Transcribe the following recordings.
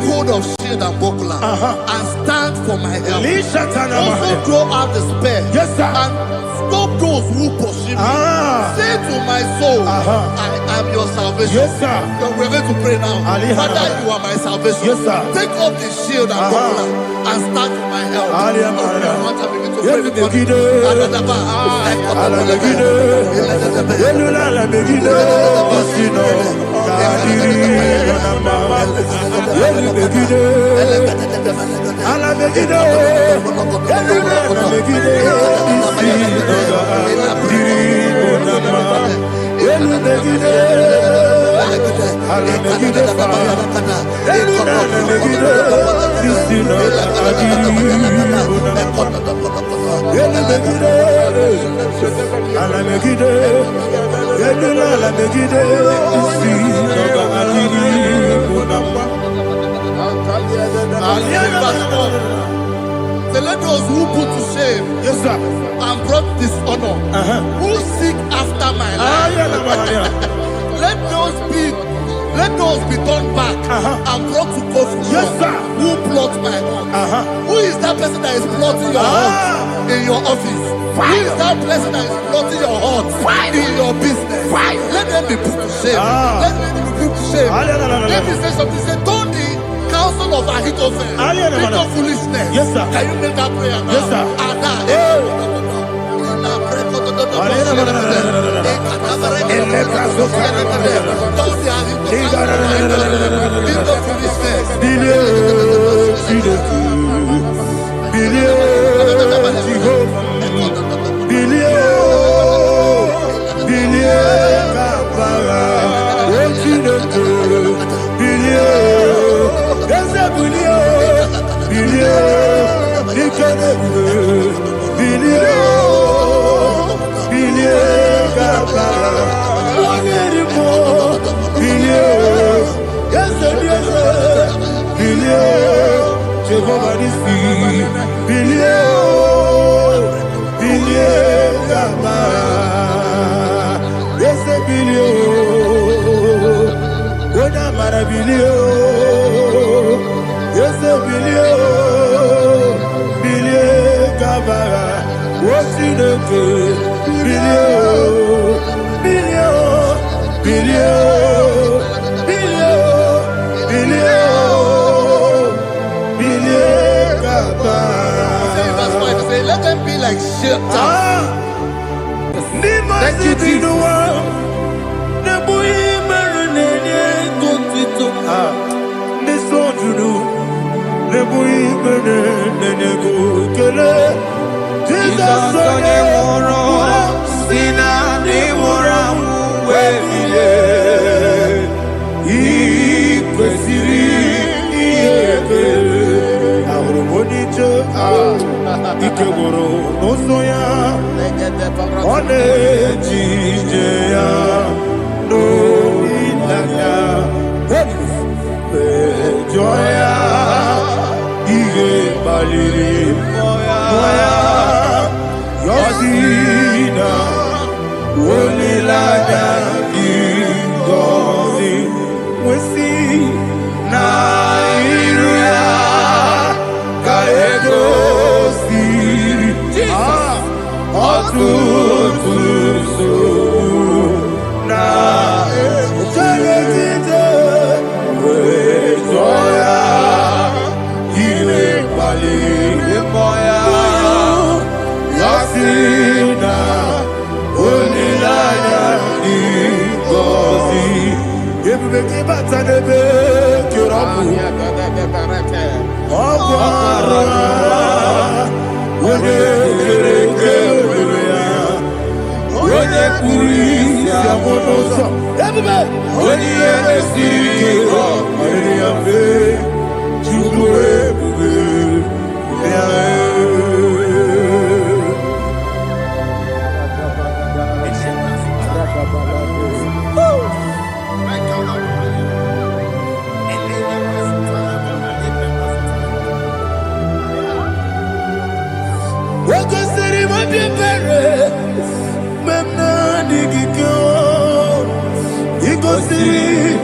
take hold of shield and buckler and stand for my help. Also throw out despair and stop those who pursue me. Say to my soul, I am your salvation. We're going to pray now. Father, you are my salvation. Take off the shield and buckler and stand for my help. So let those who put to shame and brought dishonor, who seek after my life, let those be turned back and brought to confusion. Who plot my heart? Who is that person that is plotting your heart in your office? Who is that person that is plotting your heart in your business? Let them be put to shame. Let them be put to shame. Let me say something. Say, don't the counsel of Ahithophel, think of foolishness. Can you make that prayer now? Let them be like shelter. Thank you, Jesus. Ikegoro nosoya one jijeya no ilaya joya ige baliri moya yosina olilaya ingozi wesi na iruya kaego Iko siri,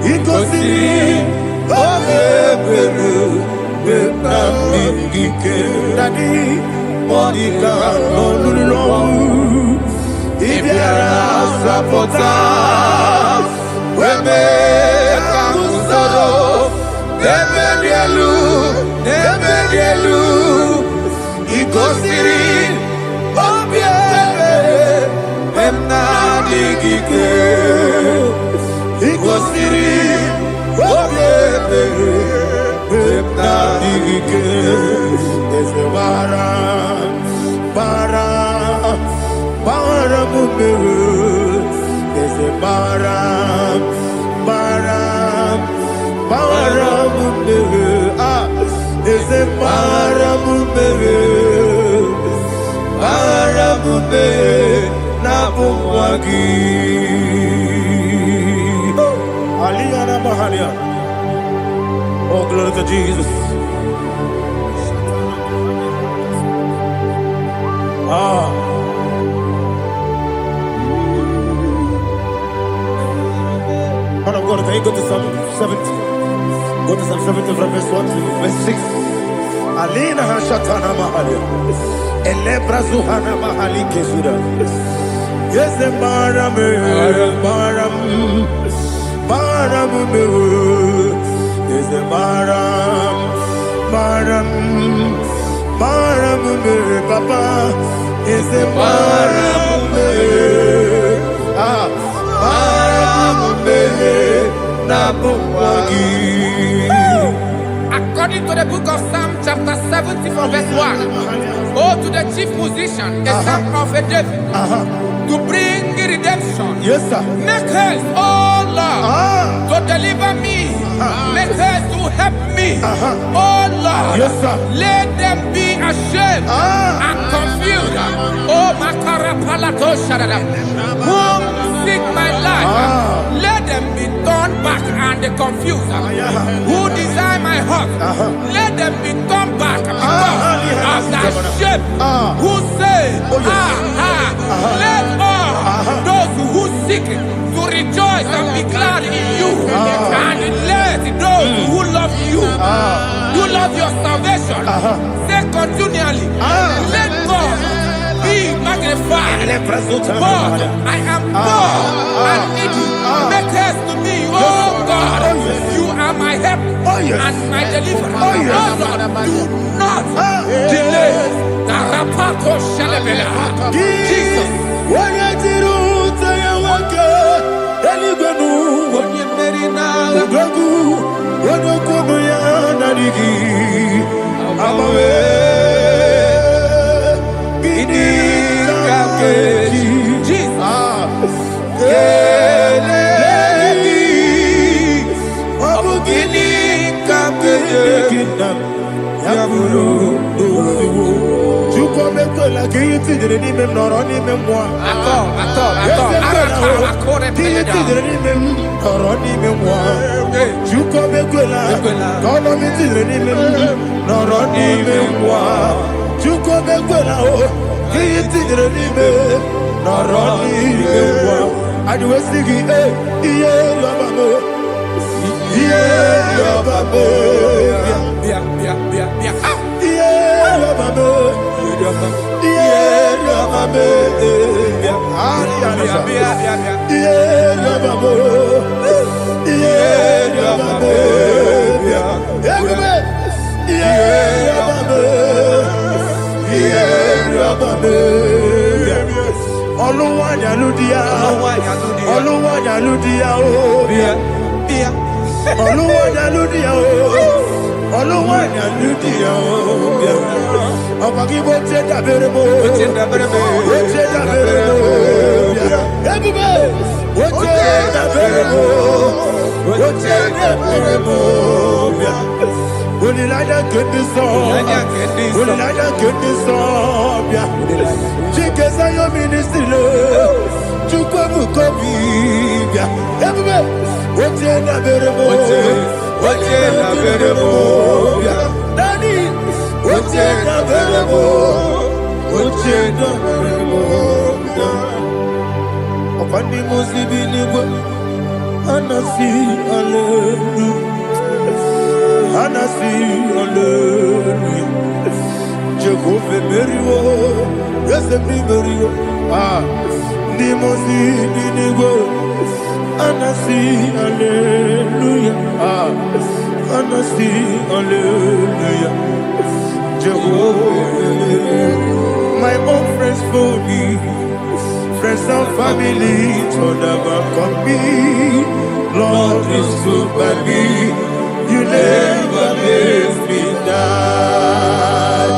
Ikosi Obebere Benamike Dadi Monica Nolulu Ibiara Sapota Weme Kamusoro Nebedielu Ikosiri Obebere Benamike Ikosiri Obebere Benamike Eze Bara Mumere Eze Bara Mumere Eze Bara Mumere Nabumwagi Aliyana Mahalia. Oh, glory to Jesus. Man of God, can you go to Psalm 70? Go to Psalm 70 from verse 1 to verse 6. Alina Hashatana Mahalia. Elebra Zuhana Mahali Kesuda. Yes, the Baram. Yes, the Baram. Papa. Yes, the Baram. According to the book of Psalm chapter 70 from verse 1, oh, to the chief musician, a psalm of a David, to bring redemption. Yes, sir. Make haste, oh Lord, to deliver me. Make haste to help me. Oh Lord, yes, sir. Let them be ashamed and confused. Oh, Makara Palato Shadada, whom seek my life, let them be turned back and confused. Who desire my heart, let them be turned back because of that shape. Who say, let all those who seek to rejoice and be glad in you, and let those who love you, who love your salvation, say continually, let God be magnified. God, I am poor and needy. Make haste to me, oh God. You are my help and my deliverer. Oh Lord, do not delay. Tarapato Shalabela. Jesus. Anasi, hallelujah. Anasi, hallelujah. Jehovah Merio, yes, the Merio. Nimosi, Ninigo. Anasi, hallelujah. Anasi, hallelujah. Jehovah, my own friends for me, friends and family, told never come me. Lord is good by me, you never leave me down.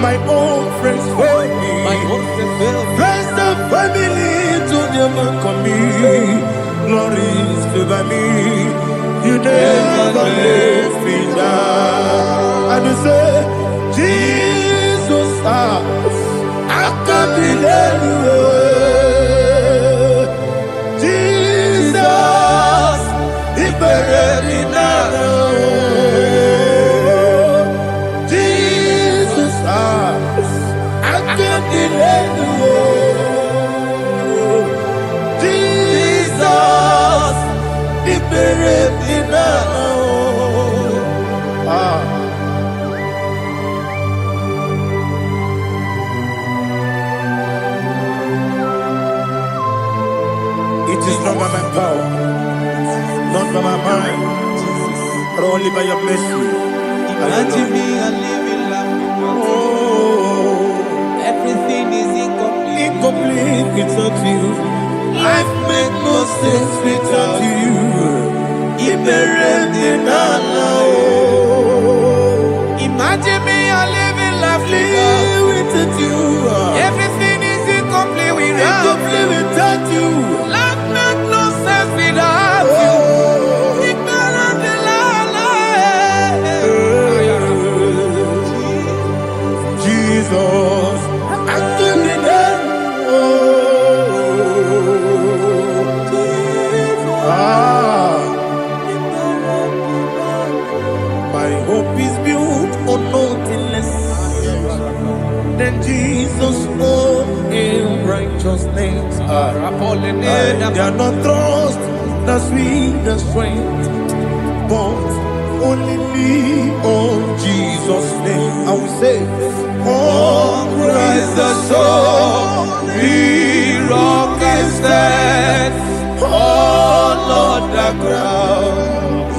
My own friends for me, friends and family, told never come me. Lord is good by me, you never leave me down. And you say, Jesus, I can't believe you. Jesus, He buried me now. Jesus, I can't believe you. Jesus, He buried me now. It is not by my power, not by my mind, but only by your mercy. Imagine me a living life. Oh, Everything is incomplete. incomplete without you. Life makes no sense without you. Imagine me a living life. Live without you. Everything is incomplete Incomplete without you. Life makes no sense without you. Jesus, I couldn't my hope is built on nothing less than Jesus' own righteousness. They are not trust the sweetest strength, but only lean on Jesus' name. I will say, on Christ the solid rock I stand, all on the ground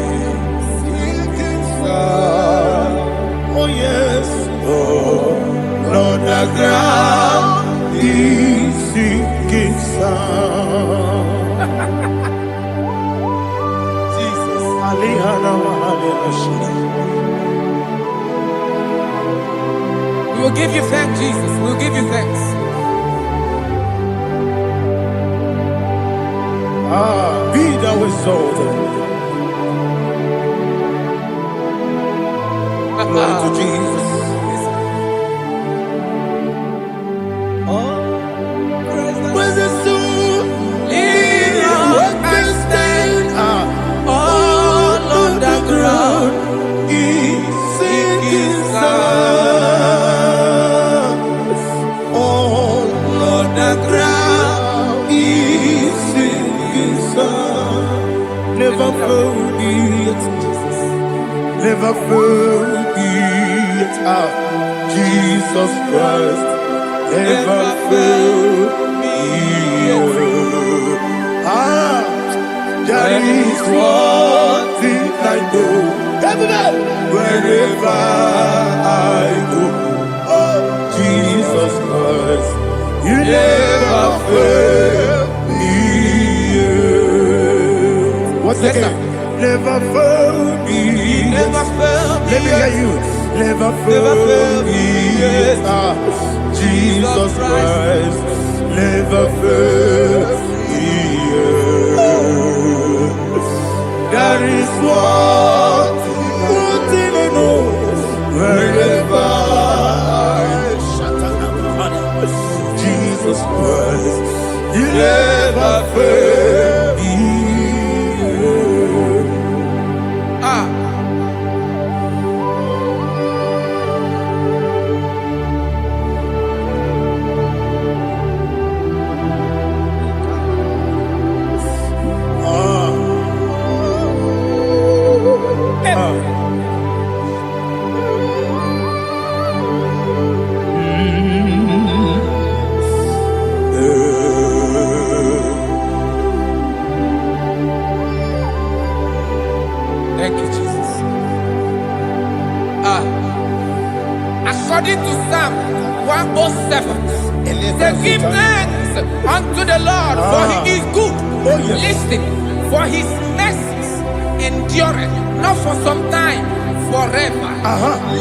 sinking sun. Oh yes, oh on the ground is sinking sun. Jesus, We will give you thanks, Jesus. We will give you thanks. Be thou exalted. Glory to Jesus. Was a soul in what can stand all on the ground? Is sinking sun. All on the ground is sinking sun. Never forget, never forget Jesus Christ. Never fail me. There is one thing I know. Wherever I go, oh Jesus Christ, you never fail me. What's the name? Never fail me. Never fail me. Let me hear you. Never fail me. Jesus Christ, never fail me. There is one thing I know. Wherever Jesus Christ, you never fail me. to Psalm 107. Say, give thanks unto the Lord, for he is good. Listen, for his mercies endureth, not for some time, forever.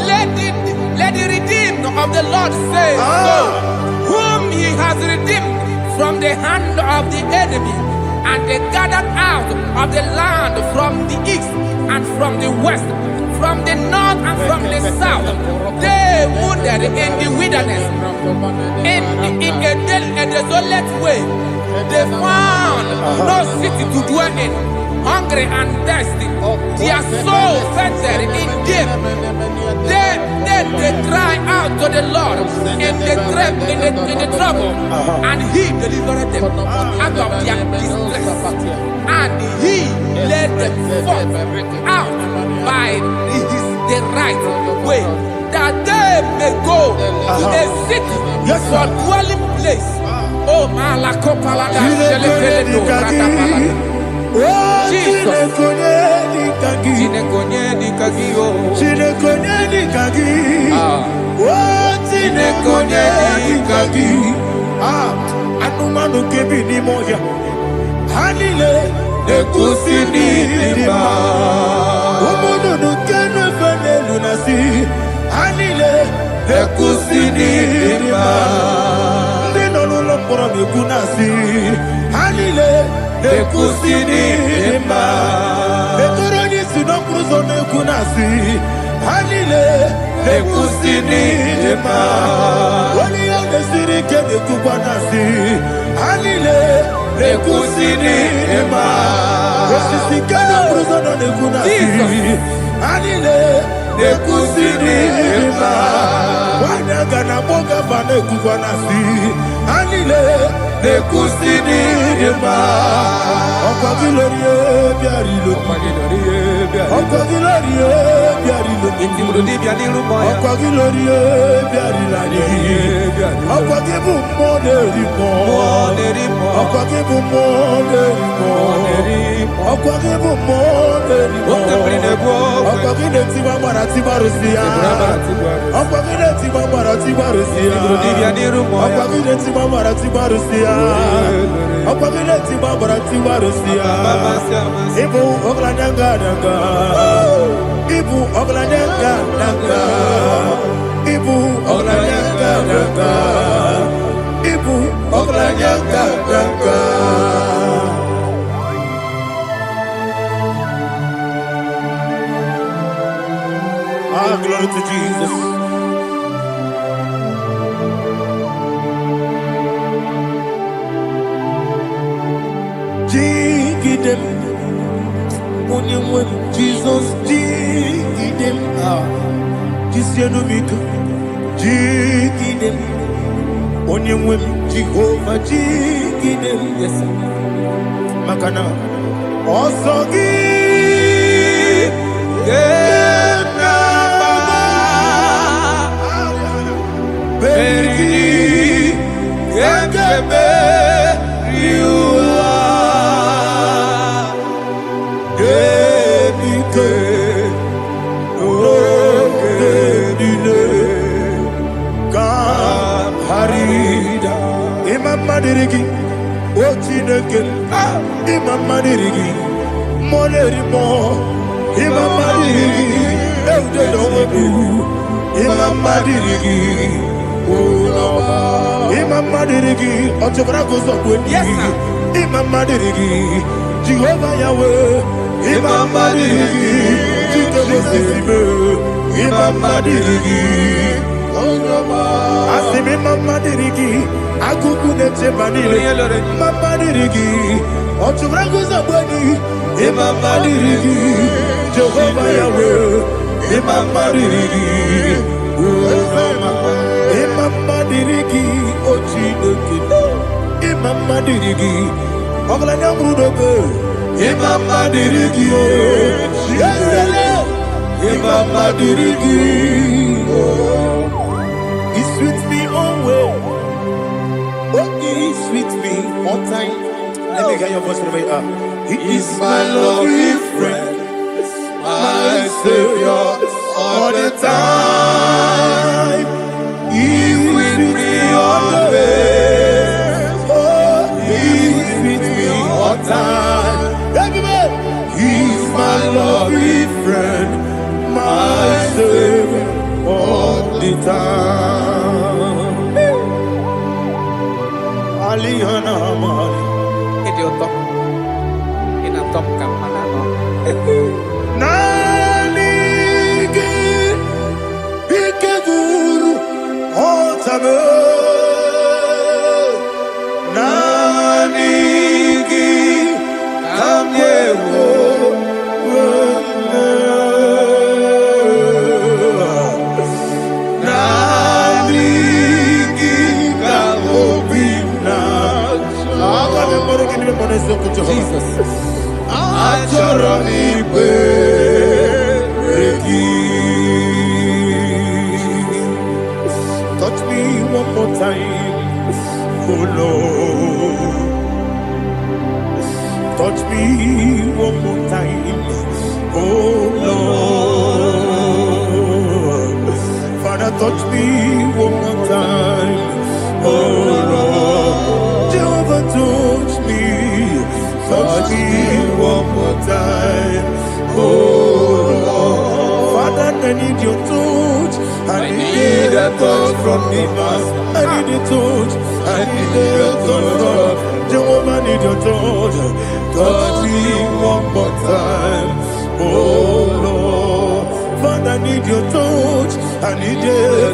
Let the redeemed of the Lord say so, whom he has redeemed from the hand of the enemy, and they gathered out of the land from the east and from the west, from the north and from the south. They wandered in the wilderness, in a desolate way. They found no city to dwell in, hungry and thirsty. Their soul fainted in deep. Then they cried out to the Lord in the trouble, and he delivered them out of their distress. And he led them forth out by the right way, that they may go to a city for dwelling place. Oh, Malakopalada, Jesus. Anumanu kebi ni moya Hanile Nekusini nima Umudu nukene fene lunasi Hanile Nekusini nima Nino lulopora mikunasi Hanile Nekusini nima Netoroni sinokruzo nekunasi Hanile Nekusini nima Wali ya nesiri kene kubanasi Hanile Nekusini nima Wesisi kene bruzo nekunasi Hanile Nekusini nima Wanaga na boga bane kubanasi Hanile Nekusini nima Okwa gilorie biarilo Okwa gilorie biarilo Okwa gilorie biarilani Okwa gibu moderimo Okwa gibu moderimo Okwa gibu moderimo Okwa gileti mamara tibarusia Okwa gileti mamara tibarusia Okwa gileti mamara tibarusia Okwa gileti mamara tibarusia Ibu oglanyanga nanga Ibu oglanyanga nanga Ibu oglanyanga nanga Ibu oglanyanga nanga Glory to Jesus. Jigidem, Onyemwem, Jesus, Jigidem, Jisianomika, Jigidem, Onyemwem, Jehovah, Jigidem, yes, Makana, Osogi, Madirigi, Ochineke, Imam Madirigi, Molerimo, Imam Madirigi, Eudedobu, Imam Madirigi, Imam Madirigi, Otobrago Zobuni, Imam Madirigi, Jehovah Yahweh, Imam Madirigi, Jitobosime, Imam Madirigi, Asimi Mama Dirigi, Akuku Nete Manile, Mama Dirigi, Otubrago Zabani, Mama Dirigi, Jehovah Yahweh, Mama Dirigi, Mama Dirigi, Ochinoki, Mama Dirigi, Oglanya Mudobe, Mama Dirigi, Mama Dirigi, He's with me always. Oh, he's with me all time. Let me hear your voice from here. He is my loving friend, my Savior all the time. Mame Nanigi Kamyewo Jesus. Touch me one more time, oh Lord. Touch me one more time, oh Lord. Father, touch me one more time, oh Lord. Jehovah, touch me. Touch me one more time, oh Lord. Father, I need your touch. I need a touch from the Master. I need a touch. I need a touch from Jehovah. I need your touch. Touch me one more time, oh Lord. Father, I need your touch. I need a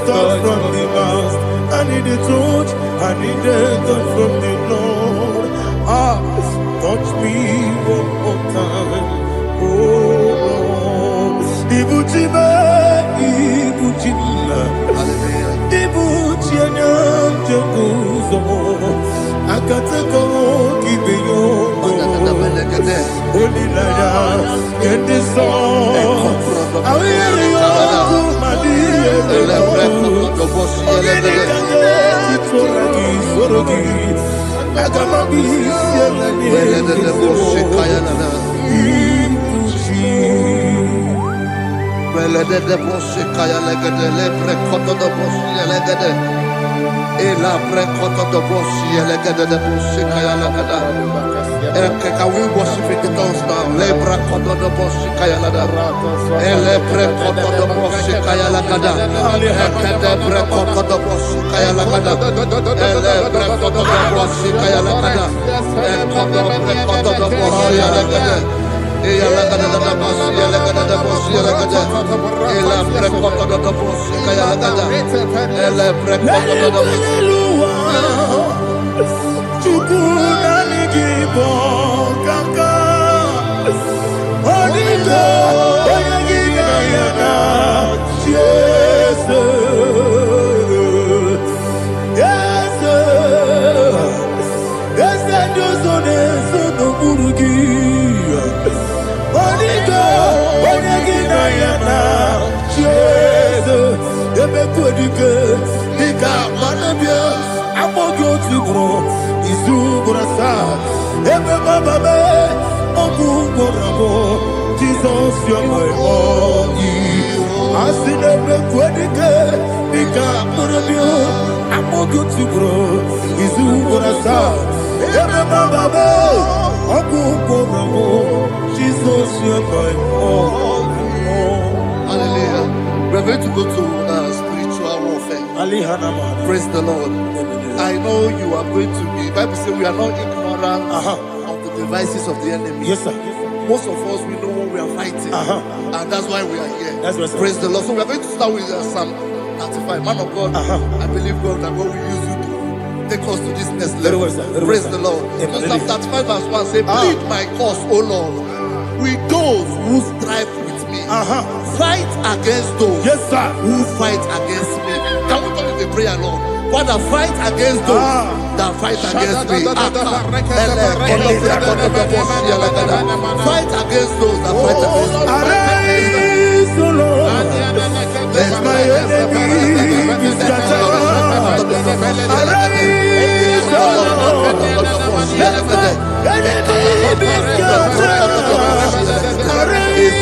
touch from the Master. I need a touch. I need a touch from the Lord. Touch me one more time, oh Lord. Ibuchima, Ibuchima, Ibuchina, Jeruzo, Akatako, Kibeyo, Olilaya, get this song. I hear you, Can we worship in the tongues now? Lebra koto do boshi kaya lada. Ele pre koto do boshi kaya lada. Ekede pre koto do boshi kaya lada. Ele pre koto do boshi kaya lada. Ekodo pre koto do boshi lada. Eya lada da boshi lada da boshi lada. Ele pre koto do boshi kaya lada. Ele pre koto do boshi. IGBO kaka Onito Oyagina yana Yes Yes Yes Josone Sono Burugi Onito Oyagina yana Yes Ebe Kodike Nika Manabia Amogo Tugro Izubrasa, Ebe Bababe, Ogugorabo, Jesus, you're my all. Asinebe Kwedike, Nika Murabio, Amogo Tugro, Izubrasa, Ebe Bababe, Ogugorabo, Jesus, you're my all. Hallelujah. We're going to go to spiritual warfare. Praise the Lord. I know you are going to be. Bible says we are not ignorant of the devices of the enemy. Yes, sir. Most of us, we know what we are fighting, and that's why we are here. That's right, sir. Praise the Lord. So we are going to start with Psalm 35. Man of God, I believe God that God will use you to take us to this next level. Praise the Lord. Psalm 35 verse 1 say, plead my cause, O Lord, with those who strive with me. Fight against those who fight against me. Can we call it a prayer, Lord? Father, fight against those that fight against me. Fight against those that fight against me. Arise, O Lord, let my enemy be scattered. Arise, O Lord, let my enemy be scattered. Arise,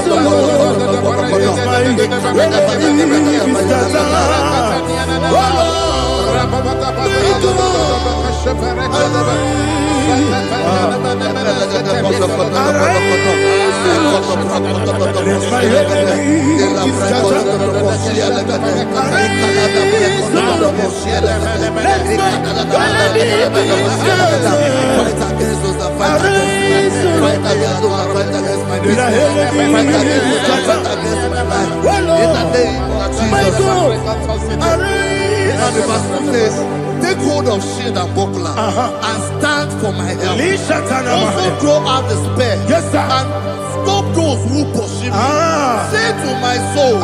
O Lord, let my enemy be scattered. Oh Lord, And the verse 2 says, take hold of shield and buckler and stand for my help. Also draw out the spear and stop those who pursue me. Say to my soul, I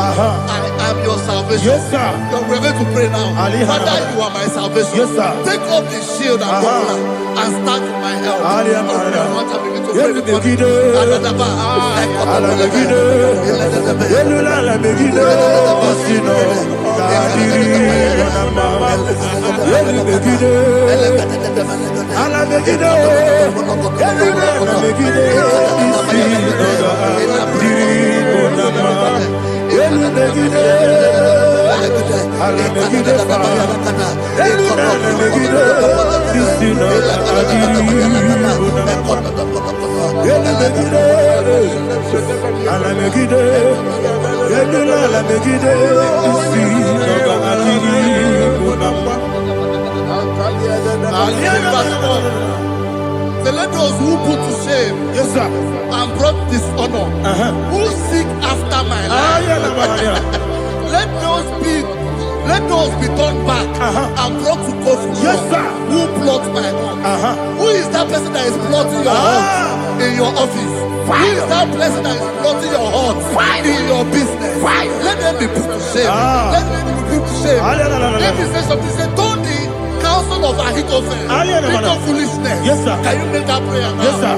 am your salvation. You're ready to pray now. Father, you are my salvation. Take up the shield and buckler and stand for my help. So let those who put to shame and brought dishonor, who seek after my life, let those be turned back and brought to court who plot my home. Who is that person that is plotting your home in your office? Who is that person that is plotting your heart in your business? Let them be put to shame. Let them be put to shame. Let me say something. Say, don't the counsel of Ahithophel think of foolishness. Can you make that prayer now? Yes, sir.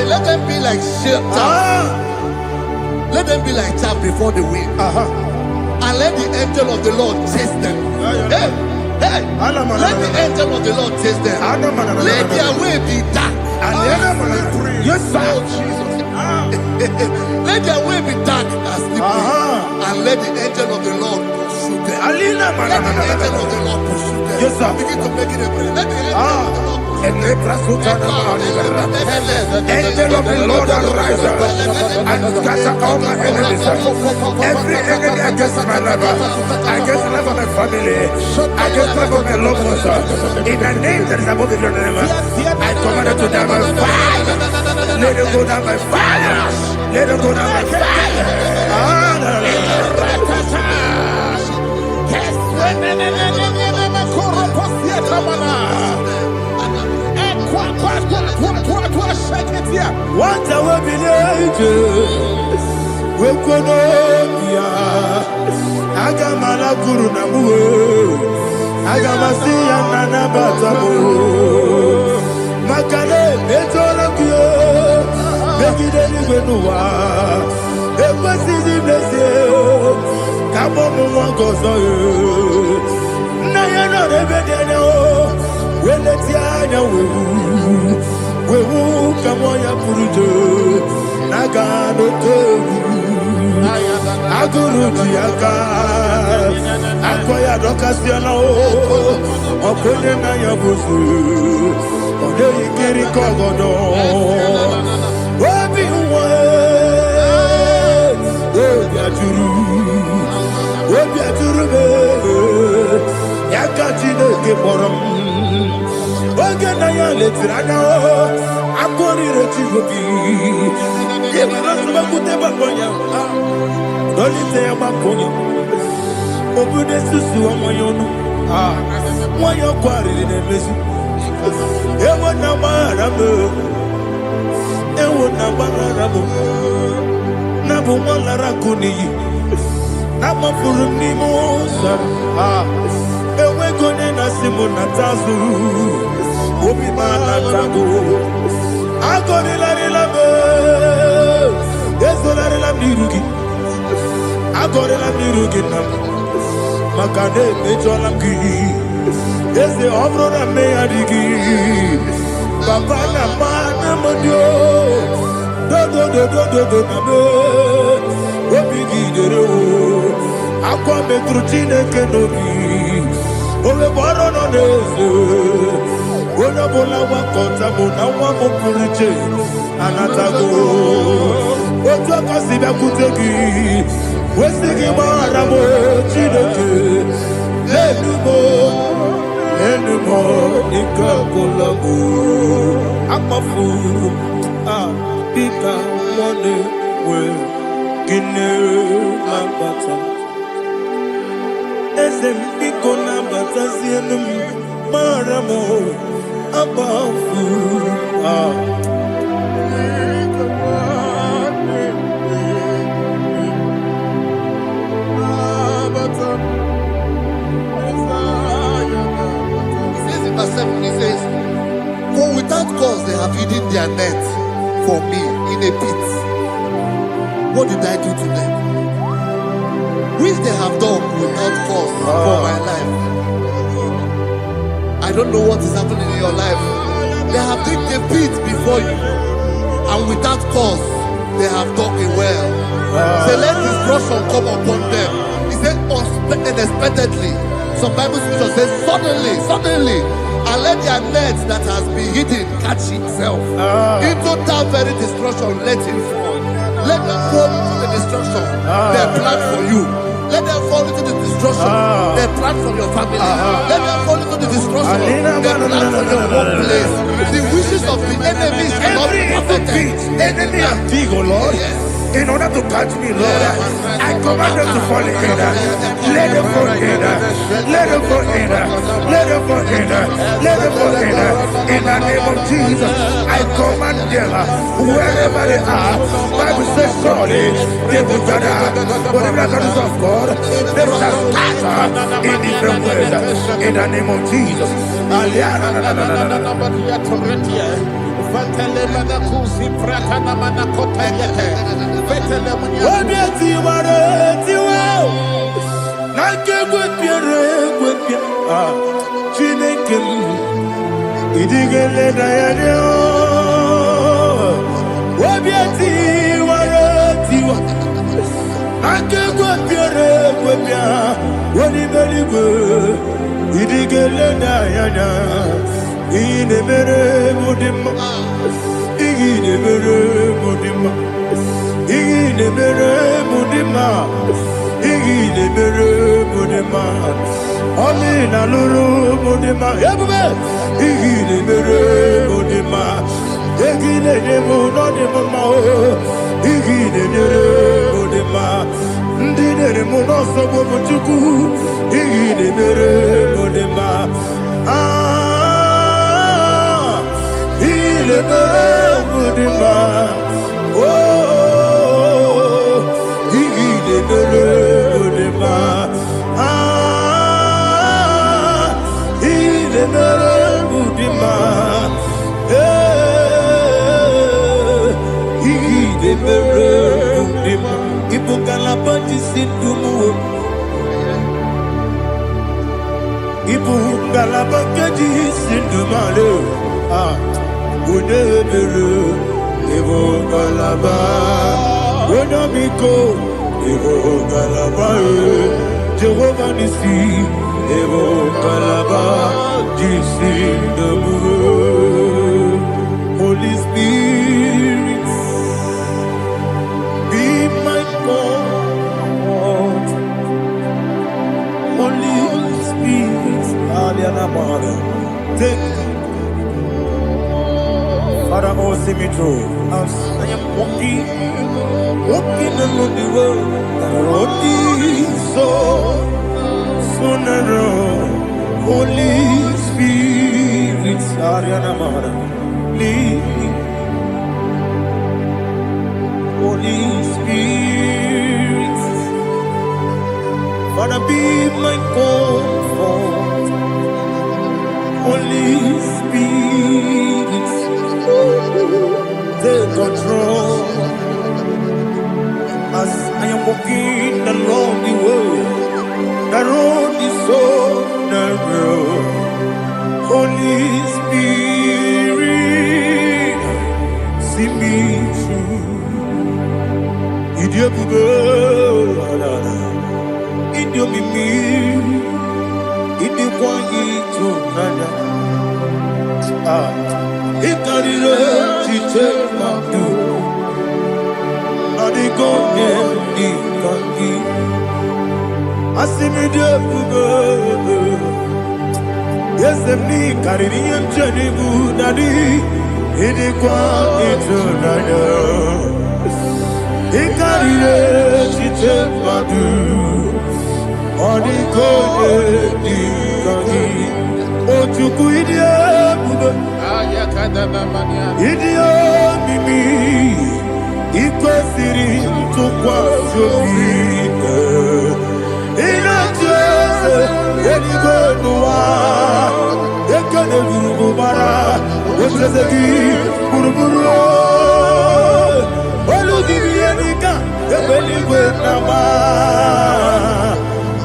Let them be like let them be like chaff before the wind, and let the angel of the Lord chase them. Let the angel of the Lord chase them. Let their way be dark. Yes, sir. Let their way be dark and slippery, and let the angel of the Lord pursue them. Let the angel of the Lord pursue them. Yes, sir. Begin to make it a prayer. Let the angel of the Lord. Angel of the Lord arise and scatter all my enemies. Every enemy against my life, against the life of my family, against the life of my loved ones, in the name that is above your name, I command it to die by fire. Let it go down by fire. Let it go down by fire. What I will be we Wekonomia Agamala Guru Namu Agamasia Nana Batamu Makale Betolakio Begideni Benua Ekwasizi Blessio Kabomu Wangozo Nayana Rebedeno Weletiana Wewu Kamoya Purujo Nagano Tewu Aguru Diaka Akoya Dokasiana Okone Naya Busu Ode Ikiri Kogodo Obi Uwe Obi Aturu Yakachine Gemoram Ogana ya letirana akori rechivobi yebara kute bakonya dolite ya bakonya obude susu omoyono Why you quarreling in this? You want to marry? You want to marry? Nabu malara kuni. Nama furumi mosa. Ewe kone nasimu natazu. Obi mana tabu. Agoni lari labe. Yeso lari lamirugi. Agoni lamirugi nam. Makane mejola ki. Yese obro na me adigi. Papa na mana modio. Do na me. Obi gidere o. Akwa metrutine kenobi. Ole baro no neze. Ona bola wakota mona wamo puriche. Anatago. Oto kasiba kutegi. Wesigi maramo chineke. Enumo ikakolabu. Amafu. Pika one we. Kine lambata. Esem piko lambata sienum maramo abafu. He says, for without cause they have hidden their net for me in a pit. What did I do to them? Which they have done without cause for my life. I don't know what is happening in your life. They have digged a pit before you, and without cause they have dug a well. Say, let destruction come upon them. He said, unexpectedly. Some Bible scripture says, suddenly, and let their net that has been hidden catch itself. Into that very destruction, let it fall. Let them fall into the destruction they plan for you. Let them fall into the destruction they plan for your family. Let them fall into the destruction they plan for your workplace. The wishes of the enemies are not perfected. Enemy and dig, oh Lord. Yes. In order to catch me, Lord, I command them to fall in. Let them fall in. Let them fall in. Let them fall in. Let them fall in. In the name of Jesus, I command them wherever they are. Bible says surely they will gather. But the miracles of God, they shall scatter in different ways. In the name of Jesus. Ine mere mudima, ine mere mudima, ine mere mudima, ine mere mudima. Oli na luru mudima, yabube. Ine mere mudima, ine demo no demo ma o. Ine mere mudima, ndine demo no sobo muchuku. Ine mere mudima. Le Mudima, oh, il est le Mudima, il est le Mudima, il est le Mudima, il faut qu'à la bâtisse tout il faut qu'à la bâtisse tout Unebelu, Evo Galaba, Unamiko, Evo Galaba, Jehovah Nissi, Evo Galaba, Jisi Dabu, Holy Spirit, be my God, Holy Spirit, Aliana Mara, take Father, oh, see me through. As I am walking along the road, that road is so narrow. Holy Spirit, Ariana Mahara, lead. Holy Spirit, Father, be my comfort. Holy Spirit, take control as I am walking along the way. The road is so narrow. Holy Spirit, see me through. Idio bugo, idio mimi, idio kwangi tunanya. Ikarire chite madu, adigo ni kangi. Asimi idio bugo, yesemi kariri yemcheni budadi, idio kwangi tunanya. Ikarire chite madu, adigo ni kangi. Ochuku idio bugo. Idio mimi ikwesiri tukwa jovine inatese eligwenuwa ekene burubara etrezegi buruburu olugibi enika ebeligwenama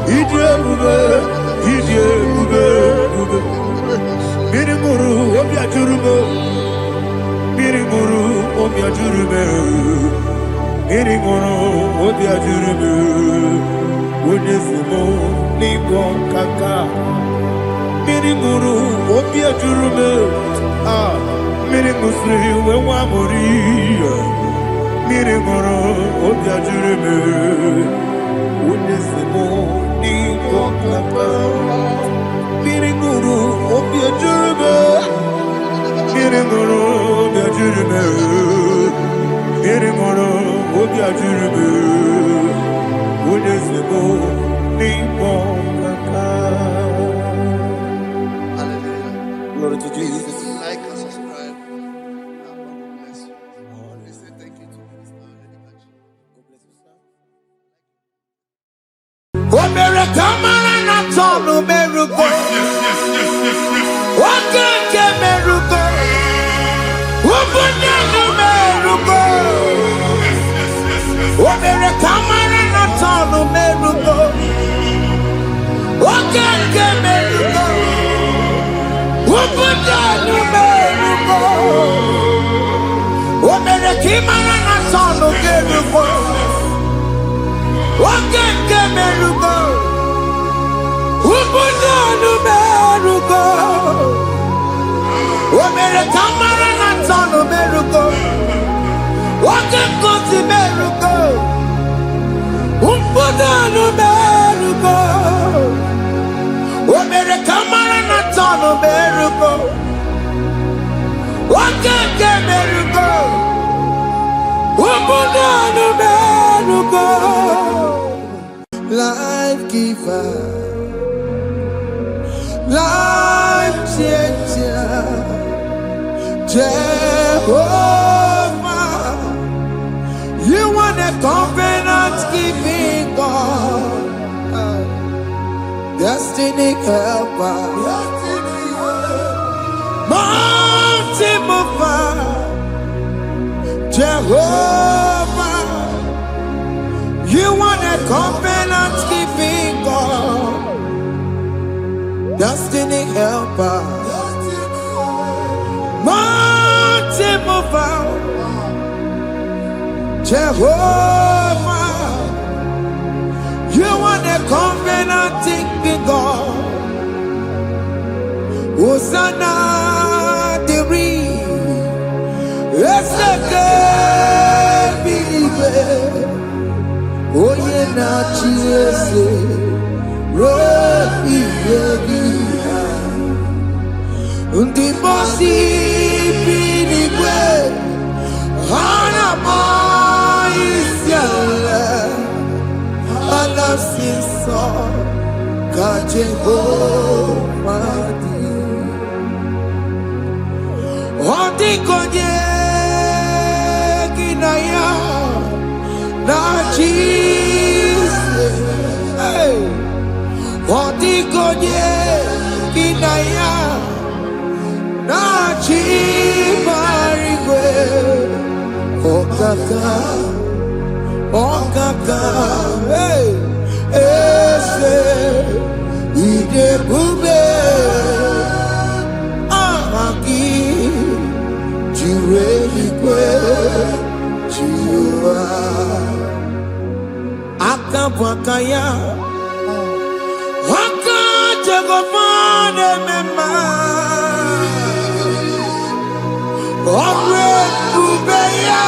idio bube Mirimuru obia jurume, mirimuru obia jurume, mirimuru obia jurume. Unesimo ningo kaka, mirimuru obia jurume. Mirimusri wewa mori, mirimuru obia jurume. Unesimo ningo kaka. Mirimuru obia jurume, mirimuru obia jurume, mirimuru obia jurume. Unesimo ningo kaka. Hallelujah. Glory to Jesus. Like and subscribe. God bless you. Please say thank you to Minister Lady Kachi. God bless you, sir. America, man, I'm talking America. What can America? What can America? America, man, I'm talking America. What can America? What can America? America, man, I'm talking America. What can America? What can America? America, man, I'm talking America. What can America? What can America? America, man, I'm talking America. What can America? What can America? Life giver, life changer, Jehovah, you want a covenant keeping God, destiny helper, mountain mover, Jehovah, you want a covenant keeping God, destiny helper, mountain mover, Jehovah, you want a covenant keeping God. Hosanna, the it's the good believer. Oh, yeah, not Jesus. Rocky, the bossy believer. Hana boy is your love. I love you so. ka Jehovah di. Odikonye kinaya na Jesus. Hey. Odikonye kinaya na Chimarigwe. Okaka, hey, ese, ide bube, amaki, jiwe ikwe, jiwa, akabwakaya, wakajegomane mema, omre bubeya.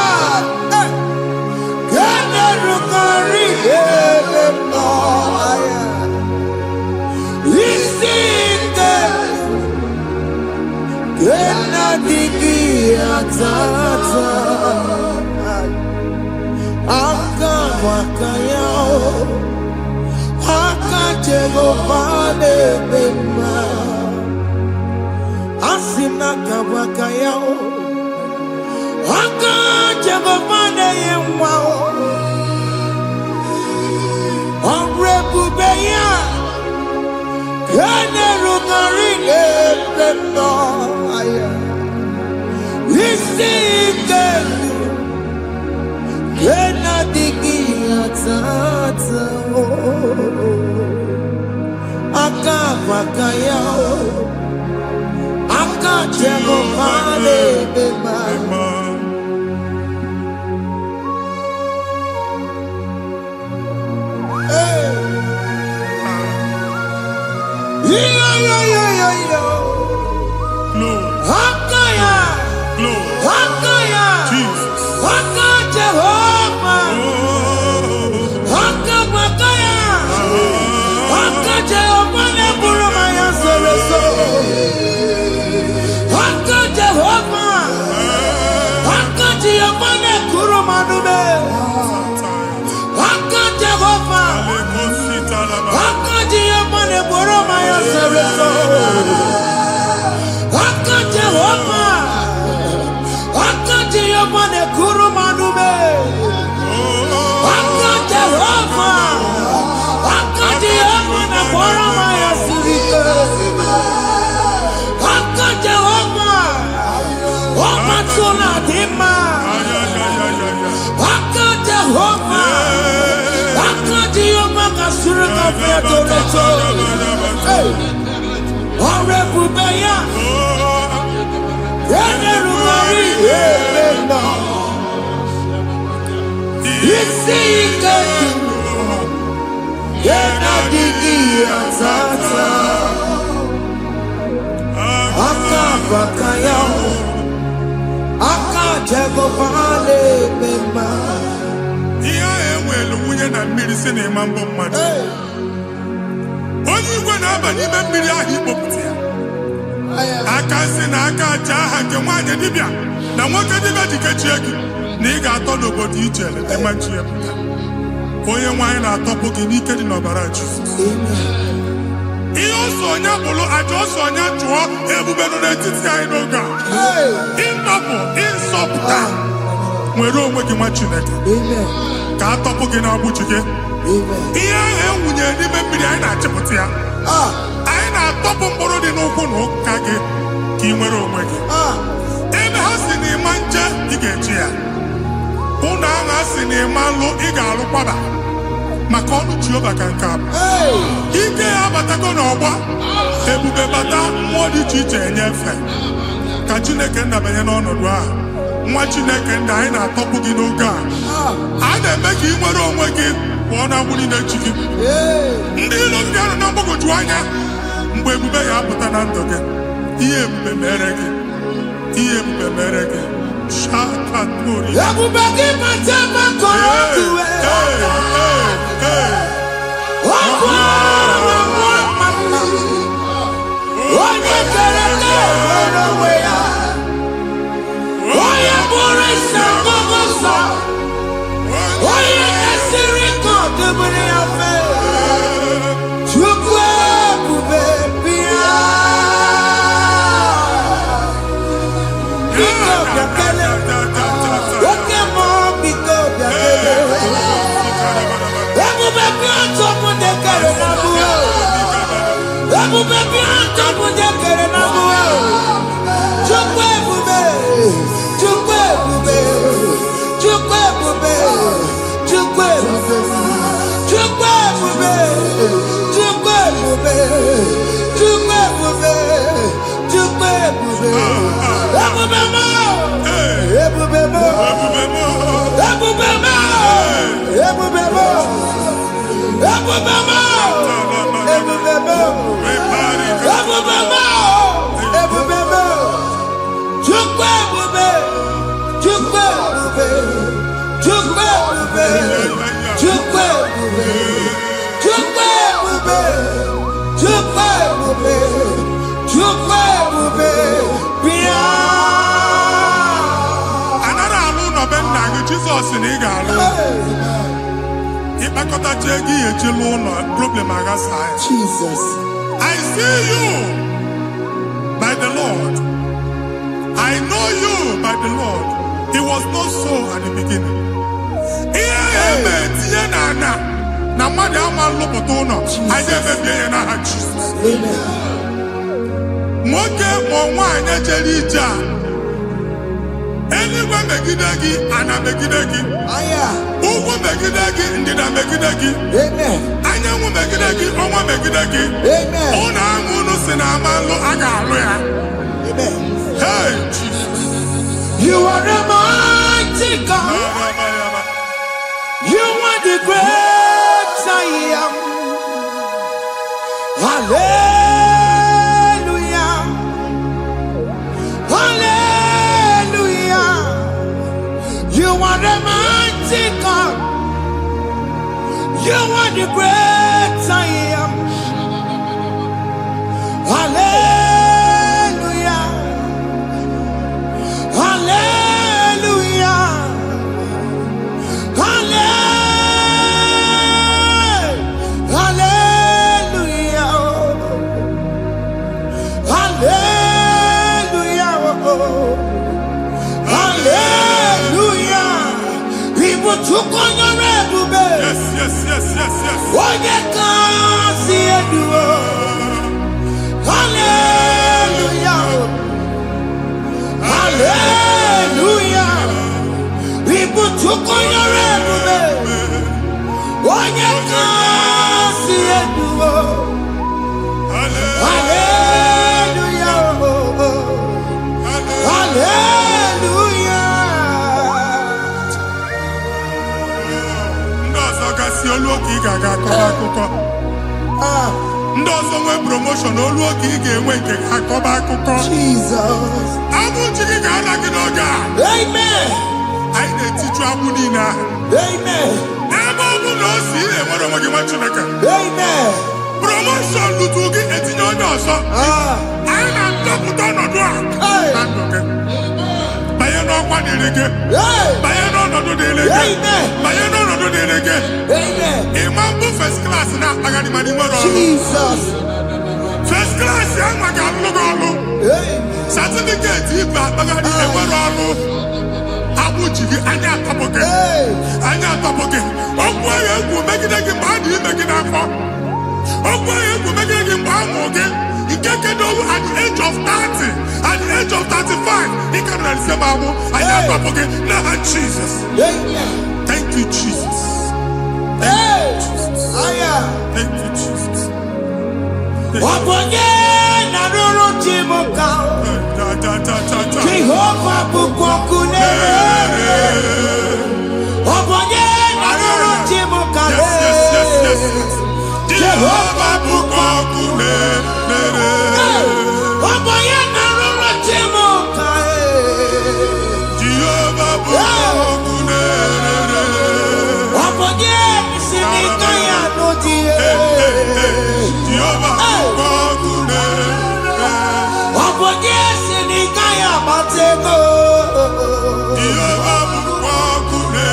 Chukwu Jesus in Igalo. Jesus. I see you by the Lord. I know you by the Lord. It was not so at the beginning. Anyone megidagi, ana megidagi. Aya. Ugu megidagi, ndina megidagi. Amen. Anyangu megidagi, onwa megidagi. Amen. Ona angunu sinamalo agalo ya. Amen. Hey, Jesus. You are the mighty God. You are the great I am. Hallelujah. Hallelujah. You are the mighty God. You are the great I am. Hallelujah. Hallelujah. Hallelujah. Hallelujah. Hallelujah. People took on your red. Yes. What you can see it do. Hallelujah. Hallelujah. People took on your red. What you can see it do. Hallelujah. Hallelujah. Oluoki gaga akọba ndozo nwe promotion oluoki ga-enwe nke akọba akụkọ Jesus abụ chiki ga-ala gị n'oge amen anyị na-etiju abụ niile ahụ amen ebe ọ bụ na o si enwere onwe gị nwa Chineke amen promotion lutu gị etinye onye ọzọ anyị na-ndọpụta ọnọdụ a na ndụ gị banye n'ọkwa dịrị gị banye n'ọnọdụ dịrị gị banye n'ọnọdụ dịrị gị ịma mbụ first class na-akpagharị ma n'ime ọrụ Jesus first class ya nwa ga-alụ gị ọrụ certificate ibe akpagharị enwere ọrụ agbụ ji gị anya atọpụ gị okwu ahụ egwu megide gị mgbe a dị ime gị n'afọ okwu ahụ egwu megide gị mgbe a mụrụ gị nke kedowu at the age of 30 at the age of 35 ị ka nọ n'ise ma abụ anya atọpụ gị n'aha Jesus. Thank you Jesus. Thank you Jesus. Wabonye na ruru chimuka Jehovah bukokune Wabonye na ruru chimuka Jehovah bukokune Wabonye na ruru chimuka Jehovah bukokune Wabonye sinika ya nodie Jehovah bukokune Wabonye sinika ya matego Jehovah bukokune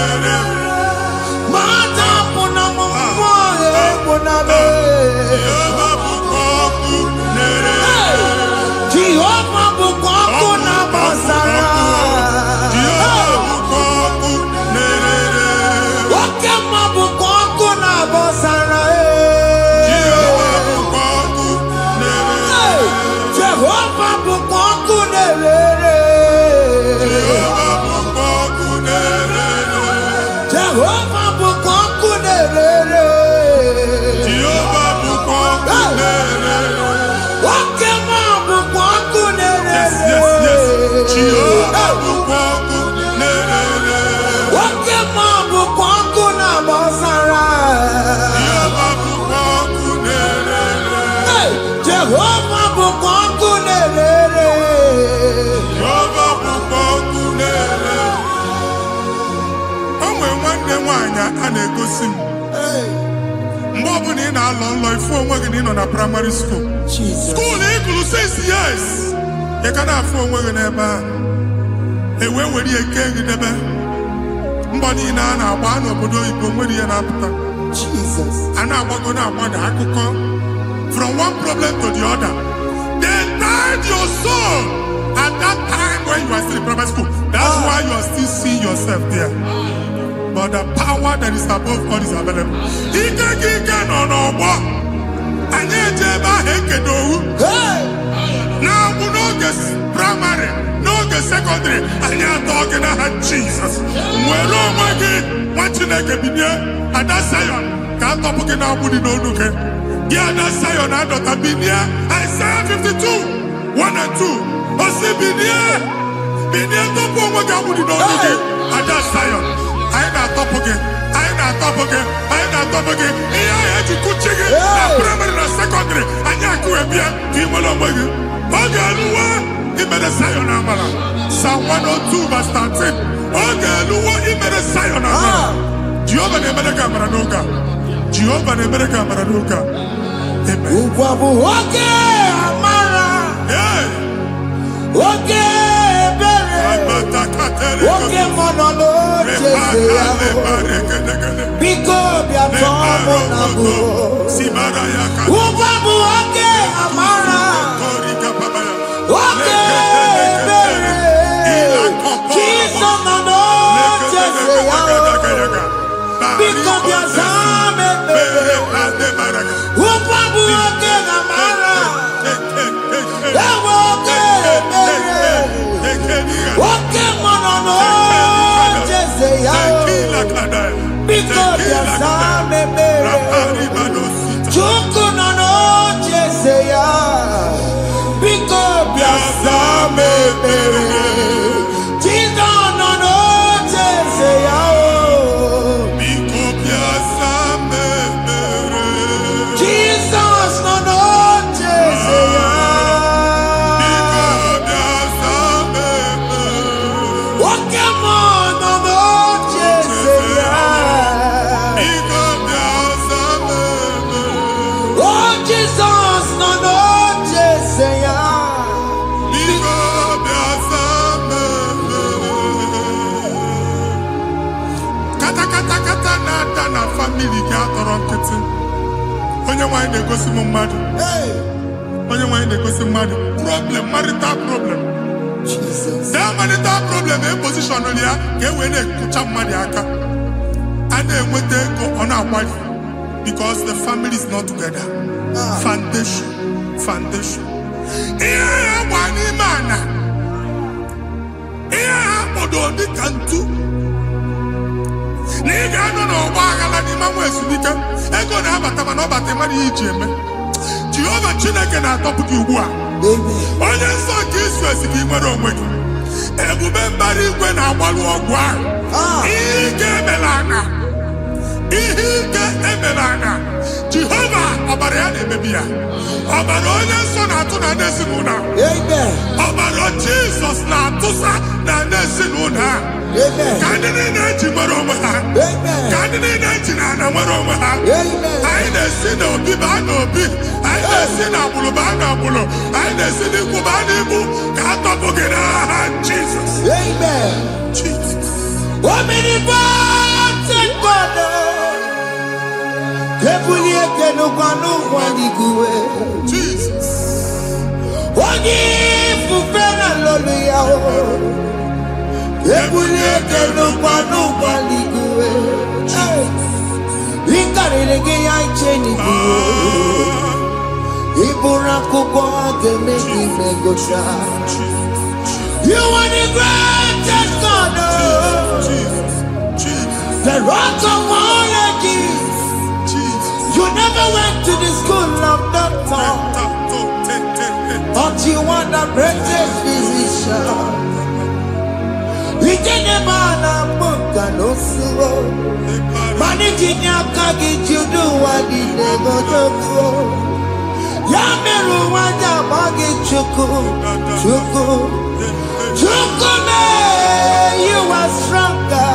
Mata puna mumwa puna be Jehovah bukokune Jehovah bukokuna basara Jehovah bukokune Wakema bukokuna basara Jehovah bukokune nwaanyị a na-egosi m mgbe ọbụla ị na-alọ nlọ ifu onwe gị na ị nọ na praịmarị skuul skuul ị gụrụ 6 years ị ka na-afụ onwe gị n'ebe a ewee were eke gị debe mbọ niile a na-agba n'obodo oyibo nwere ihe na-apụta a na-agbago na-agbada akụkọ from one problem to the other. They tied your soul at that time when you are still in primary school. That's why you are still seeing yourself there. But the power that is above God is available. Ike no more. Anye jeba hekedowu. Now we no get primary, no get secondary. Anye talking about Jesus. Mwelo mwagi mwachineke binie. Ada Zion can't talk again now. Budi no nuke. Yeah, that's Zion and Dr. Binia. Isaiah 52, 1 and 2. Osi Binia to go mwagi budi no nuke. Ada Zion. I ain't not top again. I ain't not top again. I ain't not top again. I had to go check it. Primary and secondary. I can't go here. Kimolo mwagi. Okay, Luwa. He made a Zion amala. Psalm 102 verse 13. Okay, Luwa. He made a Zion amala. Jehovah ne made kamera nuka. Jehovah ne made kamera nuka. Amen. Uwabu okay amara. Okay bere. Okay monolo jese yao. Biko bia tomo nabu. Uwabu okay amara. Okay bere. Jesus monolo jese yao. Biko bia zame bere. Uwabu okay amara. Okay monolo jese yao. Biko bia zame bere. Chuku nono jese yao. Biko bia zame bere. Chido nono jese yao. Jesus nono jese yao. Okay monolo jese yao. Oh Jesus nono jese yao. Kata na family ga atọrọ nkịtị. Onye nwanyị na-egosi m mmadụ. Onye nwanyị na-egosi mmadụ. Problem, marital problem. That marital problem e position ya ka e wee na-ekụcha mmadụ aka. A na-enweta ego ọ na-akwali because the family is not together. Foundation. Ihe ya gba n'ime ana. Ihe ha kpọdo dị ka ntu. Na ị ga-anọ n'ọgba aghara n'ime nwa ezumike ego na-abata mana ọ bata mmadụ ihe iji eme. Jehova Chineke na-atọpụ gị ugbu a. Onye nsọ nke Izrel gị nwere onwe gị. Ebube mbara igwe na-agbalụ ọgwụ ahụ. Ihe ike emela anya. Jehova ọbara ya na-emebi ya. Ọbara onye nsọ na-atụ na ndị ezinụlọ. Ọbara Jizọs na-atụsa na ndị ezinụlọ. Ka ndị niile eji nwere onwe ha. Ka ndị niile eji na ana nwere onwe ha. Anyị na-esi n'obi baa n'obi. Anyị na-esi n'agbụrụ baa n'agbụrụ. Anyị na-esi n'ikwu baa n'ikwu. Ka a tọpụ gị n'aha Jizọs. Omnipotent God, Kebulie kenukanu waniguwe. Jesus. Onye fufena lolu ya o. Kebulie kenukanu waniguwe. Inkarele ge ya icheni kuwe. Ibura kuko ageme imegosha. You are the greatest God, the rock of all ages. You never went to the school of doctor, but you are the greatest physician. We didn't man a book and no slow. Managing your kagi, you do what you never do. Yameru wanja magi chuku. Chukume, you are stronger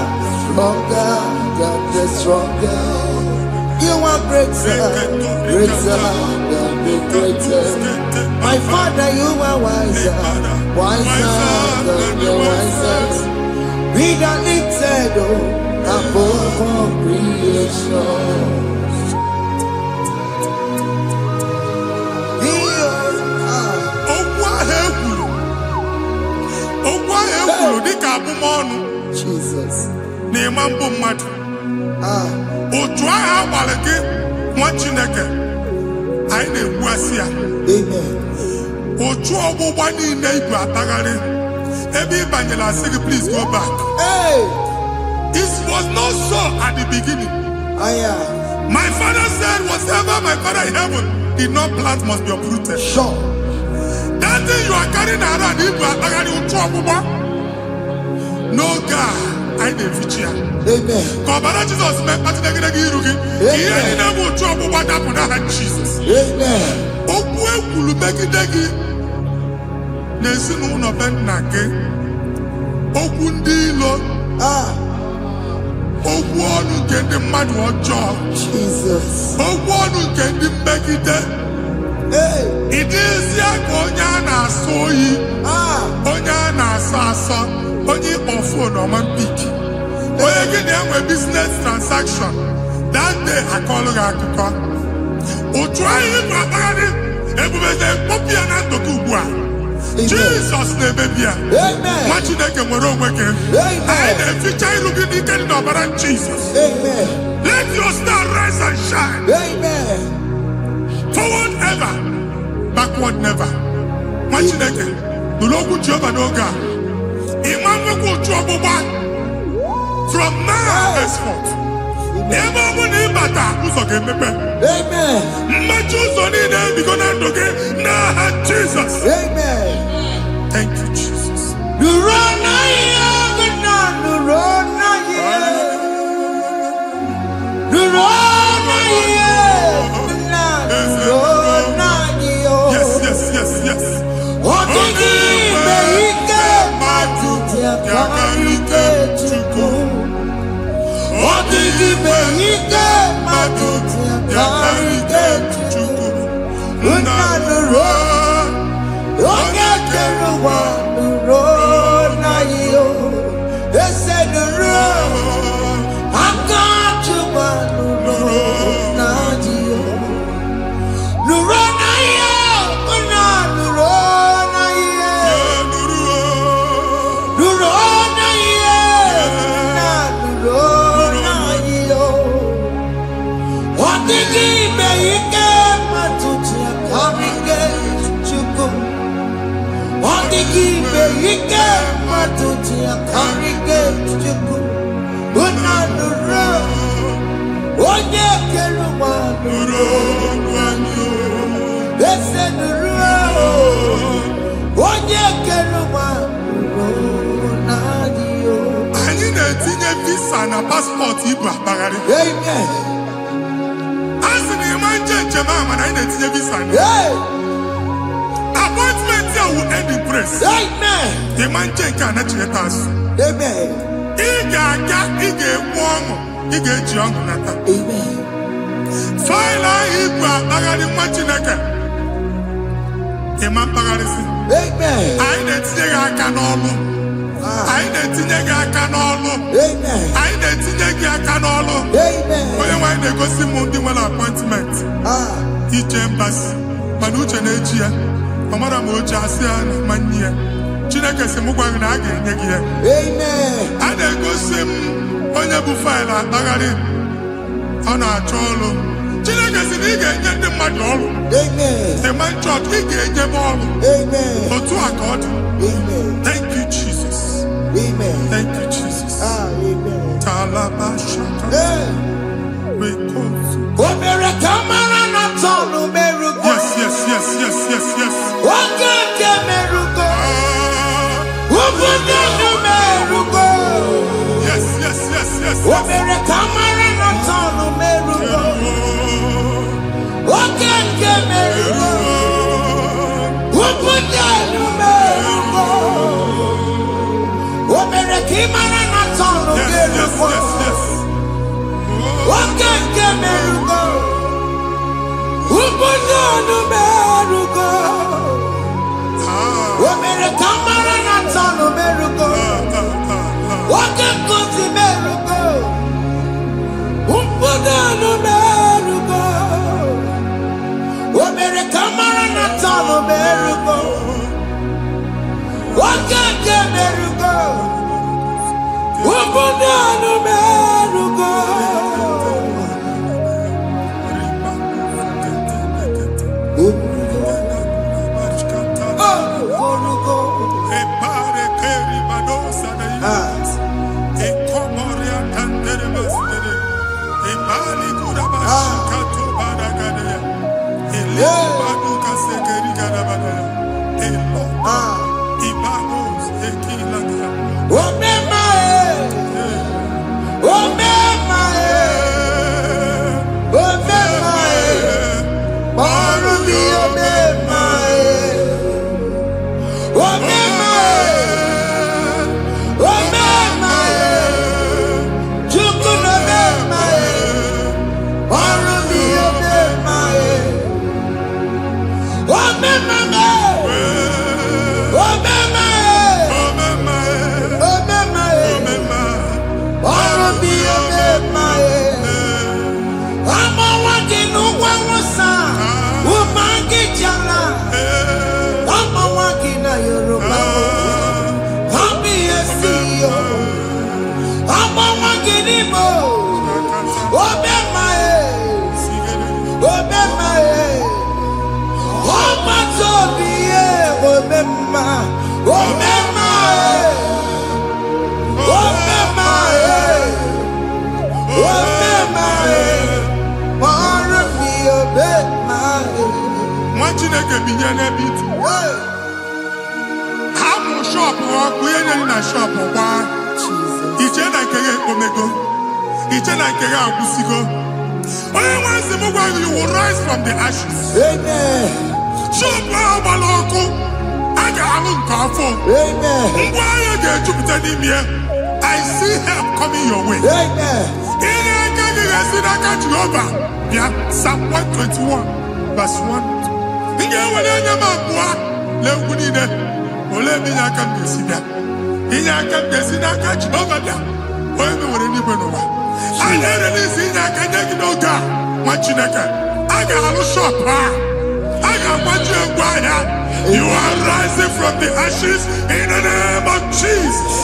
than the stronger. You are greater, greater than the greatest. My Father, you are wiser, wiser than the wisest. Be that lifted above all creation. Jesus. Please go back. Hey. It was not so at the beginning. My father said, whatever my father in heaven did not plant must be uprooted. Sure. That thing you are carrying around, no God, I didn't feature. Amen. Jesus met Jesus. Amen. Jesus. Hey. It is Onyana soyi. Onyana sasa. Onye ofo no man piki. Oye get them a business transaction. That day I call her akuko. O try him babani. Ebubeze popia na tokubua. Jesus ne bebia. Amen. Machi deke moro weke. Amen. I the future looking the kind of Jesus. Amen. Let your star rise and shine. Amen. Forward ever, backward never. Machineke, no longer Jehovah no God. Imam from now henceforth. Amen. Jesus. Amen. Thank you, Jesus. Yes. Passport Amen. As in the man Jemama, I need to visa. Appointment here will end in praise. Amen. The man cannot let us. Amen. Amen. Amen. I need to take a canolo. I need to take a canolo. Amen. I need to take a canolo. Amen. When they go see Mundi appointment. Each embassy. Manucha Nejia. Amara Moja Sian Mania. Chinaka Semugwang Nagi. Amen. I then go see Onyabu File Bagari. On our cholo. Chinaka Siniga and the Madol. Amen. The man church, he gave them all. Amen. Or to accord. Amen. Thank you, Jesus. Amen. Thank you, Jesus. Amen. Talabashaka. We call you. Yes. Yes. merugo. Ubunonu merugo. Omere kamara na tano merugo. Wake kuti merugo. Ubunonu merugo. Omere kamara na tano merugo. Wake ke merugo. Ubunonu merugo. You will rise from the ashes. Amen. I see help coming your way. Amen. Psalm 121, verse 1. You are rising from the ashes in the name of Jesus.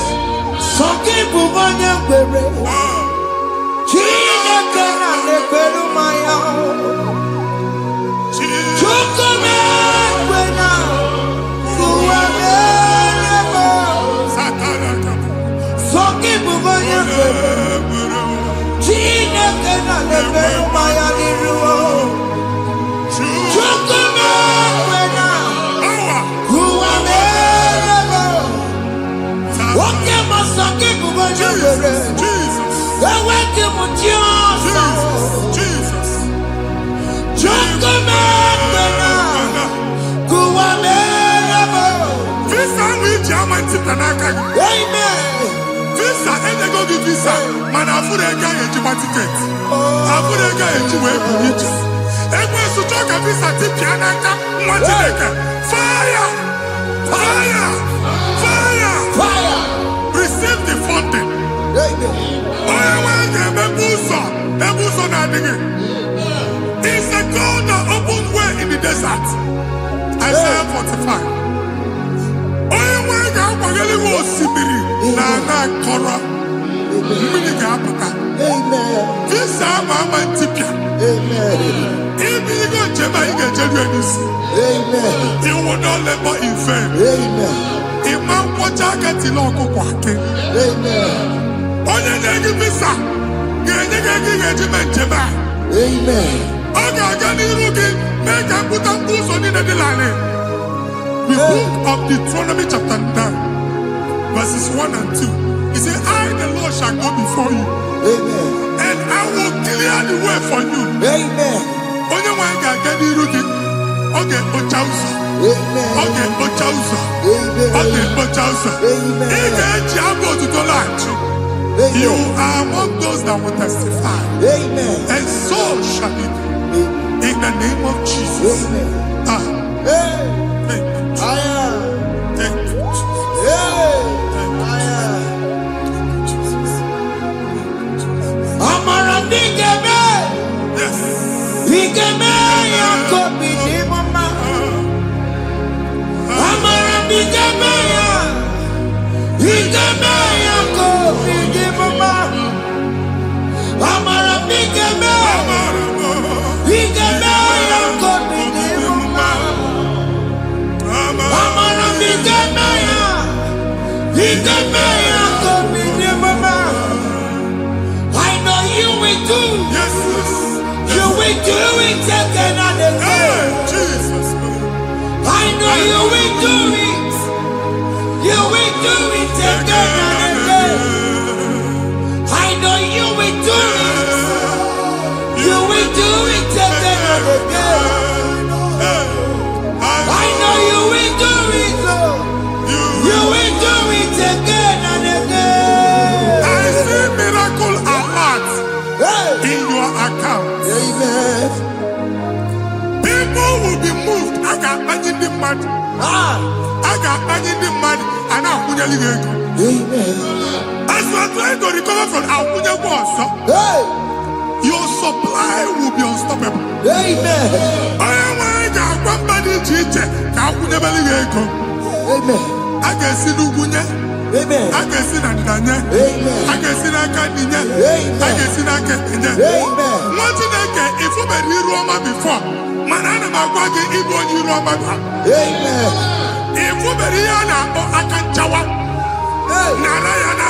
Visa, and they go give visa. Man, I put a guy in my ticket. I put a guy in my ticket. And when you talk a visa, fire! Fire! Fire! Fire! Receive the funding. It's a God that opens way in the desert. Isaiah 45. You will not labor in vain. Imam Pochakati Loko Kwake. Onye negi visa. Genye regiment jeba. Oga gani rugi. Meka puta puso ni nedilane. The book of Deuteronomy chapter 9, verses 1 and 2. He said, I, the Lord, shall go before you. And I will clear the way for you. Onye wanga gani rugi. Oge Ochausa. Oge Ochausa. Oge Ochausa. Ige eji abo tuto lachi. You are among those that will testify. Amen. And so shall it be. In the name of Jesus. Amen. Thank you. Thank you, Jesus. Yes. I know you will do. Yes. You will do it again and again. Jesus. I know you will do it. You will do it again and again. I know you will do it. You will do it again and again. I know you will do it, Lord. You will do it again and again. I see miracle alert in your account. Amen. People will be moved. I can imagine the mad. I can imagine the mad. And I'm going to Amen. as you are trying to recover from Abuja, your supply will be unstoppable. Amen. I am Amen. I can see Lugunya. Amen. I can see Nadanya. Amen. I can see Nakaninya. Amen. I can see Nakaninya. Amen. What did I get? If you were here Roma before, Manana Magwagi, Ibo, you Roma. Amen. If you were here now, I can Jawa. Narayana,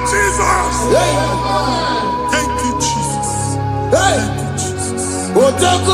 Jesus. Thank you, Jesus. Thank you, Jesus. Otaku.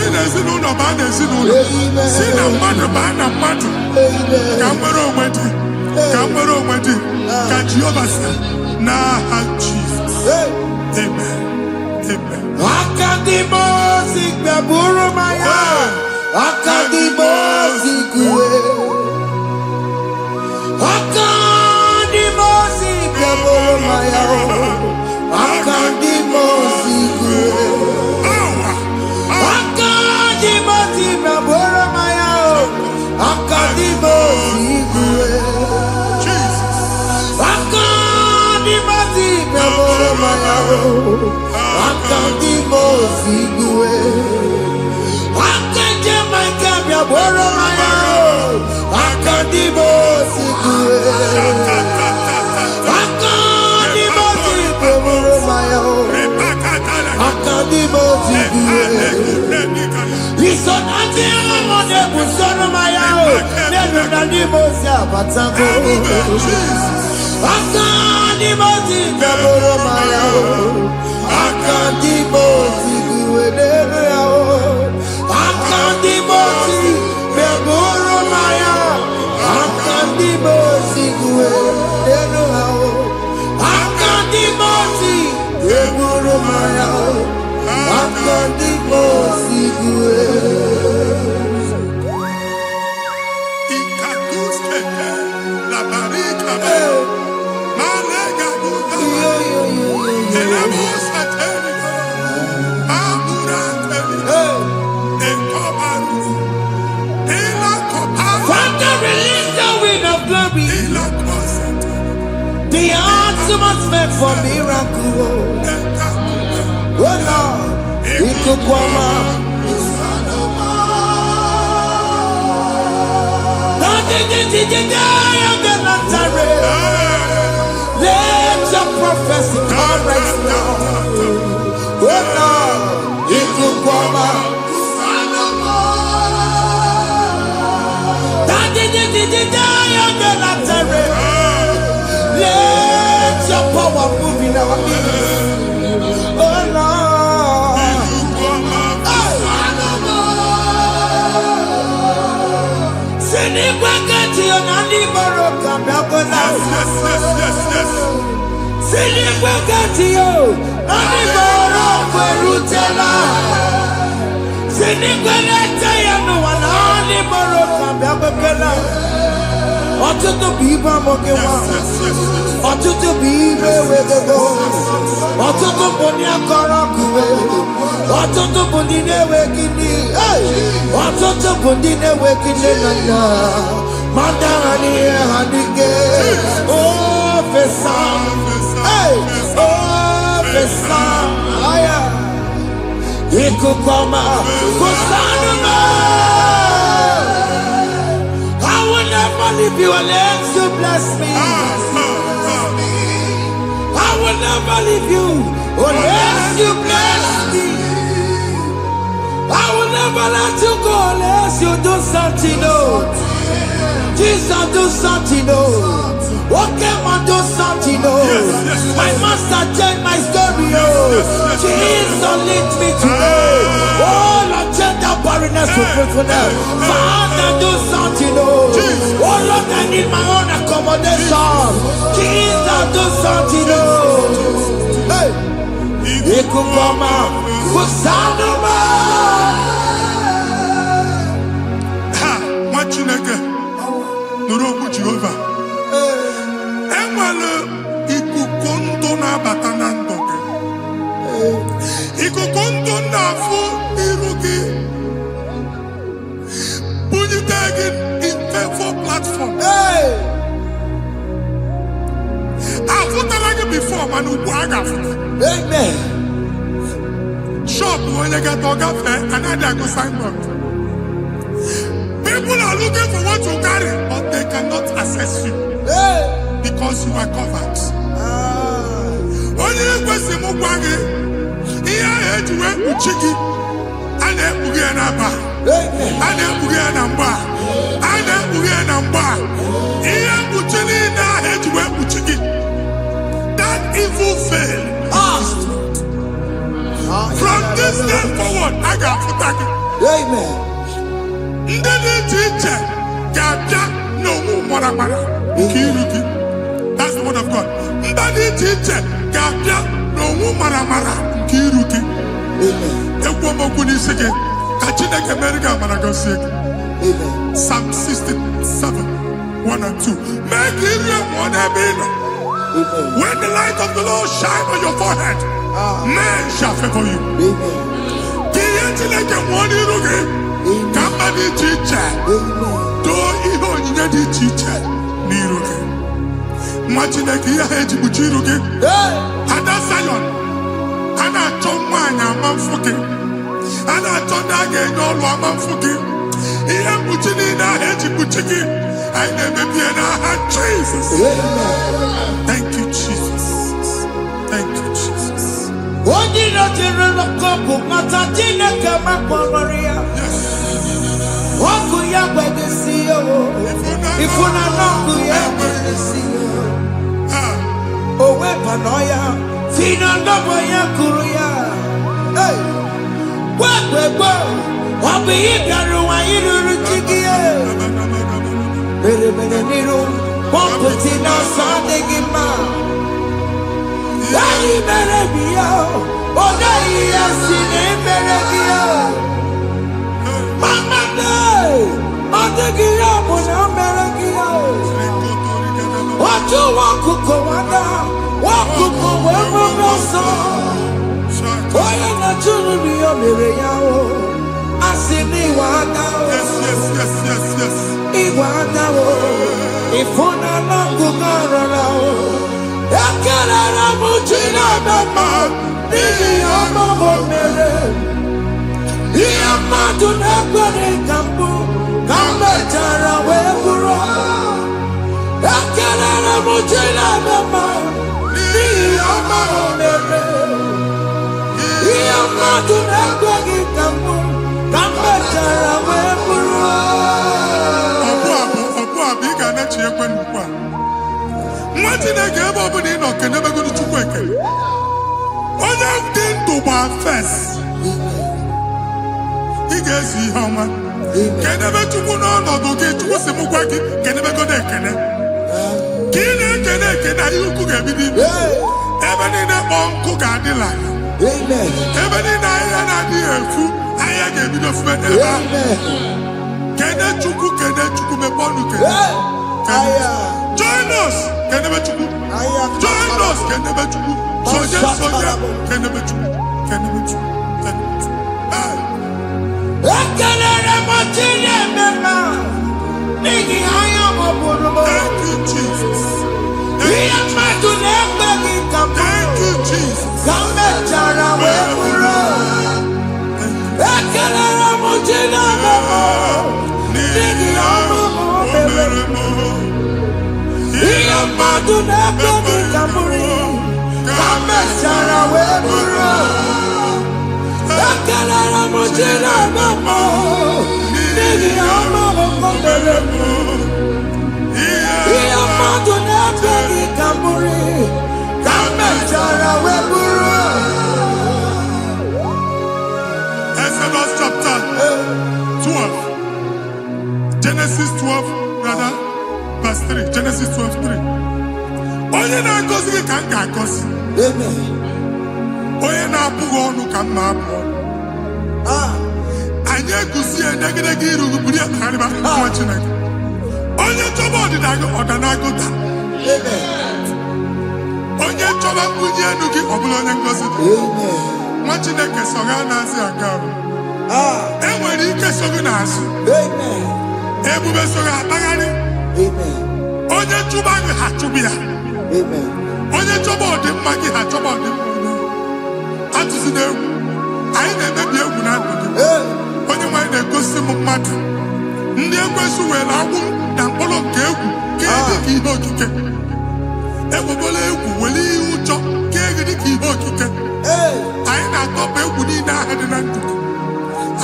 Sini ezinụlọ baa n'ezinụlọ, si na mmadụ baa na mmadụ, ka nwere onwe dị, ka nwere onwe dị, ka Jehova sị n'aha Jizọs. Amen. Amen. Akadimosi gbẹ̀bùrú maya, akadimosi kúwe. Akadimosi gbẹ̀bùrú maya, akadimosi kúwe. Akadimosi gbẹ̀bùrú maya, akadimosi kúwe. Akadimosi gbẹ̀bùrú maya, akadimosi kúwe. Akadimosi gbẹ̀bùrú maya, akadimosi kúwe. Akadimosi gbẹ̀bùrú maya, akadimosi kúwe. Isonati amone busono maya, nenu nadimosi abatango. Akadimosi gbẹ̀bùrú maya, akadimosi kúwe nenu yao. Akadimosi gbẹ̀bùrú maya, akadimosi kúwe nenu yao. Akadimosi gbẹ̀bùrú maya, akadimosi kúwe. Ikakuskete, la barika, malega duka, elamos ateligo, amura ateligo, enkobaru, elakobaru, Father, release the wind of glory, elakosete, the atmosphere for miracle. ekamume, Oh Lord, ikukwama. Let your prophecy come right now. Oh Lord, ikukwama. Let your power move in our midst. Oh Lord. Sinikwakati onani boroka biakola. Sinikwakati yo nani boroka erutela. Sinikwakati ya no wanani boroka biakola. Ọtụtụ bụ ibe amụghị nwa, ọtụtụ bụ ibe ewegego, ọtụtụ bụ ndị akọrọ akụwe, ọtụtụ bụ ndị na-enweghị nne, ọtụtụ bụ ndị na-enweghị nne na nna, ma ndị agha n'ihe ha n'ike. Ofesa, ofesa, aya, ikuku ọma, kwụsanụ m. I will never leave you unless you bless me. I will never leave you unless you bless me. I will never let you go unless you do something. Oh, Jesus, do something. Oh, okay, man, do something. Oh, my master changed my story. Oh, Jesus, lead me today. Oh, Lord, change that barrenness to fruitfulness. Father, do something. Oh, Lord, I need my own accommodation. Jesus, do something. Oh, hey, Ikukoma, Kusanuma. ha, nwa Chineke, nụrụ okwu Jehova. Enwere ikuku ndụ na-abata na ndụ gị. Ikuku ndụ na-afụ iru gị, bunyite gị infevo platform. Afụtala gị before, mana ugbu a ga-afụta. Amen. Shop onye ga-atọ gafee, anaghị agụ signboard. People are looking for what you carry, but they cannot access you because you are covered. Onye kwesị m gwa gị, ihe ahụ eji wee kpuchi gị, a na-ekpughe ya n'aba, a na-ekpughe ya na mgba, a na-ekpughe ya na mgba. Ihe mkpuchi niile ahụ eji wee kpuchi gị, that evil veil. From this day forward, I got back. Amen. Ndị dị iche iche ga-abịa n'onwe mara nke iru gị. That's the word of God. Ndị dị iche iche ga-abịa n'onwe mara nke iru gị. Ekwu okwu n'isi gị ka Chineke mere gị amara gọzie gị. Psalm 67, 1 and 2. Mee ka iru enwe n'ebe ị nọ. When the light of the Lord shine on your forehead, men shall favor you. Ka ihe Chineke nwụọ n'iru gị. Ka mba dị iche iche doo ihe onyinye dị iche iche n'iru gị. Nwa Chineke ihe ha eji kpuchi iru gị. Ada Zion, a na-achọ nwaanyị ama mfụ gị. A na-achọ ndị a ga-enye ọlụ ama mfụ gị. Ihe mkpuchi niile ahụ eji kpuchi gị, anyị na-emebie n'aha Jesus. Thank you, Jesus. Thank you, Jesus. Onye na-ejere n'ọkụ mata Chineke makpọrọ ọkụ ya gbedesi ifuna n'ọkụ ya gbedesi o wepụnọ ya fina ndọbọ ya kụrụ ya gwegbegbe ọ bụ ihe bịara ụwa iruru chi gị mere n'iru pọmpụti n'ọsọ adịghị mma anyị mere bi ya ọ naghị ya si na emere gị ya mama ọ dịghị ya bụ na o mere gị ya otu nwakuko nwada nwakuko wee bụrụ ọsọ onye na-achụrụ m ya mere ya o asị m iwe ada iwe ada o ịfụ na n'akụkụ ọrara o ekelere m chi na-eme mma n'ihi ya ọmụmụ mere ihe mmadụ na-ekwere ka mbụ ka m mechara wee bụrụ ekelere m chi na-eme mma n'ihi ya ọmụmụ mere ihe mmadụ na-ekweghị ka mbụ ka m mechara wee bụrụ ọbụ ị ga na-echi ekwe n'ukwu a nwa Chineke ebe ọ bụla ị nọ kenebegoro Chukwu ekele onye dị ndụ gba fes ị ga-ezi ihe ọma kenebe Chukwu n'ọnọdụ gị Chukwu si m gwa gị kenebegoro ekele ka ị na-ekene ekene ihe ukwu ga-ebido ime ebe niile kpọọ nkụ ga-adịla ebe niile ahịhịa na-adịghị efu ahịhịa ga-ebido fube n'ebe ahụ kene Chukwu mepe ọnụ kene join us kenebe Chukwu join us kenebe Chukwu soje kenebe Chukwu ekelere m chi na-eme mma n'ihi anya m bụrụ m thank you Jesus ihe mmadụ na-ekweghị ka m thank you Jesus ka m mechara wee bụrụ ekelere m chi na-eme mma n'ihi ọmụmụ mere ihe mmadụ na-ekweghị ka m bụrụ ka m mechara wee bụrụ ekelere m chi na-eme mma n'ihi ọmụmụ mere ihe mmadụ na-ekweghị ka m bụrụ ka m mechara wee bụrụ Exodus chapter 12 Genesis 12 rather verse 3 Genesis 12:3 onye na-agọzi gị ka m ga-agọzi onye na-abụghị ọnụ ka m na-abụ ọnụ anyị eguzie negedege iru gị buru ya kparịba nwa Chineke onye chọba ọdịda gị ọdanagụta onye chọba mbunye elu gị ọ bụla onye ngọzi dị nwa Chineke so ga na-azị aga enwere ike so gị n'azụ ebube so gị akpagharị onye chụba gị ha chụbụ ya onye chọba ọdịmma gị ha chọba ọdịmma atụzina egwu anyị na-emebi egwu na ndụ gị onye nwanyị na-egosi m mmadụ ndị ekwensu were agwụ na mkpụrụ nke egwu ka dị ka ihe okike egwugola egwu were ihe ụjọ ka dị ka ihe okike anyị na-atọpụ egwu niile ahụ dị na ndụ gị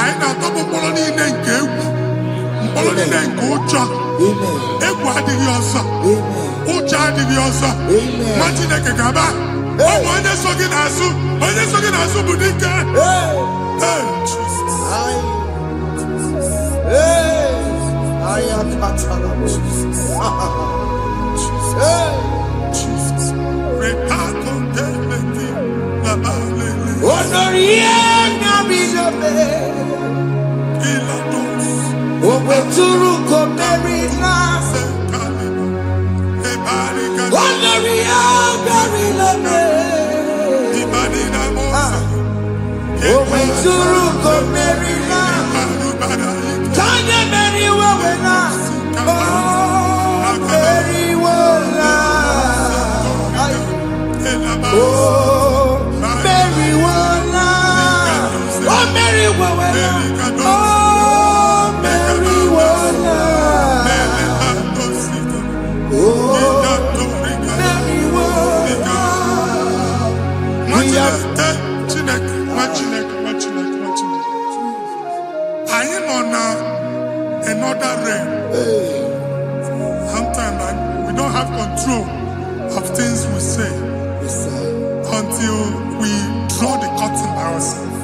anyị na-atọpụ mkpụrụ niile nke egwu mkpụrụ niile nke ụjọ egwu adịghị ọzọ ụjọ adịghị ọzọ nwa Chineke ga-aba ọ bụ onye so gị n'azụ bụ dike Jesus Suruko Merina. Tanya Mary Wawena. Oh, Mary Wawena. Oh, Mary Wawena. Oh, Mary Wawena. Oh, Mary Wawena. Oh, Mary Wawena. I am on another realm. Sometimes we don't have control of things we say until we draw the curtain by ourselves.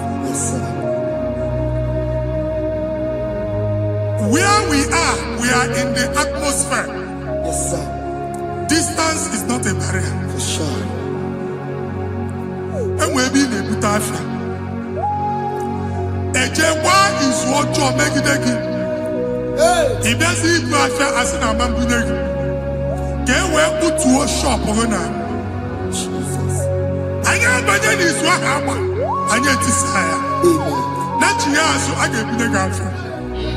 Where we are in the atmosphere. Distance is not a barrier. For sure. And we'll be in a butafia. Ejewa is what you make it again. If there's a butafia as an amambuneg, get where put to a shop or not. I am better is what happened. I get desire. Not you, so I get the girlfriend.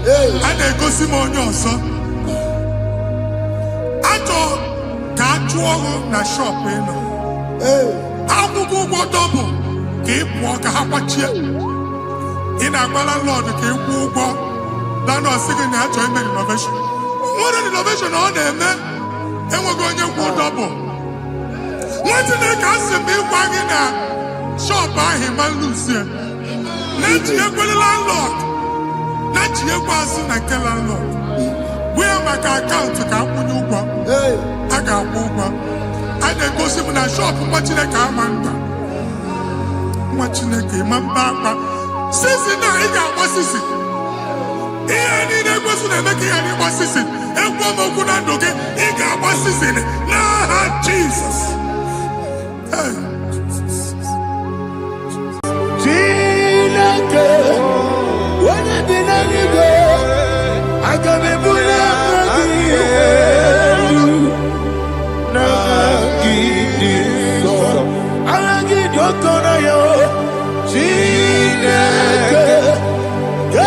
And I go see more your son. I thought, can't you na shop, you know? Akwụkwọ ụgwọ double ka ị pụọ ka ha kwachie. Ị na-agbala Lord ka ị kwụọ ụgwọ na ọsị gị na ya chọọ ime renovation. Nwere renovation ọ na-eme enweghị onye kwụọ double. Nwetị na-eke asị m ịgwa gị na shop ahụ ịma luzie. Na-echighekwele landlord. Na-echighekwa azụ na nke landlord. Bụ ya maka akaụntụ ka akwụnye ụgwọ. A ga-akwụ ụgwọ. A na-egosi m na shọpụ nwa Chineke ama mba. Nwa Chineke ma mba akwa. Sisi na ị ga-agba sisi. Ihe niile egosi na-eme ka ihe n'ịgba sisi. Ekwu m okwu na ndụ gị, ị ga-agba sisi n'aha Jizọs. Chineke, onye bi n'eluigwe, aga m ebuli aka gị elu. Chineke,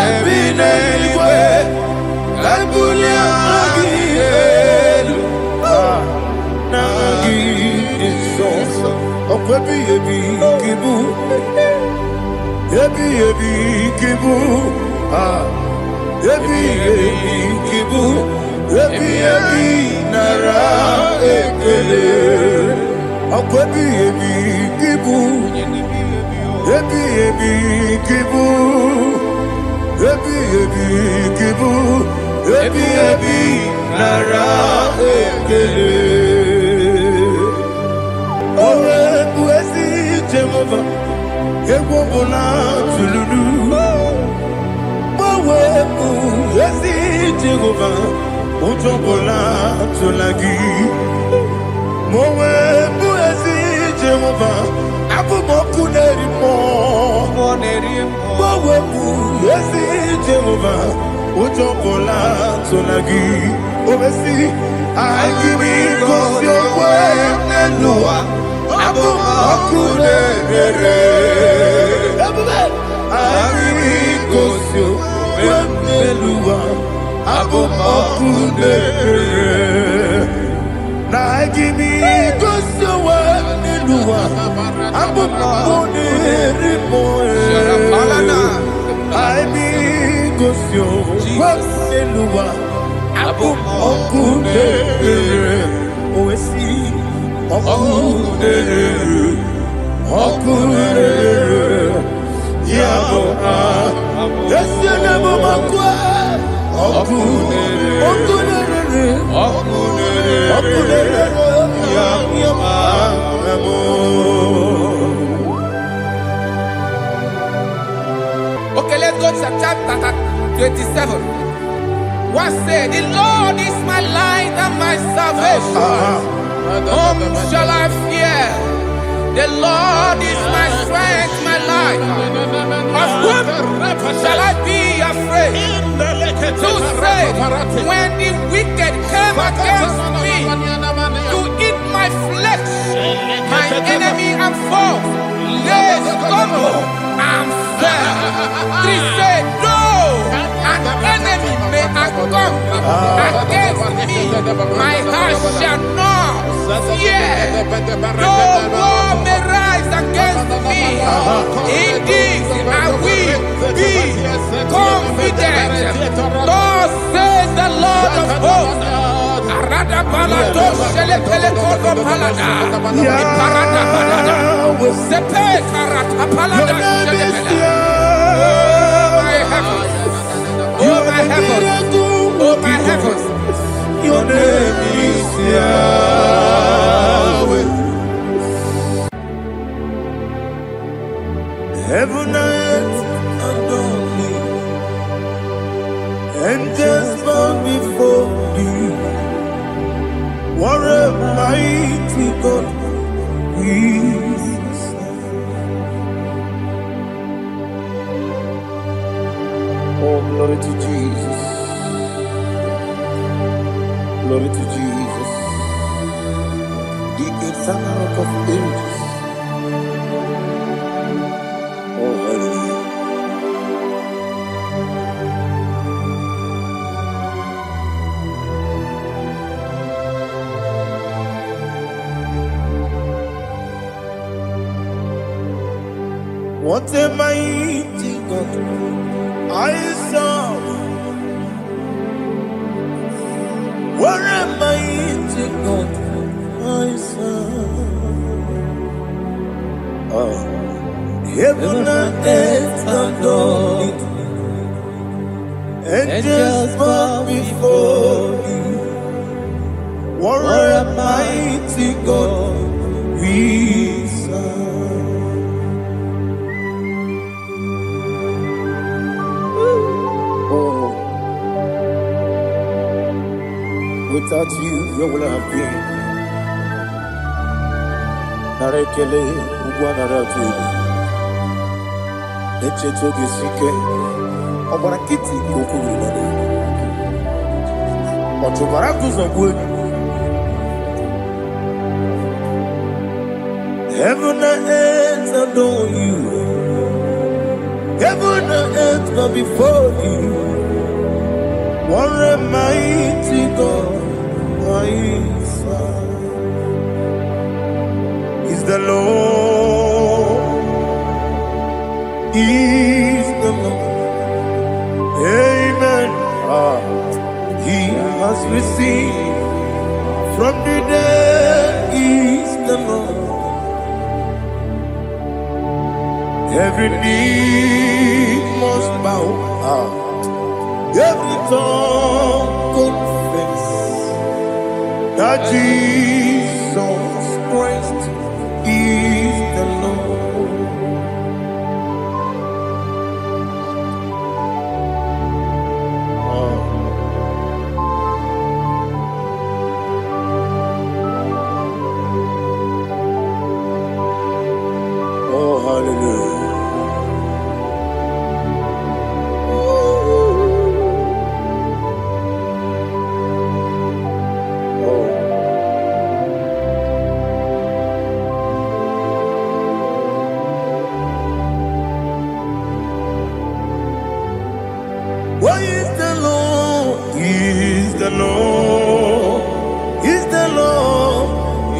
ebi n'eluigwe, ebuli aka gị elu. N'aha gị dị nsọ, ọkwa ebighị ebi gị bụ, ebighị ebi gị bụ, ebighị ebi gị bụ, ebighị ebi nara ekele. Ọkwa ebighị ebi gị bụ, ebighị ebi gị bụ, ebighị ebi gị bụ, ebighị ebi nara ekele. O wepụ ezi Jehova, egwu ọbụla tụlụrụ. O wepụ ezi Jehova, ụjọ ọbụla tụla gị. O wepụ ezi Jehova, abụmọkụ na-eri mmụọ. O wepụ ezi Jehova, ụjọ ọbụla tụla gị. O wesi IGBO n'elu ụwa, abụmọkụ na-ere. IGBO n'elu ụwa, abụmọkụ na-ere. IGBO n'elu ụwa, abụmọkụ na-ere mmụọ. IGBO n'elu ụwa, abụmọkụ na-ere. O wesi ọkụ na-ere, ọkụ na-ere. Ya bụ esi n'abụmọkụ ọkụ na-ere, ọkụ na-ere, ọkụ na-ere, ọkụ na-ere. Ya bụ Okay, let's go to chapter 27. What said, the Lord is my light and my salvation. Whom shall I fear? The Lord is my strength, my life. Of whom shall I be afraid? Who said, when the wicked came against me to eat my flesh, my enemy and foe, they stumble and fell. 3 say, no, an enemy may have come against me. My heart shall not fear. No war may rise against me. In this I will be confident. Thus says the Lord of hosts. Arada balado shele pele kodo palada. Iparada balada. Sepe karata palada shele pele. Oh my heavens. Oh my heavens. Oh my heavens. Your name is Yahweh. Heaven and earth adore me, angels bow before you. What a mighty God we serve. Oh, glory to Jesus. Glory to Jesus. The eternal rock of ages. Oh, hallelujah. What a mighty God I serve. What a mighty God I serve. Oh. Heaven and earth adore it. Angels bow before you. What a mighty God we serve. Oh, without you, where would I have been? Narekele, Ugwanaratu. Echetoge sike, Obara kiti kokuru nade. Otobara kuzogwe. Heaven and earth adore you. Heaven and earth bow before you. What a mighty God I serve. Is the Lord. Is the Lord. Amen. He has received from the dead. Is the Lord. Every knee must bow. Every tongue confess that Jesus Christ is the Lord. Oh, hallelujah. Why is the Lord? He is the Lord. He's the Lord.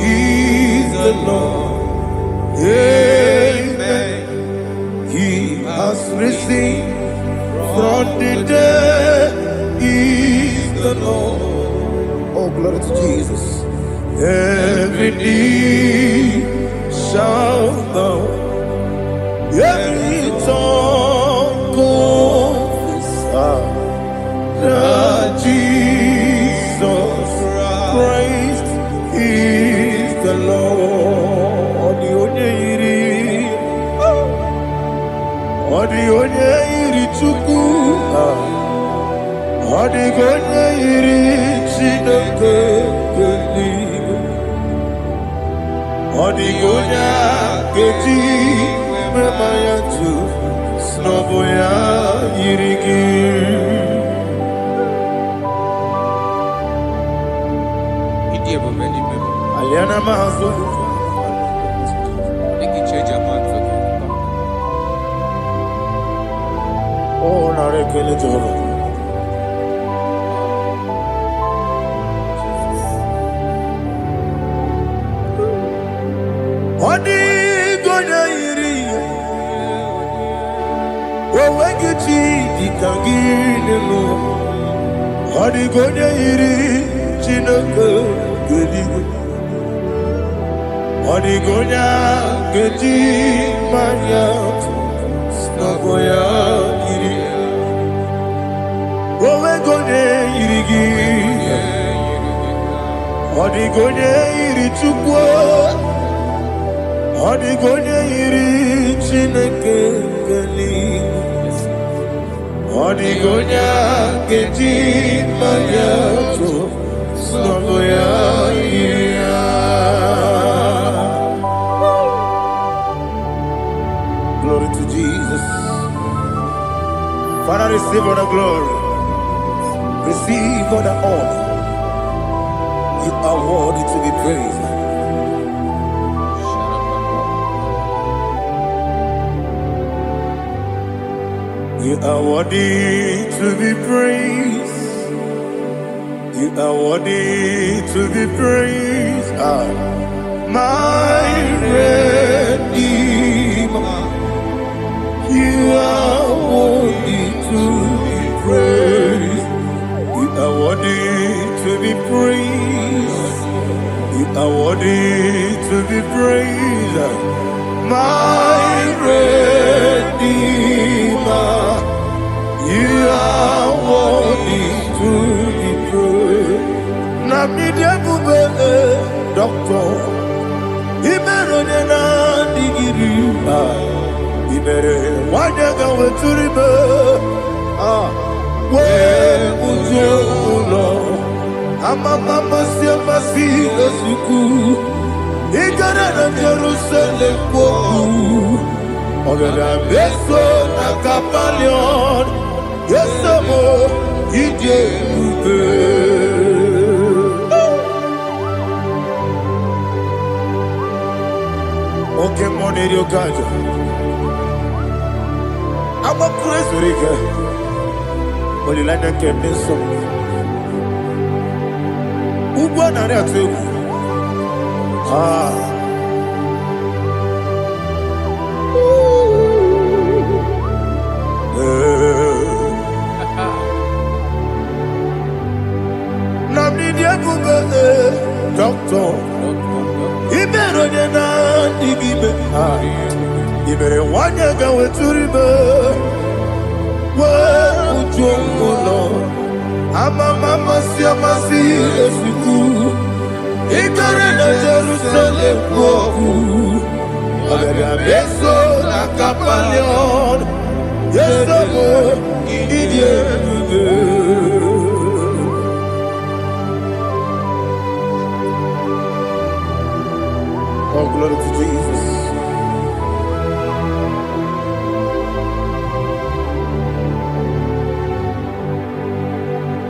He's the Lord. Amen. He has risen from the dead. He's the Lord. Oh, glory to Jesus. Every knee shall bow. Every tongue confess that Jesus Christ is the Lord. The onye iri Chukwu, ọ dịghị onye iri Chineke eluigwe, ọ dịghị onye a ga-eji mema ya tụ n'ọbụ ya yiri gị. Aliana Mahazo. Thank you, Church of God. Oh, narekele Jehovah. Odi gonya iri, wawegiti dikangine mo. Odi gonya iri, chineke gedi. Odi gonya gedi manya, snagoya iri. Wawegonya iri gi, odi gonya iri chukwa. Odigonya iri chineke geli, odigonya geji mayato snagoya iriya. Glory to Jesus. Father, receive all the glory, receive all the honor. You are worthy to be praised. You are worthy to be praised. You are worthy to be praised. My Redeemer. You are worthy to be praised. You are worthy to be praised. You are worthy to be praised. My Redeemer. You are worthy to be praised. Namidia bube doctor, imero nena digiri. Imere wanyaga weturibe. We ujono, amama siama si esuku. Igara na Jerusalem koku. Ogada beso na kapalion. Yesamo ije ube. Okay, money yo kaja. I'm a crazy rika. Oli lana kemeso. Ugwa na reatu. Doctor, Ibero na digibe. Ibere wanyaga weturibe. We ujongo. Amama siama si esuku. Igare na Jerusalem koku. Ogada beso na kapalion. Yesamo idie. Oh, glory to Jesus.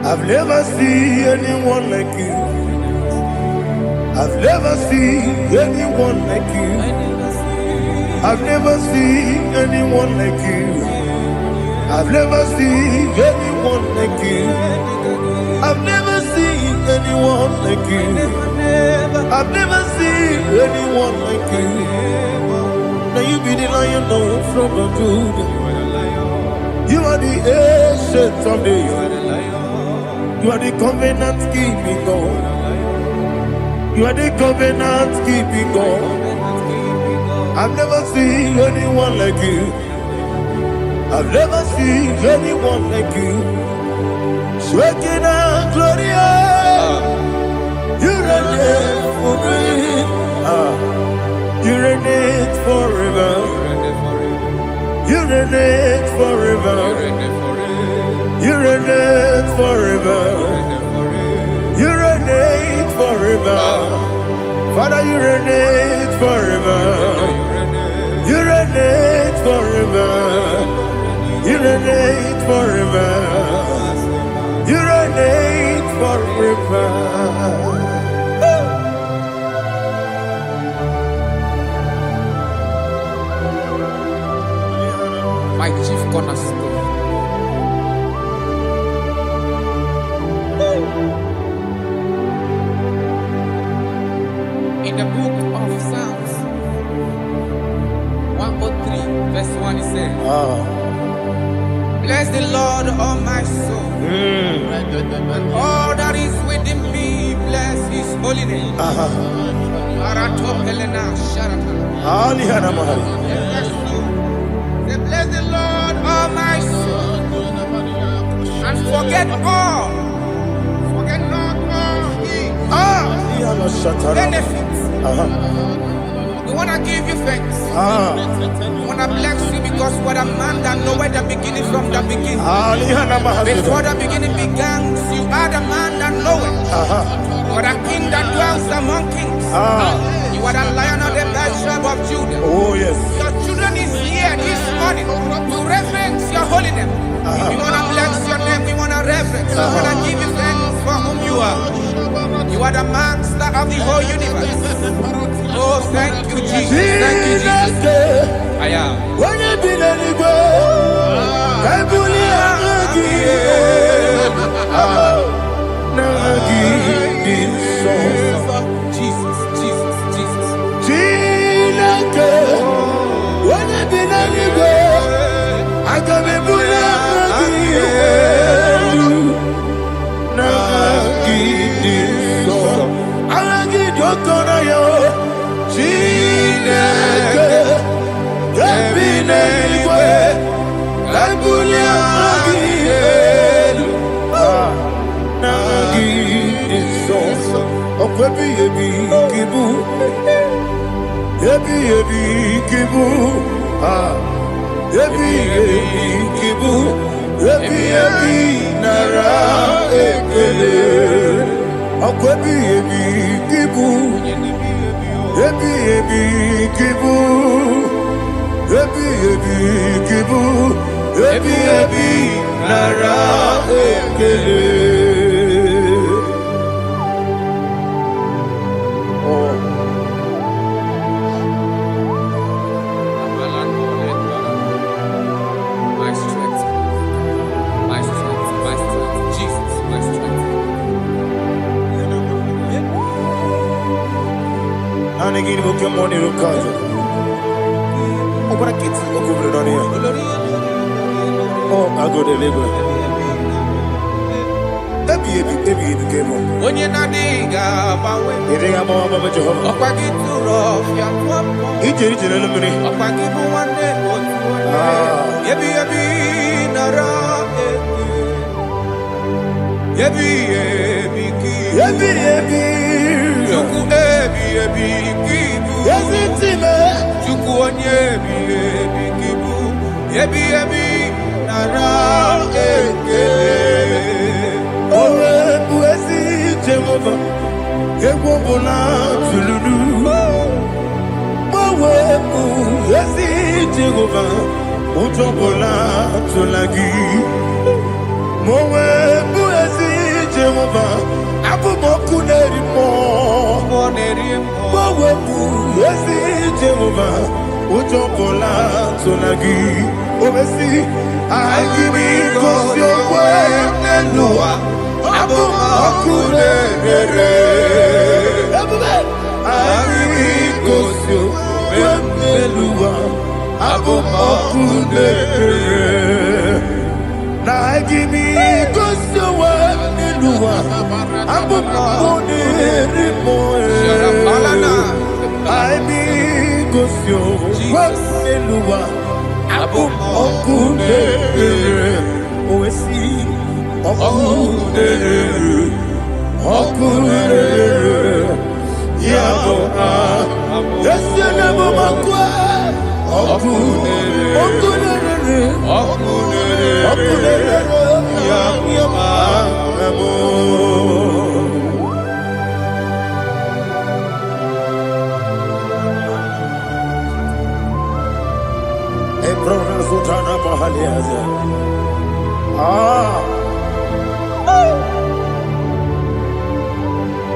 I've never seen anyone like you. I've never seen anyone like you. I've never seen anyone like you. I've never seen anyone like you. I've never seen anyone like you. I've never seen anyone like you. Now you be the lion from the Judah. You are the ancient of days. You are the covenant keeping God. You are the covenant keeping God. I've never seen anyone like you. I've never seen anyone like you. Shaking and glorious. You reign for me. You reign forever. You reign forever. You reign forever. You reign forever. Father, you reign forever. You reign forever. You reign forever. You reign forever. My chief cornerstone. Bless the Lord, all my soul. And all that is within me, bless his holy name. Say, bless the Lord, all my soul. And forget all. Forget not all his benefits. We want to give you thanks. We want to bless you because what a man that knoweth the beginning from the beginning. Before the beginning began, you are the man that knoweth. You are the king that dwells among kings. You are the lion of the tribe of Judah. Oh yes. Your children is here this morning to reverence your holy name. We want to bless your name. We want to reverence. We want to give you thanks for whom you are. You are the master of the whole universe. Oh, thank you, Jesus. Thank you, Jesus. I am. When you be the go, I Jesus, Jesus, Jesus. When you be the go, I can be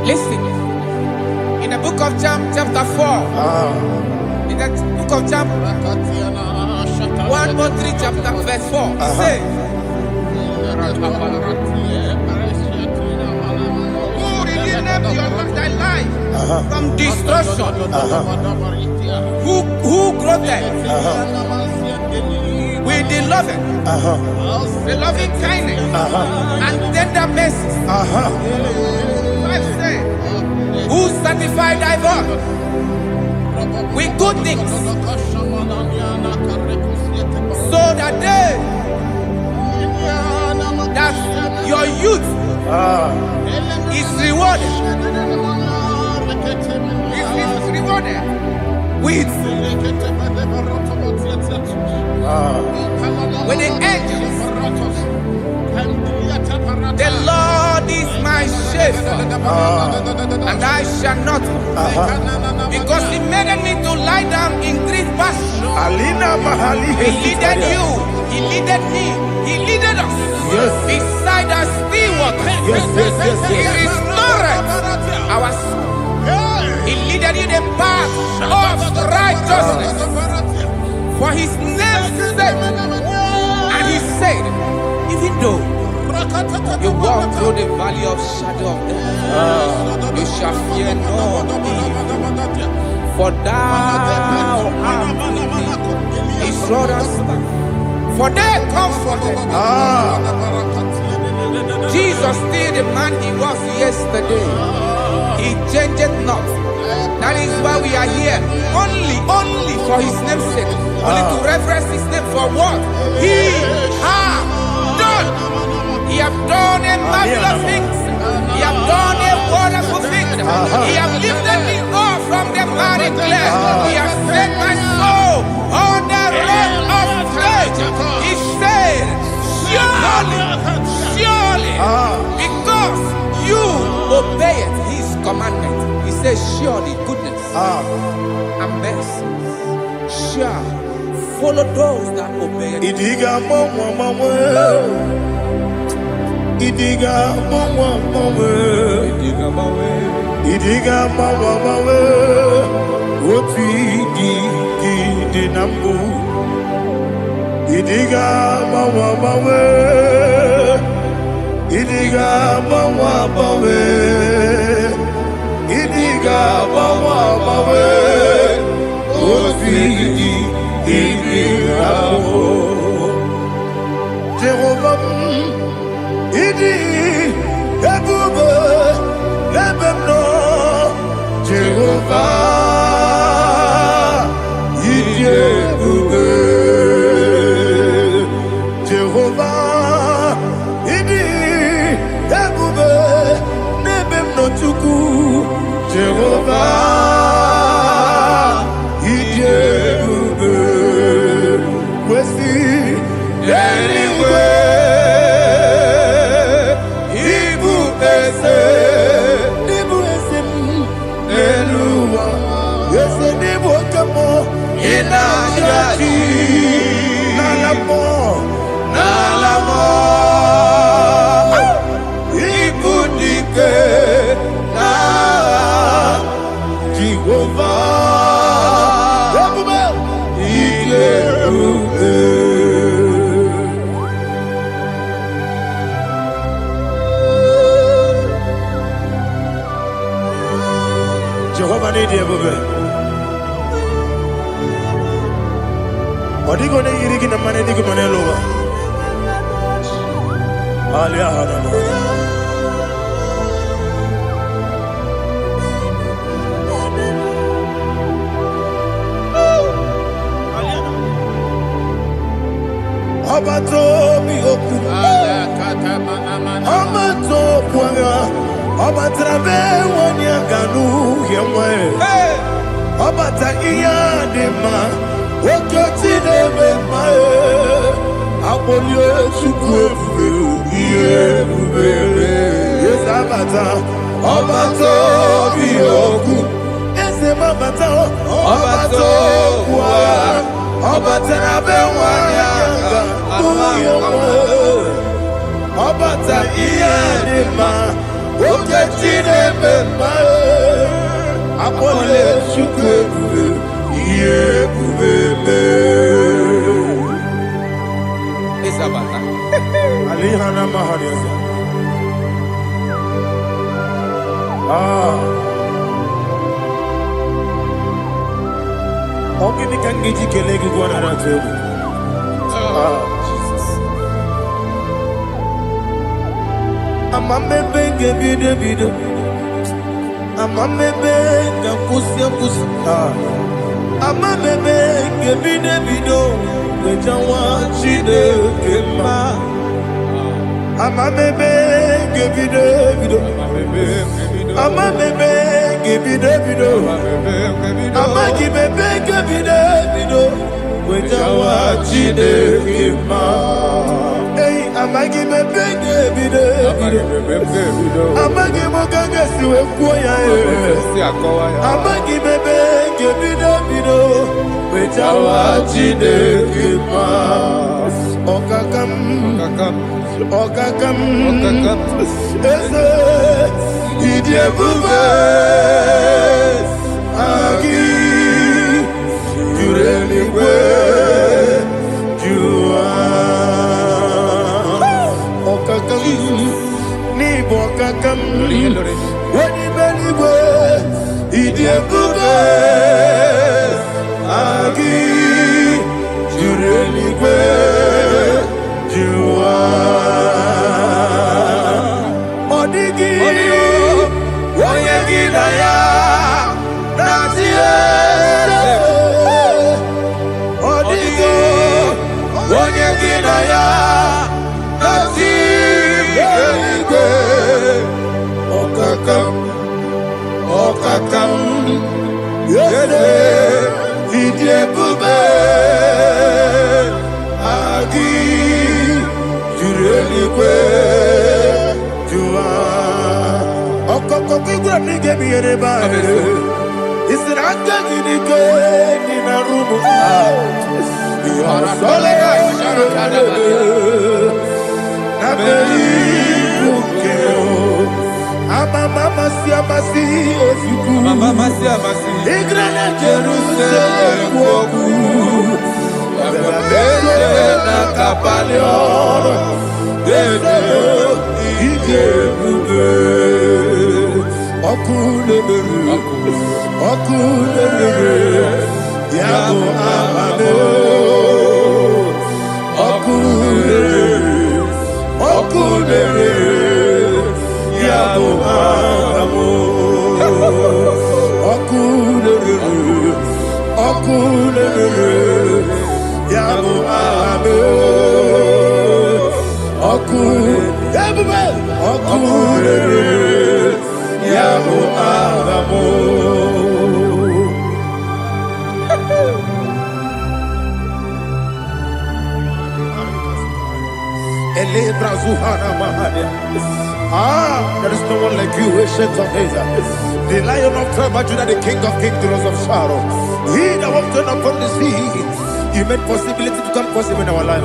Listen, in the book of John, chapter 4, in the book of John 1:3, chapter verse 4, it says, who redeemed thy life from destruction, who clothed with the loving, the loving kindness, and tender mercies. I say, who satisfy thy voice with good things, so that your youth is rewarded. Is rewarded with the angels. The Lord is my shepherd, and I shall not want, because He made me to lie down in green pastures. He leaded you, He leaded me, He leaded us beside the still waters. He restored our soul. He leaded you the path of righteousness for His name's sake. And He said, even though you walk through the valley of shadow of death, you shall fear no evil, for thou art with me. His rod and staff, for they comforted me. Jesus still the man He was yesterday. He changed not. That is why we are here. Only for His name's sake. Only to reverence His name for what He has done. He has done a marvelous things. He has done a wonderful thing. He has lifted me up from the miry clay. He has set my soul on the rock of faith. He said, surely, because you obeyed His commandment. He says, surely goodness and mercy shall follow those that obey it. Idiga mama, Idiga mama, what we did nambu. Idiga mama, Idiga mama, Idiga mama, what we Jehovah, Idi, Ebube, Ebemno, Jehovah, Idi, Ebube, Jehovah, Idi, Ebube, Ebemno Tuku, Jehovah, Idi, Ebube, Wesi, anyway. Jehovah need you, baby. What are you going to eat in the money? You can lower. Abato mi oku, Amato kwanga, Abatrabe wanya ganu yemwe, Abata iya dema, Okoti deme mae, Abolio chukwe iye bubele, Yes Abata, Abato mi oku, Ese mabata, Abato kwa. Obata be wanya Obata iyadima Oketine bema Apole chukwe Iye kubebe Isabata Alihana mahariyaza Ogini kangiji kelegi gwana ratebu. Amamebe gebide bide. Amamebe gakusi. Amamebe gebide bido. Wejawa chide kema. Amamebe gebide bido. Amamebe gebide bido. Amagibebe gebide bido. Wejawa chide kema. Hey, amagibebe gebide bido. Amagimogaga siwe kuya amagibebe gebide bido. Wejawa chide kema. Okakam. Eze idiebube agi jureligwe jua okakam ni bokakam wani beligwe idiebube agi jureligwe jua Okakam yede idiebube agi jureligwe jua okokokigura nige miyereba isiranga nige nina rumu solega nabeli bukeo Mama siamasi efiku Mama siamasi Igrana Jerusalem woku Bebe na kapalion Bebe ije bube Okulebere Yabo amame Okulebere Yabo amo okulere yabo amo okulere yabo amo Ele brazuhana mahane. There is no one like you, ancient of days. The Lion of tribe of Judah, the King of kings, the Rose of Sharon. He that walked upon the sea. You made possibility to come possible in our life.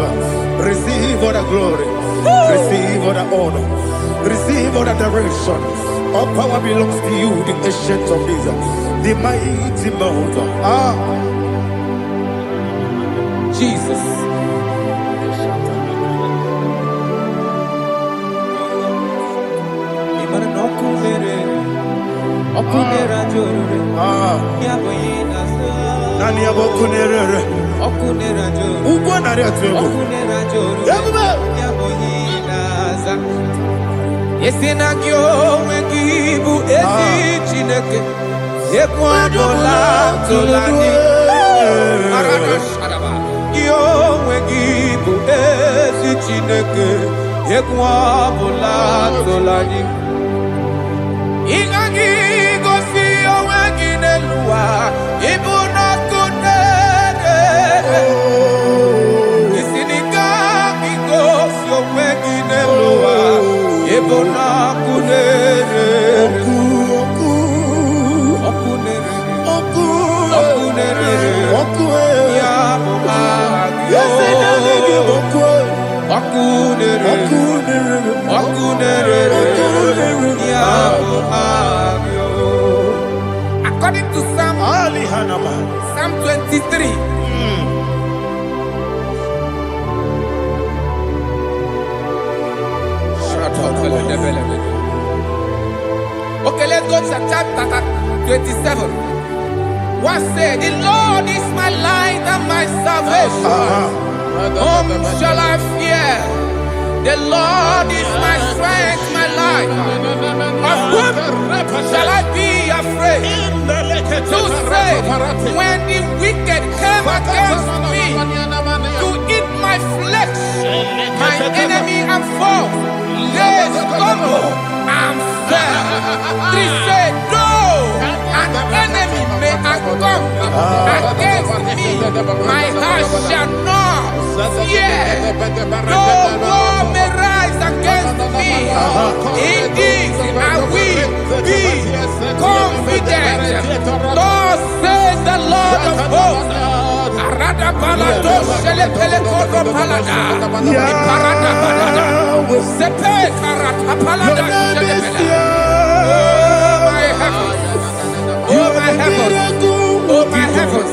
Receive all the glory. Receive all the honor. Receive all the direction. All power belongs to you, the ancient of days. The mighty mountain. Jesus. Nani abokunere okunera jo ugwo nari atego okunera jo yabuba yaboyinaza yesinagyo wengibu ezi chineke ekwadola tolani arana sharaba yo wengibu ezi chineke ekwadola tolani ingagi gosi owenginelua ibuna kunere isinika gosi owenginelua ibuna kunere okunere ya according to Psalm 23. Okay, let's go to chapter 27. What say? The Lord is my light and my salvation. Whom shall I fear? The Lord is my strength, my life. Of whom shall I be afraid? To say, when the wicked came against me to eat my flesh, my enemy and foe, they stumble and fell. They said, though an enemy may come against me, my heart shall not fear. No war may rise against me. In this I will be confident. Thus says the Lord of hosts. Oh my heavens, oh my heavens,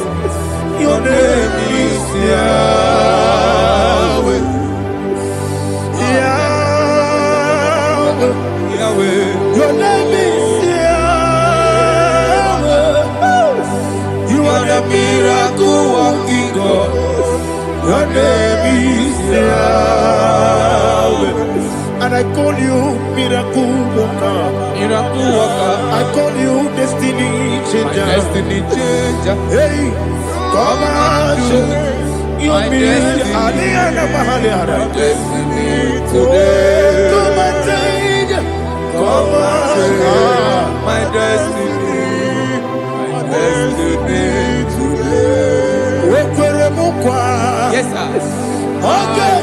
your name is Yahweh. Yahweh, Yahweh, your name is Yahweh. You are the miracle working God. Your name is Yahweh. And I call you miracle worker. Miracle worker. I call you destiny changer. Destiny changer. Hey, come on, your destiny. My destiny today. Come on, change. Come on, my destiny. My destiny today. yes sir. Okay,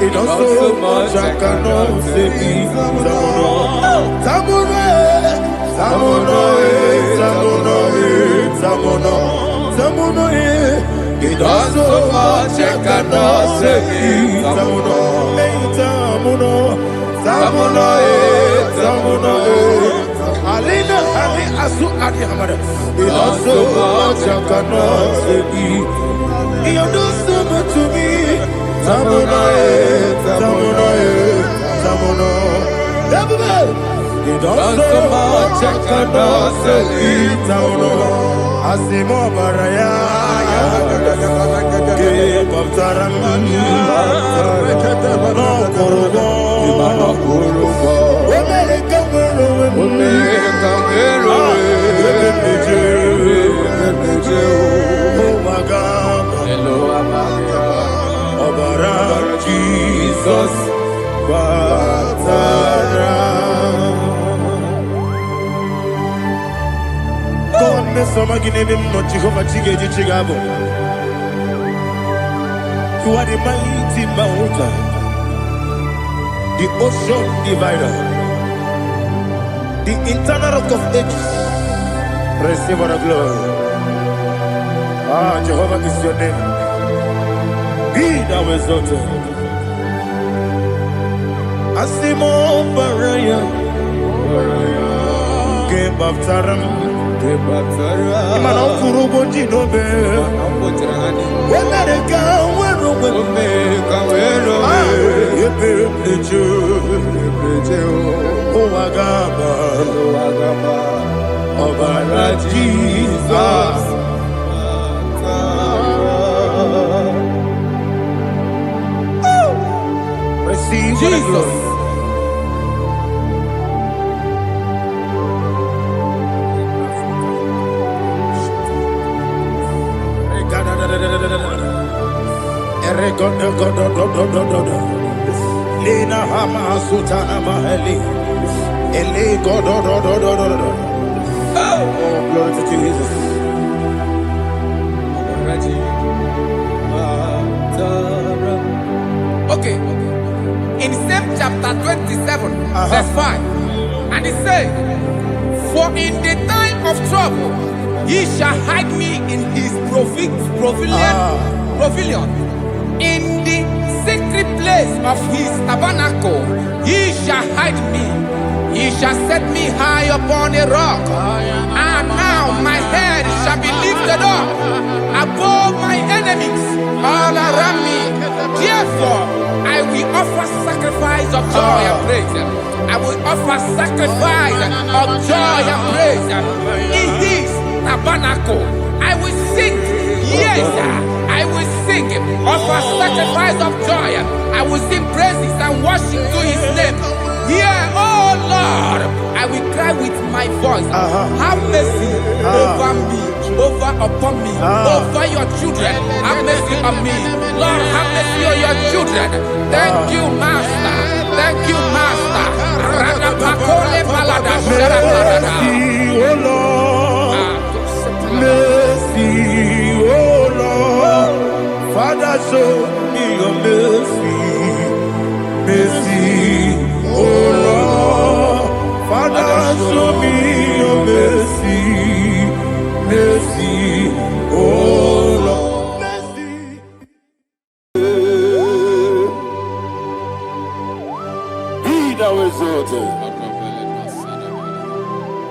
it does so much I cannot say it. It does so much I cannot say it. Alina Ali Asu Adi Hamada. It does so much I cannot say it. You do so much to me. Tamuno. It does so much I cannot say it. Tamuno. Asimo Baraya. Give up Taramani. No Kurubo. Jesus, God, me some again no Jehovah Chigedi Chigabo. You are the mighty mountain, the ocean divider, the internal rock of ages. Receive our glory. Ah, Jehovah is your name. Be thou exalted. Asimo Baraya, Game of Taram, Imano Kurubo Jinobe, America, Oagaba, Obara Jesus. Receive Jesus. Lena Hama Sutana Mahali. Ele God. Oh, glory to Jesus. Okay. In same chapter 27, verse 5. And it says, for in the time of trouble, he shall hide me in his pavilion. In the secret place of his tabernacle, he shall hide me. He shall set me high upon a rock. And now my head shall be lifted up above my enemies all around me. Therefore, I will offer sacrifice of joy and praise. I will offer sacrifice of joy and praise in his tabernacle. I will sing, yes, I will sing, offer sacrifice of joy. I will sing praises and worship to his name. Yeah, oh Lord, I will cry with my voice. Have mercy over me, upon me, over your children. Have mercy on me. Lord, have mercy on your children. Thank you, Master. Thank you, Master. Mercy, oh Lord. Mercy, oh Lord. Father, show me your mercy. Mercy, oh Lord. Father, show me your mercy. Mercy, oh Lord. Mercy. Be thou exalted.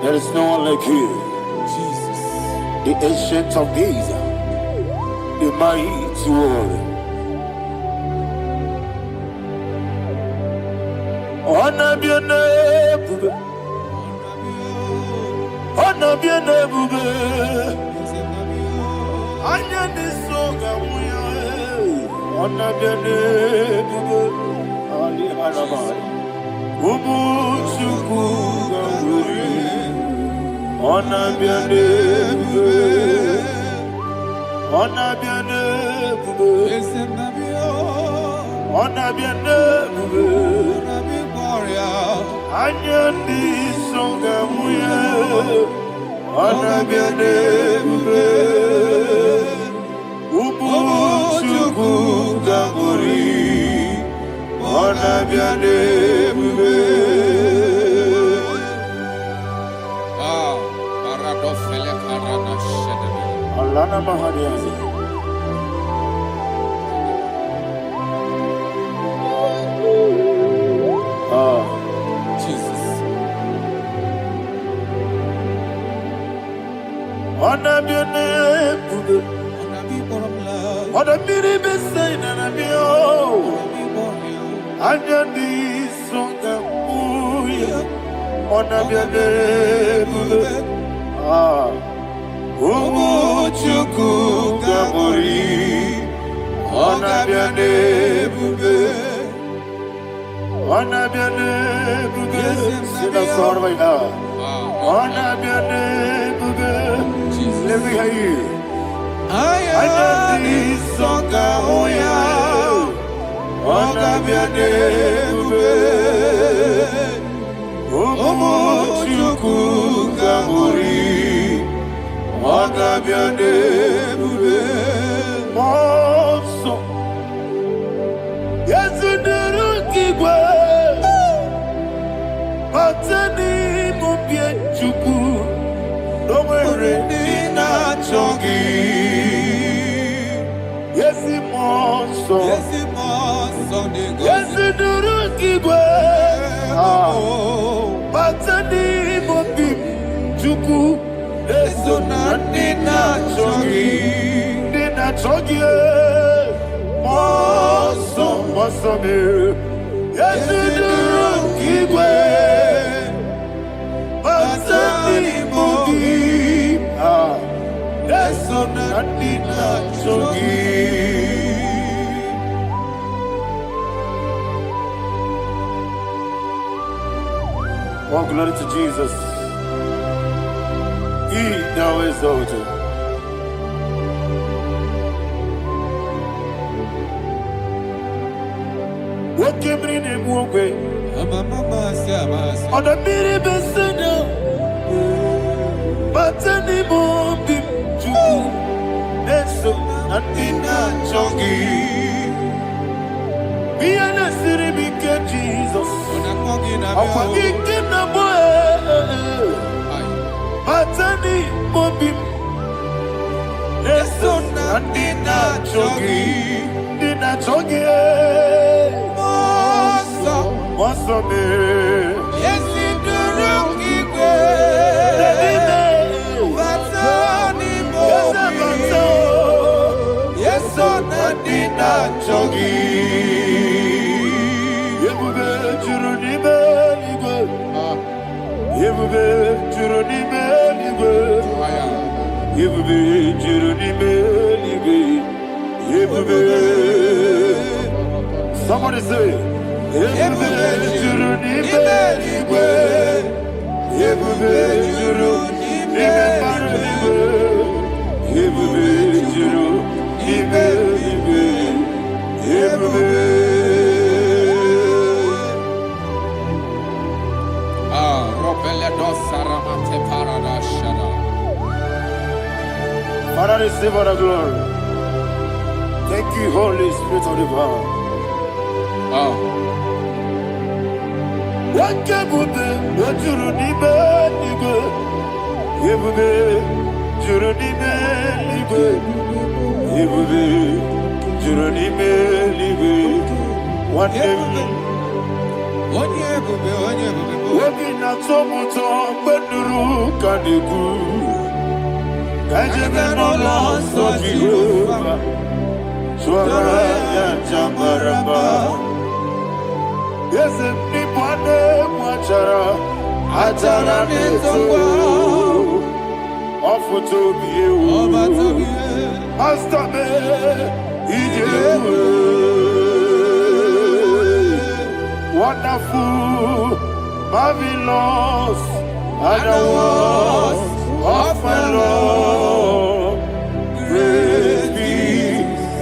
There is no one like you. Jesus. The ancient of days, the mighty warrior. Honor be your name, honor be your name, honor this song, honor be your name, Ali Harabai, Ubu Chuku Gamburi, honor be your name, honor be your name, honor be your name. Anyandi songa muya, anabiane bube, ubu chuku gamburi, anabiane bube. Paradofele karana shedebe. Alana mahadiyazi. Jesus. Anabiane bube, anabiri besai nanabio, anyandi songa muya, anabiane bube. Ubu chuku gamburi, anabiane bube. Anabiane bube, sina sorvaina. Anabiane bube, let me hear you. Ayandi songa moya, anabiane bube. Omo chuku gamburi, anabiane bube. Monso, yezuduru kigwe. Matani mubie chuku, nomere nina chongi. Yesi monso, yesi duru kigwe. Matani mubie chuku, eso na nina chongi. Nina chongi, monso, monso me. Yesi duru kigwe. Matani mubie, eso na nina chongi. Oh, glory to Jesus. He now exalted. Woke bring him away. On the mini besino, but any more big to Neso and Dina Chongi. Be an city big Jesus. I'm forgetting the boy. But any more big Neso and Dina Chongi. Dina Chongi. What's up, man? Yes, in the room, yes, on the dinner, Chogi. You will be Juruni Belly. You will be Juruni Belly. You will be Juruni Belly. You will be. Somebody say. You will be Juruni Belly. You will be Juruni Belly. You will be Juruni Belly. You will be. Father, receive all the glory. Thank you, Holy Spirit of the power. What can we do? What you need, nigga? You will be Juruni Belly. You will be Juruni Belly. One day. Wabina tomuto beduru kaniku. Kajebe no loso Jehovah. Swara ya jamaramba. Yes, ni bwane mwachara. Achara nezogo. Ofuto biyewu. Astame ijewu. Wonderful, marvelous, and the words of my Lord. Praise be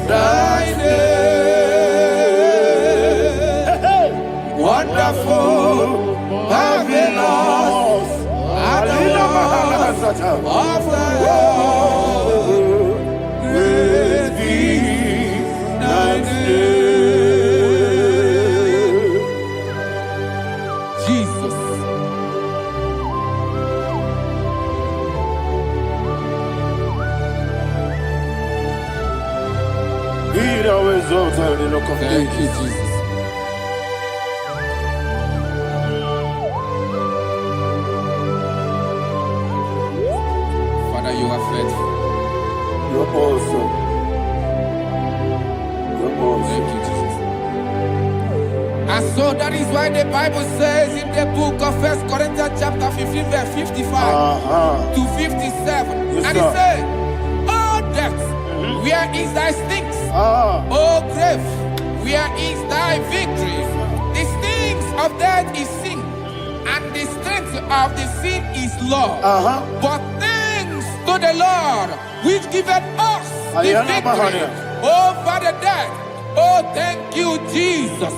thy name. Wonderful, marvelous, and the words of my Lord. Praise be thy name. Thank you, Jesus. Father, you are faithful. You're awesome. You're awesome. Thank you, Jesus. And so that is why the Bible says in the book of 1 Corinthians chapter 15, verse 55 to 57. Yes, and it says, "Oh death, where is thy stings? Oh grave, where is thy victory? The stings of death is sin, and the strength of the sin is law. But thanks to the Lord, which giveth us the victory over the death." Oh, thank you, Jesus.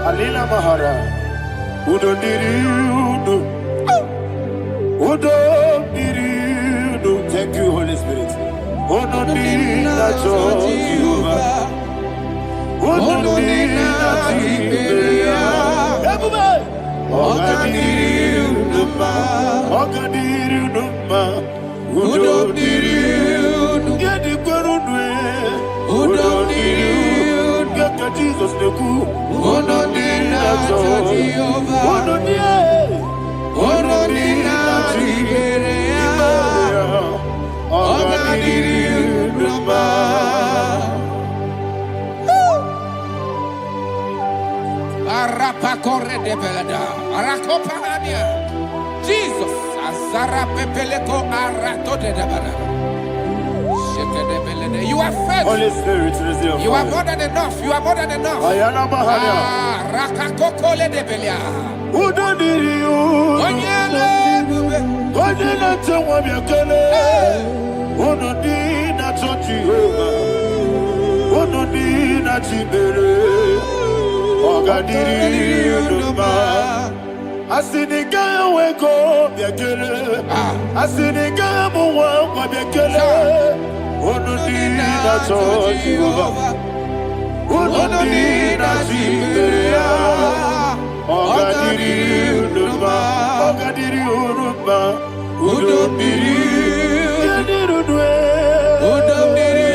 Alina Mahara, Udo Diriudo, Udo Diriudo. Thank you, Holy Spirit. Udo Diriudo, Udo Diriudo, Udo Diriudo, Jesus, Azara Pepeleko Arato de Dabara. You are faithful. Holy Spirit, receive. You are more than enough. You are more than enough. Rakakokole de Belia. Who don't need you? Onyele tewa biakele. Ono di na Jehovah. Ono di na Chibere. Ogadiri unuma. Asinika weko biakele. Asinika muwa biakele. Ono di na Jehovah. Ono di na Chibere. Ogadiri unuma. Ogadiri unuma. Udomiri, yadirudwe, Udomiri,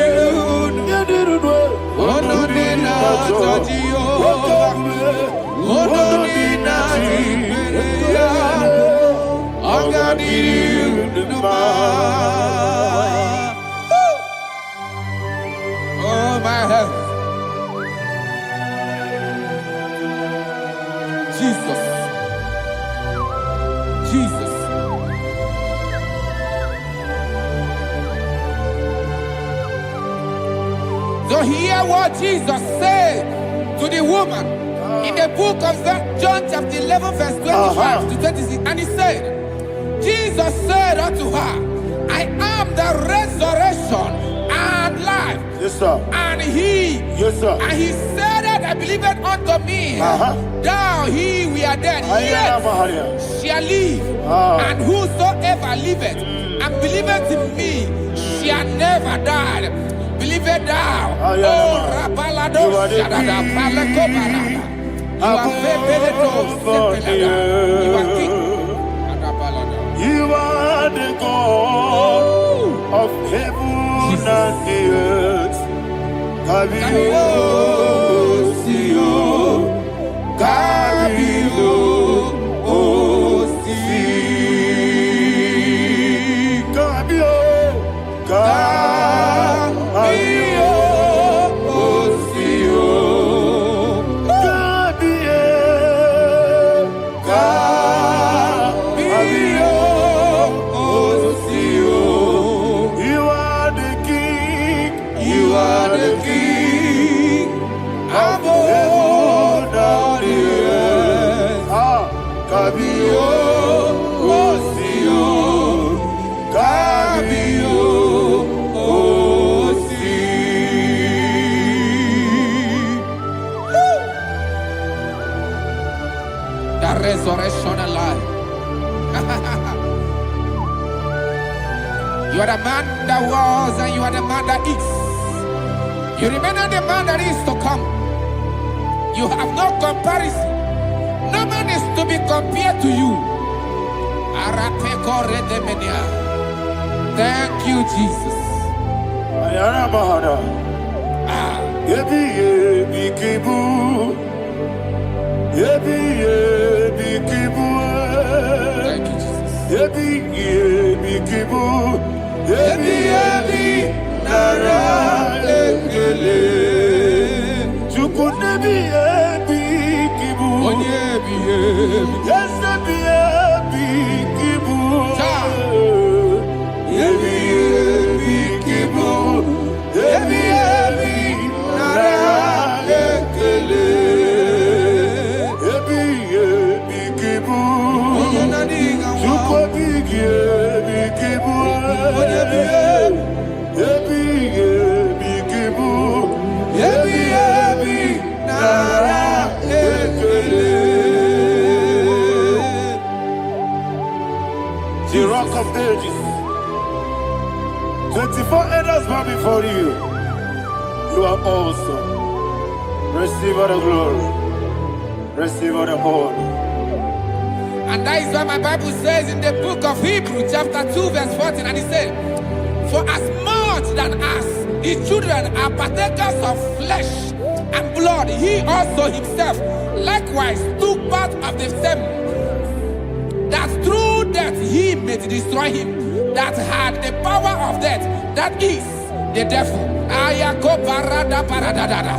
yadirudwe, Onodina Jehovah, Onodina Jibereya, Ogadiri Uduma. Oh my health, Jesus, Jesus. So hear what Jesus said to the woman in the book of John chapter 11 verse 25 to 26. And he said, Jesus said unto her, I am the resurrection and life. Yes, sir. And he, Yes, sir. and he said that I believed unto me, thou he we are dead, yet shall live. And whosoever liveth and believeth in me shall never die. Believe it thou. Oh, Rabalado, Shadada, Palako Barada. You are Bebeleto, Sepelada. You are king. You are the God of heaven and the earth. Kabio, Sio, Kabio, Si, Kabio, resurrection and life. You are the man that was and you are the man that is. You remain the man that is to come. You have no comparison. No man is to be compared to you. Thank you, Jesus. Thank you, The Rock of Ages. 24 elders bow before you. You are awesome. Receive all the glory. Receive all the honor. And that is what my Bible says in the book of Hebrews chapter 2 verse 14. And it said, for as much than us, the children are partakers of flesh and blood, he also himself likewise took part of the same, that through death he may destroy him that had the power of death, that is the devil. Ayako parada paradada.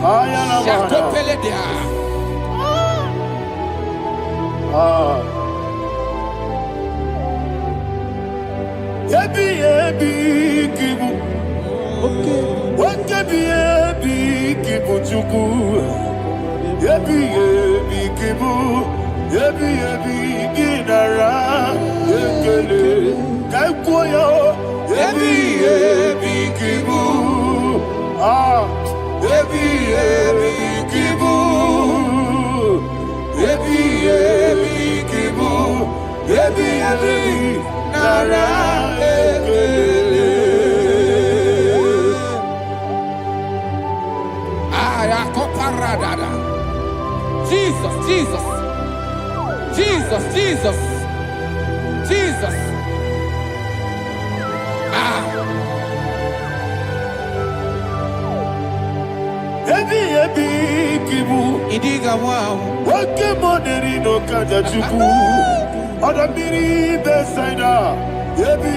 Shako peledea. Yebi kibu. Yebi kibu chuku. Yebi kibu. Yebi ginara. Yekele kaikoyo. Yebi kibu. Yebi kibu. Yebi kibu. Yebi nara ekele. Ayakoparadada. Jesus, Jesus, Jesus, Jesus, Jesus. Yebi kibu. Idiga wow. Wake money no kaja chuku. Oda miri besaida. Yebi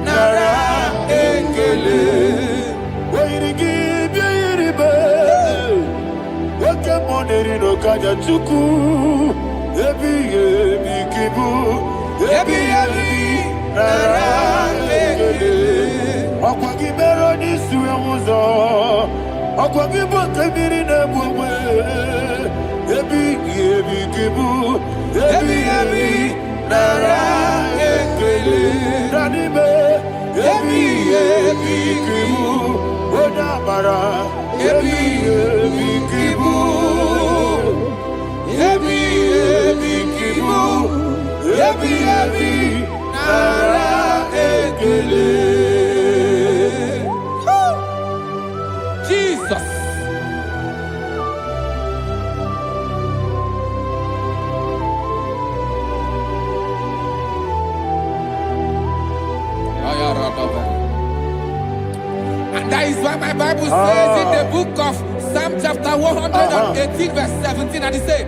nara ekele. Wairigi biiribe. Wake money no kaja chuku. Yebi kibu. Yebi nara ekele. Akwagi bero ni suwe muzo. Akwagi bote miri ne bwe. Yebi kibu. Yebi nara ekele. Nanibe. Yebi kibu. Oda bara. Yebi kibu. Yebi kibu. Yebi nara ekele. Jesus. And that is why my Bible says in the book of Psalm chapter 118 verse 17, and it says,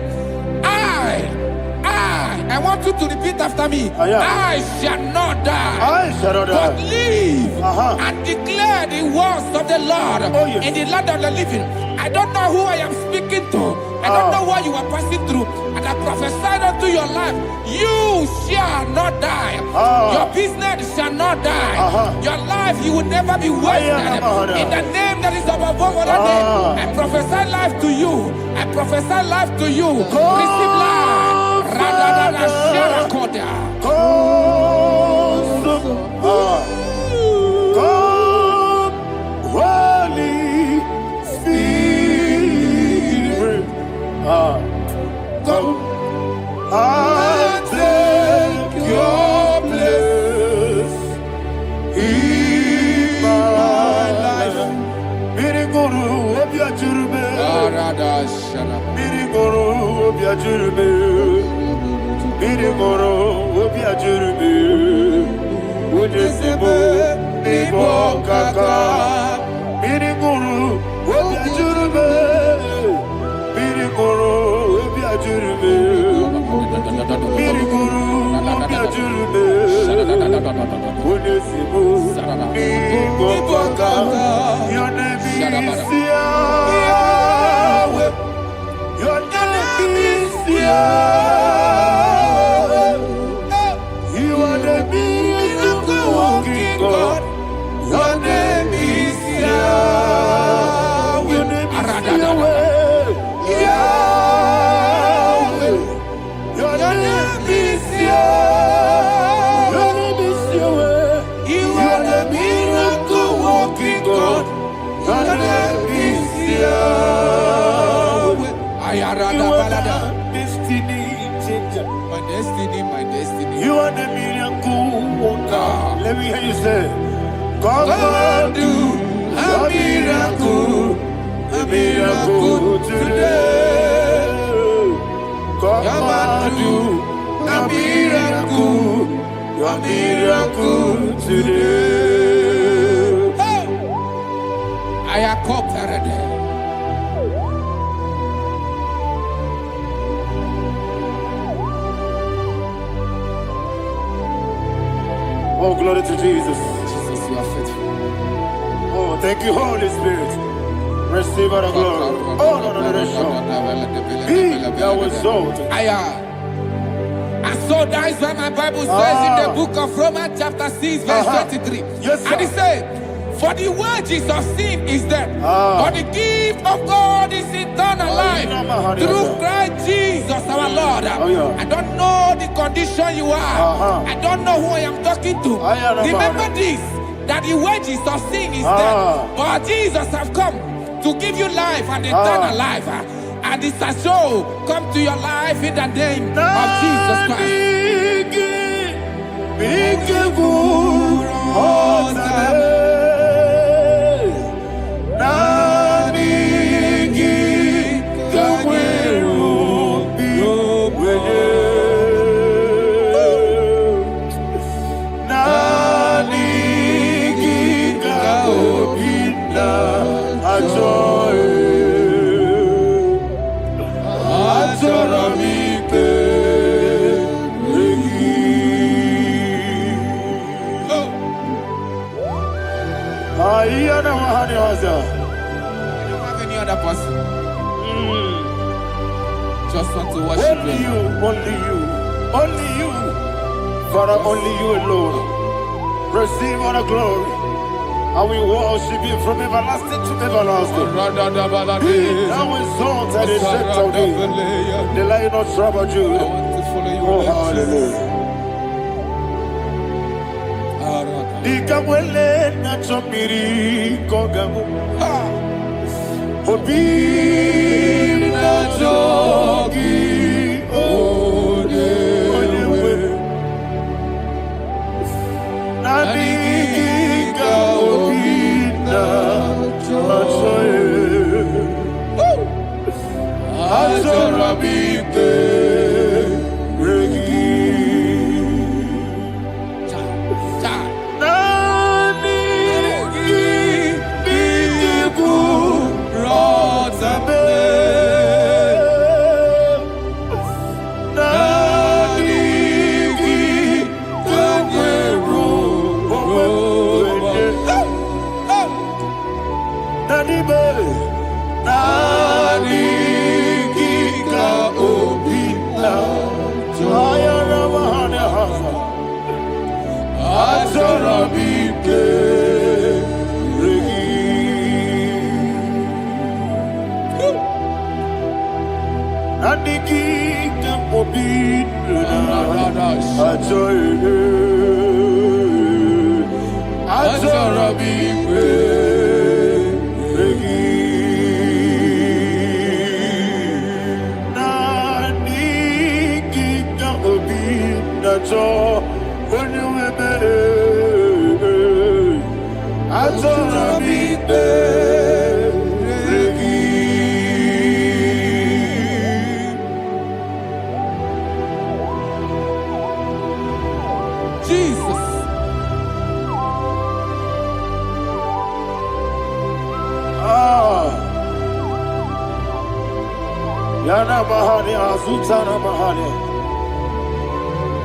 I want you to repeat after me. I shall not die, but live and declare the words of the Lord in the land of the living. I don't know who I am speaking to. I don't know what you are passing through. And I prophesy unto your life, you shall not die. Your business shall not die. Your life, you will never be wasted. In the name that is above all other name, I prophesy life to you. I prophesy life to you. Receive life. Radadada Sharakoda. Come, Holy Spirit. Come and take your place in my life. Miriguru obiajurube. Miriguru obiajurube. Miriguru obiajurube. Udesibo nibo kaka. Miriguru obiajurube. Miriguru obiajurube. Miriguru obiajurube. Udesibo nibo kaka. Your name is Yahweh. Your name is Yahweh. You are the miracle working God. Your name is Yahweh. Your name is Yahweh. Yahweh. Your name is Yahweh. Your name is Yahweh. You are the miracle working God. Your name is Yahweh. You are the destiny changer. My destiny, my destiny. You are the miracle worker. Let me hear you say, come and do a miracle today. Come and do a miracle today. I am cooperative. Oh, glory to Jesus. Jesus, you are faithful. Oh, thank you, Holy Spirit. Receive all the glory. Oh, no, Be thou exalted. And so that is why my Bible says in the book of Romans chapter 6 verse 23. Yes, sir. And it says, for the wages of sin is death, but the gift of God is eternal life through Christ Jesus our Lord. I don't know the condition you are. I don't know who I am talking to. Remember this, that the wages of sin is death, but Jesus has come to give you life and eternal life. And this shall show come to your life in the name of Jesus Christ. I don't have any other person. Just want to worship only you, only you, only you. Father, only you alone. Receive all the glory. And we worship you from everlasting to everlasting. Be thou exalted and set of thee. The Lion of Tribe of Judah. Oh, hallelujah. Ikamwele na chomiri kogamu. Obi na jogi onewe. Nabika obi na joye. Azorabite regi.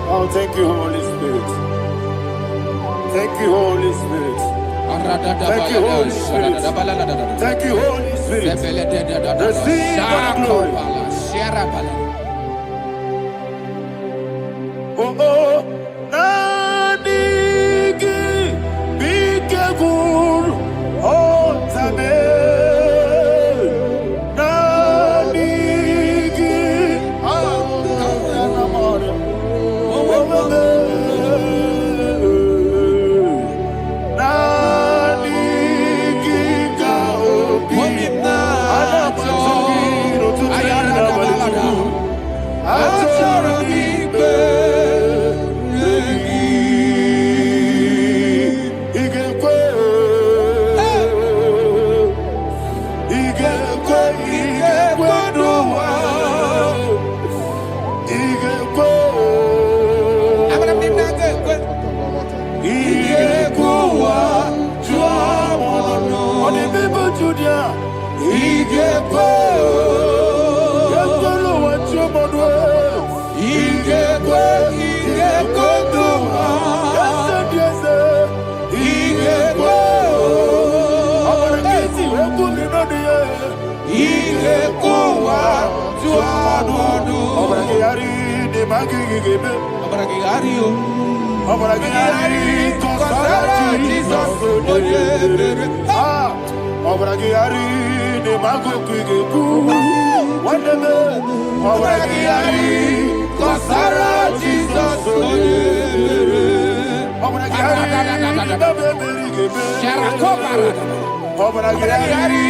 Oh, thank you, Holy Spirit. Thank you, Holy Spirit. Thank you, Holy Spirit. Thank you, Holy Spirit. Receive the glory. Oh, oh, Nanigi, Bikagur, oh, Tame. Yes, magigebe. Abragiario. Abragiari, kosara Jesus. Ah, Abragiari, ne magogigebu. Wandeme, Abragiari, kosara Jesus. Abragiari, babebirigebe. Sharakobara. Abragiari,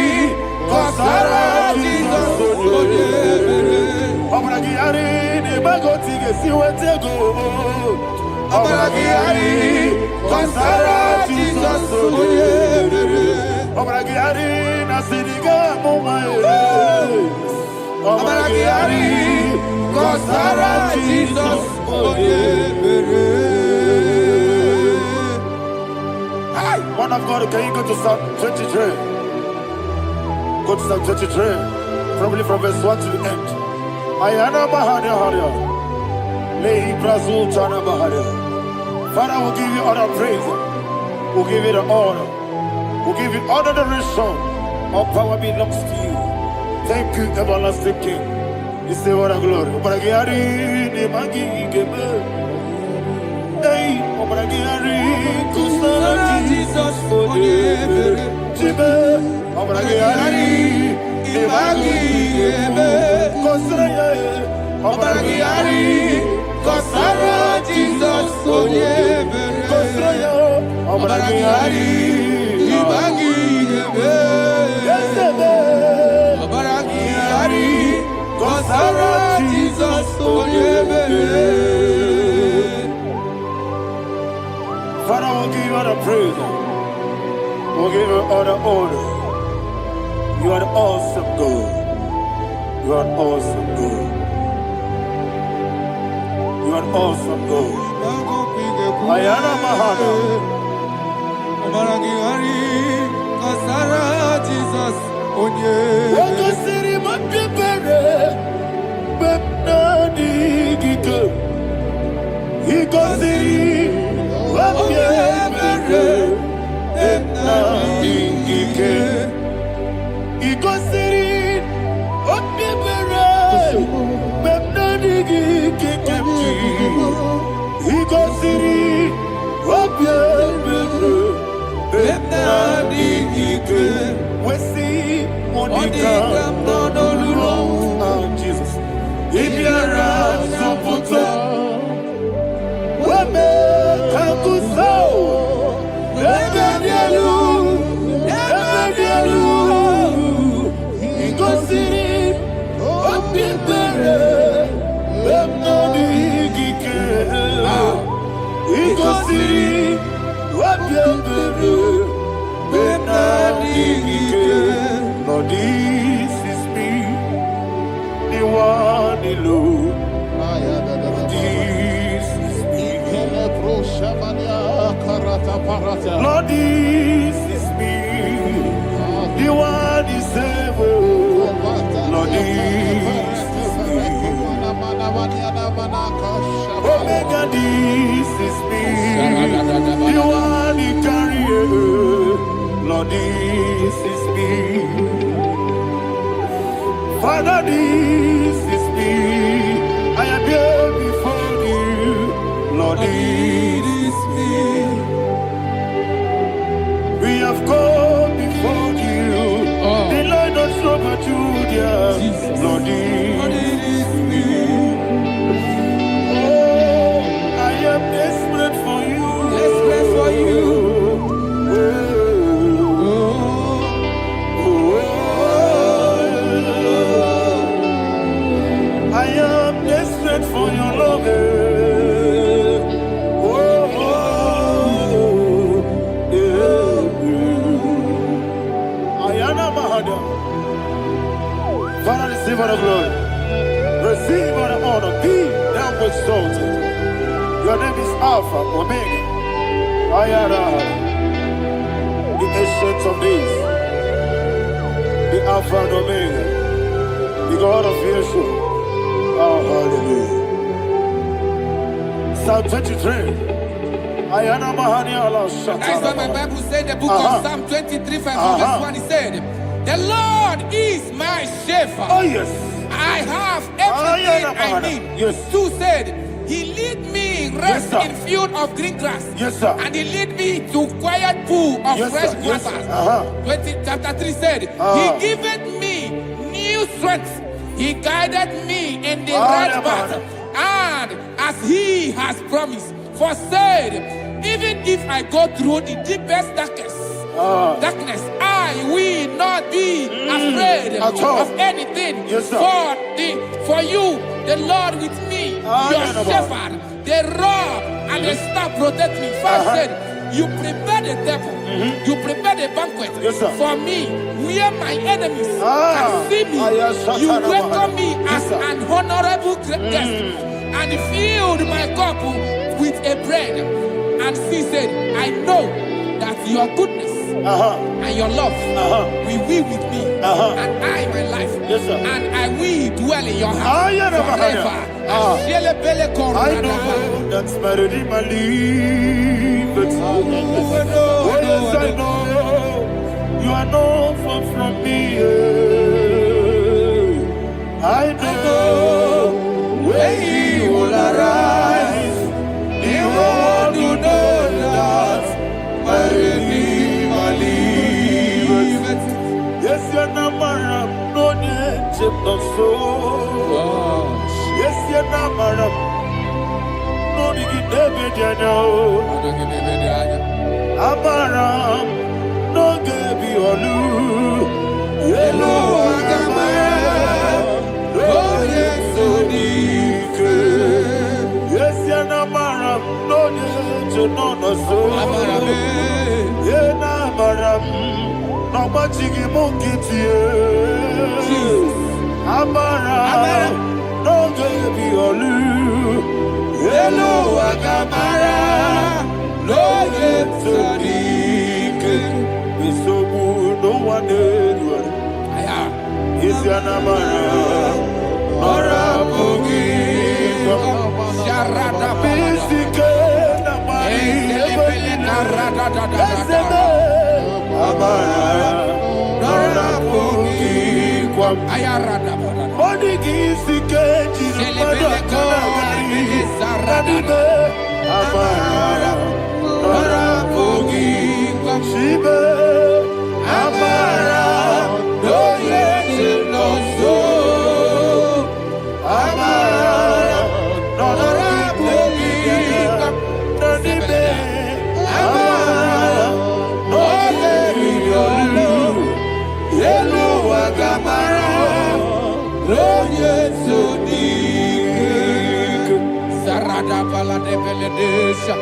kosara Jesus. Abragiari, ne magotige siwetego. Abragiari, kosara Jesus. Abragiari, nasiriga mumae. Abragiari, kosara Jesus. Man of God, can you go to Psalm 23? Go to Psalm 23, probably from verse 1 to the end. Ayana Mahania Haria. Lehi Brazil Chana Mahania. Father, we'll give you all the praise. We'll give you the honor. We'll give you all the adoration. All power belongs to you. Thank you, everlasting King. You say what a glory. Obragiari, Nemagi, Gebe. Hey, Obragiari, Kusara Jesus, Jibe, Obragiari, Nemagi, Gebe. Kusara, Obragiari, Kusara Jesus, Kusara, Obragiari, Nemagi, Gebe. Obragiari, Kusara Jesus, Father, we'll give you all the praise. We'll give you all the honor. You are the awesome God. You are an awesome God. You are an awesome God. Ayana Mahana. Kasara Jesus. Waka siri mapipere. Bepnani gike. Iko siri. Wapyebere, etnabingike. Ikosiri, wapyebere, etnabingike kemji. Ikosiri, wapyebere, etnabingike. Wesi, Monica, Nonolulo. Oh, Jesus. Ibiara, Soputo. Wame, Kankuso, Ebedielu, Ikosiri, Opipere, Ebnabigike, Ikosiri, Opipere, Ebnabigike. Lord, this is me, the one alone. Lord, this is me, the one is able. Lord, this is me. Omega, this is me, the one in carrier. Lord, this is me. Father, this is me. I am here before you. Lord, this is me. We have come before you. The Lord not so but you, dear. Lord, this is me. Oh, I am desperate for you. Desperate for you. I am desperate for your love. Father, receive all the glory. Receive all the honor. Be thou exalted. Your name is Alpha, Omega. Ayara. The ancient of days. The Alpha and Omega. The God of Yeshua. Oh, hallelujah. Psalm 23. Ayana Mahani Allah Shatana. That's what my Bible said, the book of Psalm 23, verse 1. He said, the Lord is my shepherd. Oh, yes. I have everything I need. Yes. 2 said, He lead me rest Yes, in field of green grass. Yes, sir. And He lead me to quiet pool of Yes, fresh sir. Yes, waters. sir. 20, chapter 3 said, He giveth me new strength. He guided me in the right path. And as He has promised, for said, even if I go through the deepest darkness, I will not be afraid of anything. Yes, sir. For you, the Lord with me, your shepherd, the rod and the staff protect me. 5 said, you prepare the table, you prepare the banquet for me, where my enemies can see me. You welcome me as an honorable guest, and filled my cup with a bread. And she said, I know that your goodness and your love will be with me, and I, my life, and I will dwell in your house forever. I know that's my Redeemer lives. Oh, yes, I know you are not far from me. I know when He will arise, the world will know that my Redeemer lives. Yes, you're not married, no need to so. Yes, you're not married. No need to be Amaram, no give you a loo. Hello, Agamara. Oh, yes, so deep. Yes, you're not married. No need to know no so. Yeah, Amaram. No much you monkey to you. Amaram, no give you a loo. Hello, Agamara. No get so deep. It's so good, no one did. It's your number. Nora Boogie. Sharada Bisike, Namari. Nora Boogie. Ayarada. Monigi Sike, Amara. Nora Boogie. Shibe. Amara. No yes, no so. Amara. Nora Boogie. Nonibe. Amara. No yes, Hello, Agamara. No yes, so deep. Sarada bala de beledesha.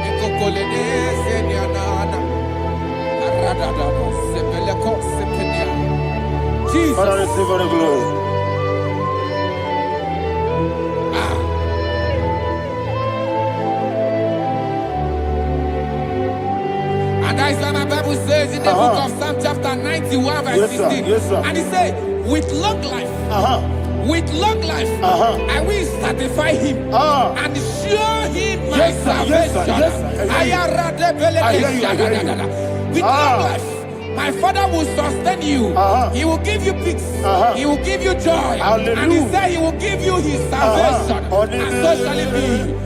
Ekokole senyanana. Arada sebeleko sepenya. Jesus. Father, receive all the glory. And that is why my Bible says in the book of Psalm chapter 91 verse 16. Yes, sir. And He said, with long life, I will satisfy him and show him my salvation. With long life, my Father will sustain you. He will give you peace. He will give you joy. Hallelujah. And He said He will give you His salvation. And so shall it be.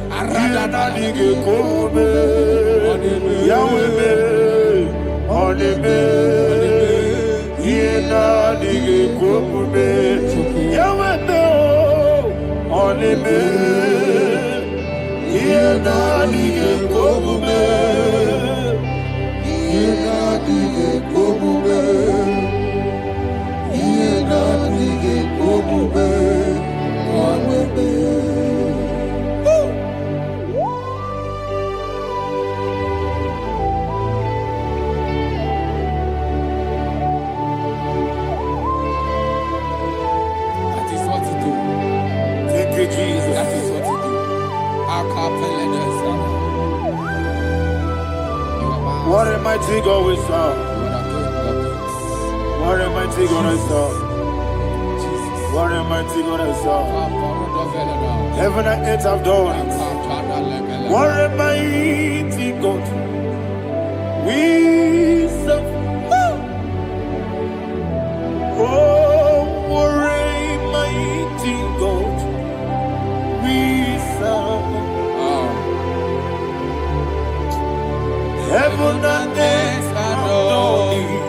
What a mighty God we serve. What a mighty God I serve. What a mighty God I serve. Heaven and earth have done it. What a mighty God we serve. Oh, what a heaven and earth adore thee.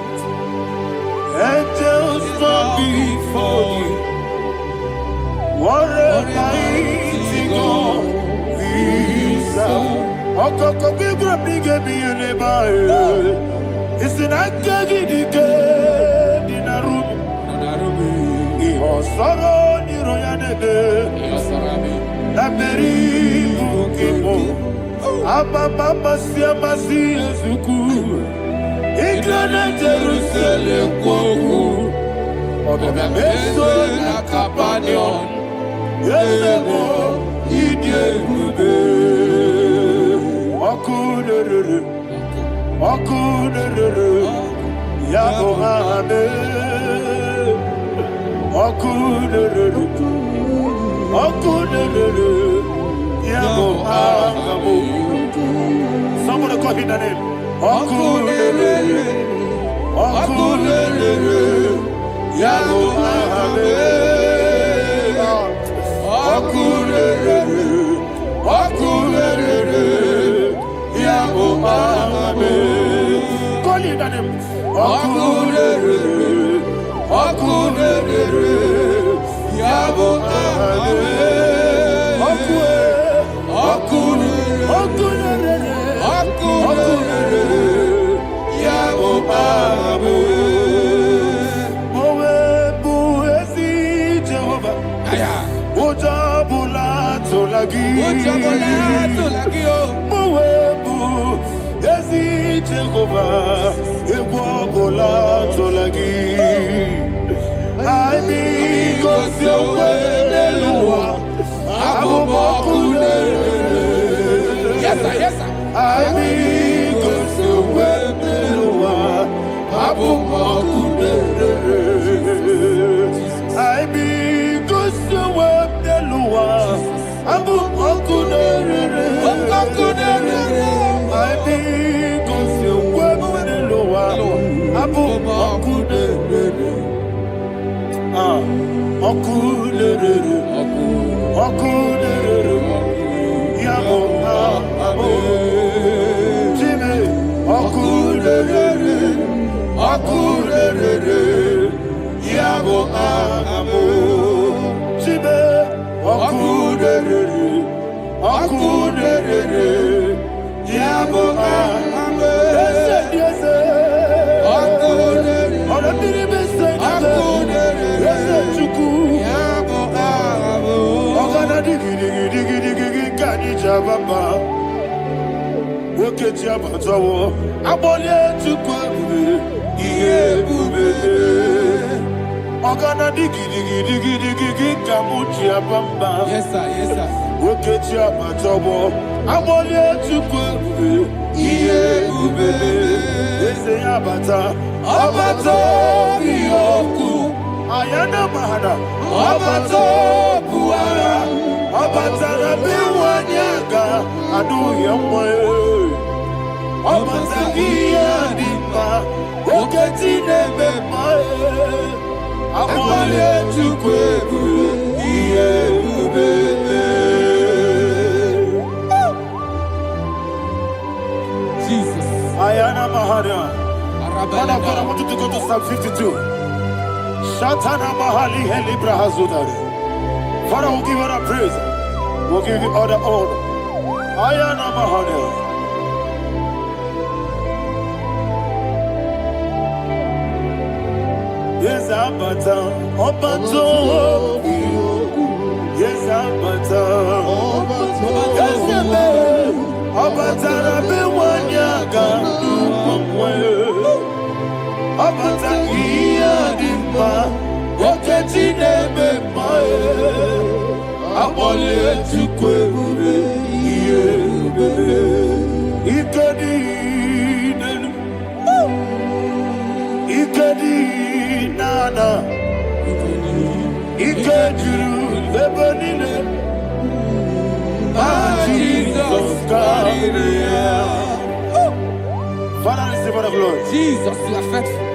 Angels bow before thee. What a mighty God we serve. Okoko bigre bige bi eleba. Isinaka gidike dinarubi. Iho soro ni royanebe. Laberi bukibo. Ababa siamasi ezuku. Iglana Jerusalem koku. Obebe meso na kapanion. Yesebo idye gube. Okunere. Okunere. Yabo hame. Okunere. Okunere. Yabo hame. Somebody call him the name. Okunere. Okunere. Yabo hame. Okunere. Okunere. Yabo hame. Call him the name. Okunere. Okunere. Yabo hame. Yes, sir. Yes, sir. Yes, sir. Yes, sir. Ayana mahana, abato buara, abatara biwanyaga, adu yamwe, abatagia dimba, oketine bemae, amale chukwebu, iye ubebe. Jesus. Ayana mahana. Father, I want you to go to Psalm 52. Shatana Mahali Helibra Hazudari. Father, we'll give you the praise. We'll give you all the honor. Ayana Mahali. Yes, Abata. Obato. Yes, Abata. Yes, Abata. Rabe Wanyaga. Abata iya dimba, oketine bemae, abole chukwebe iebe, ikedi nana, ikediru lebenine, Jesus God. Father, receive the glory. Jesus, you are faithful.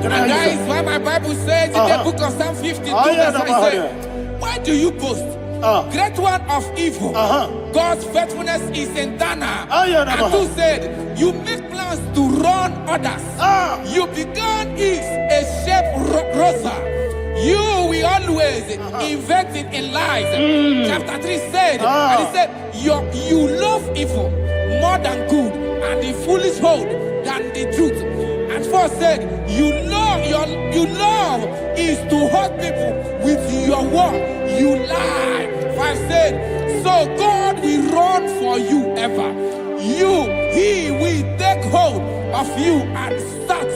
And that is why my Bible says in the book of Psalm 52, verse 27, why do you boast? Great one of evil. God's faithfulness is eternal. And who said, you make plans to run others. You began is a shape rosa. You will always invent it in lies. Chapter 3 said, and he said, you love evil more than good, and the foolish hold than the truth. And 4 said, you love is to hurt people with your word. You lie. 5 said, so God will run for you ever. He will take hold of you and snatch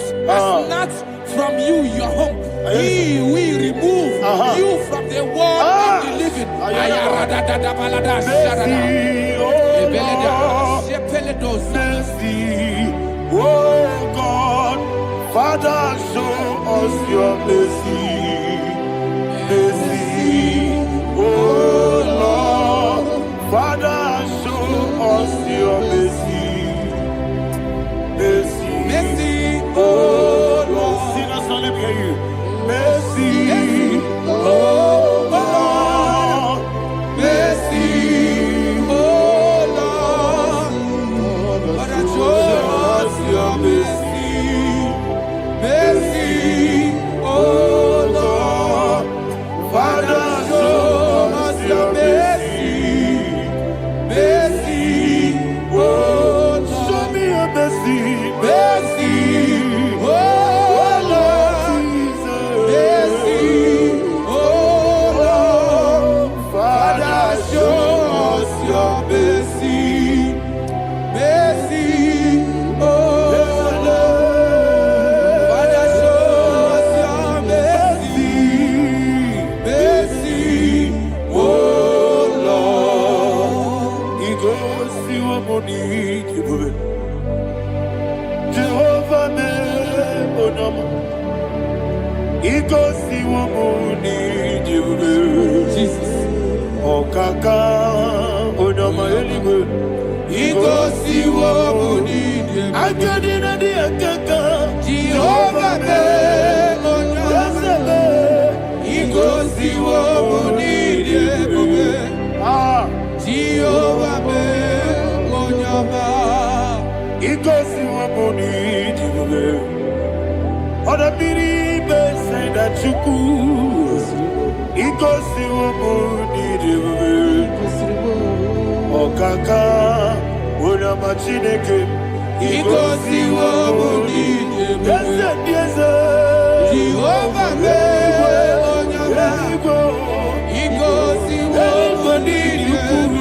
from you your home. He will remove you from the world of the living. Oh God, Father, show us your mercy. Mercy, oh Lord, Father, show us your mercy. Mercy, mercy, oh Lord. Sinners, don't let me hear you. Mercy, oh Lord, mercy, oh Lord, Father, show us your mercy, mercy, oh Lord, Father, show us your mercy, mercy, oh Lord, show me your mercy, mercy, oh Lord. Jesus. Oh kaka, oh no my eligwe. Igosi wo muni. I get in the kaka. Jehovah me, oh no. Igosi wo muni. Jehovah me, oh no. Igosi wo muni. Oda biri be say that you could. Igosi wumuni diwe, okaka una machineke. Igosi wumuni diwe, Jehovah me onyama. Igosi wumuni diwe,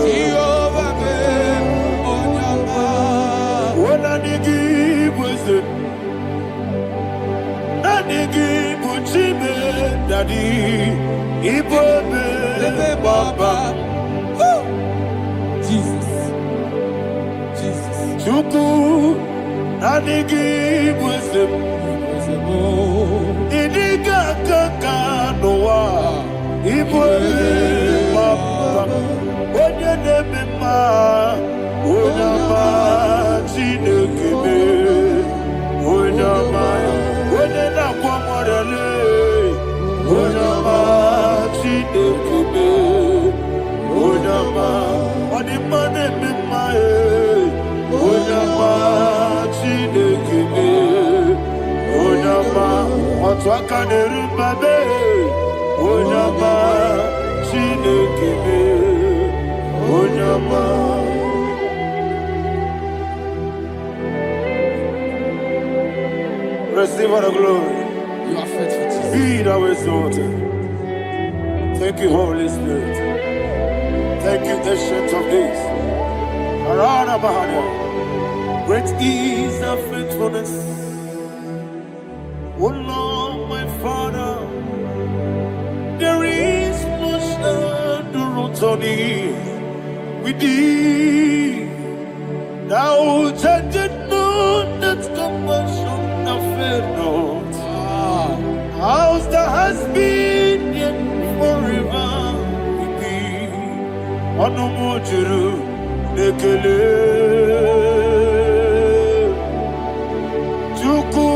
Jehovah me onyama. Ona nigi bwese, na nigi buchime. Daddy, Ibobe, Baba, Jesus, Jesus, Chuku, Nanigi, Wisdom, Idiga, Kaka, Noah, Ibobe, Baba, Onya Nebima, Onama, Chinekime, Onama, Onena, Kwamorele. Onama, Chinekime, Onama, Onimane Mimae, Onama, Chinekime, Onama, Otwakane Rubabe, Onama, Chinekime, Onama. Receive all the glory. You are faithful, Jesus. Be thou exalted. Thank you, Holy Spirit. Thank you, Ancient of Days. Arana Bahana. Great is thy faithfulness. O Lord, my Father, there is much endurance on thee. With thee, thou judgest not that compassion fail not. House that has been yet forever with thee. Onomojuru nekele. Chuku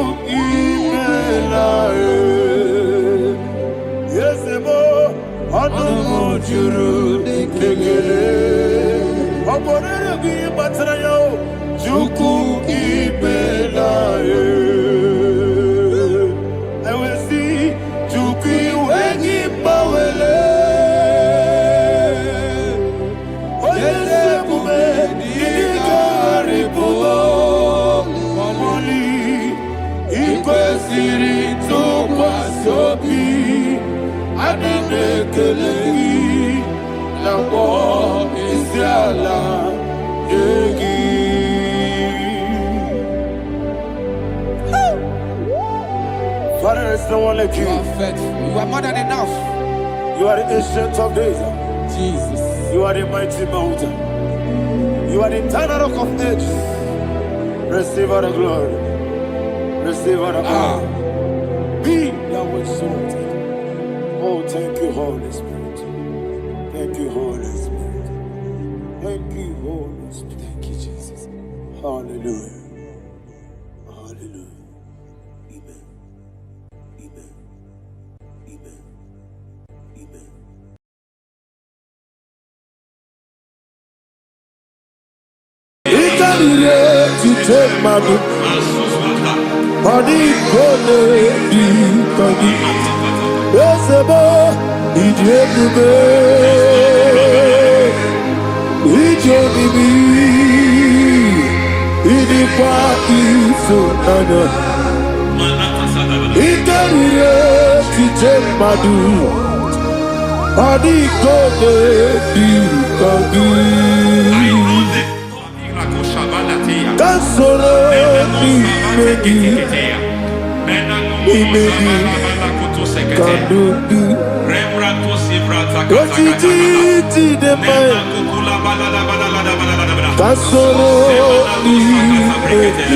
Chuku Ibelaye. I will see Chuku Wengi Bawele. Oyese Kume Idigari Pulo. Mamoli Ikwesiri Tukwa Sobi. Adine Kelegi Nabo Isiala Yegi. Father, there is no one like you. You are faithful. You are more than enough. You are the ancient of days. Jesus. You are the mighty mountain. You are the eternal rock of ages. Receive all the glory. Receive all the honor. Be thou exalted. Oh, thank you, Holy Spirit. Thank you, Holy Spirit. Thank you, Holy Spirit. Thank you, Jesus. Hallelujah. Hallelujah. Amen. Amen. Amen. Amen. Ikarire tite madu. Adi kone di kagi. Esebo idiebube. Idionibi. Idikwa isonana. Ikarire tite madu. Adi kone di kagi. Kasoro ni megi. Imegi kadudu Ojiji de mai Kasoro ni megi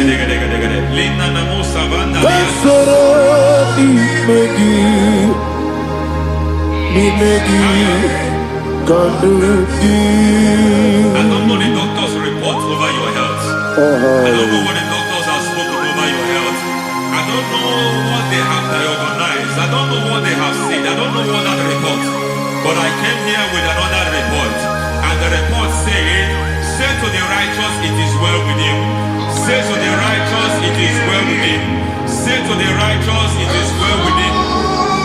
Kasoro ni megi Imegi kadudu. I don't know the doctor's report over your health. I don't know what the doctors have spoken over your health. I don't know what they have diagnosed. I don't know what they have said. I don't know what that report. But I came here with another report. And the report said, say to the righteous, it is well with him. Say to the righteous, it is well with him. Say to the righteous, it is well with him.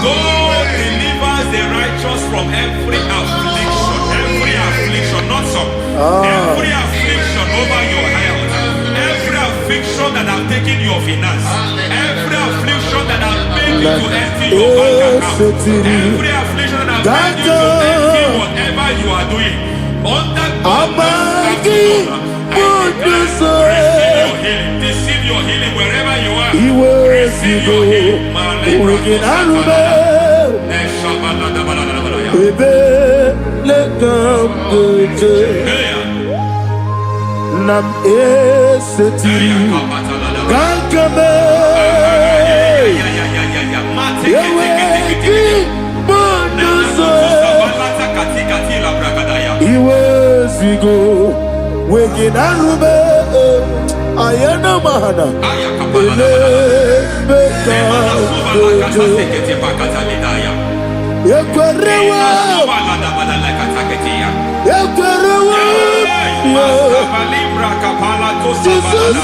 God delivers the righteous from every affliction. Every affliction, not some. Every affliction over your health. Every affliction that have taken your finance. Every affliction that have made you to empty your bank account. Every affliction that have made you to empty whatever you are doing. Under God, receive your healing. Receive your healing wherever you are. Receive your healing. Nam esetiri Gankame Yeweki Bondoso Iwezigo Weginarube Ayana Mahana Ele Beka Yekwerewa Yekwerewa Jesus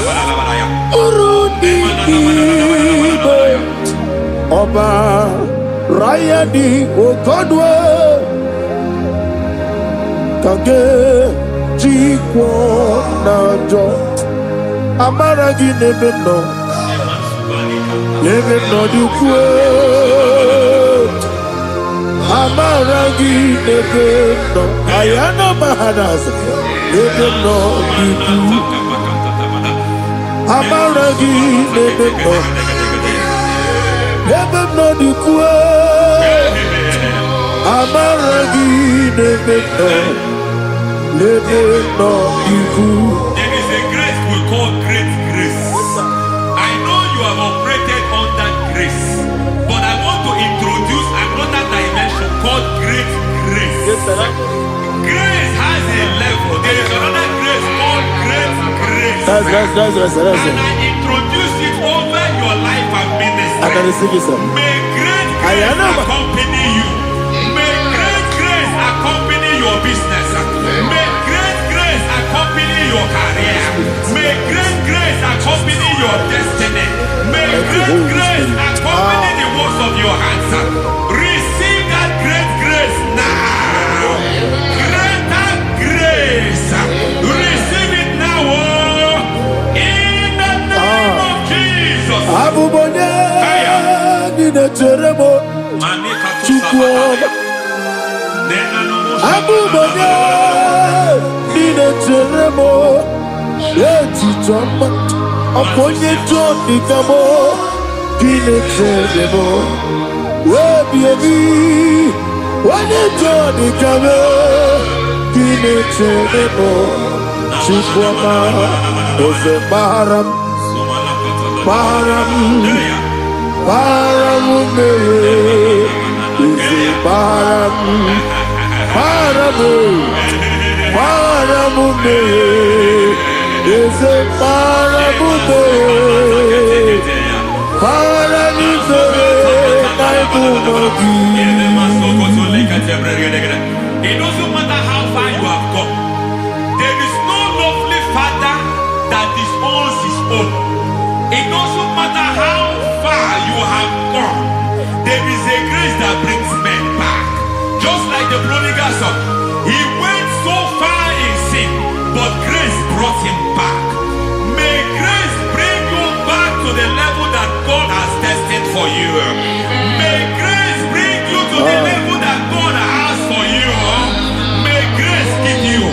Urudi Ibo Oba Rayadi Okodwe Kage Jikwo Najo Amaragi Nebeno Nebeno Dukwe Amaragi Nebeno Ayana Mahanas Nebeno Dukwe Amaragi Nebeno Nebeno Dukwe Amaragi Nebeno Nebeno Dukwe. There is a grace we call great grace. I know you have operated under grace, but I want to introduce another dimension called great grace. Grace has a level. There is another grace called great grace. That's And I introduce it over your life and ministry. I can receive it, sir. May great grace accompany you. May great grace accompany your business. May great grace accompany your career. May great Abubonye Nina Teremo Chukwoma Abubonye Nina Teremo Eti Choma Aponye Johnny Kamo Nina Teremo Webi Wane Johnny Kamo Nina Teremo Chukwoma Ose Baram Baram Ose Baram Ese Paramume It doesn't matter how far you have come. There is no lovely father that disowns his own. It doesn't matter how far you have gone. There is a grace that brings men back. Just like the prodigal son. He went so far in sin, but grace brought him back. May grace bring you back to the level that God has destined for you. May grace bring you to the level that God has for you. May grace give you.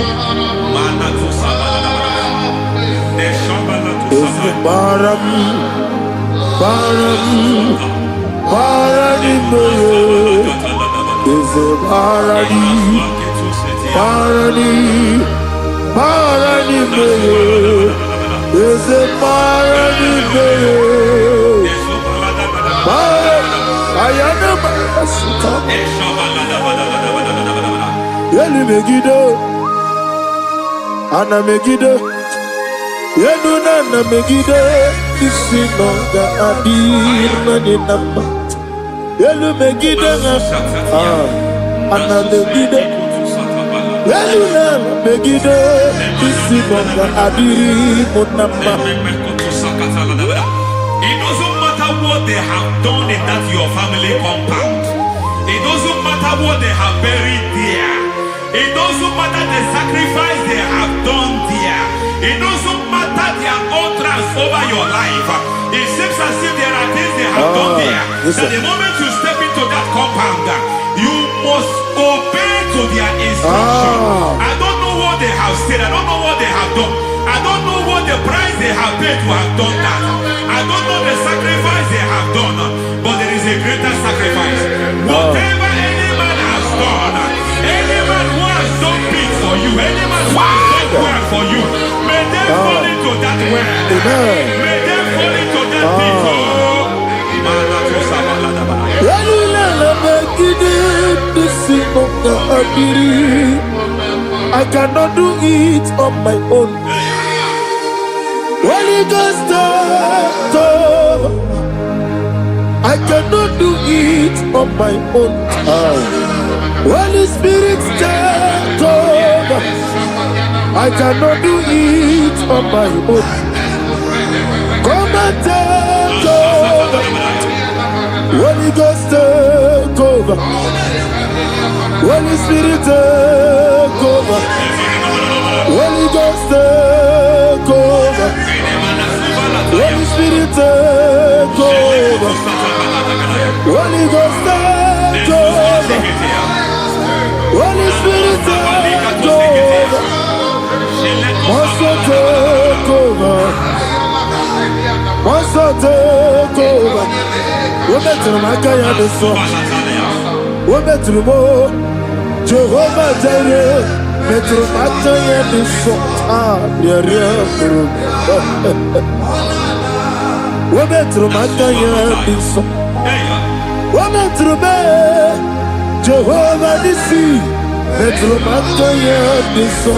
Ana Megiddo, Yenuna Megiddo, Isinonga Adir Nadinama, Yelu Megiddo, Ana Megiddo, Yenuna Megiddo, Isinonga Adir Munama. It doesn't matter what they have done in that your family compound. It doesn't matter what they have buried there. It doesn't matter the sacrifice they have done there. It doesn't matter their utterance over your life. It seems as if there are things they have done there. That the moment you step into that compound, you must obey to their instruction. I don't know what they have said. I don't know what they have done. I don't know what the price they have paid to have done that. I don't know the sacrifice they have done. But there is a greater sacrifice. Whatever any man has done, any man who has done big for you, any man who has done well for you, may they fall into that well. May they fall into that pit. I cannot do it on my own. Holy Ghost, I cannot do it on my own. Holy Spirit, take over. I cannot do it on my own. Come and take over. Holy Ghost, take over. Holy Spirit, take over. Holy Ghost, take over. Holy Spirit, take over. Holy Ghost, take over. Holy Spirit, take over. Master, take over. Master, take over. We're better than I can do so. We're better than more. Jehovah Jireh, better than I can do so. We're better than I can do so. We're better than Jehovah Nissi, better than I can do so.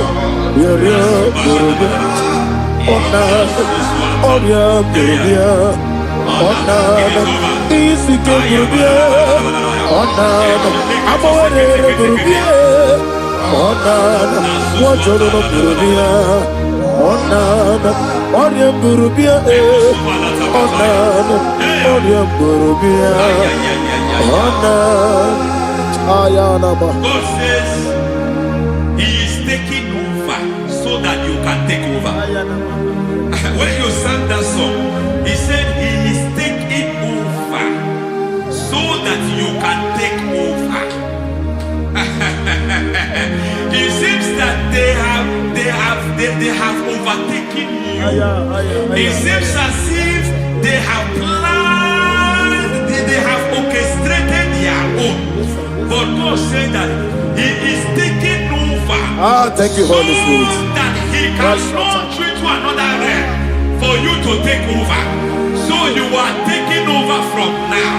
God says He is taking over so that you can take over. When you sang that song, He said He is taking attacking you. It seems as if they have planned, they have orchestrated their own. But God said that He is taking over. Thank you, Holy Spirit. So that He can launch you to another realm for you to take over. So you are taking over from now.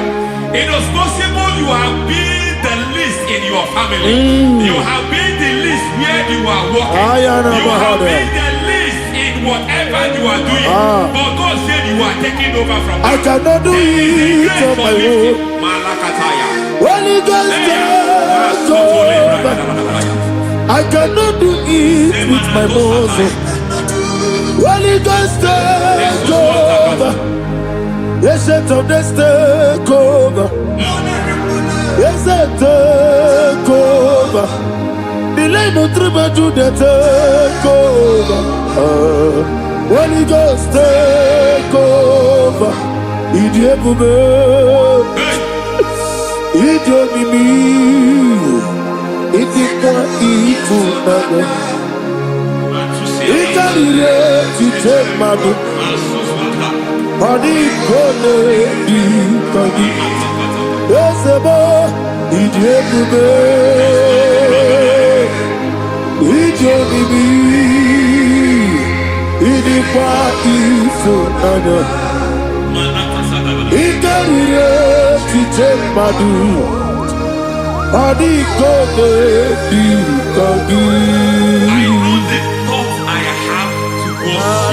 It is possible you have been the least in your family. You have been the least where you are working. You have been the least in whatever you are doing. But God said you are taking over from now. I cannot do it on my own. Holy Ghost, take over. I cannot do it with my muscle. Holy Ghost, take over. Yes, of this take over. Yes, take over. Delay no trouble to the take over. Holy Ghost, take over. Idiebube, Idiomimi, Idikwa Ifunana, Ikarire Titemadu. Money gonna be coming. Yes, boy, Idiebube, Idiomimi, Idikwa Ifunana. Ikarire Titemadu. Money gonna be coming. I know the thoughts I have towards you.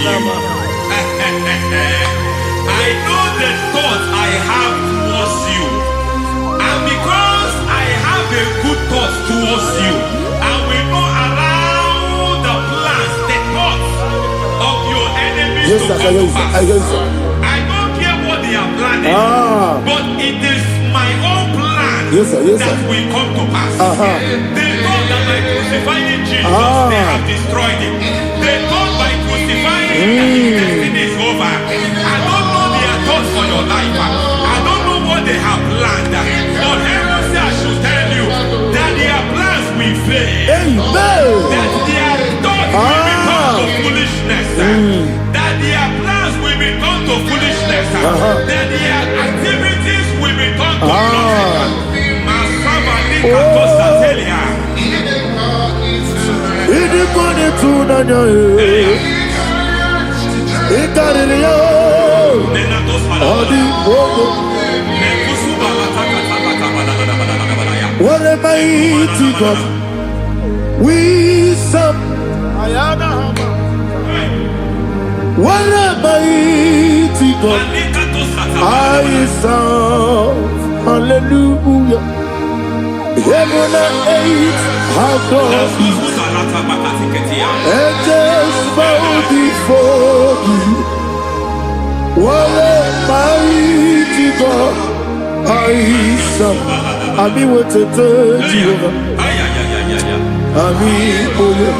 I know the thoughts I have towards you. And because I have a good thought towards you, I will not allow the plans, the thoughts of your enemies to come to pass. I don't care what they are planning, but it is my own plan that will come to pass. They thought that by crucifying Jesus, they have destroyed him. They thought by crucifying him that his destiny is over. I don't know their thoughts for your life. I don't know what they have planned. But heaven says I should tell you that their plans will fail. That their thoughts will become to foolishness. That their plans will become to foolishness. That their activities will become to nothing. What a mighty God we serve. What a mighty God I serve. Hallelujah. Heaven and earth have done it. Angels bow before you. What a mighty God I serve. Ami wetete Jehovah. Ami oye.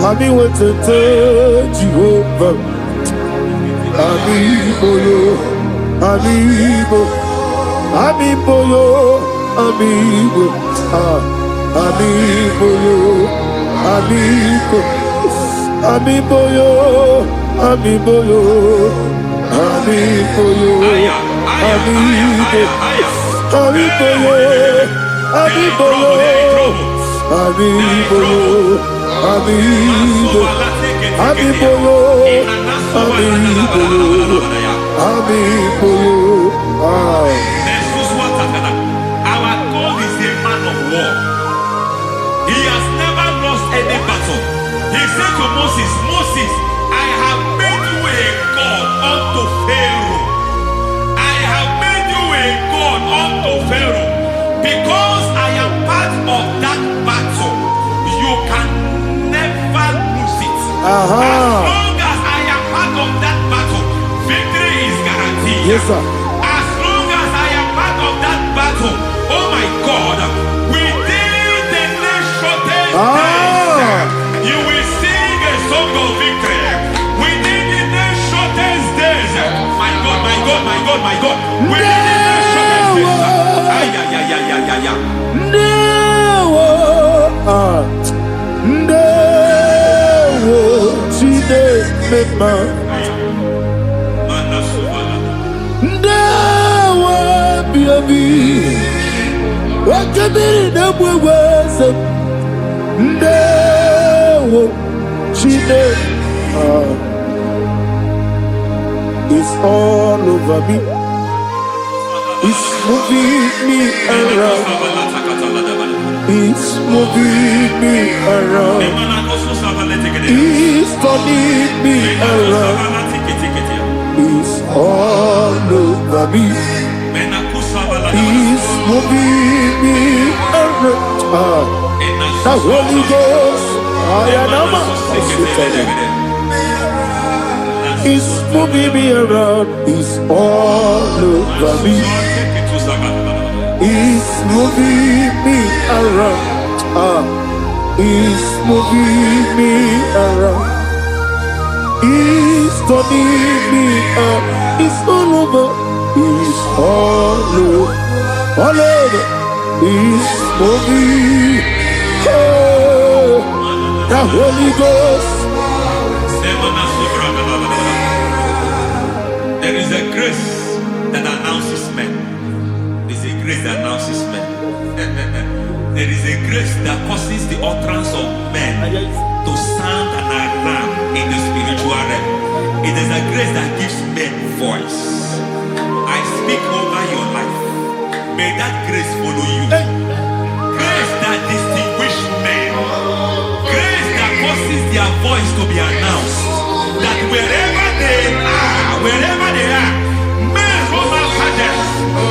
Ami wetete Jehovah. Ami oye. Ami oye. Amibo yo, amigo, amibo yo, amigo, amibo yo, amibo yo, amibo yo, amigo, amibo yo, amibo yo, amibo yo, amigo, amibo yo, amibo yo, amibo yo, Our God is a man of war. He has never lost any battle. He said to Moses, Moses, I have made you a God unto Pharaoh. I have made you a God unto Pharaoh. Because I am part of that battle, you can never lose it. As long as I am part of that battle, victory is guaranteed. Yes, sir. As long as I am part of that battle, oh my God, within the next shortest days, you will sing a song of victory. Within the next shortest days, my God, my God, my God, my God, within the next shortest days, mema. Ndawa biabi. Wakabiri na mweweza. Ndawa chine. It's all over me. It's moving me around. It's moving me around. It's turning me around. It's all over me. It's moving me around. The Holy Ghost, it's moving me around. It's all over me. It's moving me around. It's moving me around. It's turning me up. It's all over. It's all over. All over. It's moving. Oh, the Holy Ghost. There is a grace that announces men. There's a grace that announces men. There is a grace that causes the utterance of men to sound an alarm in the spiritual realm. It is a grace that gives men voice. I speak over your life. May that grace follow you. Grace that distinguishes men. Grace that causes their voice to be announced. That wherever they are, men come after them.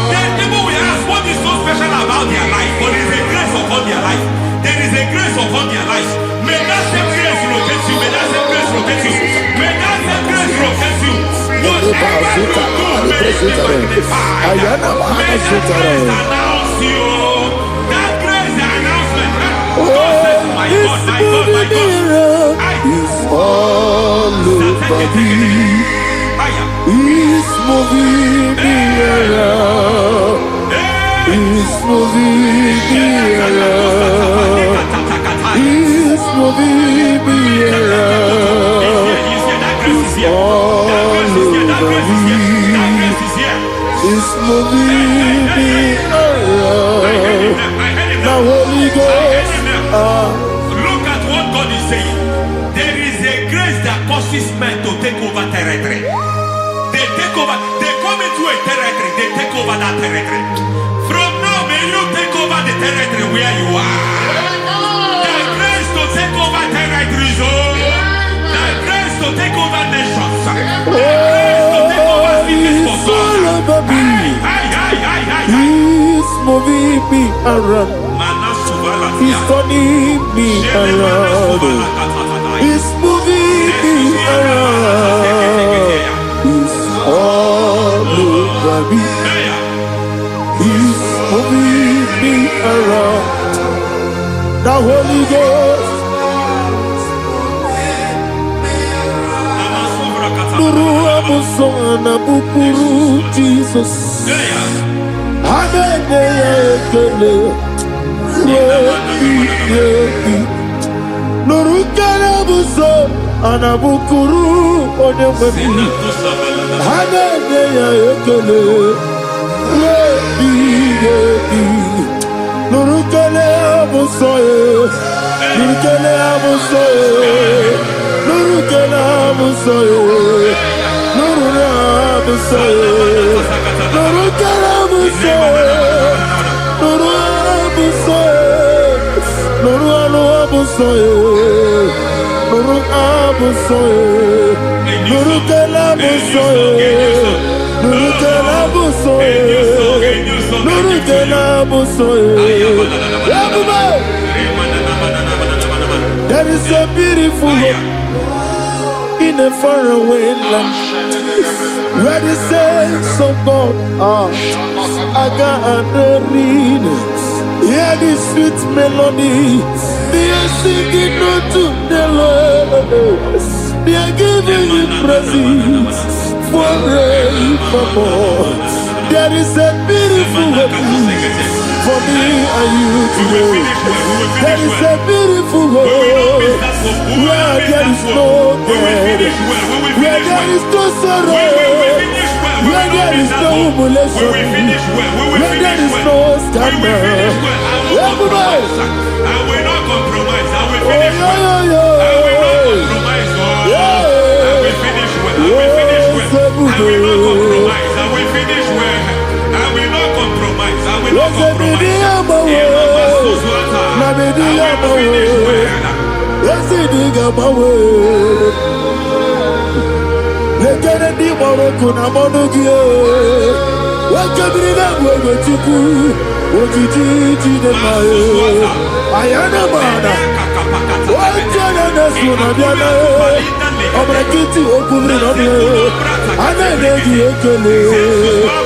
Then people will ask what is so special about their life. But there is a grace upon their life. There is a grace upon their life. May that same grace rotate you. May that same grace rotate you. May that same grace rotate you. Whatever you do, may it be magnified. May that grace announce you. That grace announcement. My God, my God, my God. It's all over me. It's moving me around. It's moving me around. It's moving me around. It's all over me. It's moving me around. The Holy Ghost. Look at what God is saying. There is a grace that causes men to take over territory. They take over. They come into a territory. They take over that territory. From now, may you take over the territory where you are. The grace to take over territories. The grace to take over nations. The grace to take over cities for God. He's moving me around. He's turning me around. He's moving me around. He's all over me. He's moving me around. The Holy Ghost. Nuru amusona bukuru Jesus. Anene ekele. Nuru karabuso anabukuru onememi. Anene ekele. Nuru kele abusoye. Nuru kele abusoye. Nuru kele abusoye. Nuru abusoye. Nuru kele abusoye. Nuru abusoye. Nuru abusoye. Nuru abusoye. Nuru kele abusoye. Nuru kele abusoye. Nuru kele abusoye. There is a beautiful hope in a faraway land where the saints of God are. I got the read. Hear the sweet melody. They are singing unto the Lord. They are giving you praise forevermore. There is a beautiful hope for me and you today. There is a beautiful hope where there is no death. finish well. We will Where finish there well. is no sorrow, We will finish well. We where will not there miss is that no hope. We humiliation, will finish well. We will where there finish is well. no We will scandal. finish well. I will Everybody. compromise. I will not compromise. I will Oh, finish well. I will not compromise. Oh, I will finish well. I will finish well. I will not compromise. I will finish well. I will not compromise. I will not compromise. I will finish well. Yes, it is my way. Let it be more Kunamonogia. What can be that way with you? What you did in my I am a man. What can I do? I'm going to get you open on you. I'm going to get you.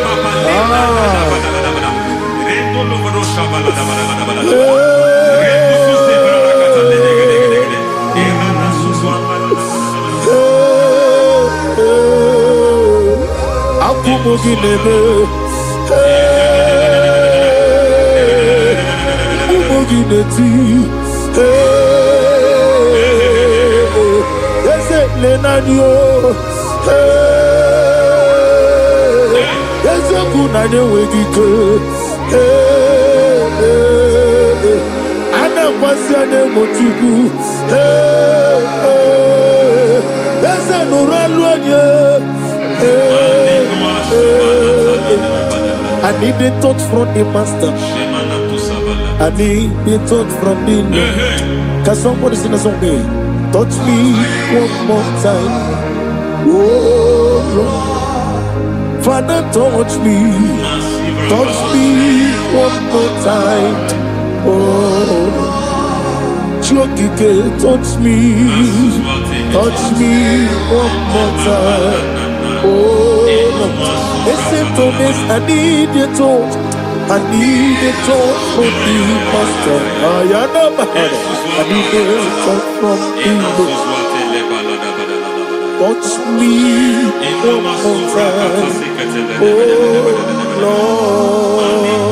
I need the touch from the master. I need the touch from the Lord. Can somebody sing a song here? Touch me one more time. Oh Lord. Father, touch me. Touch me one more time. Oh Chokike, touch me. Touch me one more time. Oh Listen to this, I need your touch. I need a touch from the master. I need a touch from the Lord. Touch me one more time. Oh Lord.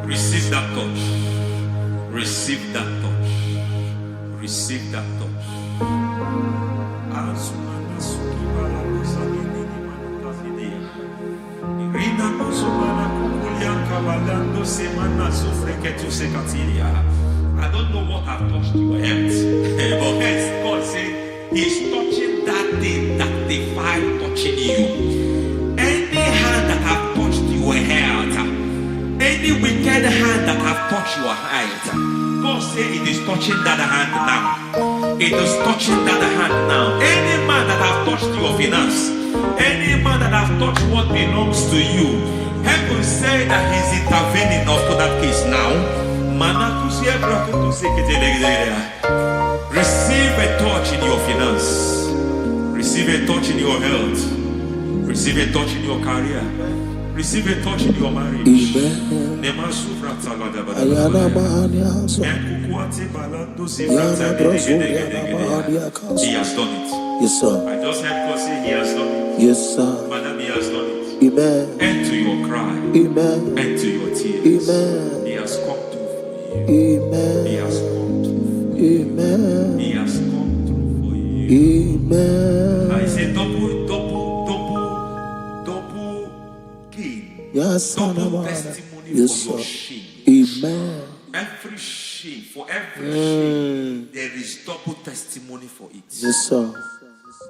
Receive that touch. Receive that touch. Receive that touch. I don't know what I've touched your health, but hence God said He's touching that thing that defied touching you. Any hand that have touched your health, any wicked hand that have touched your health, God said it is touching that hand now. It is touching that hand now. Any man that have touched your finance, any man that have touched what belongs to you, heaven said that He's intervening to that case now. Receive a touch in your finance. Receive a touch in your health. Receive a touch in your career. Receive a touch in your marriage. He has done it. Yes, sir. I just heard God say He has done it. Yes, sir. Madam, He has done it. Amen. End to your cry. Amen. End to your tears. Amen. He has come through for you. Amen. He has come through for you. Amen. He has come through for you. Amen. I say double gain. Yes, double testimony yes, for your sir. shame. Amen. Every shame, for every shame, there is double testimony for it. Yes, sir.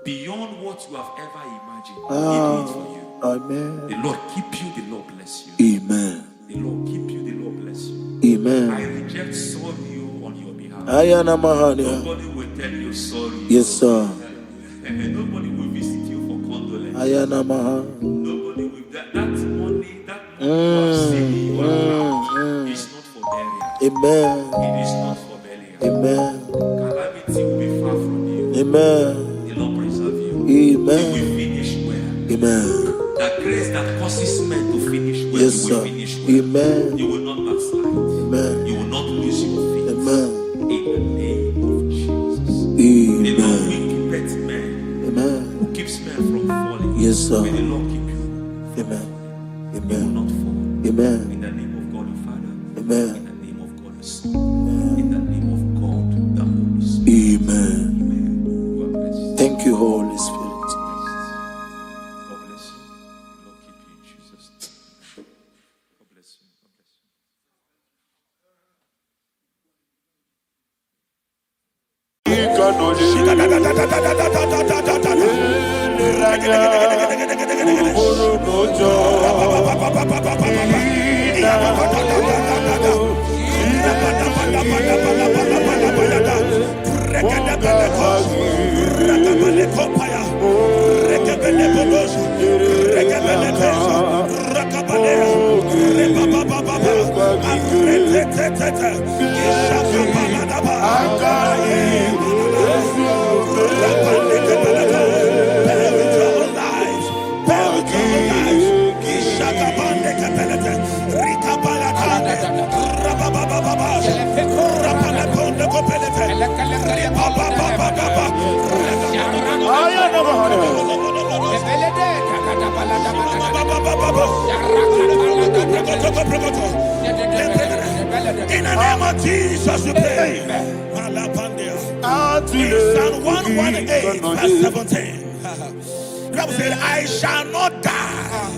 Beyond what you have ever imagined, He did it for you. Amen. The Lord keep you, the Lord bless you. Amen. The Lord keep you, the Lord bless you. Amen. I reject sorry on your behalf. Ayana Mahania. Nobody will tell you sorry. Yes, sir. Nobody will visit you for condolence. Ayana Maha. Nobody will. That money you have saved in your account is not for burial. Amen. It is not for burial. Amen. Calamity will be far from you. Amen. The Lord preserve you. Amen. You will finish well. Amen. That grace that causes men to finish well, Yes, you will sir. finish well. Amen. You will not backslide. Amen. You will not lose your faith. Amen. In the name of Jesus. Amen. The Lord will keep men. Amen. Who keeps men from falling. Yes, sir. May the Lord keep you. Amen. You will Amen. not fall. Amen. In the name of God the Father. Amen. In the name of God the Son. In the name of God the Holy Spirit. Amen. Amen. In the name of Jesus, we pray. In Psalm 118, verse 17, the Bible said, I shall not die,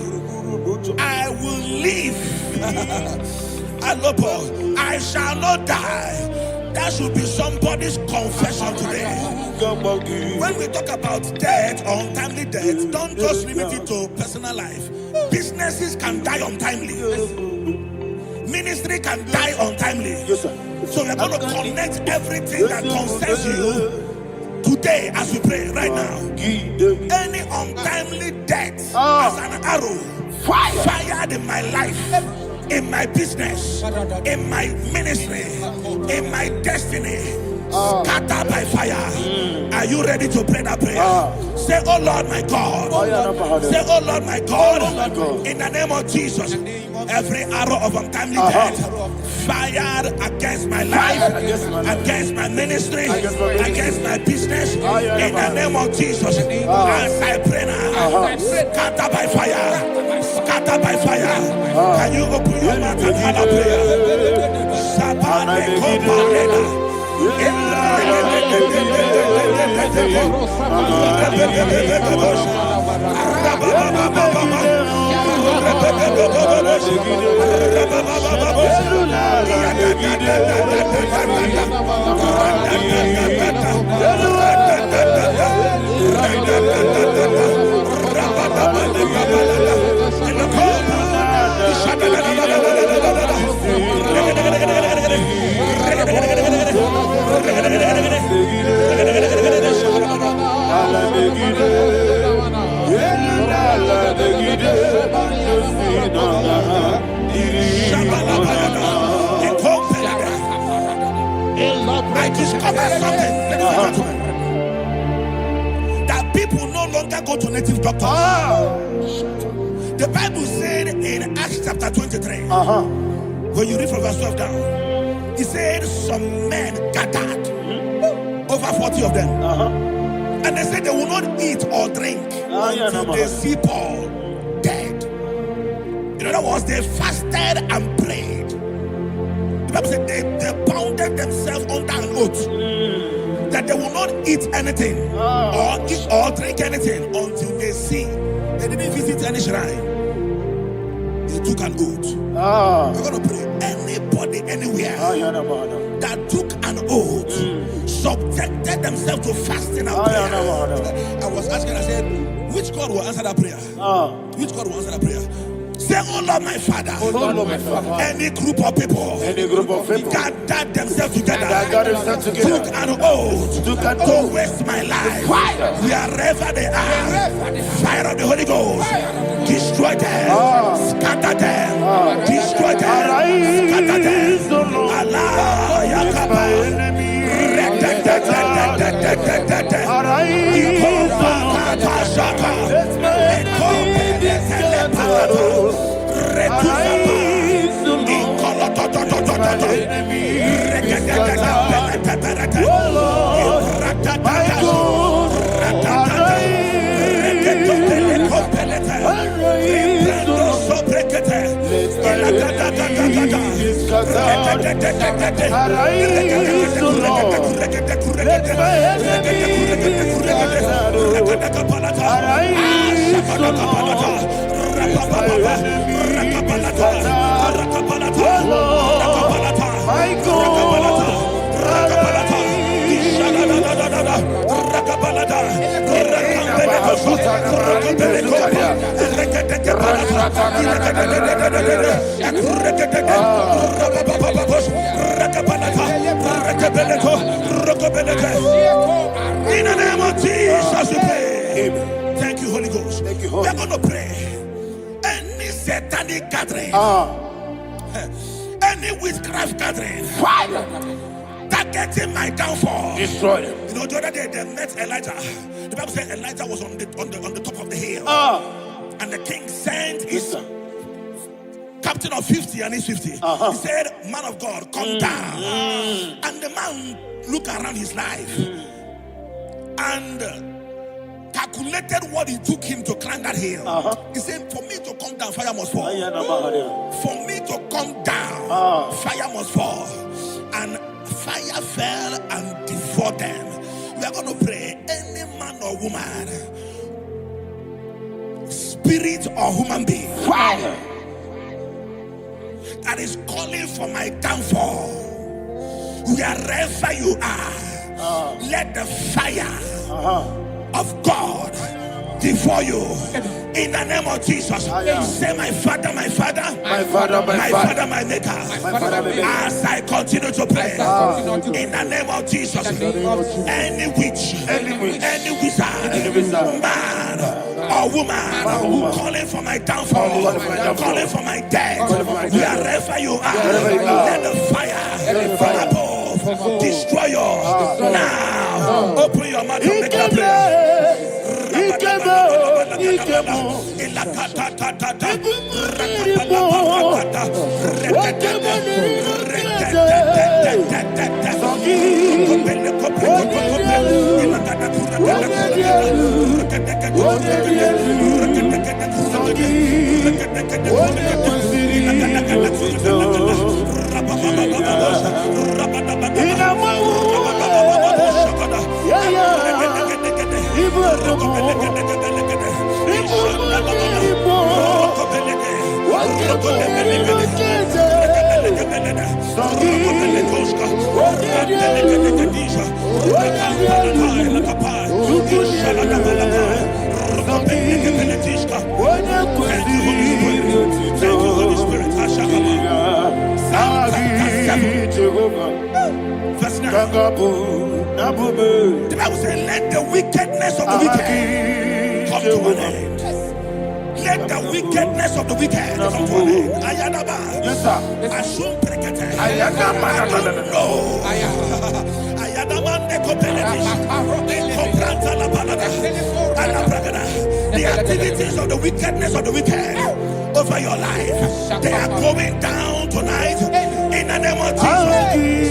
I will live. I shall not die. That should be somebody's confession today. When we talk about death or untimely death, don't just limit it to personal life. Businesses can die untimely. Ministry can die untimely. Yes, sir. So we're going to connect everything that concerns you today as we pray right now. Any untimely death as an arrow fired in my life, in my business, in my ministry, in my destiny, scattered by fire. Are you ready to pray that prayer? Say, oh Lord my God. Say, oh Lord my God. In the name of Jesus, every arrow of untimely death fired against my life, against my ministry, against my business, in the name of Jesus, as I pray now, scattered by fire, scattered by fire. Can you open your mouth and have a prayer? I discovered something, that people no longer go to native doctors. The Bible said in Acts chapter 23, when you read from verse 12 down, it said some men gathered, over 40 of them, and they said they will not eat or drink until they see Paul dead. In other words, they fasted and prayed. The Bible said they bounded themselves under an oath that they will not eat anything or eat or drink anything until they see. They didn't visit any shrine. They took an oath. We're going to pray. Anybody, anywhere that took an oath, subjected themselves to fasting and prayer. I was asking, I said, which God will answer that prayer? Which God will answer that prayer? Say, oh Lord my Father, any group of people gathered themselves together, took an oath to waste my life, wherever they are, fire of the Holy Ghost, destroy them, scatter them, destroy them, scatter them. Allah Yakaba, In the name of Jesus, we pray. Thank you, Holy Ghost. Thank you, We Holy are going to pray. Any satanic gathering, any witchcraft gathering, targeting my downfall, destroy them. You know, the other day they met Elijah. The Bible said Elijah was on the top of the hill, and the king sent his captain of 50 and his 50. He said, "Man of God, come down." And the man looked around his life and calculated what it took him to climb that hill. He said, "For me to come down, fire must fall. For me to come down, fire must fall." And fire fell and devoured them. We are going to pray. Any man or woman, spirit or human being, that is calling for my downfall, wherever you are, let the fire of God devour you in the name of Jesus. Say, my Father, my Father, My Father, my Father, my Maker. Father, my Maker. As I continue to pray in the name of Jesus, any witch, any wizard, man or woman calling for my downfall, calling for my death, wherever you are, let the fire from above destroy you now. Open your mouth and make a prayer. Verse 9. The Bible says, let the wickedness of the wicked come to an end. Let the wickedness of the wicked come to an end. Ayadaba. Yes, sir. Assume prekete. Ayadaba. No. Ayadaba nekopeletish. Nekopranta la balada. Alabragada. The activities of the wickedness of the wicked over your life, they are going down tonight in the name of Jesus.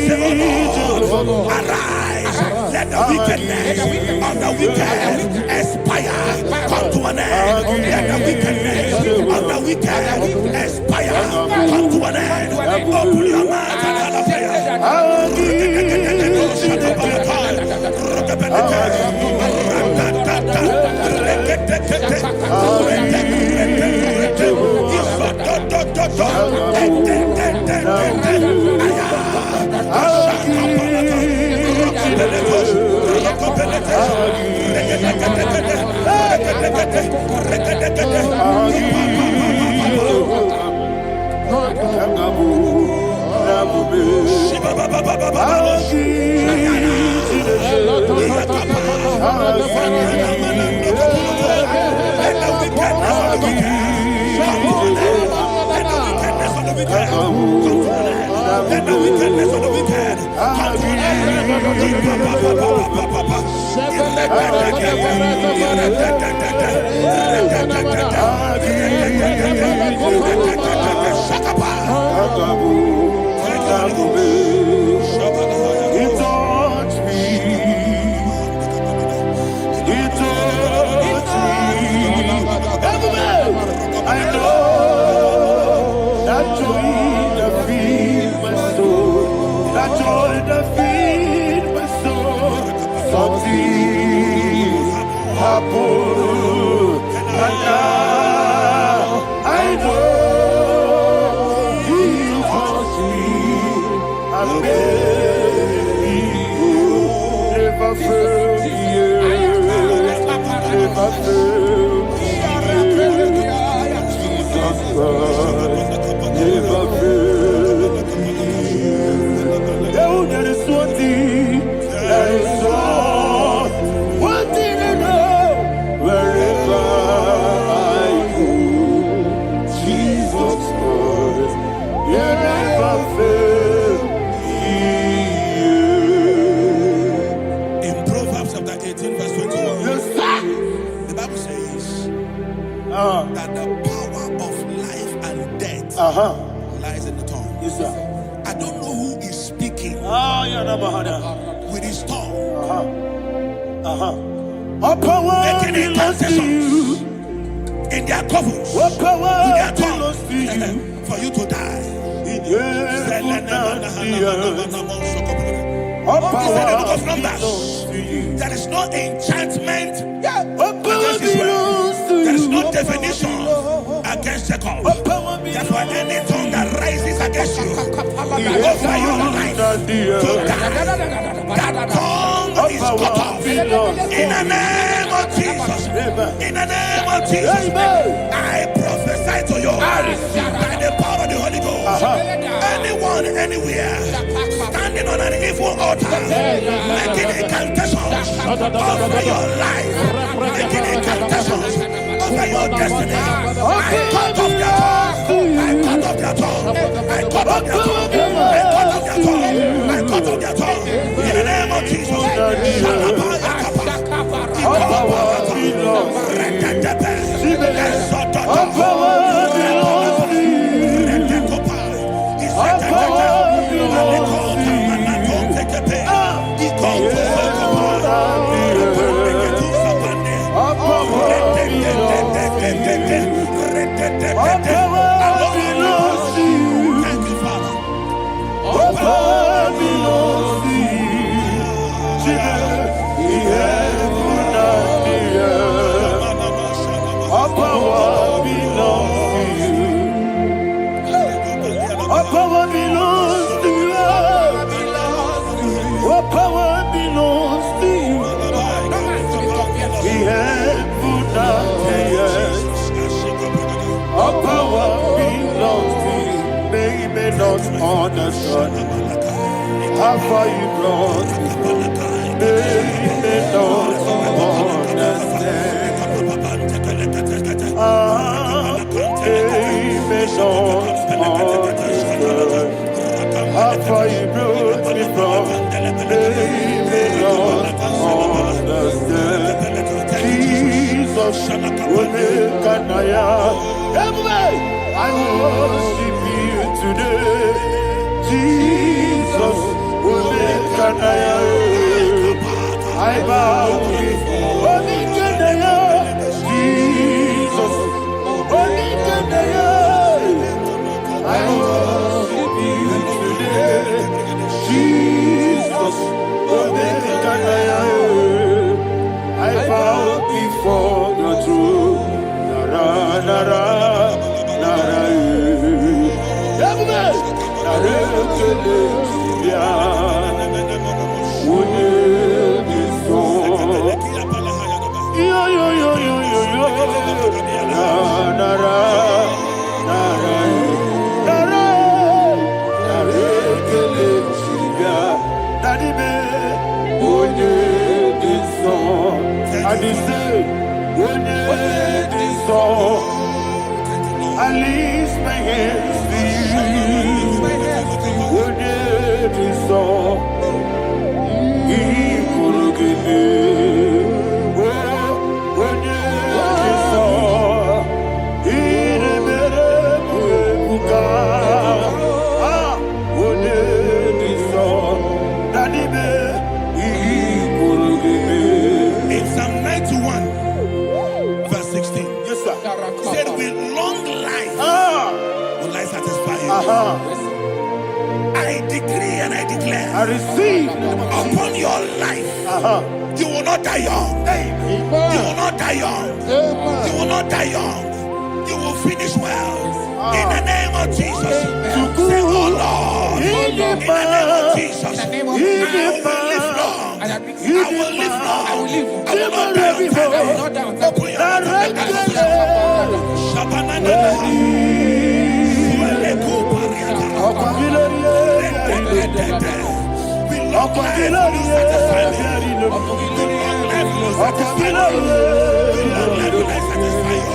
Say, oh Lord, arise. Let the wickedness of the wicked expire. Come to an end. Let the wickedness of the wicked expire. Come to an end. Open your mouth and have a prayer. Never fail me. never fail. Jesus Christ never fail. Oh, there is one thing, there is one thing I know. Wherever I go, Jesus Christ, you never fail. In Proverbs chapter 18, verse 21, Yes, sir. the Bible says that the power of life and death lies in the tongue. Yes, sir. I don't know who is speaking with his tongue, All power making belongs to you. incantations in their covers All power with their belongs to you. tongue for you to die. Yes, All all He said in the book of power Numbers, belongs to you. there is no enchantment All power against Israel. belongs to There is you. no definition against Jacob. All power Therefore, belongs any tongue that rises against you over your life to to you. die, that tongue All is cut power off. belongs In the name of Jesus. In the name of Jesus. Amen. I prophesy to you by the power of the Holy Ghost. Anyone, anywhere, standing on an evil altar, making incantations over your life, making incantations over your destiny. I cut off their tongue. I cut off their tongue. I cut off their tongue. I cut off their tongue. I cut off their tongue. In the name of Jesus. All power belongs to you. All power belongs to you. All power belongs to you. All power belongs to you. Thank you, Father. All power belongs to you. The heaven and the earth. All power belongs to you. All power belongs to you. All power belongs to you. The heaven and the earth. All power belongs to you. They may not understand how far you brought me. They may not understand. They may not understand how far you brought me from. They may not understand. Jesus, will make an I worship you today. Jesus, will make an I bow before Jesus, only I worship you today. Jesus, will make an I bow before your throne. Nara, nara, nara, I lift my hands to you. In Psalm 91, verse 16, Yes, sir. he said, with long life will I satisfy you. I decree and I declare I receive. upon your life, you will not die young. You will not die young. You will not die young. You will finish well. In the name of Jesus. Say, oh Lord, in the name of Jesus, I will live long. I will live long. I will not die on time. Open Long life will not satisfy me. Long life will not satisfy me. Long life will not satisfy you.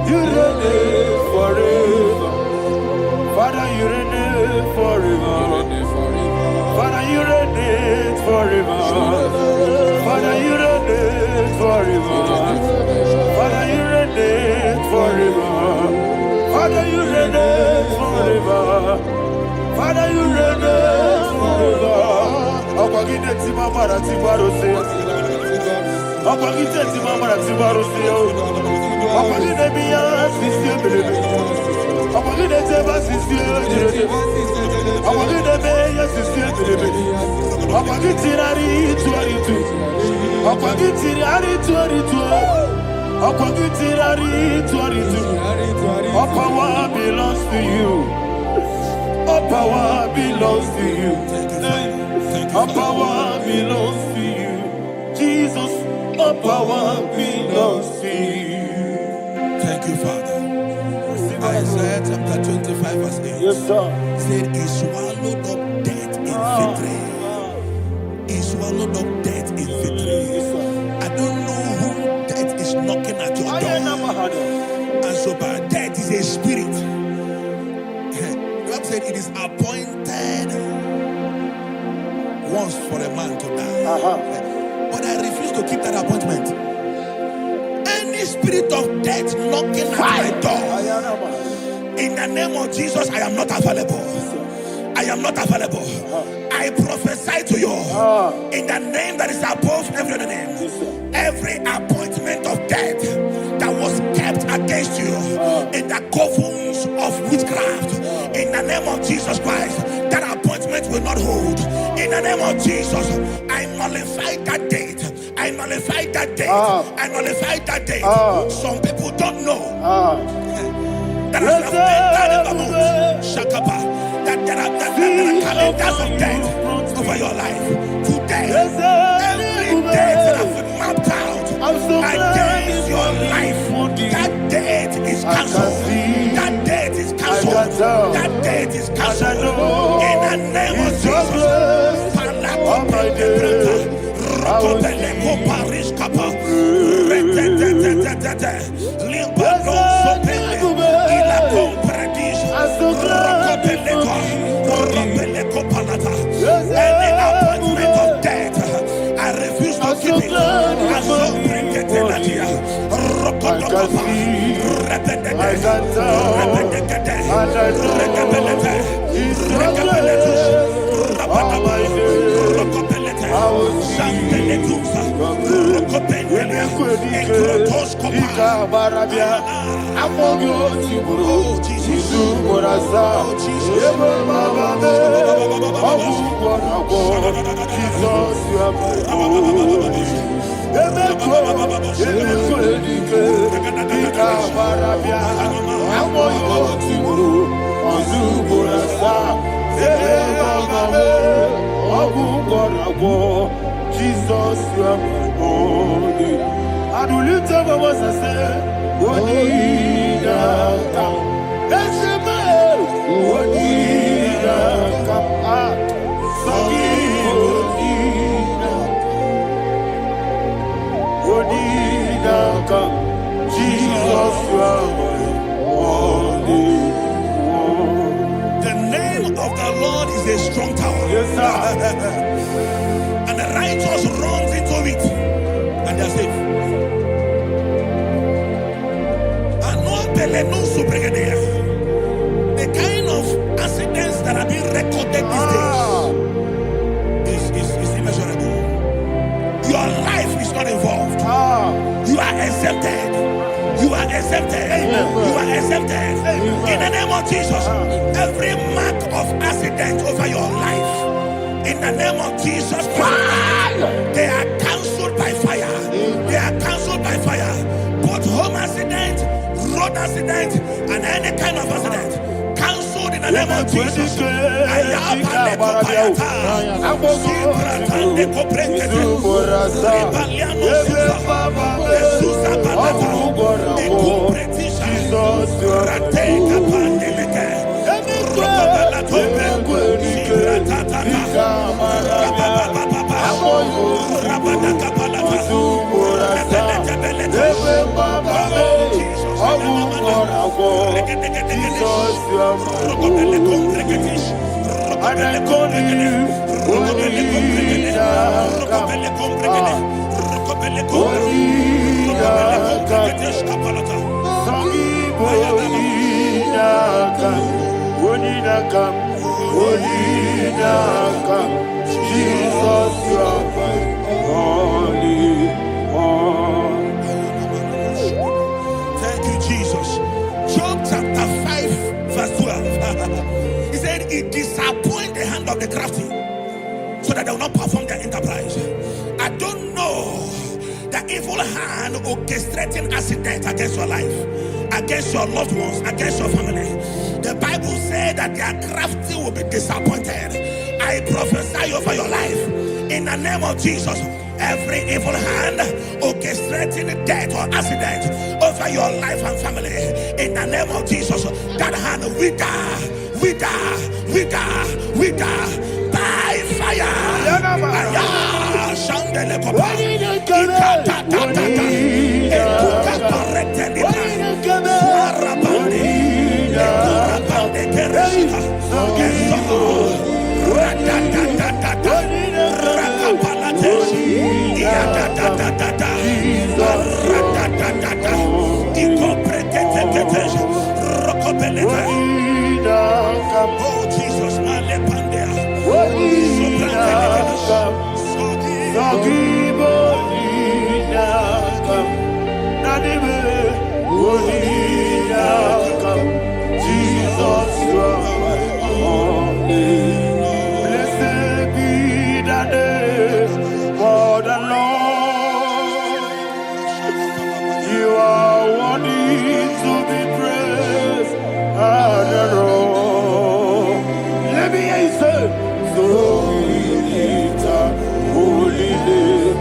You reign forever. Father, you reign forever. Father, you reign forever. Father, you reign forever. Father, you reign forever. Father, you reign forever. Father, you reign forever. Akwagide timamara tibarose. Akwagide timamara tibarose. Akwagide biya sisi. Akwagide teba sisi. Akwagide beya sisi. Akwagide rari tuaritu. Akwagide rari tuaritu. Akwagide rari tuaritu. All power belongs to you. All power belongs to you. All power belongs to you. Jesus, all power belongs to you. Thank you, Father. Isaiah chapter 25 verse 8. Yes, sir. Said, He swallowed up death in victory. He swallowed up death in victory. I don't know who death is knocking at your door. And so, but death is a spirit. God said it is appointed once for a man to die. But I refuse to keep that appointment. Any spirit of death knocking at my door, in the name of Jesus, I am not available. I am not available. I prophesy to you in the name that is above every other name. Every appointment of death that was kept against you in the covens of witchcraft, in the name of Jesus Christ, that appointment will not hold. In the name of Jesus, I nullify that date. I nullify that date. I nullify that date. Some people don't know that as you have entered the month, Shakapa, that there are calendars of death over your life. Today, every date that I've mapped out against your life, that date is cancelled. That date is cancelled. That date is cancelled. In the name of Jesus. Any appointment of death, I refuse to keep it. I so bring it in that year. Jesus, you are my holy. And we lift up our voice and say, Wonida come. That's the man. Wonida come. Wonida come. Jesus, you are my holy. The name of the Lord is a strong tower. Yes, sir. And the righteous runs into it and they're safe. The kind of In the name of Jesus Christ, they are cancelled by fire. They are cancelled by fire. Both home accident, road accident, and any kind of accident. Cancelled in the name of Jesus. Thank you, Jesus. Job chapter 5, verse 12. He said, it disappoints the hand of the crafty, so that they will not perform their enterprise. I don't know the evil hand orchestrating accident against your life, against your loved ones, against your family. The Bible said that their crafty will be disappointed. I prophesy over your life in the name of Jesus. Every evil hand orchestrating death or accident over your life and family, in the name of Jesus, that hand wither by fire. Oh Jesus, blessed be the name for the Lord. You are worthy to be praised and adored. Let me hear you say, so we lift up holy name.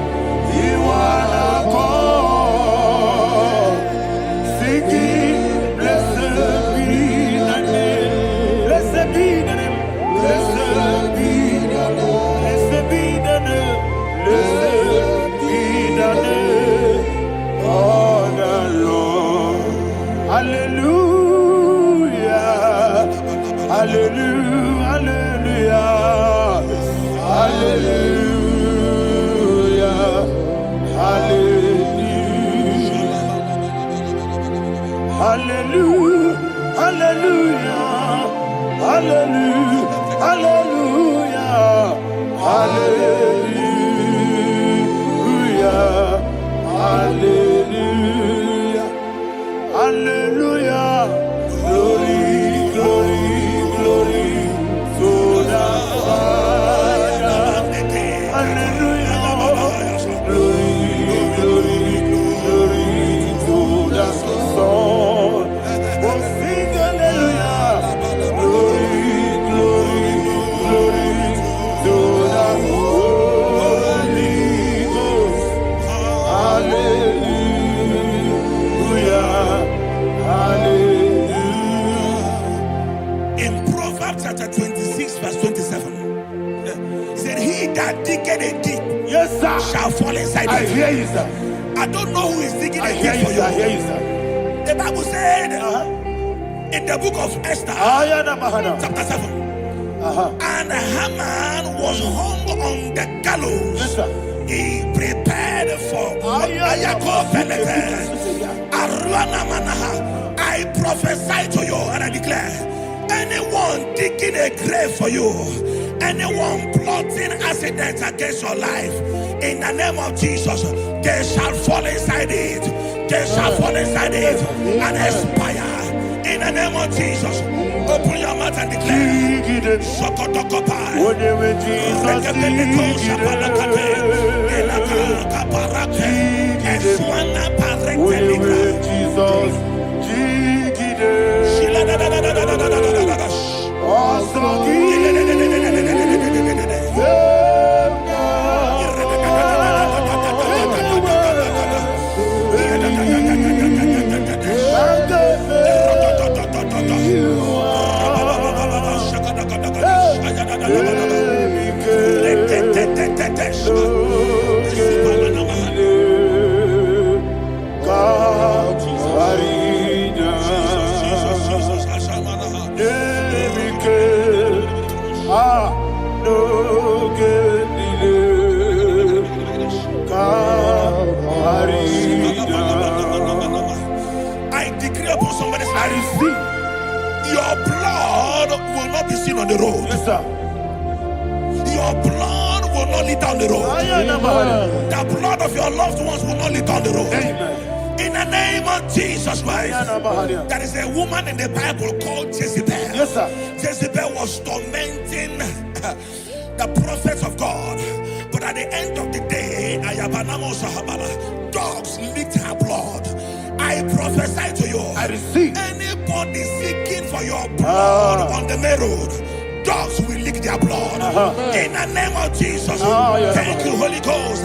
You are the God. Singing, blessed be the name. Blessed be the name. Blessed be the name. Blessed be the name. Blessed be the name of the Lord. Hallelujah. Hallelujah. Hallelujah. Hallelujah. Hallelujah. Hallelujah. Hallelujah. Hallelujah. Hallelujah. Hallelujah. Hallelujah. Glory, glory, glory to the Father. Hallelujah. Glory, glory, glory to the Son. Oh, sing hallelujah. Glory, glory, glory to the Holy Ghost. Hallelujah. Hallelujah. In Proverbs chapter 26, verse 27, he said, he that diggeth a deep, yes, sir, shall fall inside it. I hear you, sir. I don't know who is digging a deep for you. I hear you, sir. The Bible said in the book of Esther, chapter 7, and Haman was hung on the gallows. Yes, sir. He prepared for I prophesy to you and I declare, anyone digging a grave for you, anyone plotting accidents against your life, in the name of Jesus, they shall fall inside it. They shall fall inside it and expire. In the name of Jesus, open your mouth and declare. Sokotokopai. I decree upon somebody's life, your blood will not be seen on the road. Yes, sir. Your blood will not lead down the road. The blood of your loved ones will not lead down the road. Amen. In the name of Jesus Christ. There is a woman in the Bible called Jezebel. Yes, sir. Jezebel was tormenting the prophets of God. But at the end of the day, dogs licked her blood. I prophesy to you. I receive. Anybody seeking for your blood on the main road, dogs will lick their blood. In the name of Jesus. Thank you, Holy Ghost.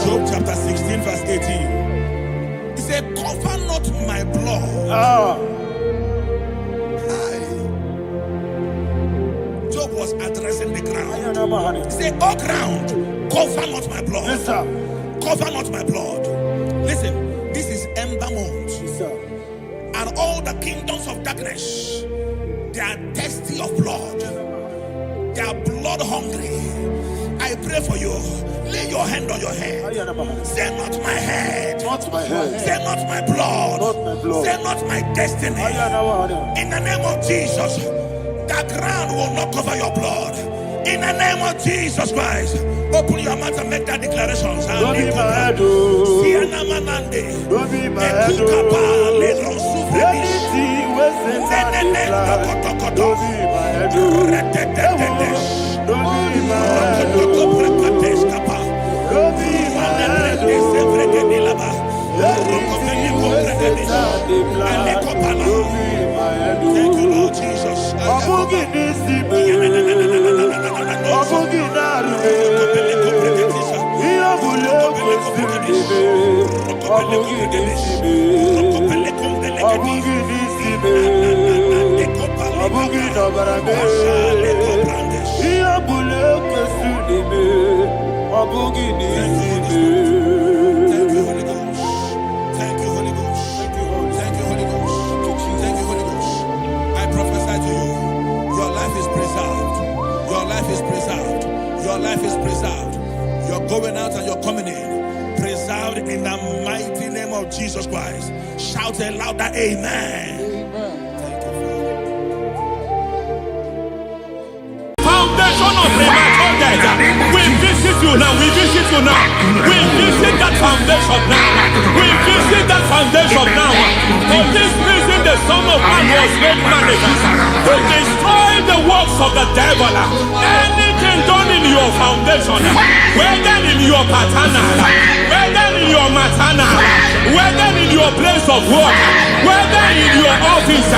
Job chapter 16 verse 18. He said, cover not my blood. Job was addressing the ground. He said, oh ground, cover not my blood. Yes, sir. Cover not my blood. Listen, this is ember month. Yes, sir. And all the kingdoms of darkness, they are thirsty of blood. They are blood hungry. I pray for you. Lay your hand on your head. Say not my head. Not my head. Say not my blood. Not my blood. Say not my destiny. In the name of Jesus, the ground will not cover your blood. In the name of Jesus Christ, open your mouth and make that declaration. Don't be my head. Don't be my head. Anything was in my life. Don't be my head. Don't be my head. Thank you, Lord Jesus. Your life is preserved. You're going out and you're coming in. Preserved in the mighty name of Jesus Christ. Shout a louder amen. Thank you, Father. Foundation of premature death. We visit you now. We visit you now. We visit that foundation now. We visit that foundation now. For this reason, the Son of Man was made manifest to destroy the works of the devil. Anything done in your foundation, whether in your paternal, whether in your matana, whether in your place of work, whether in your office,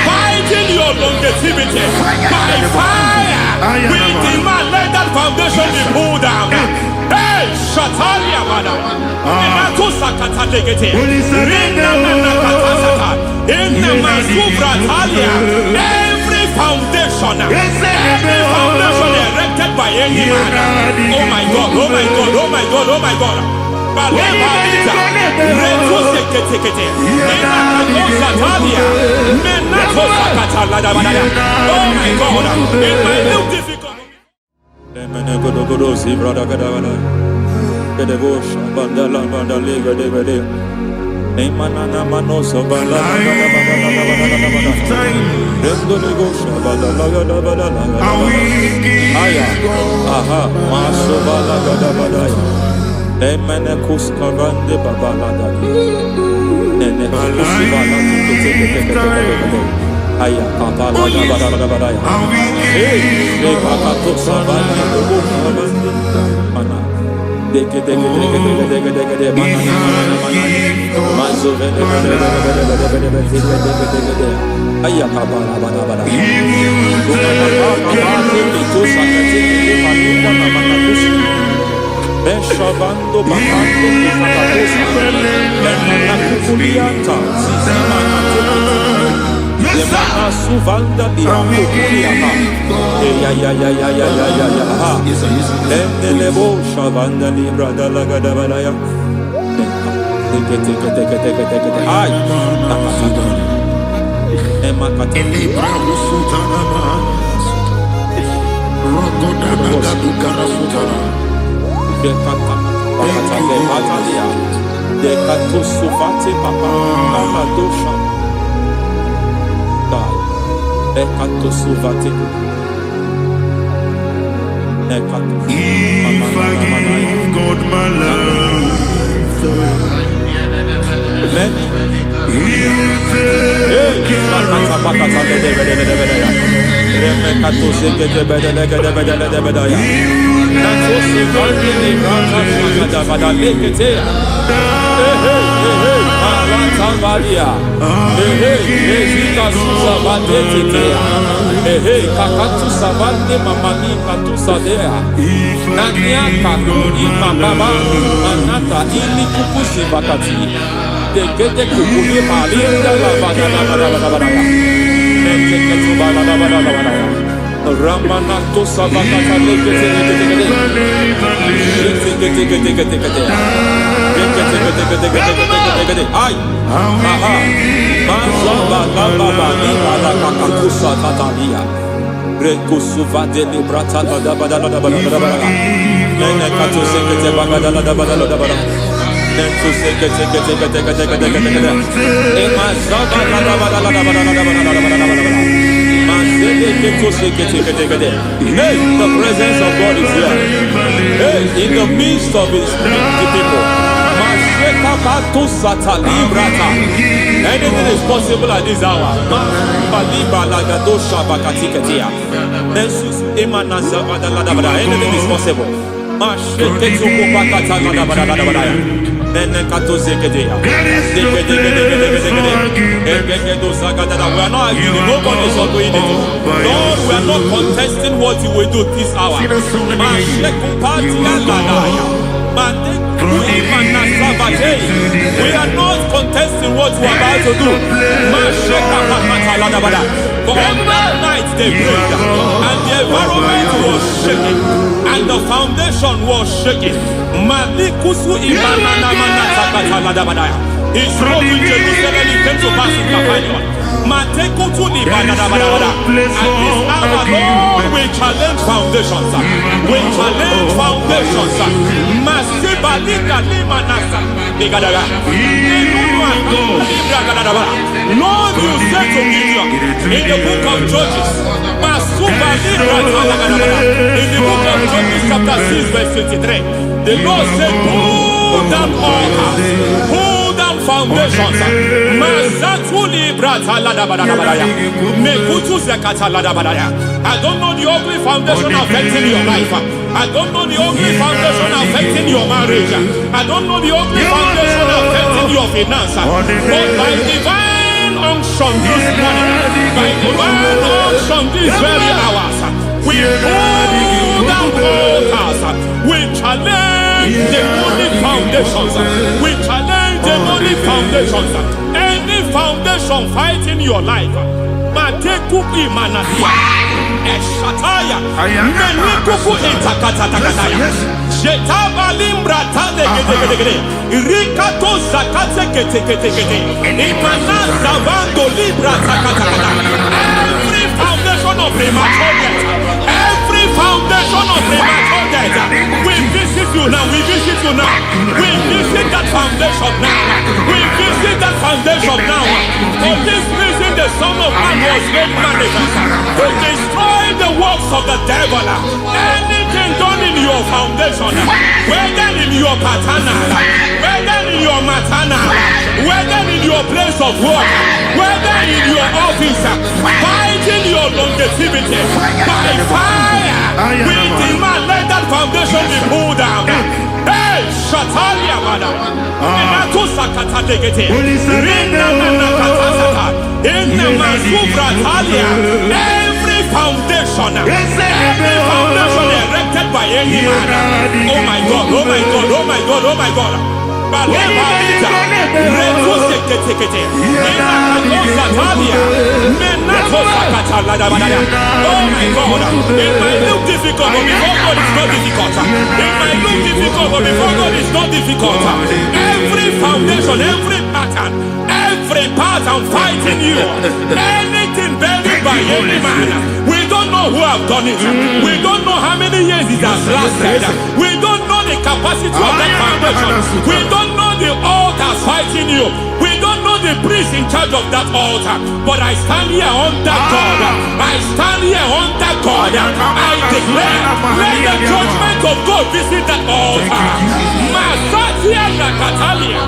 fighting your longevity by fire, we demand let that foundation be pulled down. Hey, Shatalia Bada, Inato Sakata Legate, Rina Nakatasata, Inna Masubra Talia, every foundation erected by any man. Oh my God, oh my God, oh my God, oh my God. Balebita, Reto Sekete, Inna Talia, Menato Sakata Ladabada. Oh my God, in my new difficult. Aya papa la da ba da ya. Hey, le papa to savana do bo mana. Deke mana. Mazo vene. Aya papa la ba da. To sakati le papa na makakusi. Beshavando bakando makakusi. Mana kukulianta. Mana Mana suvanda biakuliaka. Ya. Lebo shavanda libra dalagada balaya. Take. Ay. Emakata libra usutana ma. Rogoda nagadu karasutana. Bekata. Bakata batalia. Dekato suvate papa. Amadosha. Ekato suvate. Ekato. If I give God my love, then He'll take care of Kakatu savande mamani katu sadea. Nania kakuri mababa manata ili kukusi bakati. Dekete kukuli malinda la bada. Nekete kubala la bada. Ramanato sabakata lekete. Ay. Aha. Mazaba baba ni ala kakakusa tatalia. Rekusuva de librata la bada. Nene katu sekete bagada la bada. Nentu sekete. Emazaba la bada. Hey, the presence of God is here. Hey, in the midst of His people. Anything is possible at this hour. Anything is possible. We are not arguing. Nobody is agreeing it. Lord, we are not contesting what you will do this hour. We are not contesting what you are about to do. For on that night they prayed, and the environment was shaking, and the foundation was shaking. He spoke in Jerusalem, he came to pass in Capernaum. And this hour, Lord, we challenge foundations. We challenge foundations. Lord, you said to Gideon in the book of Judges, in the book of Judges chapter 6 verse 23, the Lord said, pull down altars, pull down foundations. I don't know the ugly foundation affecting your life. I don't know the ugly foundation affecting your marriage. I don't know the ugly foundation affecting your finance. But by divine unction this morning, by divine unction these very hours, we pull down altars. We challenge demonic foundations. We challenge demonic foundations. Any foundation fighting your life, Matekupi Manasia, Eshataya, Menikupu Itakatatakataya, Shetabalimbra Tadegede, Rikato Zakate Ketekete, Imanasa Bando Libra Takatakata. Every foundation of premature death, every foundation of premature death, we visit you now, we visit you now, we visit that foundation now, we visit that foundation now. For this reason, the Son of Man was made manifest to destroy the works of the devil. Anything done in your foundation, whether in your paternal, whether in your maternal, whether in your place of work, whether in your office, fighting your longevity by fire, we demand let that foundation be pulled down. Hey, Shatalia Bada, Inatusakata Legate, Rina Nakatasaka, in the Masufra Talia, every foundation erected by any man. Oh my God, oh my God, oh my God, oh my God. Oh my God, it might look difficult, but before God it's not difficult. It might look difficult, but before God it's not difficult. Every foundation, every pattern fighting you, anything buried by any man, we don't know who have done it. We don't know how many years it has lasted. We don't know the capacity of that foundation. We don't know the altars fighting you. We don't know the priest in charge of that altar. But I stand here under God. I stand here under God. I declare, let the judgment of God visit that altar. Masatia Nakatalia.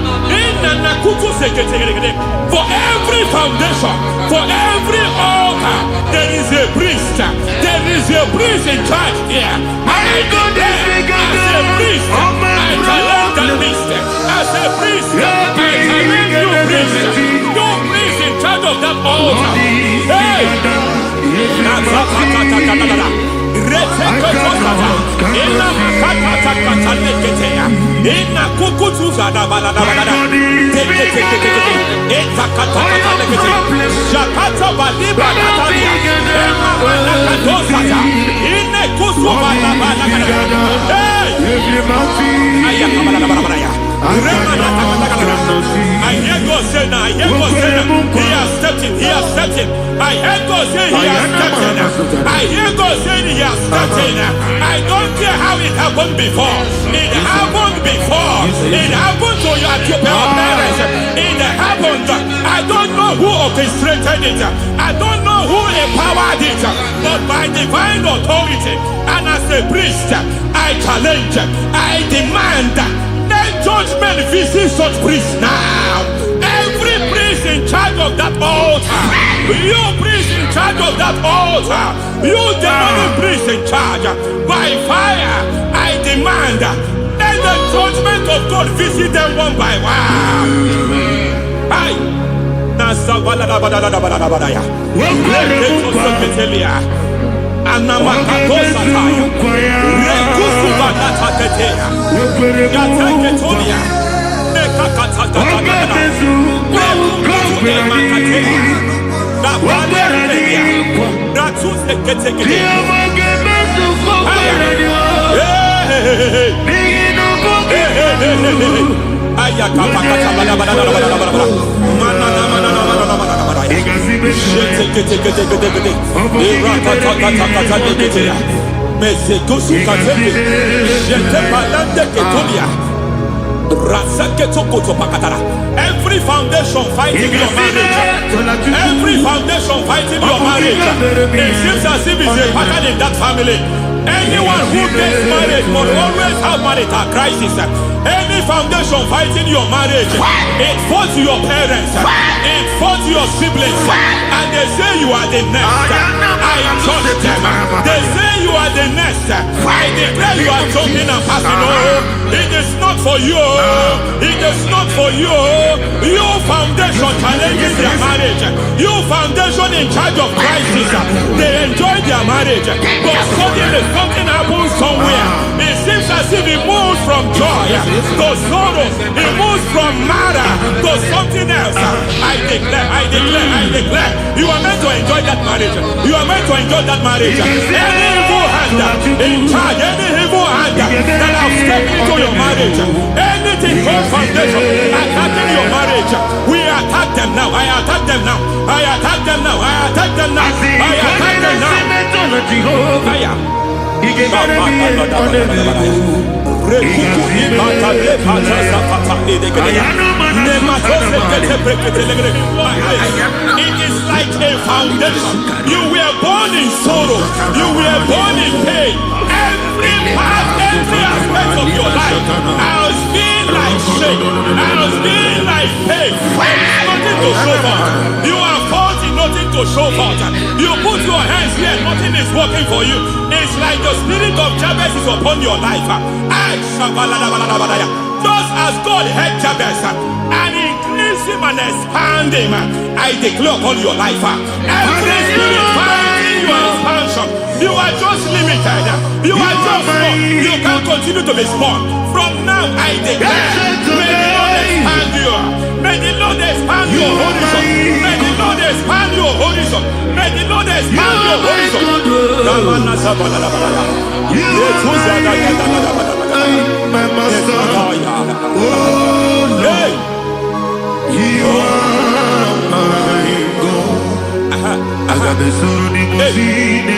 For every foundation, for every altar, there is a priest. There is a priest in charge here. I declare, as a priest, I challenge that priest. As a priest, I challenge you priest. You priest in charge of that altar. Hey! I hear God say now, I hear God say now, he has stepped in, he has stepped in. I hear God say he has stepped in. I hear God say he has stepped in. I don't care how it happened before. It happened before. It happened to your parents. It happened. I don't know who orchestrated it. I don't know who empowered it. But by divine authority and as a priest, I challenge, I demand, let judgment visit such priests now. Every priest in charge of that altar, you priest in charge of that altar, you demonic priest in charge, by fire, I demand, let the judgment of God visit them one by one. Aye. Every foundation fighting your marriage, every foundation fighting your marriage, it seems as if it's a pattern in that family. Anyone who gets married must always have marital crisis. Any foundation fighting your marriage, it fought your parents, it fought your siblings, and they say you are the next. I judge them. They say you are the next. I declare as you know, it is not for you. It is not for you. You foundation challenges their marriage. You foundation in charge of crisis. They enjoy their marriage, but suddenly something happens somewhere. It seems as if it moves from joy to sorrow. It moves from matter to something else. I declare, you are meant to enjoy that marriage. You are meant to enjoy that marriage. Any evil hand in charge, any evil hand that have stepped into your marriage, anything called foundation attacking your marriage, we attack them now. I attack them now. I attack them now. I attack them now. I attack them now. It is like a foundation. You were born in sorrow. You were born in pain. Every part, every aspect of your life has been like shame. Has been like pain. Nothing to show for. You are faulty, nothing to show for. You put your hands here, nothing is working for you. It's like the spirit of Jabez is upon your life. Just as God had Jabez and increased him and expand him, I declare upon your life. Every spirit finding your expansion, you are just limited. You are just small. You can't continue to be small. From now, I declare, may the Lord expand you. May the Lord expand your horizon. May the Lord expand your horizon. May the Lord expand your horizon. My master, oh Lord, you are my God. I got the soul in my feet,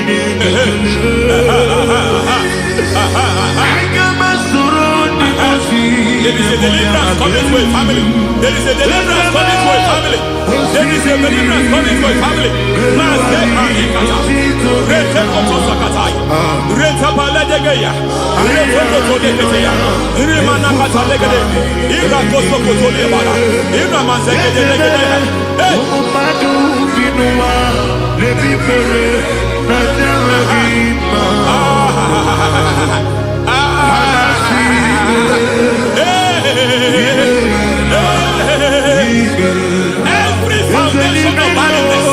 I got my soul in my feet. There is a deliverance coming to a family. There is a deliverance coming to a family. There is a deliverance coming to a family. Every foundation of barrenness,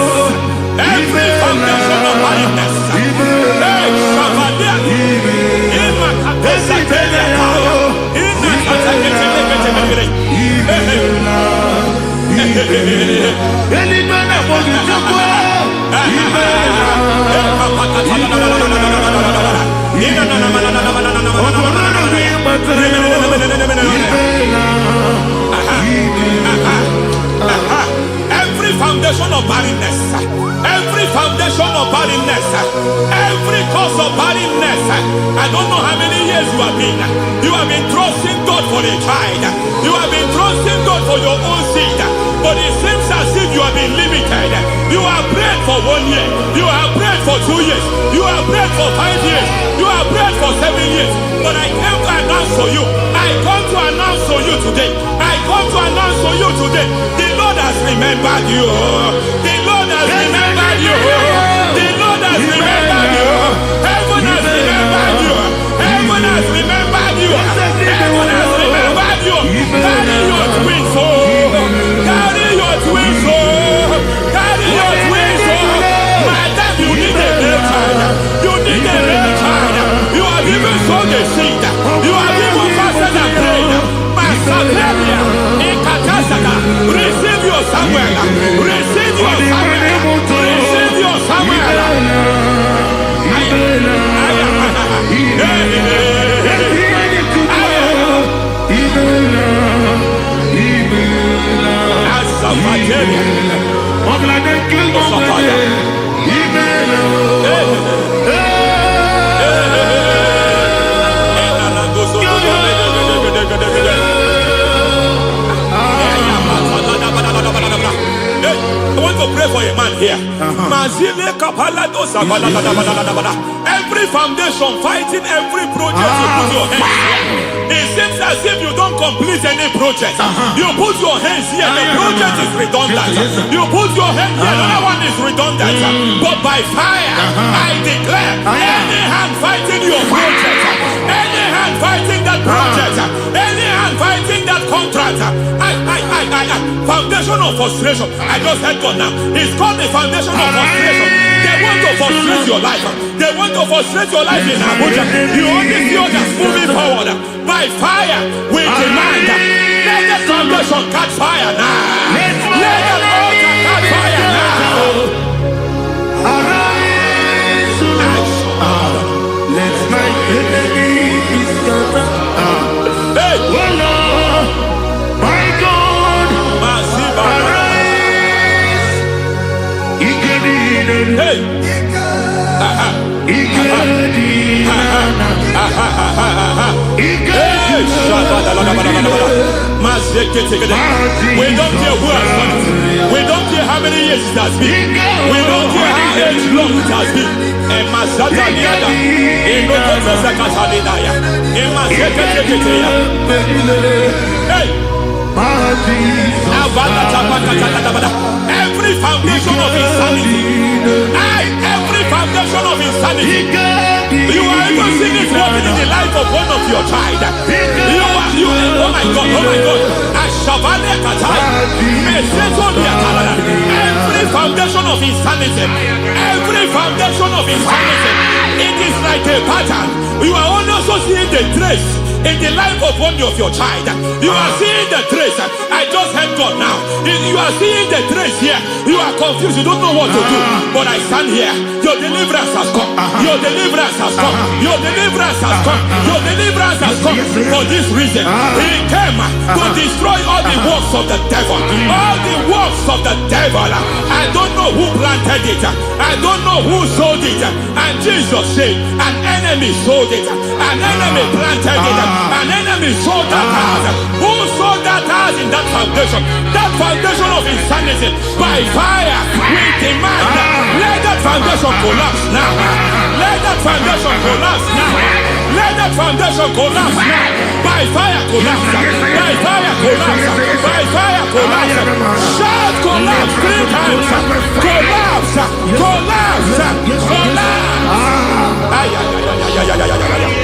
every foundation of barrenness, every foundation of barrenness, every foundation of barrenness, every cause of barrenness. I don't know how many years you have been trusting God for a child. You have been trusting God for your own seed, but it seems as if you have been limited. You have prayed for 1 year, you have prayed for 2 years, you have prayed for 5 years, you have prayed for 7 years. But I came to announce for you, I come to announce for you today, I come to announce for you today, the Lord has remembered you. The Lord has remembered you. The Lord has remembered you. Heaven has remembered you. Heaven has remembered you. Heaven has remembered you. Carry your twins home. Carry your twins home. Carry your twins home. Madam, you need a real child. You need a real child. You have even sown the seed. You have even fasted and prayed. Masaperia, Ekatasaka, receive your Samuel. Receive your Samuel. Receive your Samuel. I want to pray for a man here. Every foundation fighting every project you put your hands here. It seems as if you don't complete any project. You put your hands here, the project is redundant. You put your hand here, another one is redundant. But by fire, I declare, any hand fighting your project, any hand fighting foundation of frustration. I just heard God now. It's called the foundation of frustration. They want to frustrate your life. They want to frustrate your life in Abuja. You only see others moving forward. By fire, we demand. Let the foundation catch fire now. Let the altar catch fire now. Let my enemies scatter. Hey, Oh Lord, my God, arise. hey, we don't care who has done it. We don't care how many years it has been. We don't care how age long it has been. And Masataniada, in Rokosacatanidaya, in Masakateketea. Hey! Every foundation of insanity, every foundation of insanity, you are even seeing it working in the life of one of your child. Oh my God, every foundation of insanity, it is like a pattern. You are also seeing the trace in the life of one of your child. You are seeing the trace. I just heard God now. You are seeing the trace here. You are confused. You don't know what to do. But I stand here. Your deliverance has come. Your deliverance has come. Your deliverance has come. Your deliverance has come. For this reason, He came to destroy all the works of the devil. All the works of the devil. I don't know who planted it. I don't know who sold it. And Jesus said, an enemy sold it. An enemy planted it. An enemy sold that house. Who sold that house in that foundation? That foundation of insanity. By fire, we demand. Let that foundation collapse now. Let that foundation collapse now. Let that foundation collapse now. By fire collapse. By fire collapse. By fire collapse. Shout collapse 3 times. Collapse. Collapse. Collapse. Ay, ay, ay, ay, ay, ay, ay, ay, ay.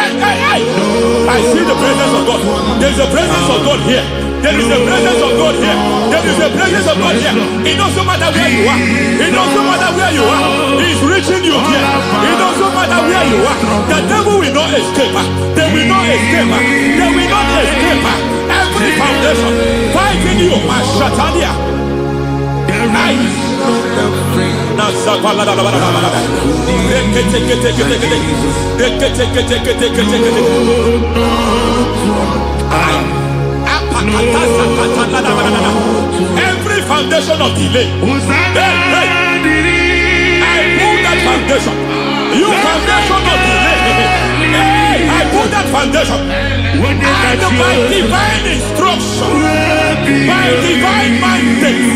I see the presence of God. There's a presence of God here. There is a presence of God here. There is a presence of God here. It doesn't matter where you are. It doesn't matter where you are. He's reaching you here. It doesn't matter where you are. The devil will not escape. They will not escape. They will not escape. Every foundation fighting you, Mashatania. Every foundation of delay, I pull that foundation. You foundation of delay, I pull that foundation. And by divine instruction, by divine mandate,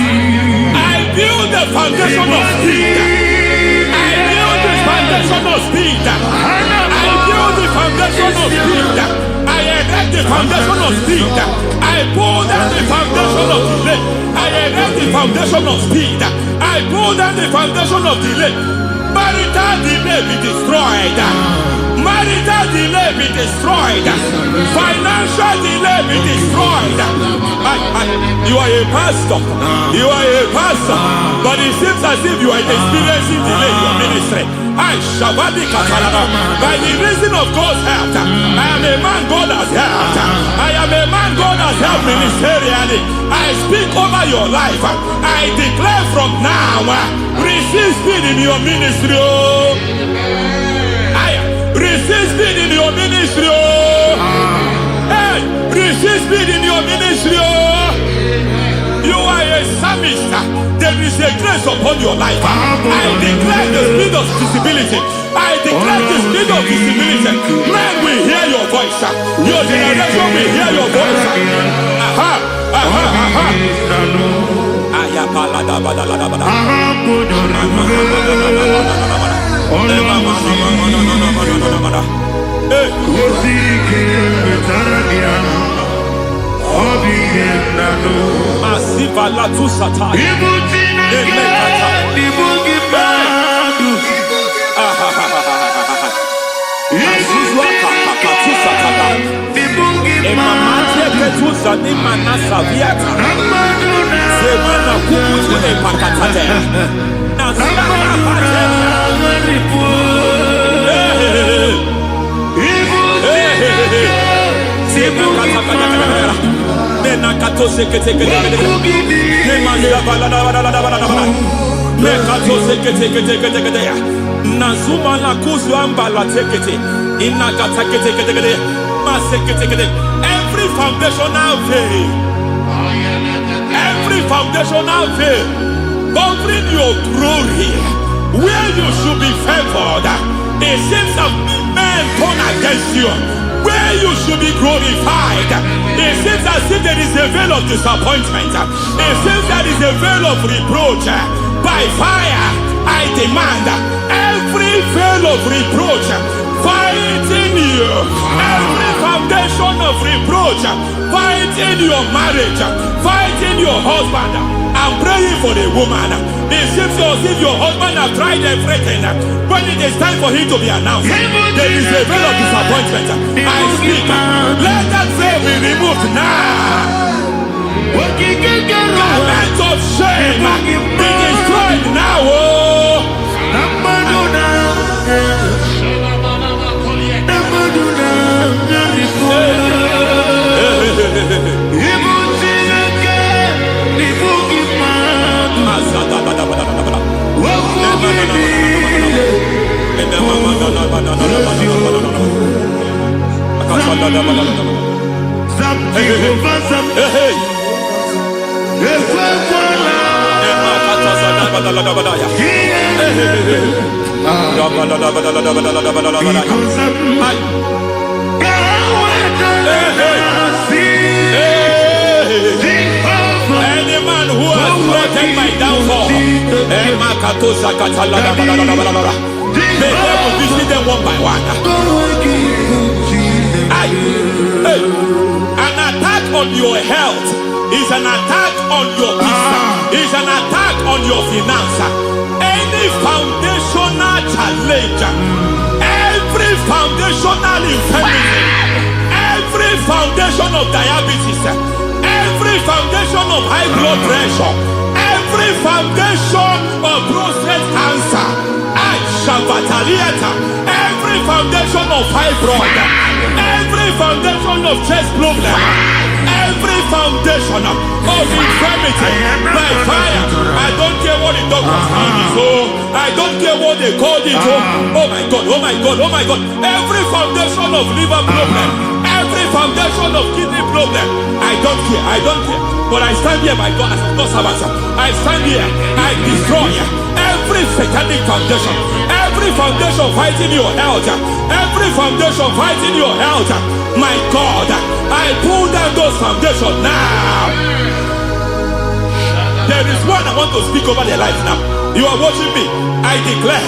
I build the foundation of speed. I build the foundation of speed. I build the foundation of speed. I erect the foundation of speed. I pull down the foundation of delay. I erect the foundation of speed. I pull down the foundation of delay. Marital delay be destroyed. Marital delay be destroyed. Financial delay be destroyed. You are a pastor. You are a pastor. But it seems as if you are experiencing delay in your ministry. By the reason of God's help, I am a man God has helped. I am a man God has helped ministerially. I speak over your life. I declare from now, receive speed in your ministry. Receive speed in your ministry. Hey, receive speed in your ministry. You are a psalmist. There is a grace upon your life. I declare the speed of visibility. I declare the spirit of visibility. Men will hear your voice. Your generation will hear your voice. Aha, aha, aha. Masiva la tu sataya. Nazuma la kuzwamba la tekete inagata kete masekete. Every foundational veil, every foundational veil covering your glory, where you should be favored, it seems that men turn against you. Where you should be glorified, it seems as if there is a veil of disappointment. It seems there is a veil of reproach. By fire, I demand every veil of reproach fighting you, every foundation of reproach fighting your marriage, fighting your husband. I'm praying for the woman. It seems as if your husband has tried everything. When it is time for him to be announced, there is a veil of disappointment. I speak. Let that veil be removed now. Garment of shame be destroyed now. Any man who has threatened my downfall, may God visit them one by one. An attack on your health is an attack on your peace, is an attack on your finance. Any foundational challenge, every foundational infirmity, every foundation of diabetes, every foundation of high blood pressure, every foundation of prostate cancer, every foundation of fibroid, every foundation of chest problem, every foundation of infirmity, by fire. I don't care what the doctors call it, I don't care what they call it. Oh my God, oh my God, oh my God. Every foundation of liver problem, every foundation of kidney problem, I don't care, I don't care. But I stand here, my God, as a God servant. I stand here, I destroy every satanic foundation, every foundation fighting your health, every foundation fighting your health. My God, I pull down those foundations now. There is one I want to speak over their life now. You are watching me. I declare,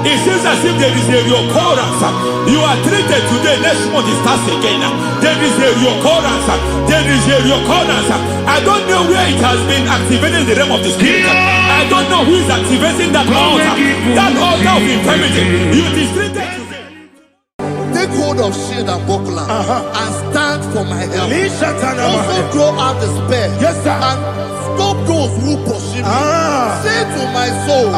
it seems as if there is a reoccurrence. You are treated today, next month it starts again. There is a reoccurrence. There is a reoccurrence. I don't know where it has been activated in the realm of the spirit. I don't know who is activating that altar of infirmity. You is treated today. Take hold of shield and buckler and stand for my help. Also throw out despair. Yes, sir. And stop those who pursue me. Say to my soul, I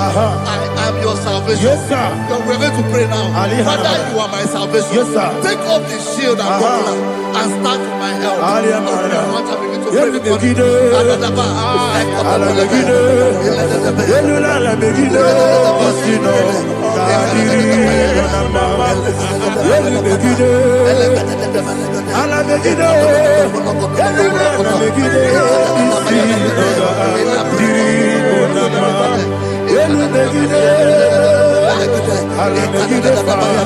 am your salvation. Yes, sir. We're going to pray now. Father, you are my salvation. Yes, sir. Take off the shield and buckler and stand for my help. Alamegide fire.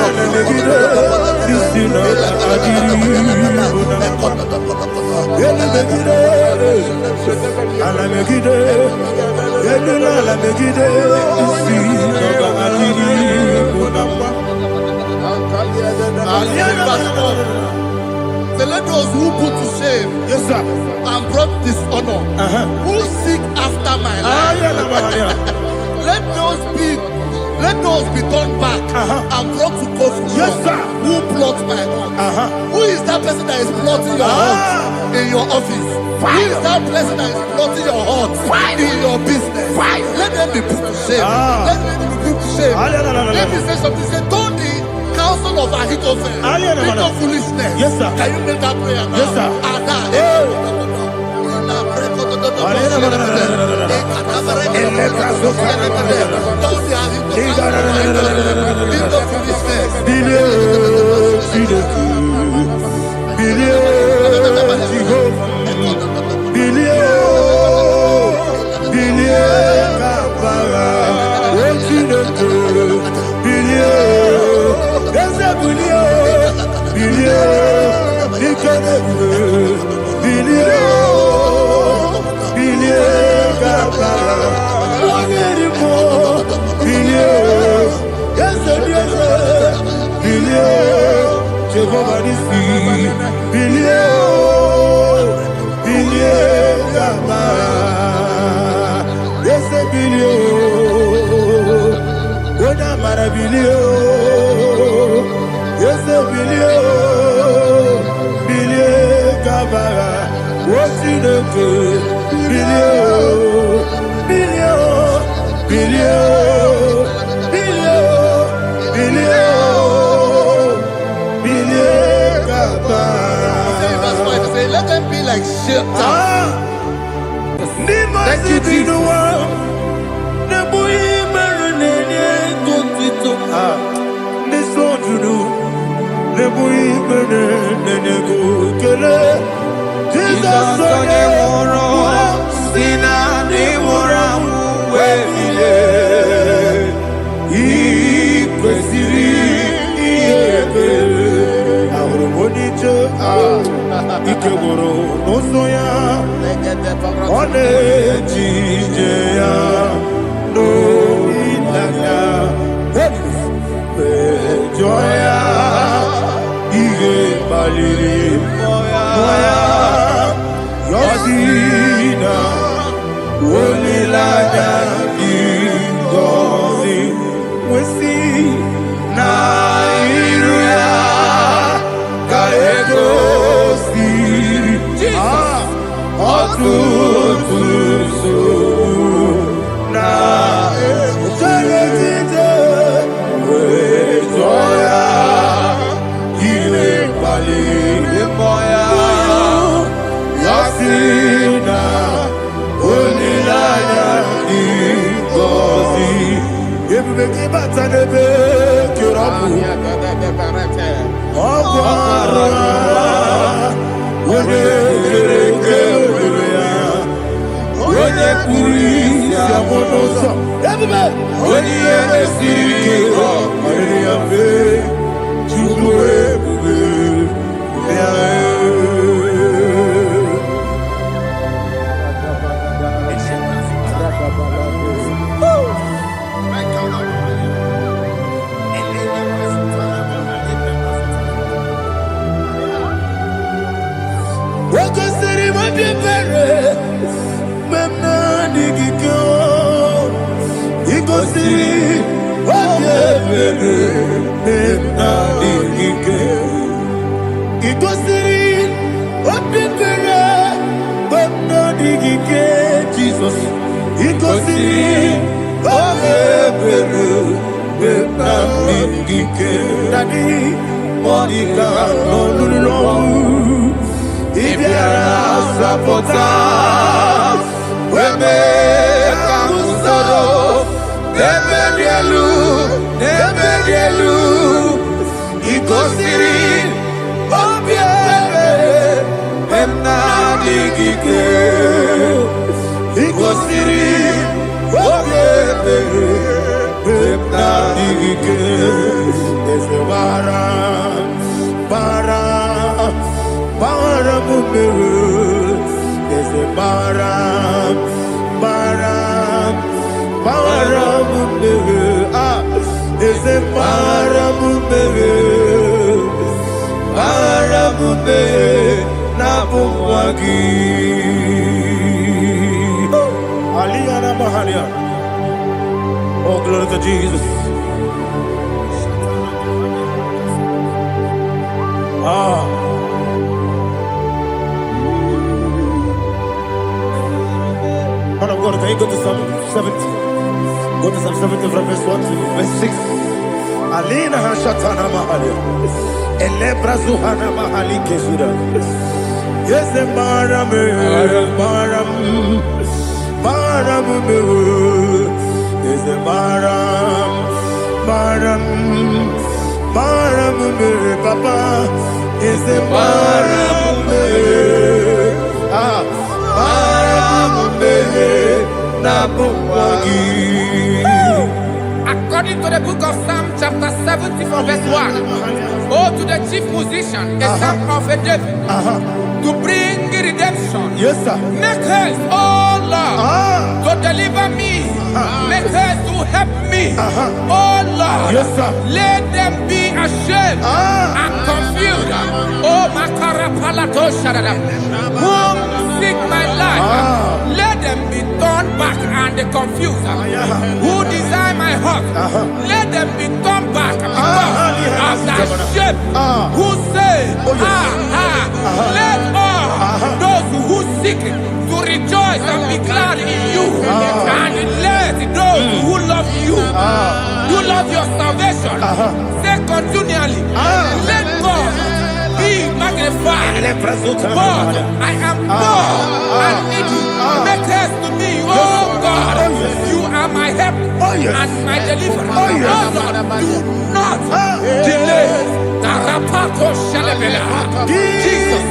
Alamegide. Isina adiri. Alamegide. Alamegide. Alamegide. Isina adiri. Say, let those who put to shame, Yes, sir. and brought dishonor, who seek after my life, let those be turned back and brought to confusion. Yes, sir. Who plot my heart? Who is that person that is plotting your heart in your office? Who is that person that is plotting your heart in your business? Let them be put to shame. Let them be put to shame. Let me say something. Say, don't the counsel of Ahithophel think of foolishness. Yes, sir. Can you make that prayer now? Yes, sir. Let them be like shelter. Thank you, Jesus. Ikegoro nosoya one jijeya no ilaya joya ige baliri moya yosina olilaya ingozi wesi na iruya kaego There's a bara mumeru. There's a bara mumeru. Ah, there's a bara mumeru. Bara mumeru na bumwagi. Aliyana Mahalia. Oh, glory to Jesus. Man of God, can you go to Psalm 70? Go to Psalm 70 from verse 1 to verse 6. Alina Hashatana Mahalia. Elebra Zuhana Mahali Kesuda. Yes, the Maram. Is a Maram, Papa. Is a Maram, According to the book of Psalm chapter 70 from verse 1, oh, to the chief musician, a psalm of a David, to bring redemption. Yes, sir. Make haste, oh Lord, to deliver me. Make haste to help me. Oh Lord, Yes, sir. let them be ashamed and confused. Oh, Makara Palato Shadada, whom seek my life, let them be turned back and confused. Who desire my heart, let them be turned back because of that shape. Who say, let all those who seek to rejoice and be glad in you, and let those who love you, who love your salvation, say continually, let God be magnified. God, I am poor and needy. Make haste to me, oh God. You are my help and my deliverer. Oh Lord, do not delay. Tarapato Shalabela. Jesus.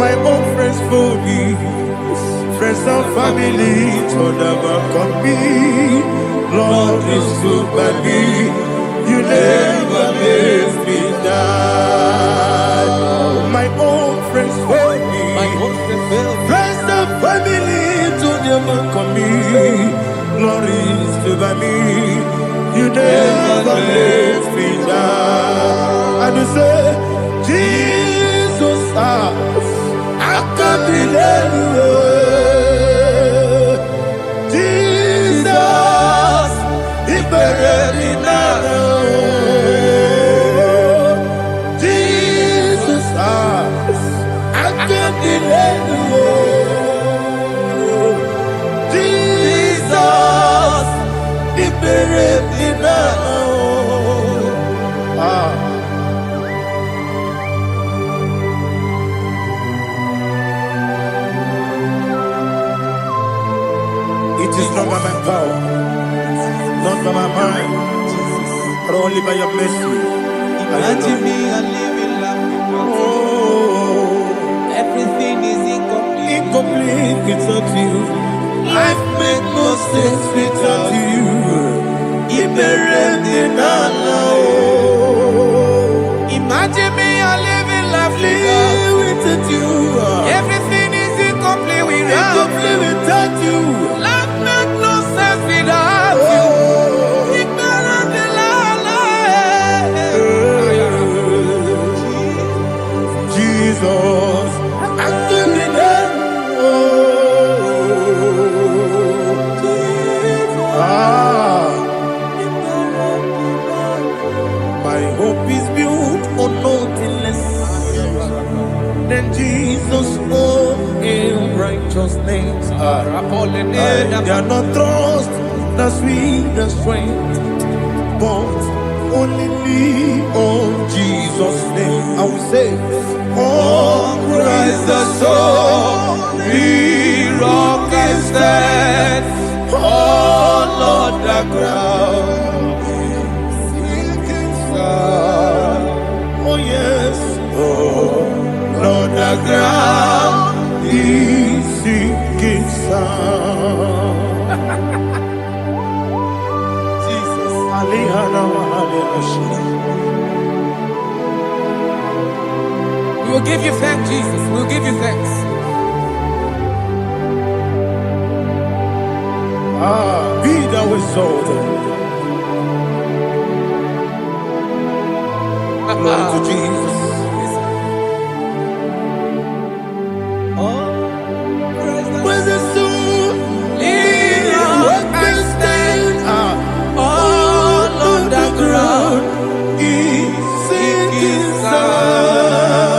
My own friends for me, friends and family told never come me. Lord is good by me, you never let me down. by me. You never let me down. And you say, Jesus, I can't be anywhere. Jesus, He buried me now. Jesus, I can't be anywhere. Jesus, He buried me now. It is not by my power, not by my mind, but only by your mercy. Imagine me a living life. Oh, Everything is incomplete. incomplete without you. Life makes no sense without you. Imagine me a living life Without you. Everything is incomplete Incomplete without you. Life makes no sense without you. Jesus, I give you that. My hope is built on nothing less than Jesus' own righteousness. They are not trust the sweetest strength, but only lean on Jesus' name. I will say, oh, Christ the solid rock I stand. Oh, Lord, the ground is sinking sand. Oh, yes. Oh, Lord, the ground is sinking sand. Jesus. We will give you thanks, Jesus. We will give you thanks. Be thou exalted. Glory to Jesus. Where's the soul? What can stand? All on the ground is sinking sand.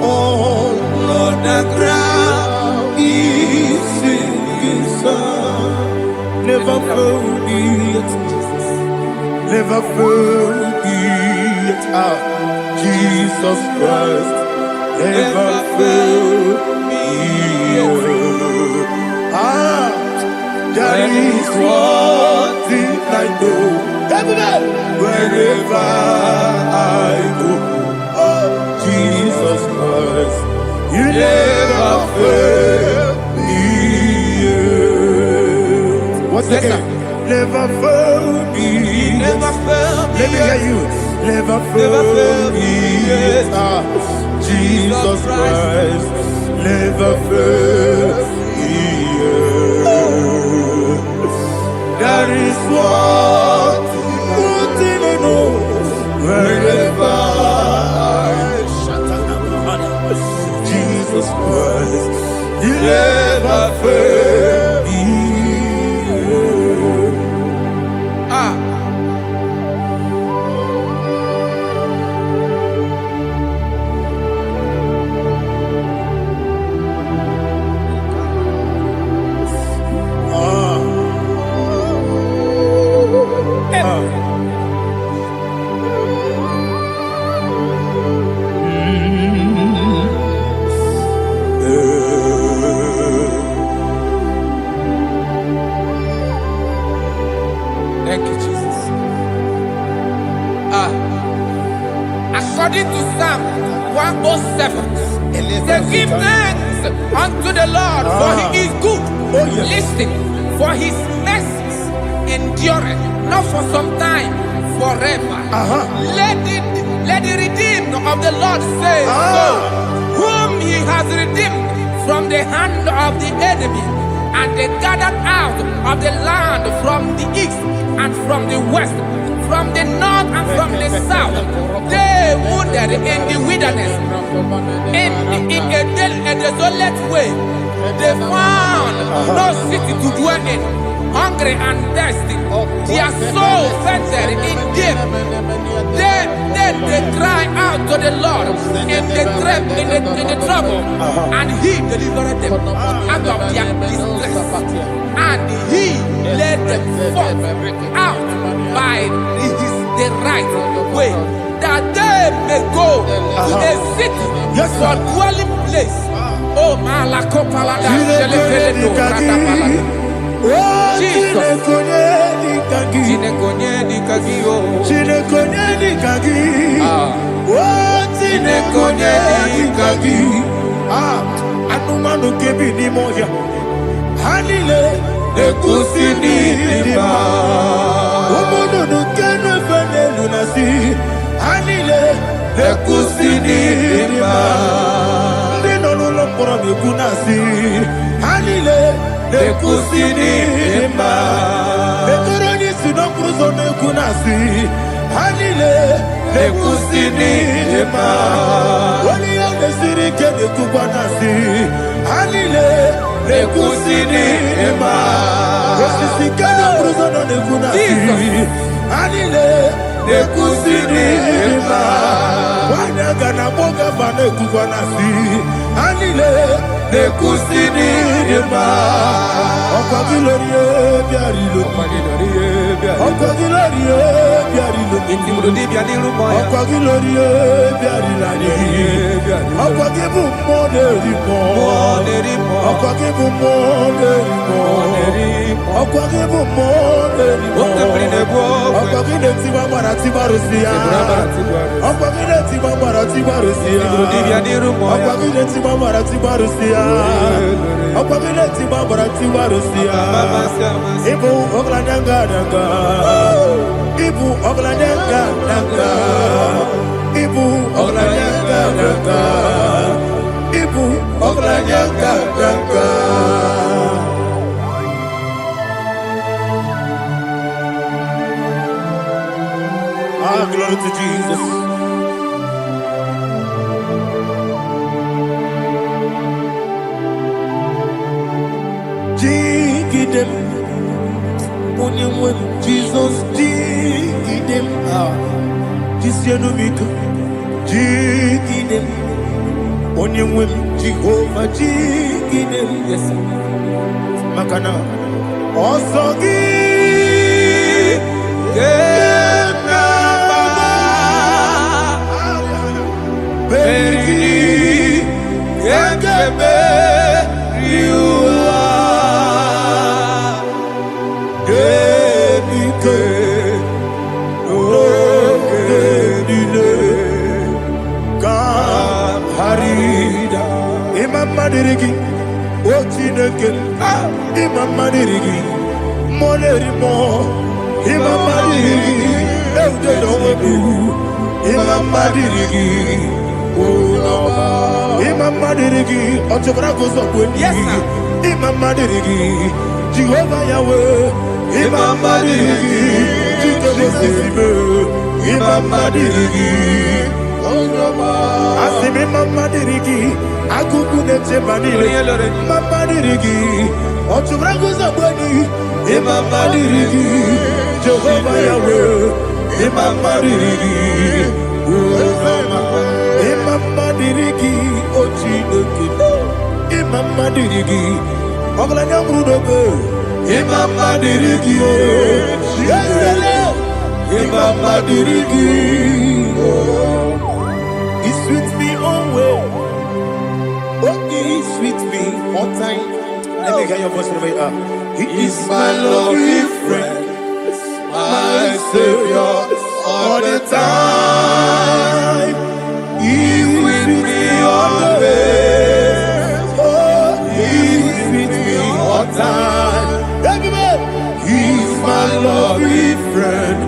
All on the ground is sinking sand. Never forget, never forget, Jesus Christ. Never forget. There is one thing I know. Wherever I go, oh, Jesus Christ, you never fail me. What's the game? Never fail me. Never fail me. Let me hear you. Never fail me. Jesus Christ, never fail me. There is one thing I know. Wherever I Jesus Christ, you never fail me. Thank you, Jesus. According to Psalm 107, they give thanks unto the Lord, for He is good. Listen, for His mercies endureth not for some time, forever. Let the redeemed of the Lord say so, whom He has redeemed from the hand of the enemy, and they gathered out out of the land from the east and from the west, from the north and from the south. They wandered in the wilderness, in a desolate way. They found no city to dwell in, hungry and thirsty. Their soul fainted in deep. Then they cry out to the Lord in the trouble, and He delivered them out of their distress, and He led them forth out by the right way, that they may go to a city for dwelling place. Oh, Malakopalada, Jesus. Anumanu kebi ni moya Hanile Ekusini lima Umudu nukene fene lunasi Hanile Ekusini lima Ndino nulokura mikunasi Hanile Ekusini lima Ekuroni sinokruzo nekunasi Hanile Ekusini lima Wali yande sirike nekubanasi Hanile Ekusini lima Wasisikana kruzo nekunasi Hanile Ekusini lima Wanyaga na boga bane kubanasi Hanile Ekusini lima Okwa gilorie biarilo Okwa gilorie biarilo Okwa gilorie biarilani Okwa gibu moderimo Okwa gibu moderimo Okwa gibu moderimo Okwa gileti mamara tibarusia Okwa gileti mamara tibarusia Okwa gileti mamara tibarusia Okwa gileti mamara tibarusia Ibu oglanyanga nanga Ibu oglanyanga nanga Ibu oglanyanga nanga Ibu oglanyanga nanga Ah, glory to Jesus. Jigidem, Onyemwem, Jesus, Jigidem, Jisianumiku, Jigidem, Onyemwem, Jehovah, Jigidem, yes, Makana, Osogi, Beri, Yakebe, Madirigi, Ochineke, Imam Madirigi, Monerimo, Imam Madirigi, Eudedobu, Imam Madirigi, Imam Madirigi, Otobragos of Winnie, Imam Madirigi, Jehovah Yahweh, Imam Madirigi, Imam Madirigi, Asimi Mama Dirigi, Akukune Chemanile, Mama Dirigi, Otubrago Zabani, Mama Dirigi, Jehovah Yahweh, Mama Dirigi, Mama Dirigi, Ochinoki, Mama Dirigi, Oglanya Mudobe, Mama Dirigi, Mama Dirigi. He's with me always. Oh, he's with me all time. Let me hear your voice from here. He is my lovely friend, my Savior all the time. He's with me always. Oh, he's with me all time. He's my lovely friend,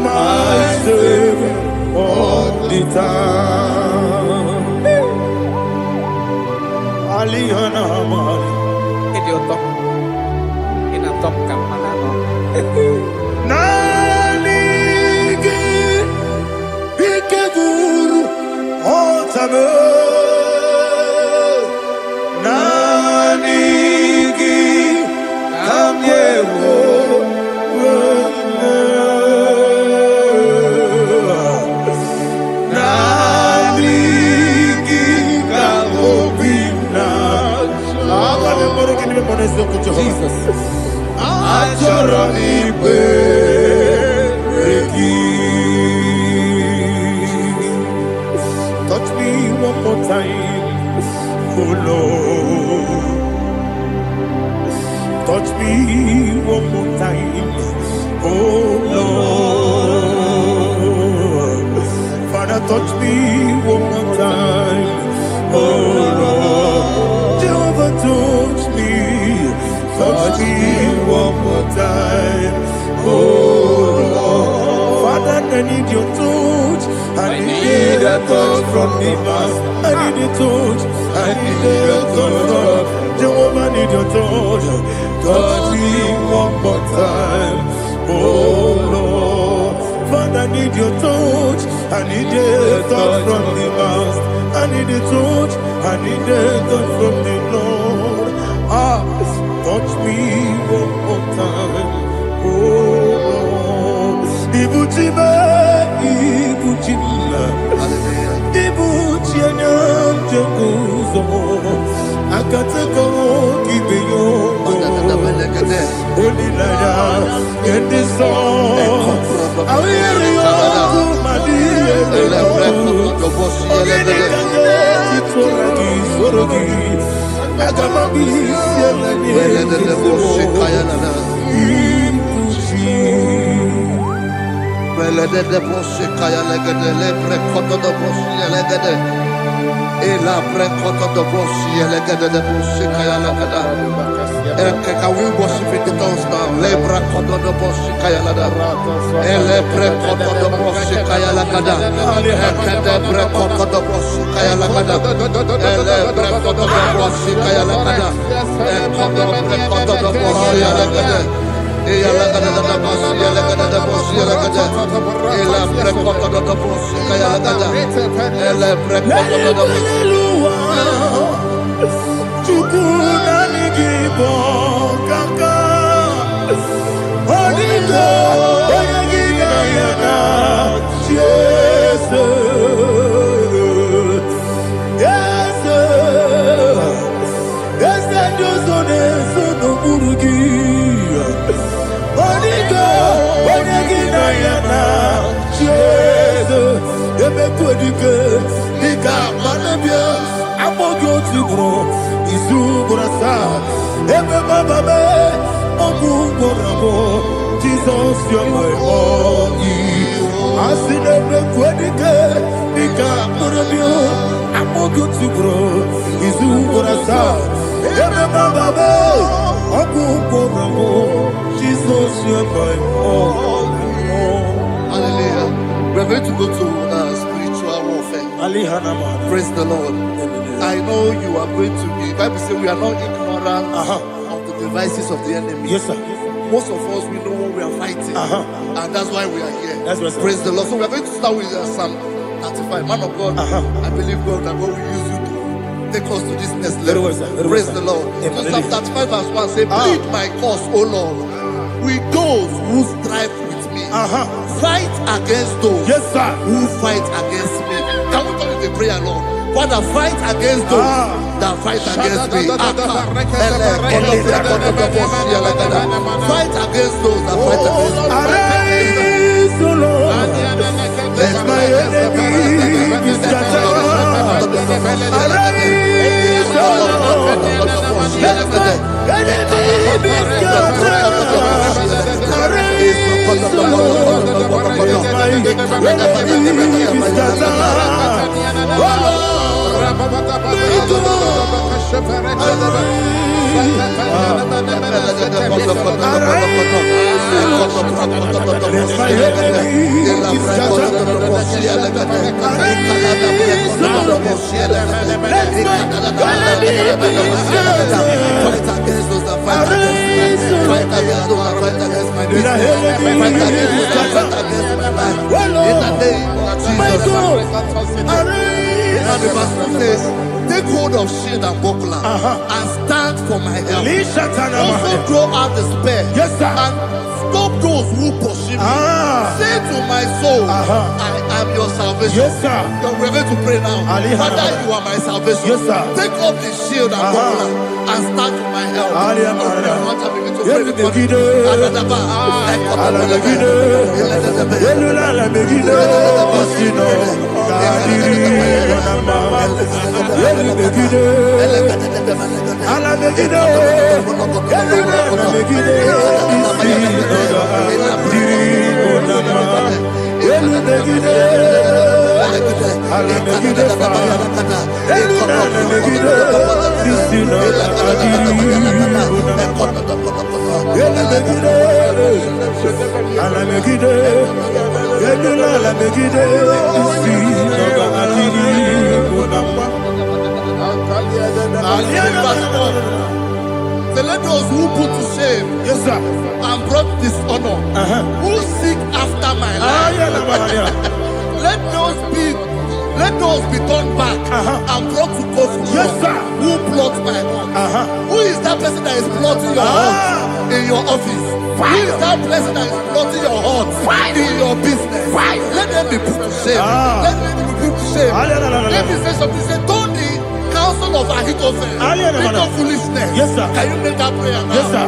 my Savior all the time. Aliana Mari. Nanigi ikeguru otame. Nanigi kamyewo. Jesus. Touch me one more time, oh Lord. Touch me one more time, oh Lord. Father, touch me one more time, oh Lord. Jehovah, touch me. Touch me one more time, oh Lord. Father, I need your touch. I need a touch from the Master. I need a touch. I need a touch from Jehovah. I need your touch. Touch me one more time, oh Lord. Father, I need your touch. I need a touch from the Master. I need a touch. I need a touch from the Lord. Touch me one more time, oh Lord. Ibuchime, Ibuchime, Ibuchianyam Jeguzo. Akateko kibeyo, Olilaya, get this song. Awiyo kumadiye, Ogeni Sorogi. Can we worship in the tongues now? Lebra kodo do boshi kaya lada. Elebre kodo do boshi kaya lada. Elebre kodo do boshi kaya lada. Elebre kodo do boshi kaya lada. Kodo do boshi lada. Eya lada da boshi lada da boshi lada. Elebre kodo do boshi kaya lada. Elebre kodo do boshi. IGBO kaka Onigo Oyagina yana Yes Yes Yes Josone Sono Burugi Onigo Oyagina yana Yes Ebe Kodike Ika Manabia Amogo Tibro Izubrasa, Ebe Baba me, Ogugorabo, Jesus, you're my all. Asinebe Kwedike, Nika Murabio, Amogo Tibro, Izubrasa, Ebe Baba me, Ogugorabo, Jesus, you're my all. Hallelujah. We're going to go to spiritual warfare. Praise the Lord. I know you are going to be. Bible says we are not ignorant of the devices of the enemy. Yes, sir. Most of us, we know what we are fighting, and that's why we are here. That's right, sir. Praise the Lord. So we are going to start with Psalm 35. Man of God, I believe God that God will use you to take us to this next level. Praise the Lord. So Psalm 35 verse 1 say, plead my cause, O Lord, with those who strive with me. Fight against those who fight against me. Can we call it a prayer, Lord? Father, fight against those that fight against me. Fight against those that fight against me. Arise, O Lord, let my enemy be scattered. Arise, O Lord, let my enemy be scattered. Arise, O Lord, let my enemy be scattered. Oh Lord, fight against fight against my destiny. Fight against my life. In the name of Jesus. And the Bible says, take hold of shield and buckler and stand for my help. Also throw out the spear. Yes, sir. And stop those who pursue me. Say to my soul, I am your salvation. Yes, sir. You're ready to pray now. Father, you are my salvation. Yes, sir. Take off the shield and buckler and stand for my help. So let those who put to shame, Yes, sir. and brought dishonor, who seek after my life, let those be turned back and brought to court. Yes, sir. Who plot my hurt? Who is that person that is plotting your hurt in your office? Who is that person that is plotting your hurt in your business? Let them be put to shame. Let them be put to shame. Let me say something. Say, don't the counsel of Ahithophel think of foolishness. Yes, sir. Can you make that prayer now? Yes, sir.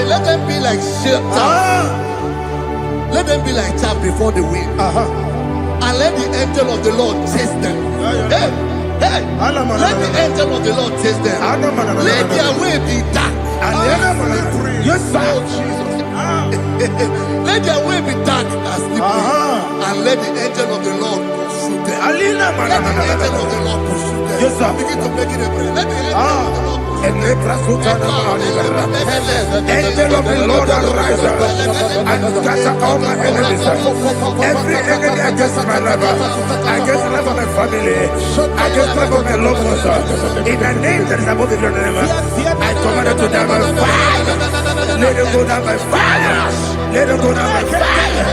Let them be like chaff. Let them be like chaff before the wind. And let the angel of the Lord chase them. Hey, let the angel of the Lord chase them. Let their way be dark. Yes, sir. Let their way be dark and slippery. And let the angel of the Lord pursue them. Let the angel of the Lord pursue them. Yes, sir. Begin to make it a prayer. Let the angel of the Lord Angel of the Lord arise and scatter all my enemies. Every enemy against my life, against the life of my family, against the life of my loved ones. In the name that is above your name, I command it to die by fire. Let it go down by fire. Let it go down by fire.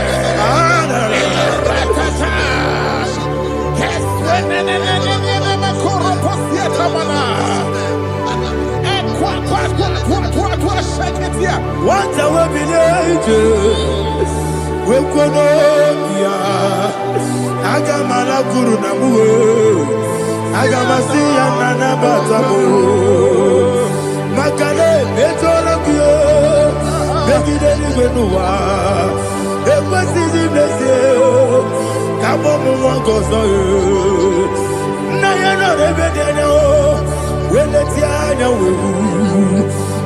What a we Wekonomia Agamala Guru Namu Agamasia Nana Batamo Makale Betolakio Begideni Benua Ekwasizi Blessio Kabomu Wankoso Nayana Rebedeno Weletiana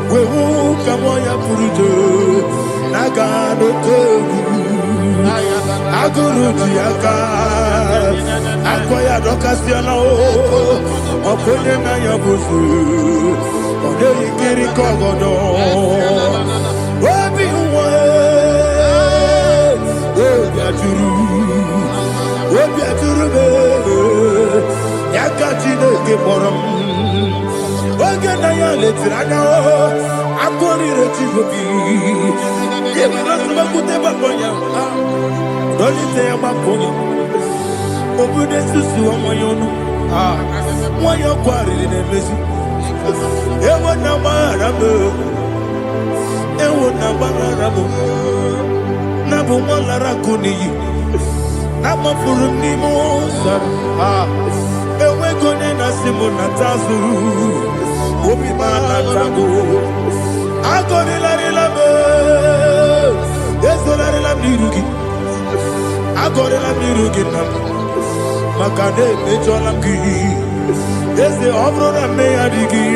Wewu Kamoya Purujo Nagano Togu Aguru Diaka Akoya Dokasiana Opone Naya Busu Ode Ikiri Kogodo Obi Uwe Obi Aturu Yakachine Kiboram Oge Naya Letirana Akwari rechigobi. Yebrasuma kuteba boya. Dolite yabakonya. Obude susu amoyono. Moyo kwari nemezi. Ewo na marabu. Ewo na marabu. Nabu malara kuni. Nama furu ni mosa. Ewe kone na simu na tazu. Obi mana tango. Agori la me. Yeso la mirugi. Agori la mirugi na. Makane mejola ki. Yese obro na me adigi.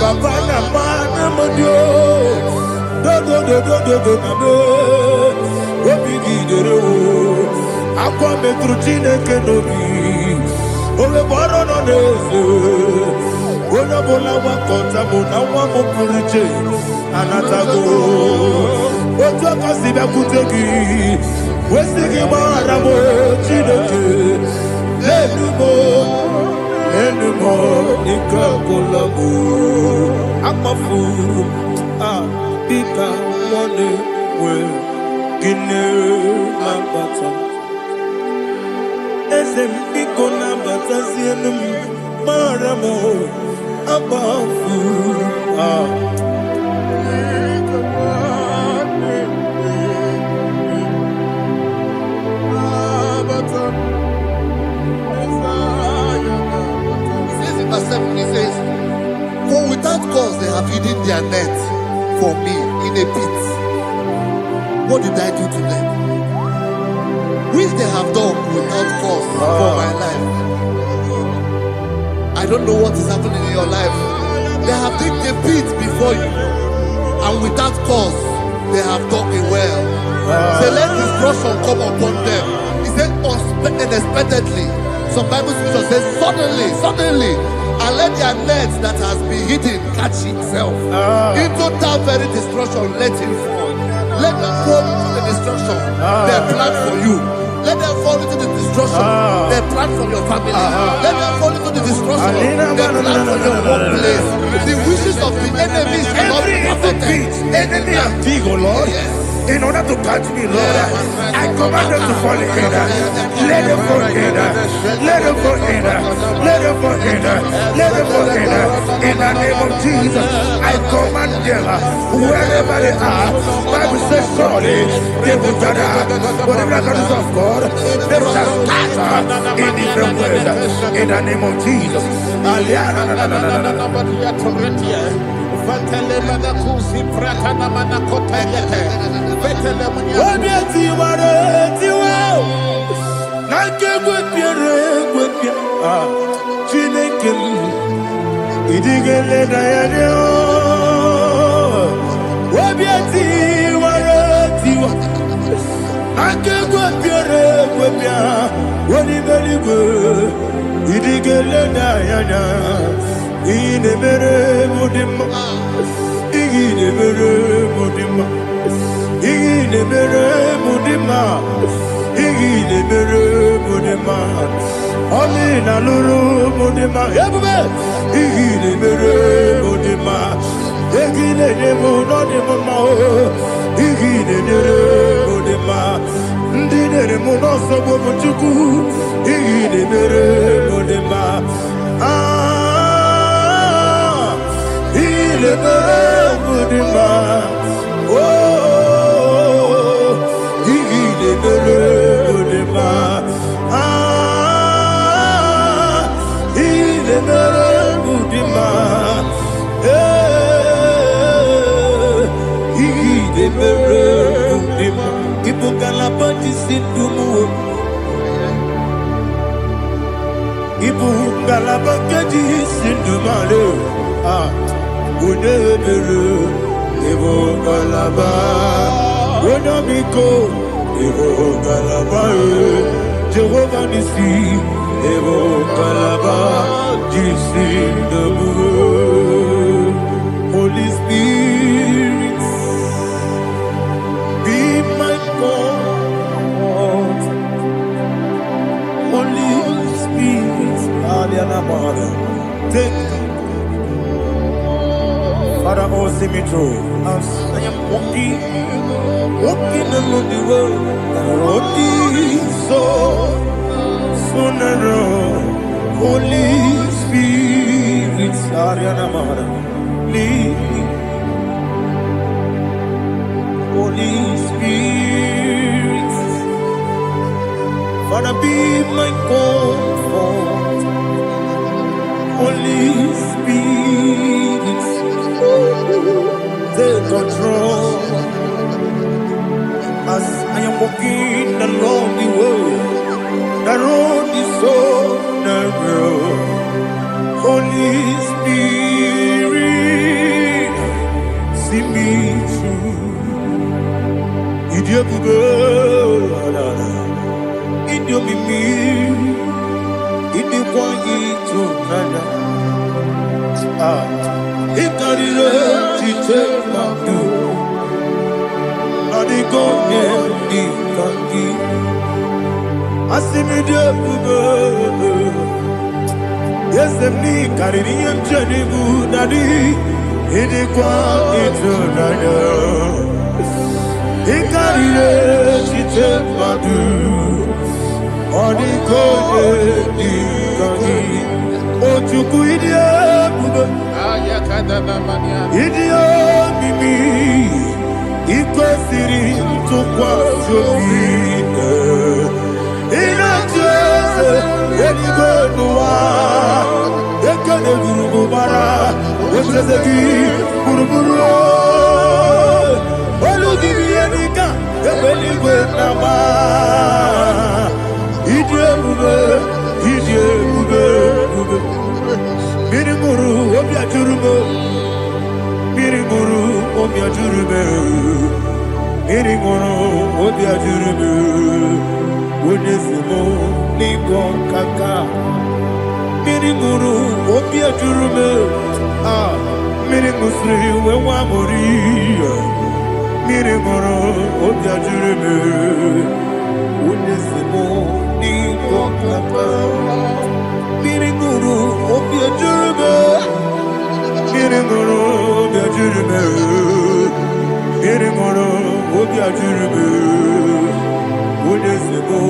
Papa na mana modio. Do na me. Obi gidere o. Akwa metru chineke nobi. Ole boro no neze. Ona bola wakota mona wamo puriche. Anatago. Oto kasiba kutegi. Wesigi maramo chineke. Lenumo ikakolamu. Amafu. Bika one we. Gine mabata. Ezem ikona batazienum maramo abafu. He says, for without cause they have hidden their net for me in a pit. What did I do to them? Which they have done without cause for my life. I don't know what is happening in your life. They have digged a pit before you, and without cause they have dug a well. Say, let destruction come upon them. He said, unexpectedly. Some Bible scripture says, suddenly, and let their net that has been hidden catch itself. Into that very destruction, let it fall. Let them fall into the destruction they plan for you. Let them fall into the destruction they plan for your family. Let them fall into the destruction they plan for your workplace. The wishes of the enemies shall not be perfected. Enemy of thee, O Lord. Yes. In order to catch me, Lord, I command them to fall in. Let them fall in. Let them fall in. Let them fall in. Let them fall in. In the name of Jesus, I command them wherever they are. Bible says surely they will gather. But the miracles of God, they shall scatter in different ways. In the name of Jesus. Jehovah Nissi, Evo Kalaba, Holy Spirit, be my God. Holy Spirit, take Father, see me through. As I am walking along the road, the road is so narrow. Holy Spirit, Ariana Mahara, lead. Holy Spirit, Father, be my comfort. Holy Spirit, take control. As I am walking along the road is so narrow. Holy Spirit, see me through. Idio bugo, idio mimi, idio kwa ito nana. Ikarire tite madu, adigo ni kangi. Asimi dio bugo, yesemi kariri yemjeni budadi, idio kwa ito nana. Ikarire chite madu, odiko ni kangi. Ojuku idie bugo, idie mimi, iko siri tukwa jokine. Ina jese, edigo nuwa, ekane gurugu bara, ekazegi buruburu. Olugibi enika, ebeligwe nama. Idie bugo, idie bugo. Mirimuru, obia jurume. Mirimuru, obia jurume. Mirimuru, obia jurume. Wonesimo, lingo kaka. Mirimuru, obia jurume. Mirimusri, wewa mori. Mirimuru, obia jurume. Wonesimo, lingo kaka. Mirimuru, obia jurume. Mirimuru, obia jurume. Mirimuru, obia jurume. Wonesimo,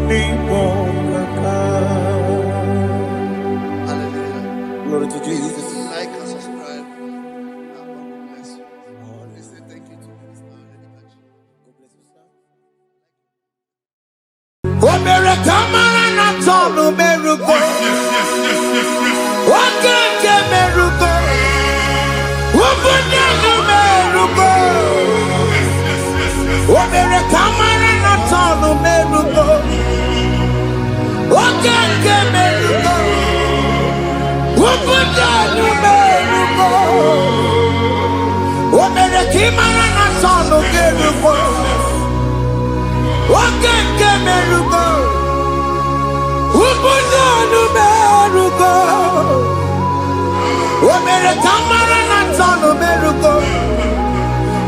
lingo kaka. Hallelujah. Glory to Jesus. Like and subscribe. God bless you. Please say thank you to Mr. Lady Kachi. God bless you, sir. Omere kamara na tonu merugo. Wakeke merugo. Ubunye no merugo. Omere kamara na tonu merugo. Wakeke merugo. Ubunye no merugo. Omere kamara na tonu merugo. Wakeke merugo. Ubunye no merugo. Omere kamara na tonu merugo.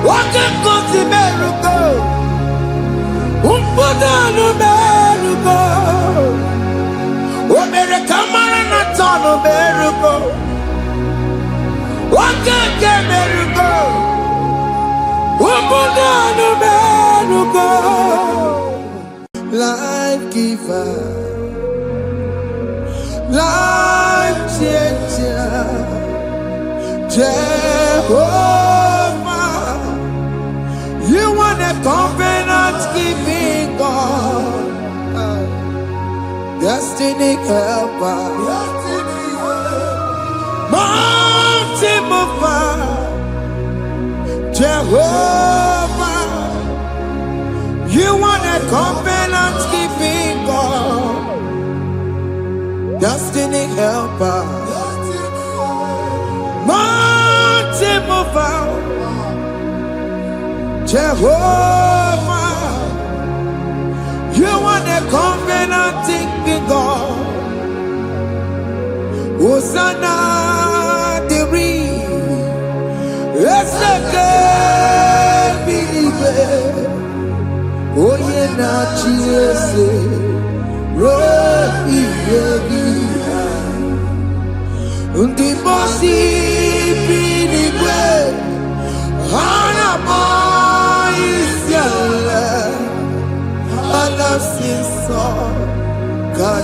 Wakeke merugo. Ubunye no merugo. Omere kamara na tonu merugo. Wakeke merugo. Ubunye no merugo. Life giver, life changer, Jehovah, you are the covenant keeping God, destiny helper, mountain mover, Jehovah, you are the covenant keeping God, destiny helper, mountain mover, Jehovah, you are the covenant keeping God. Hosanna, the it's the good believer. Oh, yeah, not Jesus. Rocky, Rocky. Unti bosi pini kwe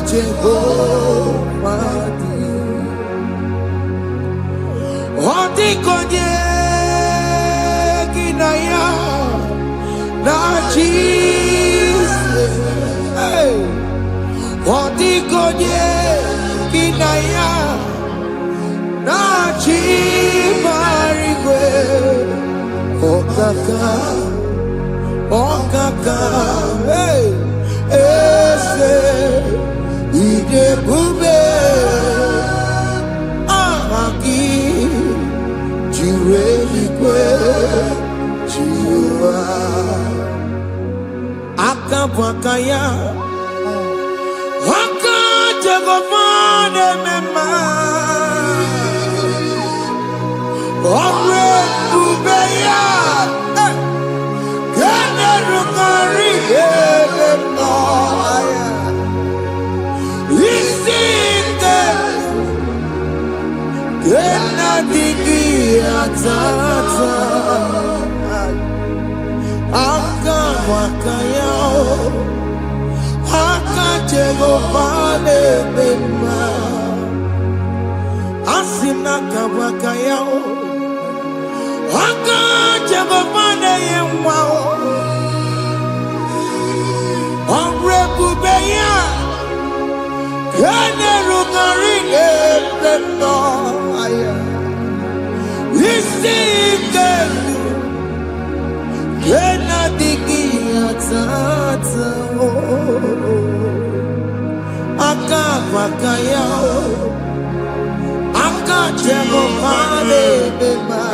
Jehovah Otikonye kinaya na Jesus. Otikonye kinaya na chibarigwe. Okaka, ese idebube ahaki jirelikwe jiwa akabwakaya akajegomane mema omre ubeya generukari edenoya isinde genadiki atata akawakayao akajegopane mema asinakawakayao akajegopane yemwao Omrebubeya Generukari edenoya isinde genadiki atata akawakayao akajegopane mema.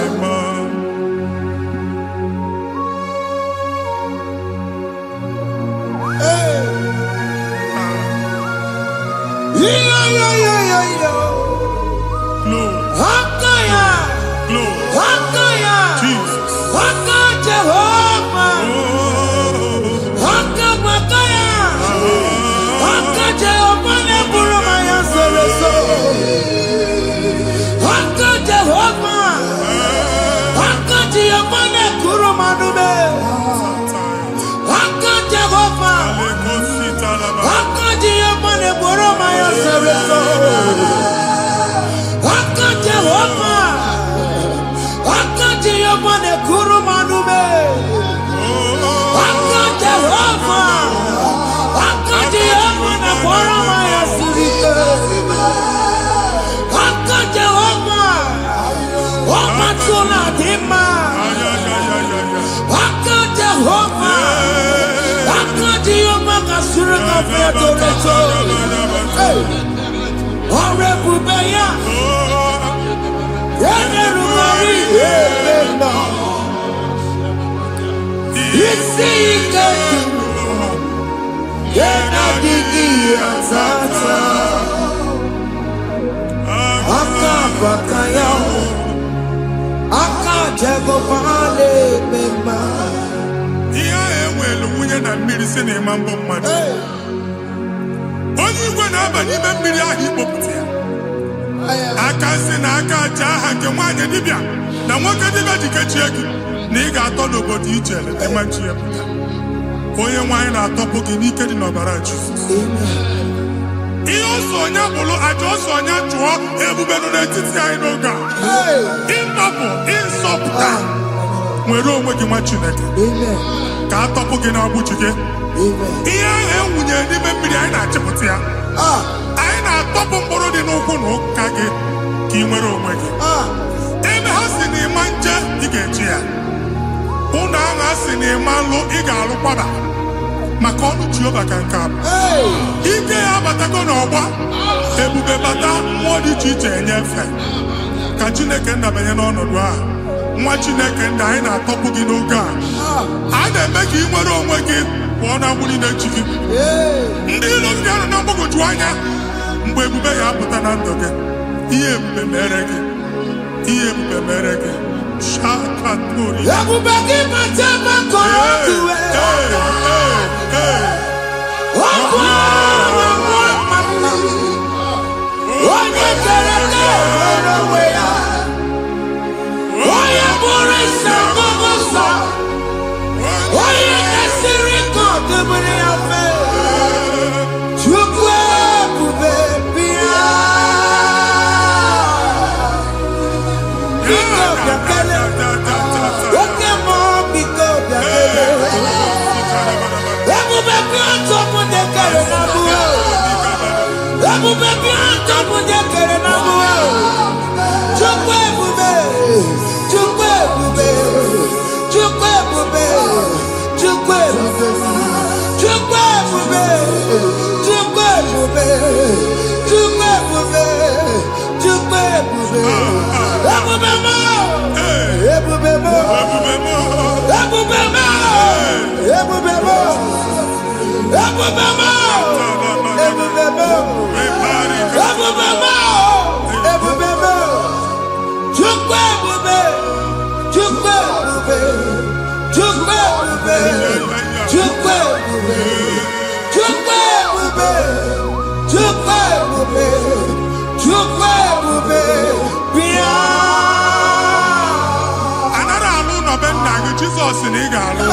Jesus in Igalo.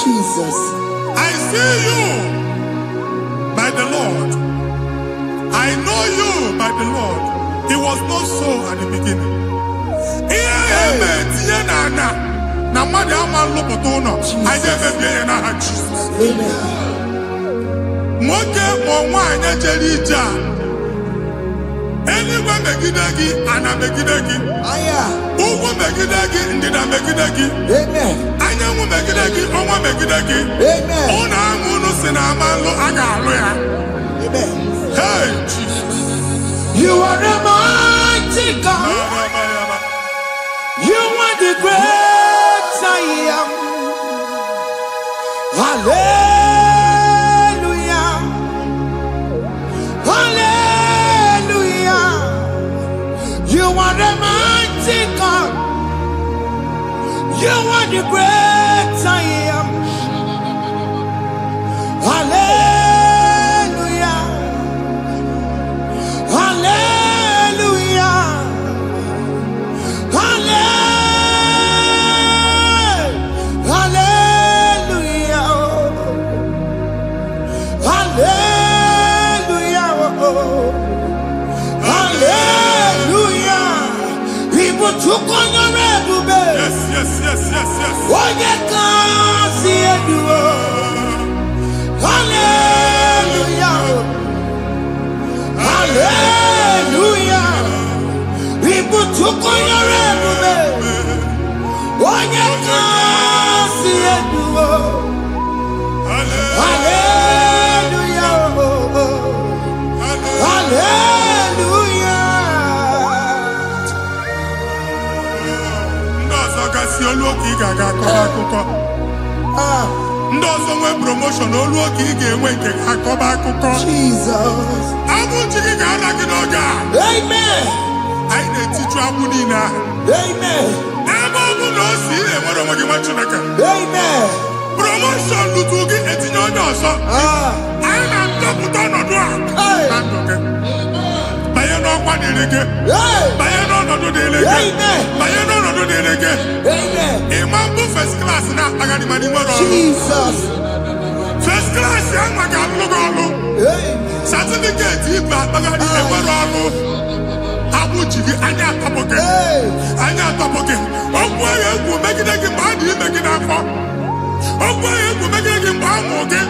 Jesus. I see you by the Lord. I know you by the Lord. It was not so at the beginning. Anywhere megidagi, ana megidagi. Aya. Ugu megidagi, ndina megidagi. Amen. Anyangu megidagi, onwa megidagi. Amen. Ona angunu sina amalo aga aloya. Amen. Hey, Jesus. You are the mighty God. You are the great I am. Hallelujah. Hallelujah. You are the mighty God. You are the great I am. Hallelujah. Hallelujah. Hallelujah. Hallelujah. Hallelujah. People took on your red. Yes. Oh, you can't see it. Hallelujah. Hallelujah. People took on your red. Oh, you can't see it. Hallelujah. Hallelujah. Ndozo nwe promotion oluoki ga-enwe nke akọba akụkọ. Jesus. Abụchiri ga-ala gị n'oge a. Amen. Anyị na-etiju agbụ niile ahụ. Amen. Ebe ọ bụ na o si na-enwere onwe gị nwa Chineke. Amen. Promotion lutu gị etinye onye ọzọ. Anyị na-ndọpụta ọnọdụ a na ndụ gị. Banye n'ọkwa dịrị gị. Banye n'ọnọdụ dịrị gị. Banye n'ọnọdụ dịrị gị. Ịma mbụ first class na-akpagharị ma n'ime ọrụ. Jesus. First class ya nwa ga-alụ gị ọrụ. Certificate ibe akpagharị enwere ọrụ. Agbụji gị anya atọpụ gị. Anya atọpụ gị. Okwu ahụ egwu megide gị mgbe a dị ime gị n'afọ. Okwu ahụ egwu megide gị mgbe a mụrụ gị.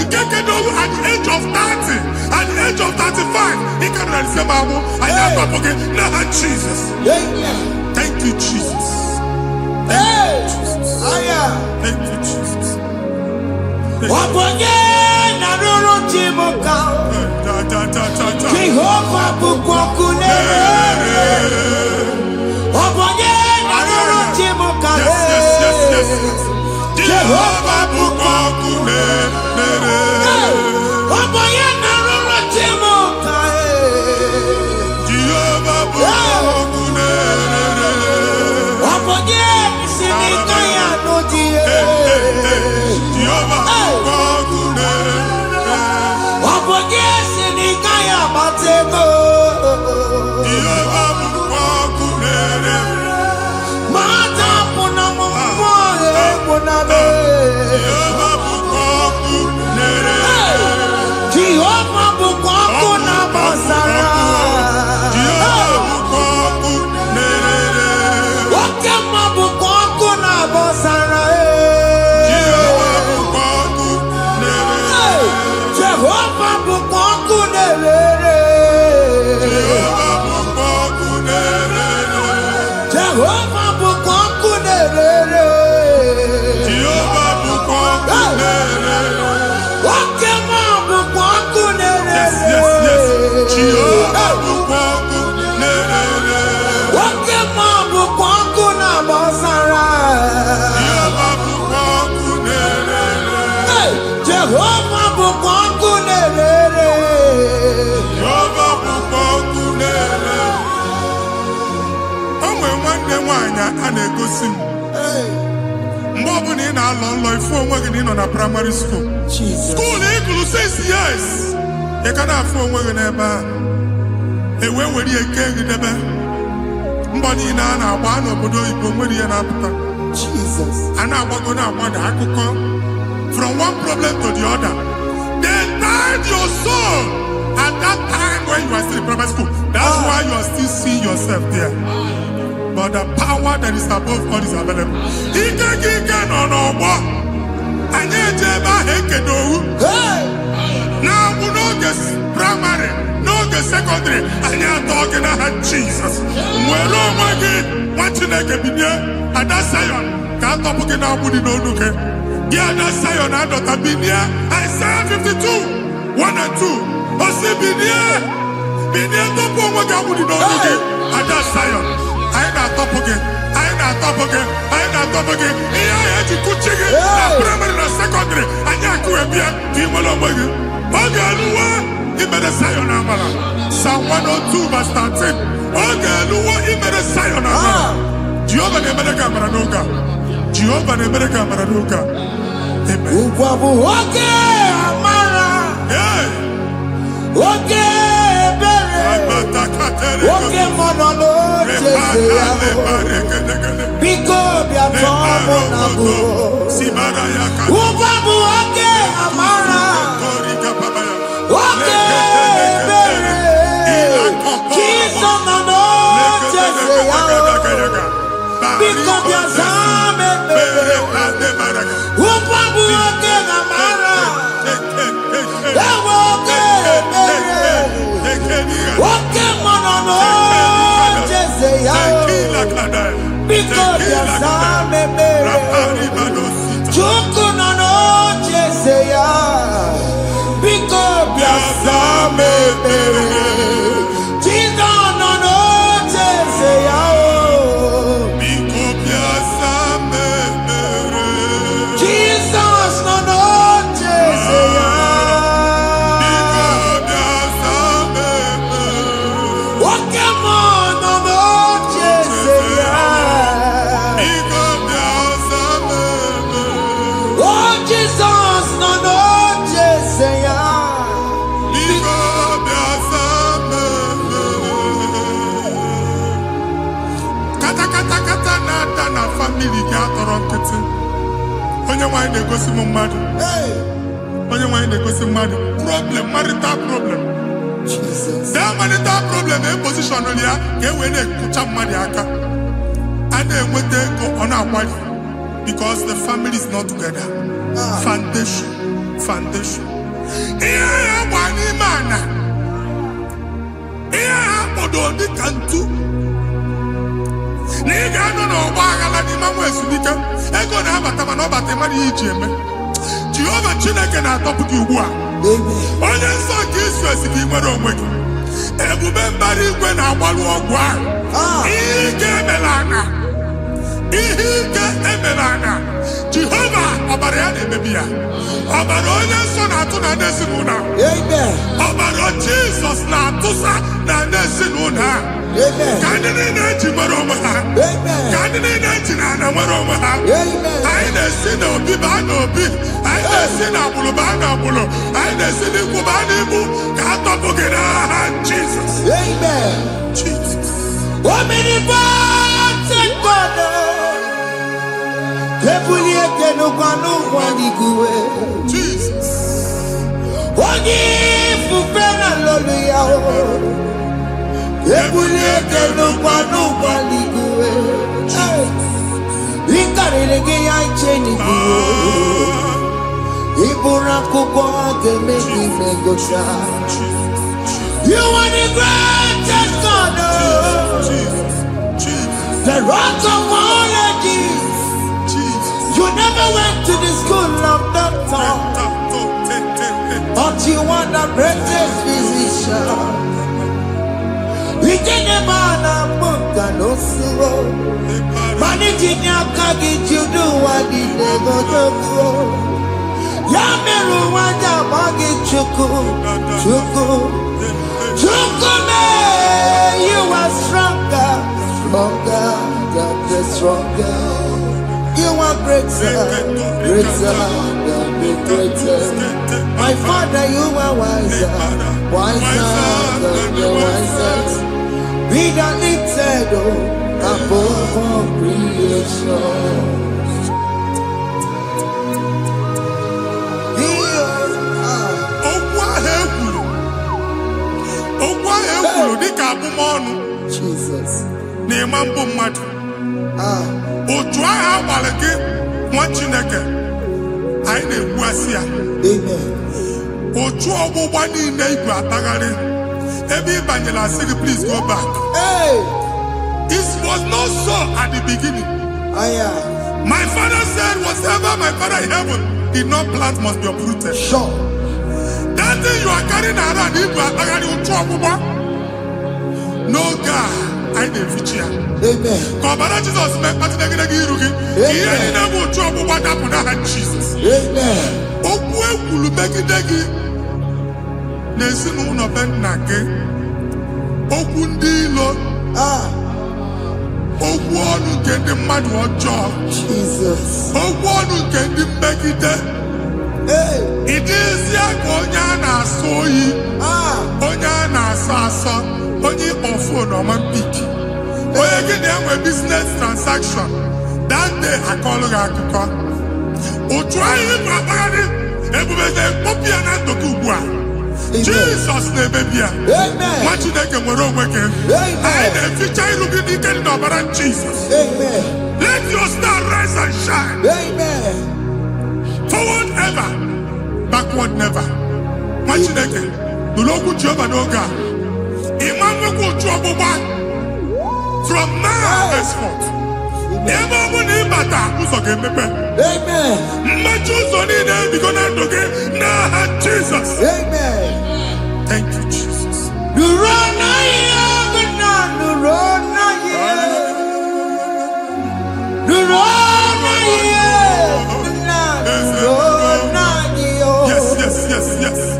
Nke kedu at the age of 30, at the age of 35, he can receive abu. I am not forget. No, Jesus. Thank you, Jesus. Thank you, Jesus. Thank you, Jesus. Jehovah bukokune. Yes. Jehovah bukokune. Jehovah bukonkunere. Jehovah bukonkunere. Okema bukonkunere. Yes, yes, yes. Jehovah bukonkunere. Okema bukonkuna bosara. Jehovah bukonkunere. Jehovah bukonkunere. Jehovah bukonkunere. Onwe nwanne nwanyị a na-egosi m. Mgbe ọbụla ị na-alọ nlọ ifu onwe gị na ị nọ na primary school. School ịgụrụ 6 years. Ị ka na-afụ onwe gị n'ebe a. Ewe were eke gị debe. Mbọ niile a na-agba n'obodo oyibo nwere ihe na-apụta. A na-agbago na-agbada akụkọ. From one problem to the other. They tied your soul at that time when you are still in primary school. That's why you are still seeing yourself there. But the power that is above all is available. Ike no n'ọgbọ. Anyị eje ebe ahụ ekedowu. Na-abụ n'oge primary, n'oge secondary, anyị atọ gị n'aha Jesus. Nwere onwe gị, nwa Chineke binie, Ada Zion, ka atọpụ gị na-agbụ dị n'onu gị. Gị Ada Zion adọta binie, Isaiah 52, 1 and 2. Osi binie tọpụ onwe gị agbụ dị n'onu gị, Ada Zion. Anyị na-atọpụ gị, anyị na-atọpụ gị, anyị na-atọpụ gị. Ihe anyị eji kuchi gị na primary na secondary, anyị akụwebie ka ị nwere onwe gị. Oge eluwe imere Zion amara. Psalm 102 verse 13. Oge eluwe imere Zion amara. Jehova na-emere gị amara n'oge a. Jehova na-emere gị amara n'oge a. Amen. Ugwu bụ oge amara. Oge ebere. Oge mọnọ n'oche ya. Biko bịa tọọ mụ na bụ. Ugwu bụ oge amara. Oge ebere. Jizọs nọ n'oche ya. Biko bịa zaa m ebere. Ugwu bụ oge amara. Ewe oge ebere. Oge mọnọ n'oche ya. Biko bịa zaa m ebere. Chukwu nọ n'oche ya. Biko bịa zaa m ebere. Jizọs nọ n'oche ya. Biko bịa zaa m ebere. Jesus nọ n'oche ya. Biko bịa zaa m ebere. Oke mmụọ nọ n'oche ya. Biko bịa zaa m ebere. Oh, Jesus nọ n'oche ya. Biko bịa zaa m ebere. Kata na-ada na famili gị atọrọ nkịtị. Onye nwanyị na-egosi m mmadụ. Onye nwanyị na-egosi mmadụ. Problem, marital problem. That marital problem position ya ka e wee na-ekụcha mmadụ aka. A na-enweta ego ọ na-akwali because the family is not together. Foundation. Ihe ya gba n'ime ana. Ihe ha kpọdo dị ka ntu. Na ị ga-anọ n'ọgba aghara n'ime nwa ezumike. Ego na-abata mana ọ bata mmadụ ihe iji eme. Jehova Chineke na-atọpụ gị ugbu a. Onye nsọ nke Izrel gị nwere onwe gị. Ebube mbara igwe na-agbalụ ọgwụ ahụ. Ihe ike emela ana. Ihe ike emela ana. Jehova ọbara ya na-emebi ya. Ọbara onye nsọ na-atụ na ndị ezinụlọ. Ọbara Jizọs na-atụsa na ndị ezinụlọ ha. Ka ndị niile eji nwere onwe ha. Ka ndị niile eji na ana nwere onwe ha. Anyị na-esi n'obi baa n'obi. Anyị na-esi n'agbụrụ baa n'agbụrụ. Anyị na-esi n'ikwu baa n'ikwu. Ka a tọpụ gị n'aha Jizọs. Jesus. Jesus. Onye ifufe na lolu ya o. Ebulie ike n'ụgwa n'ụgwa n'igwe. Ịkarịrị gị ya iche n'igwe. Ịbụrụ akwụkwọ ga-eme gị megocha. You are the greatest God. The rock of all ages. You never went to the school of doctor, but you are the greatest physician. We didn't man a book and no slow. Managing your carriage, you do what you never do. Yameru wanja magi chuku, chuku, chuku me. You are stronger, stronger, God is stronger. You are greater, greater, God is greater. My Father, you are wiser, wiser, God is wiser. Be the lifted above all creation. Jesus. Please go back. Hey. It was not so at the beginning. My father said, whatever my father in heaven did not plant must be uprooted. Sure. That thing you are carrying around, no God, I didn't feature. Amen. Jesus met Jesus. Amen. Jesus. Hey. It is Onyana soyi. Onyana sasa. Onye ofo no man pick. Oye get them a business transaction. That day I call her to O try him abadi. Ebubeze popia na tokubwa. Jesus name baby. Amen. What you make more working. I the future look at the kind of Jesus. Amen. Let your star rise and shine. Amen. Forward ever, backward never. Machineke, the local job and Oga. Imam from now henceforth. Amen. Jesus. Amen. Thank you, Jesus. Yes.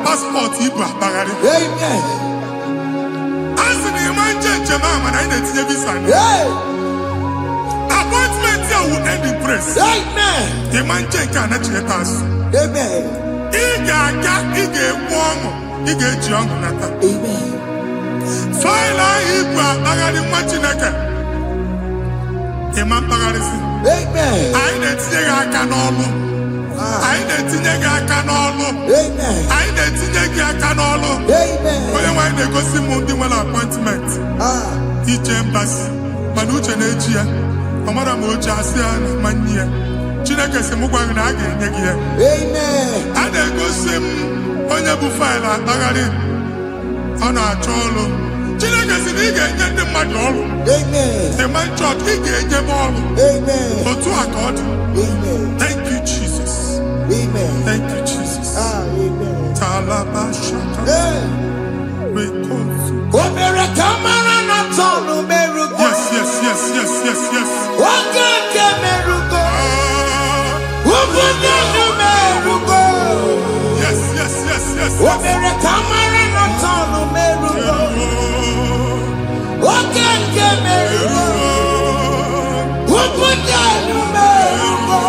Passport Amen. As in the man Jemama, I didn't visa. Appointment here will end in praise. Amen. The man cannot let us. Amen. Amen. File Amen. I didn't say I can all. I didn't think I can all. Amen. I didn't think I can all. Amen. When they go see Mundi appointment. Each embassy. Manucha Nejia. Amara Moja Sian Mania. Chinaka Semugana again. Amen. And they go see Onyabu File Bagari on our cholo. Chinaka Siniga and the Madol. Amen. The man church, he gave them all. Amen. For 2 accord. Amen. Thank you, Jesus. Amen. Thank you, Jesus. Amen. Alabashaka. Hey. Rekosu. Omere kamara na tonu merugo. Yes. Wakeke merugo. Ubunenu merugo. Yes. Omere kamara na tonu merugo. Wakeke merugo. Ubunenu merugo.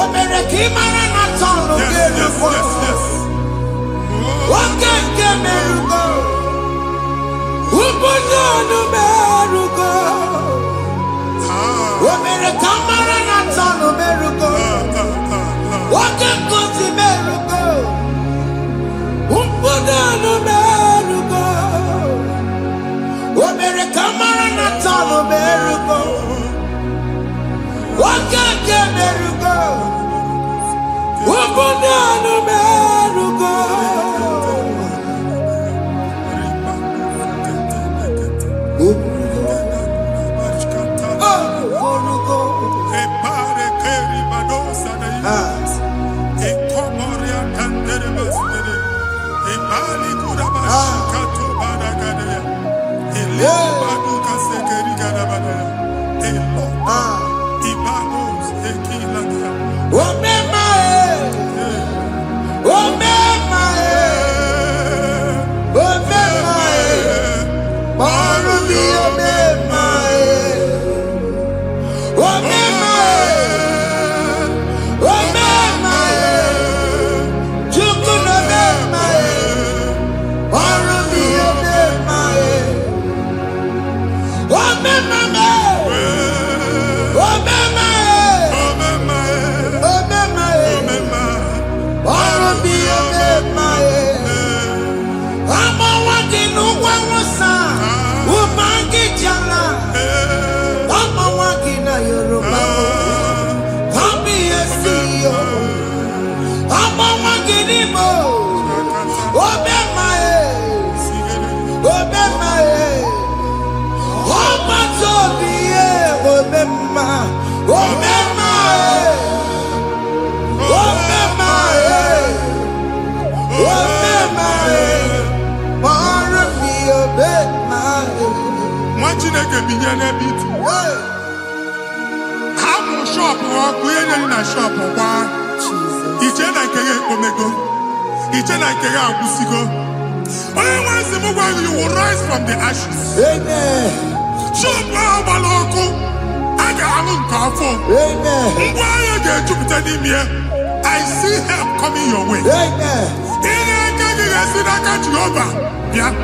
Omere kimara na tonu merugo. Wakeke merugo. Ubunenu merugo. Omere kamara na tonu merugo. Wakeke merugo. Ubunenu merugo. Omere kamara na tonu merugo. Wakeke merugo. Ubunenu merugo. You will rise from the ashes. Amen. I see help coming your way. Amen.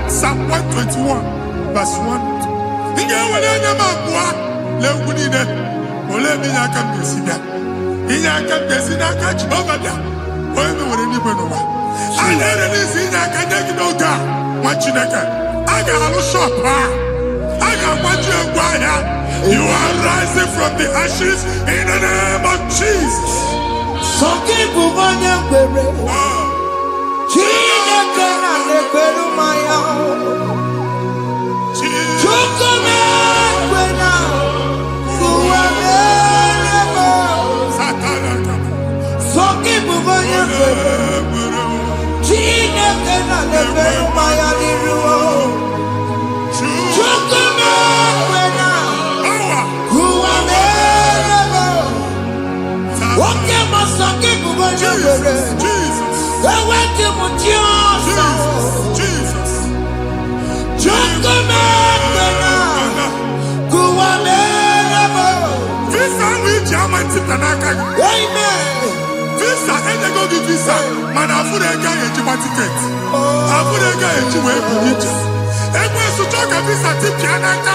Psalm 121, verse 1. You are rising from the ashes in the name of Jesus. Visa, and they go give visa. Man, I put a guy in your ticket. I put a guy in your way. And when you talk a visa, tip Yanaka,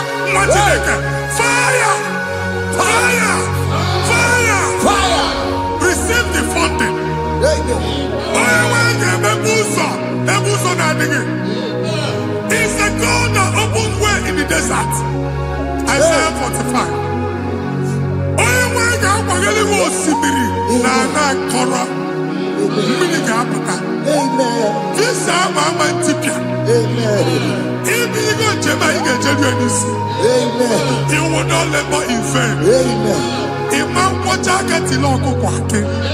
fire. Receive the funding. It's a God that opens way in the desert. Isaiah 45. You will not labor in vain.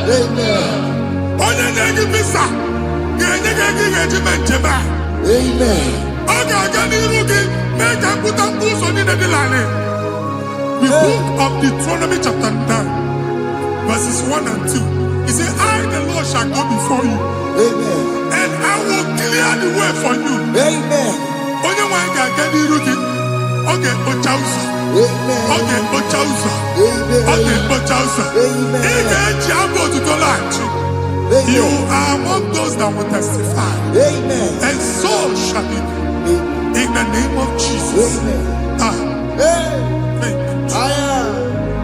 Amen. onye na-enye visa ga-enye gị ego ị ga-eji mee njem a. Amen. Ọ ga-aga n'iru gị mee ka mkpụta mkpụ ụzọ niile dị larịị. The book of Deuteronomy chapter 9 verses 1 and 2. He said, I the Lord shall go before you. Amen. And I will clear the way for you. Amen. Onye nwanyị ga-aga n'iru gị, ọ ga-ekpocha ụzọ. Amen. Ọ ga-ekpocha ụzọ. Amen. Ọ ga-ekpocha ụzọ. Amen. Ị ga-eji abụ otuto laghachi. You are among those that will testify. Amen. And so shall it be. In the name of Jesus. Amen. Ah, Hey. thank you, Jesus. I am.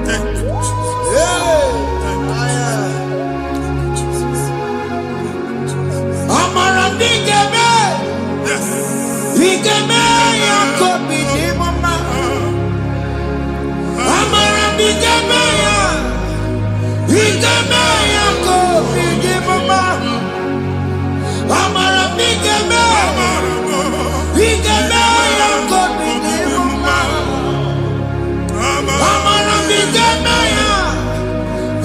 Thank you, Jesus. Hey. Thank you, I am. Jesus. Amara bigeme. Yes. Bigeme yako bidi mama. Amara bigeme ya. Bigeme yako bidi mama. Amara bigeme. Bigeme yako bidi mama. Amara bigeme ya.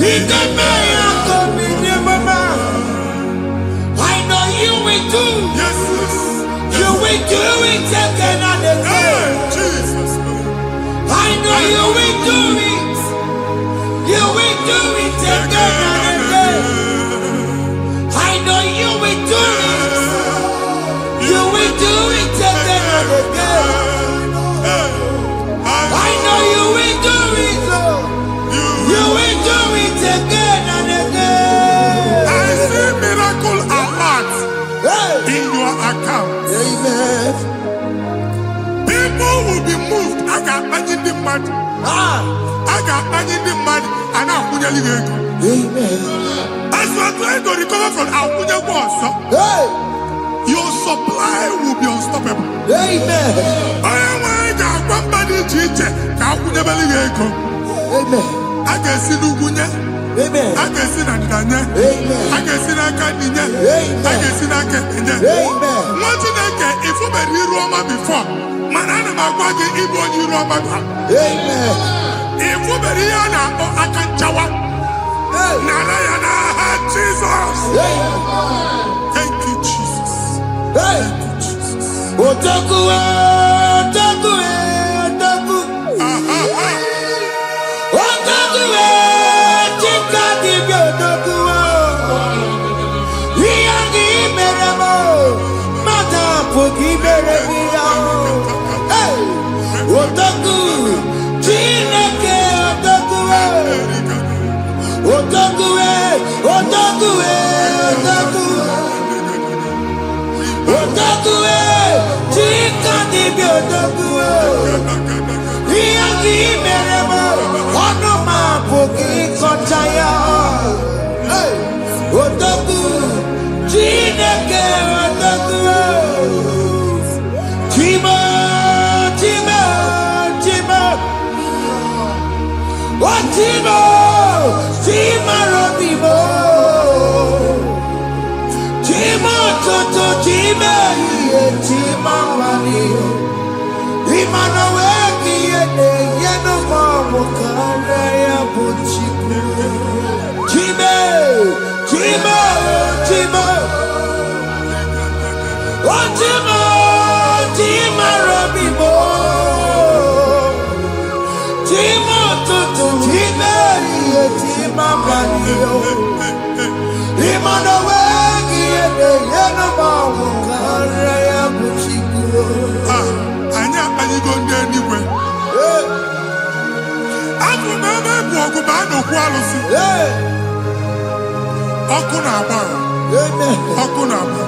Bigeme yako bidi mama. I know you will do. Yes, yes. You will do it again and Hey, again. Jesus. I know you will do it. You will do it again and again. I know you will do it. You will do it again and again. I know you will do it. Lord. You will do it again and again. I see miracle alert Hey. in your account. Amen. People will be moved. I got imagine the mad. Ah. I got imagine the mad. And I'm going to go. Amen. As you are trying to recover from Abuja Boss, Hey. your supply will be unstoppable. Amen. I am going to go back to Chiche. Abuja Belly. Amen. I can see Lugunya. Amen. I can see Nadanya. Amen. I can see Nakaninya. Amen. I can see Nakaninya. Amen. What you think if you were in Roma before? Man, I'm going to give you Roma. Amen. If you were here now, I can chow. Narayana, Jesus. Thank you, Jesus. Hey. Thank you, Jesus. Otaku, otaku, otaku. Otaku, chika dibi otaku. Iyagi meremo, mata pogi meremiya. Hey. Otaku, chineke otaku. Otaku, otaku, otaku. Otaku, chika dibi otaku. Iyagi meremo, onoma pogi kochaya. Hey, otaku, chineke otaku. Chima, chima, chima. Oh, chima, chima robimo. Chima toto, chima iye, chima wali. Imana weki yene, yeno mamu kare ya buchiku. Chime, chima, chima. Oh, chima, chima robimo. Chima toto, chima iye, chima wali. Imana weki yene, yeno mamu kare ya buchiku. Anya anyị go ndị eluigwe. Abụ m ebe bụ ọgụ ma a na-okwu alụsị. Ọkụ na-agba. Ọkụ na-agba.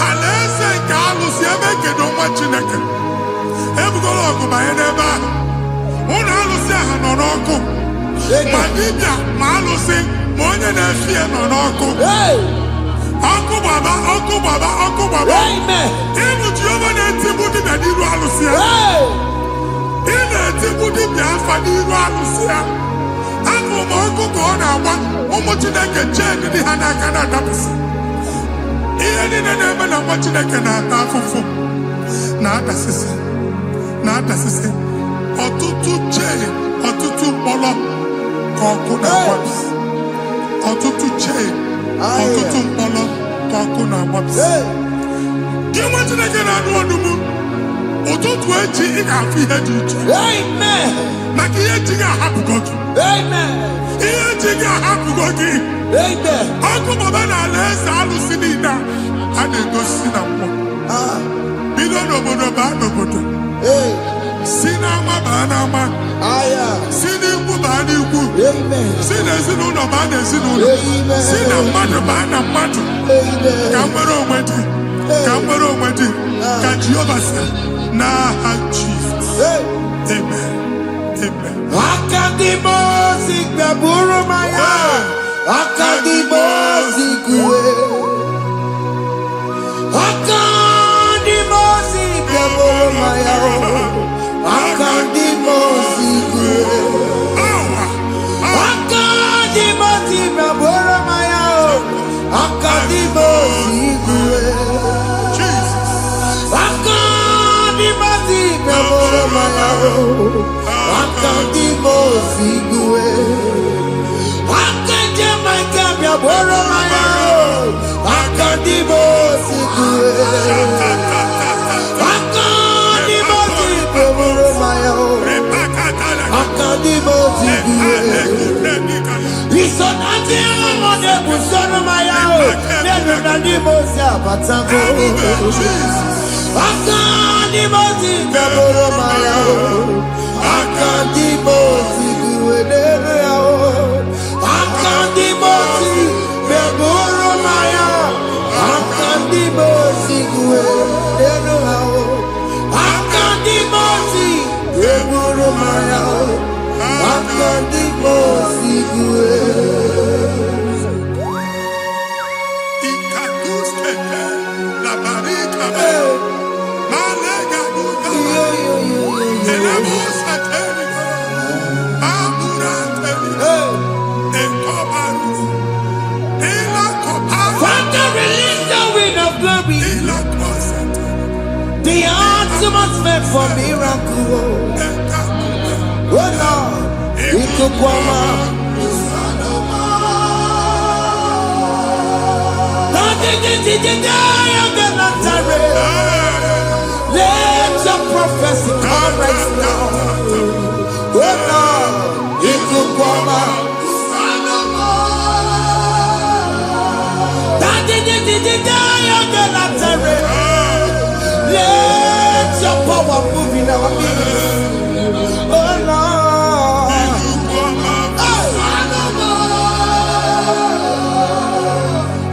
Alaeze nke alụsị ebe kedu nwa Chineke. Ebugoro ọgụ banye n'ebe ahụ. Ụlọ alụsị ahụ nọ n'ọkụ. Ma dibịa ma alụsị ma onye na-efi ya nọ n'ọkụ. Ọkụ gbaba, ọkụ gbaba, ọkụ gbaba. Ịbụ Jehova na-etigbu dibịa n'iru alụsị ya. Ị na-etigbu dibịa afa n'iru alụsị ya. Abụ m ọkụ ka ọ na-agba ụmụ Chineke chee ndị ha n'aka na-adapụsị. Ihe niile na-eme na nwa Chineke na-ata afụfụ na-adasịsị. Ọtụtụ chee, ọtụtụ mkpọrọ ka ọkụ na-agbapụsị. Ọtụtụ chee ọtụtụ mkpọrọ ka ọkụ na-agbapụsị. Gị nwa Chineke na-anụ ọdụmụ, ụtụtụ echi ị ga-afụ ihe dị iche. Maka ihe echi ga-ahapụgo gị. Ihe echi ga-ahapụgo gị. Ọkụ baba na ala eze alụsị niile a na-egosi na mmụọ. Bido n'obodo baa n'obodo. Si n'ama baa n'ama. Si n'ikwu baa n'ikwu. Si n'ezinụlọ baa n'ezinụlọ. Si na mmadụ baa na mmadụ. Ka nwere onwe dị. Ka nwere onwe dị. Ka Jehova sị n'aha Jizọs. Amen. Amen. Akadimosi gbẹ̀bùrú maya. Akadimosi kúwe. Akadimosi gbẹ̀bùrú maya. Akadimosi kúwe. Akadimosi gbẹ̀bùrú maya. Akadimosi kúwe. Akadimosi gbẹ̀bùrú maya. Akadimosi kúwe. Akadimosi gbẹ̀bùrú maya. Akadimosi kúwe. Akadimosi gbẹ̀bùrú maya. Akadimosi kúwe. Isonati amone busono maya. Nenu nadimosi abatango. Akadimosi gbẹ̀bùrú maya. Akadimosi kúwe nenu yao. Akadimosi gbẹ̀bùrú maya. Akadimosi kúwe nenu yao. Akadimosi gbẹ̀bùrú maya. Akadimosi kúwe. Ikaduskete, la barika, malega duga, elemos ateligo, amura ateligo, enkobaru, ela kobaru, Father, release the wind of glory. ela kosete, The ultimate meant for miracle. ekamume, Oh Lord, Ikukwama. Let your prophecy come right now. Oh Lord, Ikukwama. Let your power move in our midst. Oh Lord.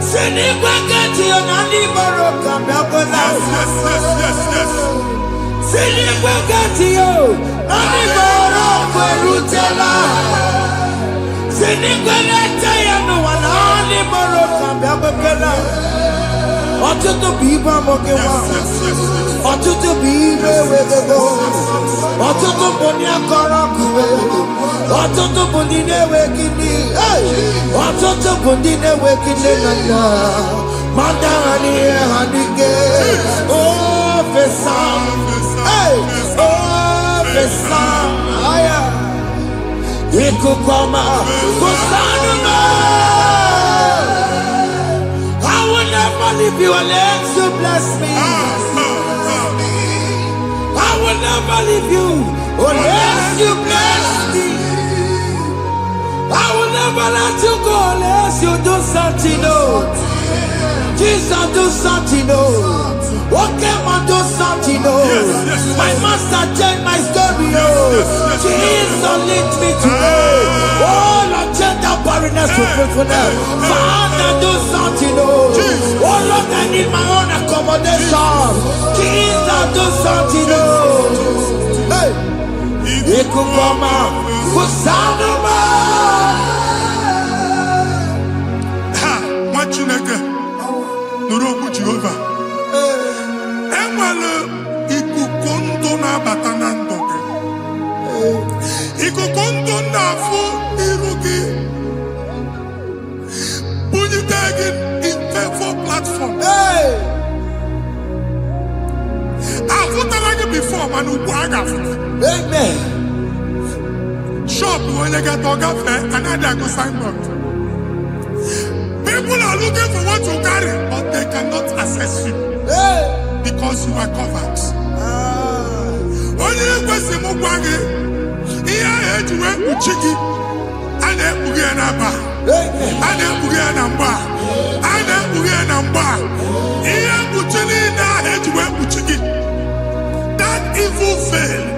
Sinikweketi onani baroka myakola. Sinikweketi yo nani baroka erutela. Sinikweketi ya no wanani baroka myakola. Ọtụtụ bụ ibe amụkewa. Ọtụtụ bụ ibe ewegego. Ọtụtụ bụ ndị akọrọ akụwe. Ọtụtụ bụ ndị na-enweghị nne. Ọtụtụ bụ ndị na-enweghị nne na nna. Ma ndị agha n'ihe ha n'ike. O fesa. O fesa. Aya. Ikuku ọma. Kusanụ m. I will never leave you unless you bless me. I will never leave you unless you bless me. I will never let you go unless you do something new. Jesus, do something new. Okay, man, do something new. My master changed my story. Jesus, lead me today. Oh, Lord, change that barrenness to fruitfulness. Father, do something new. Oh, Lord, I need my own accommodation. Jesus, do something new. Hey, Ikukoma, Kusanuma. nwa Chineke nụrụ okwu Jehova. Enwere ikuku ndụ na-abata na ndụ gị. Ikuku ndụ na-afụ iru gị. Bunyite gị infevo platform. Afụtala gị before mana ugbu a ga-afụta. Amen. Shop onye ga-atọ gafee anaghị agụ signboard. People are looking for what to carry, but they cannot access you because you are covered. Only question Mugwagi, here to work with Chiki, and then Bugianaba, and then Bugianamba, and then Bugianamba. Here Buchina had to work with Chiki. That evil failed.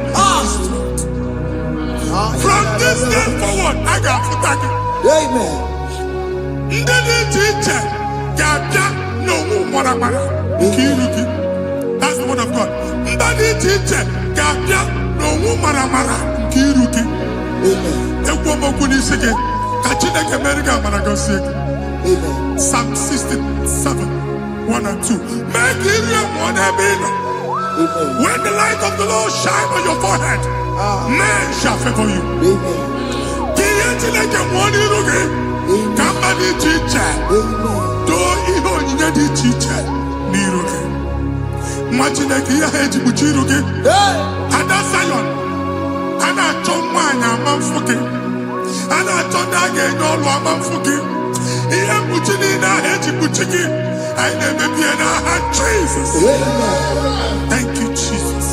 From this day forward, I got to thank you. Amen. That's the word of God. Psalm 67, 1 and 2. When the light of the Lord shine on your forehead, men shall favor you. Somebody teacher, do even you need teacher. Niroke. Imagine that you had to put you again. And that's Zion. And I told mine, I'm fucking. And I told that again, all I'm fucking. He had put in a head to put again. I never be in a hand, Jesus. Thank you, Jesus.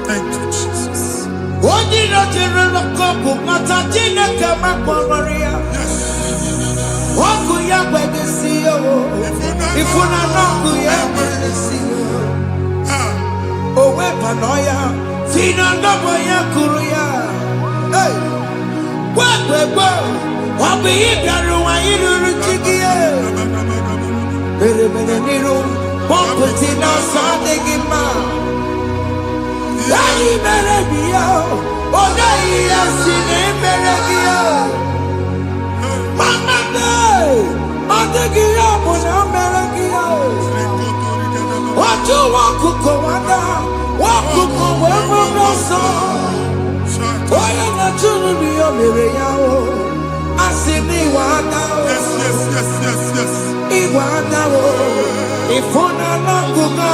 Thank you, Jesus. What did I tell you? Not a dinner come up on Maria. What could you ever see? If you not know, you ever see. Oh, weapanoya, Fina Noboya Kuria. Hey, what we go? What be it? You Chiki. Very many room. One put in our Sunday man. Daddy Merabio. Oh, daddy, yes, in Merabio. Mama, I'm taking up on America. What you want to go under? What to go where we go? Why are not you to be a miracle? I see me one now. Yes. If you're not going to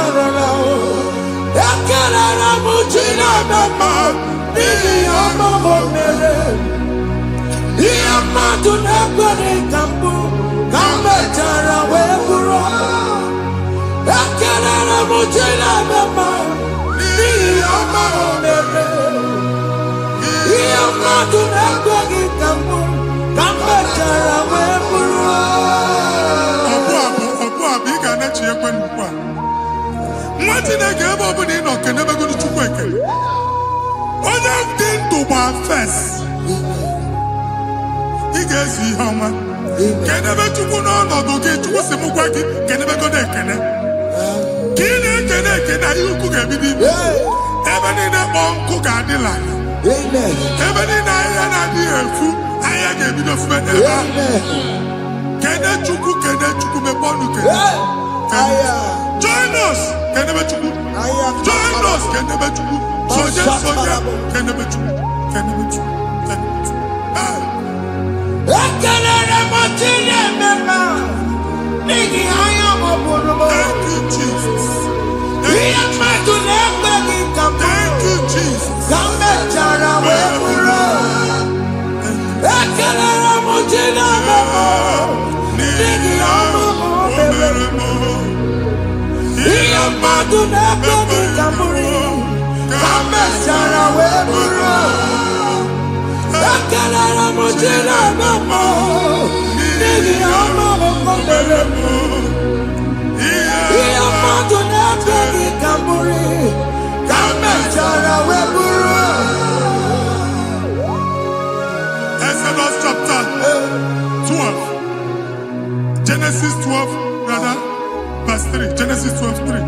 join us. Join us. Thank you, Jesus. Thank you, Jesus. Exodus chapter 12. Genesis 12, rather, verse 3. Genesis 12:3.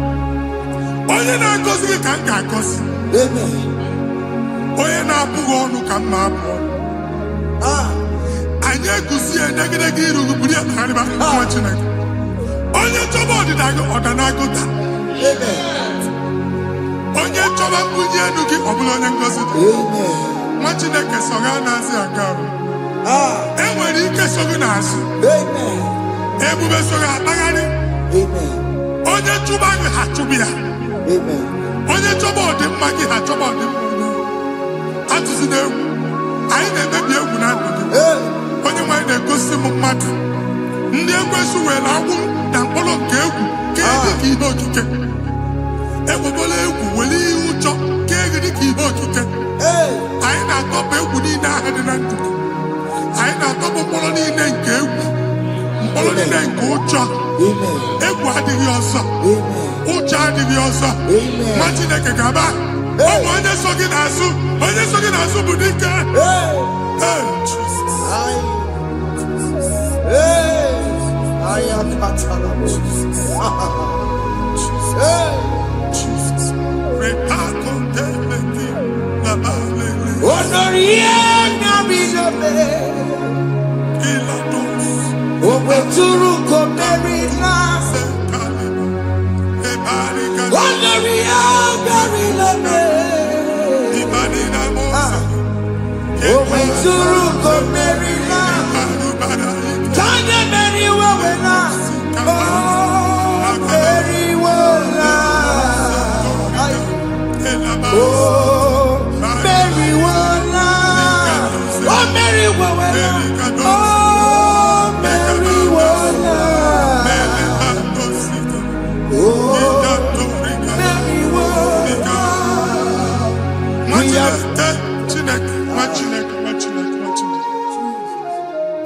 Onye na-agọzi gị ka m ga-agọzi. Onye na-abụghị ọnụ ka m na-abụ ọnụ. Anyị eguzie negedege iru gị buru ya kparịba nwa Chineke. Onye chọba ọdịda gị ọdanagụta. Onye chọba mbunye elu gị ọ bụla onye ngọzi dị. Nwa Chineke so ga na-azị aga arụ. Enwere ike so gị n'azụ. Ebube so gị akpagharị. Onye chụba gị ha chụba ya. Onye chọba ọdịmma gị ha chọba ọdịmma onye. Atụzina egwu. Anyị na-emebi egwu na ndụ gị. Onye nwanyị na-egosi m mmadụ. ndị ekwesu were agwụ na mkpọrọ nke egwu ka dị ka ihe okike egbebola egwu were ihe ụjọ ka dị ka ihe okike anyị na-atọpụ egwu niile ahụ dị na ndụ anyị na-atọpụ mkpọrọ niile nke egwu mkpọrọ niile nke ụjọ egwu adịghị ọzọ ụjọ adịghị ọzọ ma Chineke ga-aba ọnwa onye so gị n'azụ bụ dike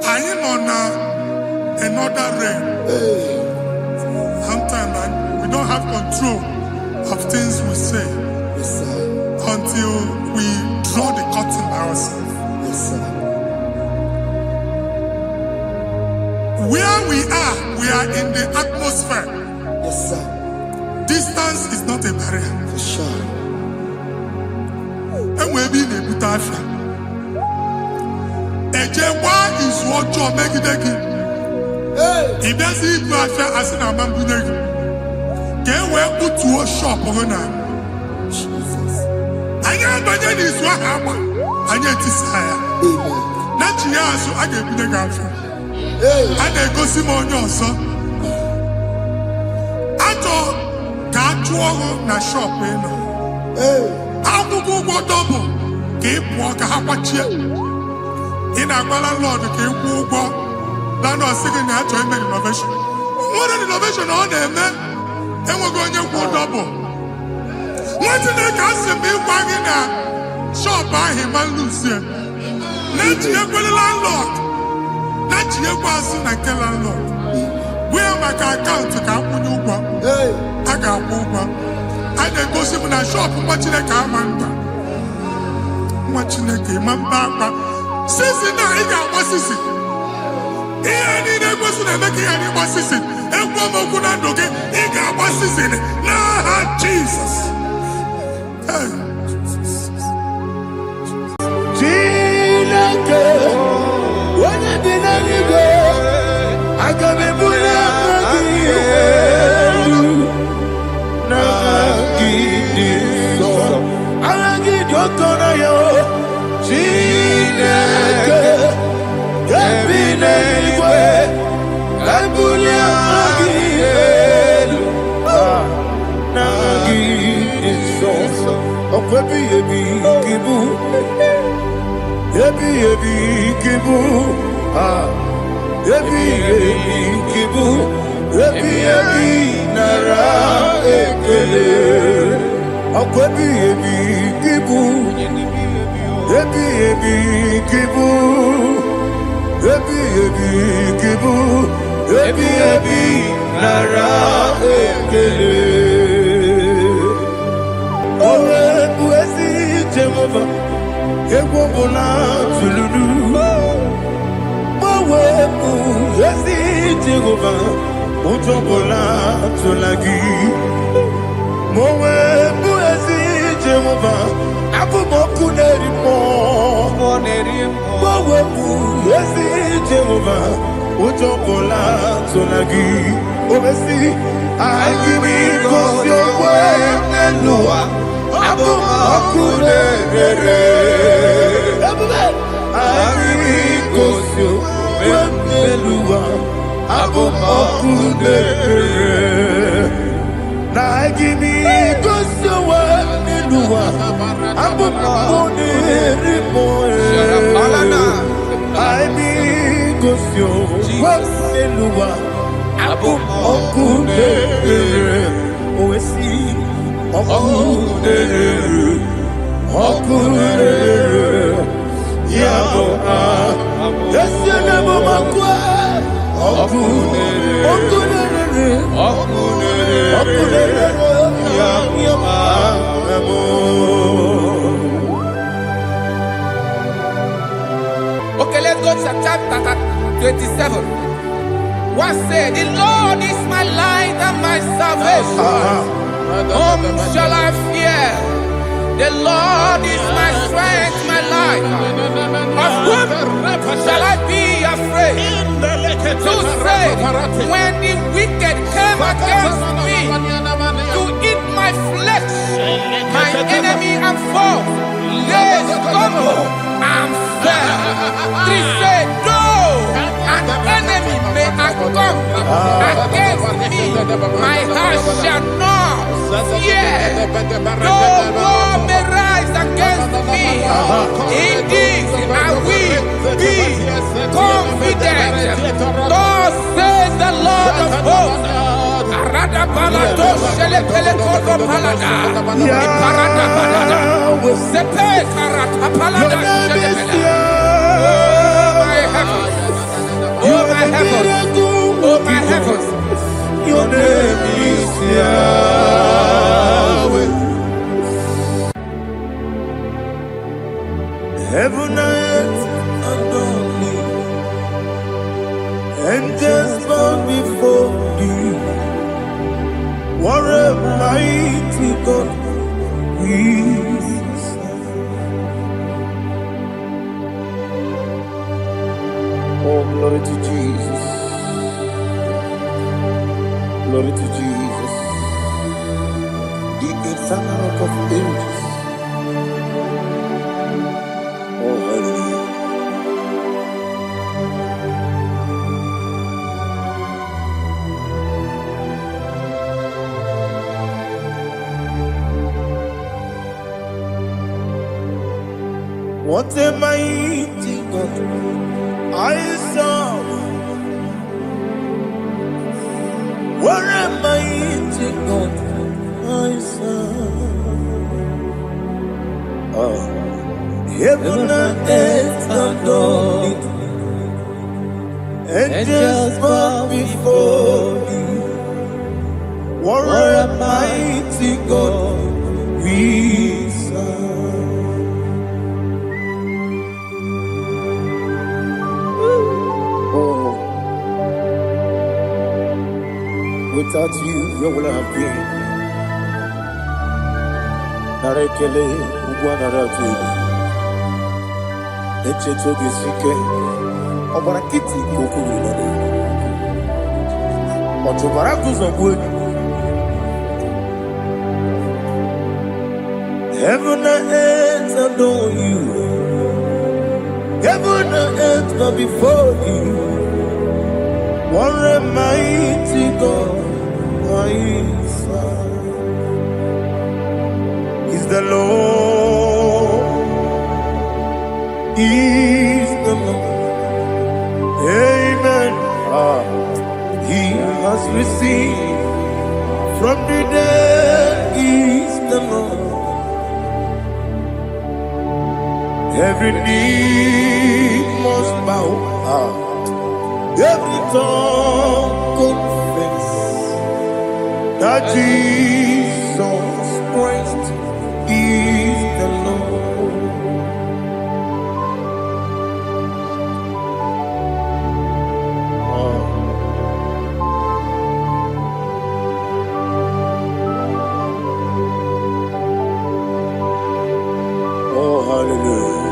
I am another realm. Sometimes we don't have control of things we say until we draw the curtain by ourselves. Where we are in the atmosphere. Distance is not a barrier. For sure. And we'll be in a butafia. Ejewa is what you make it. If there's a butafia as in a man, can we put to a shop or not? I am budget is what happened. I get desire. Not you, so I get the girlfriend. And they go see more son. Na shop eno akwụkwọ double ka ị pụọ ka ha kwachie ị na-agbala lọd ka ị kwụọ ụgwọ lana ọsị gị na achọ ime renovation nwere renovation ọ na-eme enweghị onye kwụọ double nwetị na-eke asị m ịgwa gị na shop ahụ ma luzie na-etinyekwele landlord na-etinyekwa azụ na nke landlord bụ ya maka akaụntụ ka akwụnye ụgwọ a ga-akwụ ụgwọ a na-egosi m na shọpụ nwa Chineke ama mba nwa Chineke ma mba akpa sisi na ị ga-agba sisi ihe niile egosi na-eme ka ihe n'ịgba sisi ekwu m okwu na ndụ gị ị ga-agba sisi n'aha Jizọs. Chineke onye dị n'eluigwe aga m ebuli aka gị elu Chineke ebi n'eluigwe ebuli aka gị elu na gị dị nsọ ọkwa ebighị ebi gị bụ ebighị ebi gị bụ ebighị ebi gị bụ ebighị ebi nara ekele ọkwa ebighị ebi gị bụ ebighị ebi gị bụ ebighị ebi gị bụ ebighị ebi nara ekele o wepụ ezi Jehova egwu ọbụla tụlụrụ o wepụ ezi Jehova ụjọ ọbụla tụla gị ma o wepụ ezi Jehova abụmọkụ na-eri mmụọ o wepụ ezi Jehova ụjọ ọbụla tụla gị o mesi anyị gosi okwe n'elu ụwa abụmọkụ na-erere anyị gosi okwe n'elu ụwa abụmọkụ na-erere na anyị gosi okwe n'elu ụwa abụmọkụ na-eri mmụọ anyị gosi okwe Eluwa, Okune, Oesi, Okune, Okune, Yaboa, Yesianabo Makwa, Okune, Okune, Okune, Okune, Yaboa. Okay, let's go to chapter 27. What said, the Lord is my light and my salvation. Whom shall I fear? The Lord is my strength, my life. Of whom shall I be afraid? To say, when the wicked came against me to eat my flesh, my enemy and foe, they stumble and fell. They said, though an enemy may have come against me, my heart shall not fear. Though war may rise against me, in this I will be confident. Thus says the Lord of hosts. Oh my heavens, oh my heavens, your name is Yahweh. Heaven and earth adore me, angels bow before thee. What a mighty God we serve. Oh, glory to Jesus. Glory to Jesus. The eternal rock of ages. Oh, hallelujah. What a mighty God I serve. What a mighty God I serve. Heaven and earth adore it. Angels bow before thee. What a mighty God we serve. Without you, where will I have been? Narekele, Ugwanarati, Echeto Gisike, Obarakiti, Kokuru, Otobarakus of wood. Heaven and earth adore you. Heaven and earth bow before you. What a mighty God I serve. Is the Lord, is the Lord. Amen. He has received from the dead, is the Lord. Every knee must bow. Every tongue confess that Jesus Christ is the Lord. Oh, hallelujah.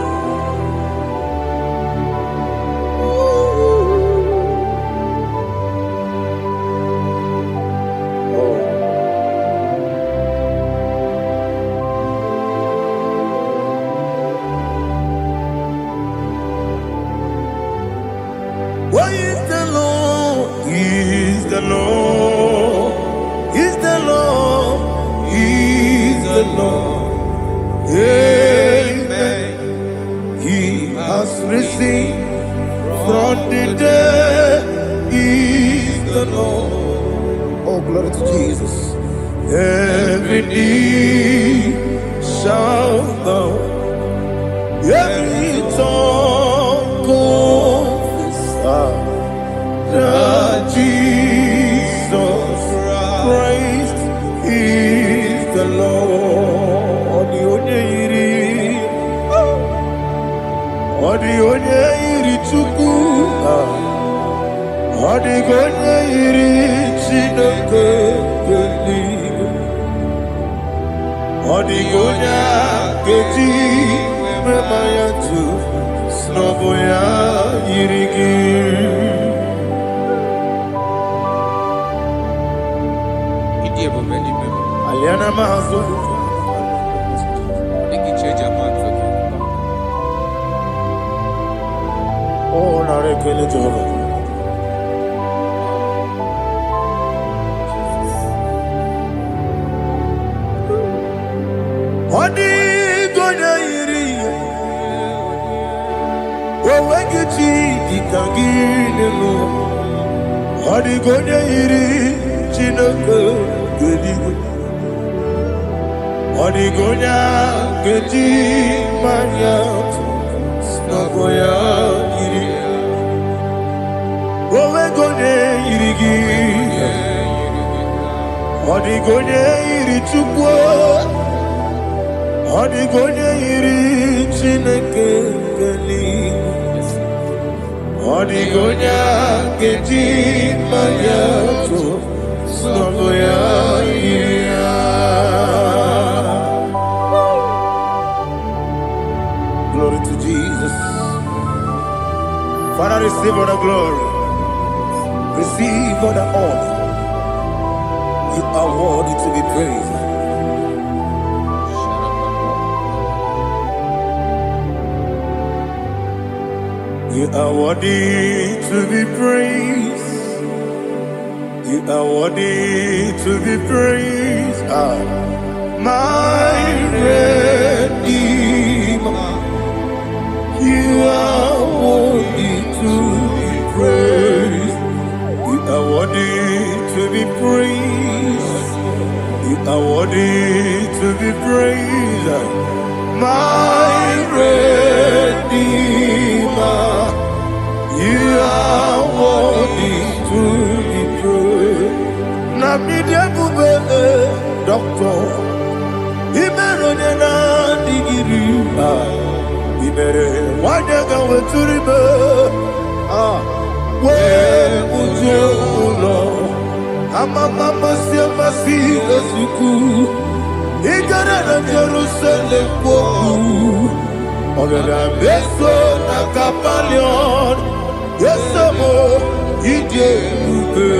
Why is the Lord? He is the Lord. He's the Lord. He's the Lord. Amen. He has risen from the dead. He glory to Jesus. Every knee shall bow, every tongue confess that Jesus Christ is the Lord. Onye iri Chukwu, onye iri Chineke eluigwe, onye ga-eji mema ya tu n'ọbụ ya yiri gị. Aliana Mahazo. Oh, narekele Jehovah. Odi gonya iri, owegiti dikagilelo. Odi gonya iri, Chineke geligo. Odi gonya geti manya, snagoya iri. Owegonya irigi, odi gonya iri chukwu. Odi gonya iri Chineke eluigwe, odi gonya geti manya snagoya iri. Glory to Jesus. Father, receive all the glory. Receive all the honor. You are worthy to be praised. You are worthy to be praised. You are worthy to be praised. My Redeemer. You are worthy to be praised. You are worthy to be praised. You are worthy to be praised. My Redeemer. You are worthy to be praised. Namidia Bube, Doctor. Imeronena Digiri. Ibere wanyaga weturibe we ujulo amama masi esuku igara na Jerusalem kwoku ogara beso na kapalion yesemo ije ube.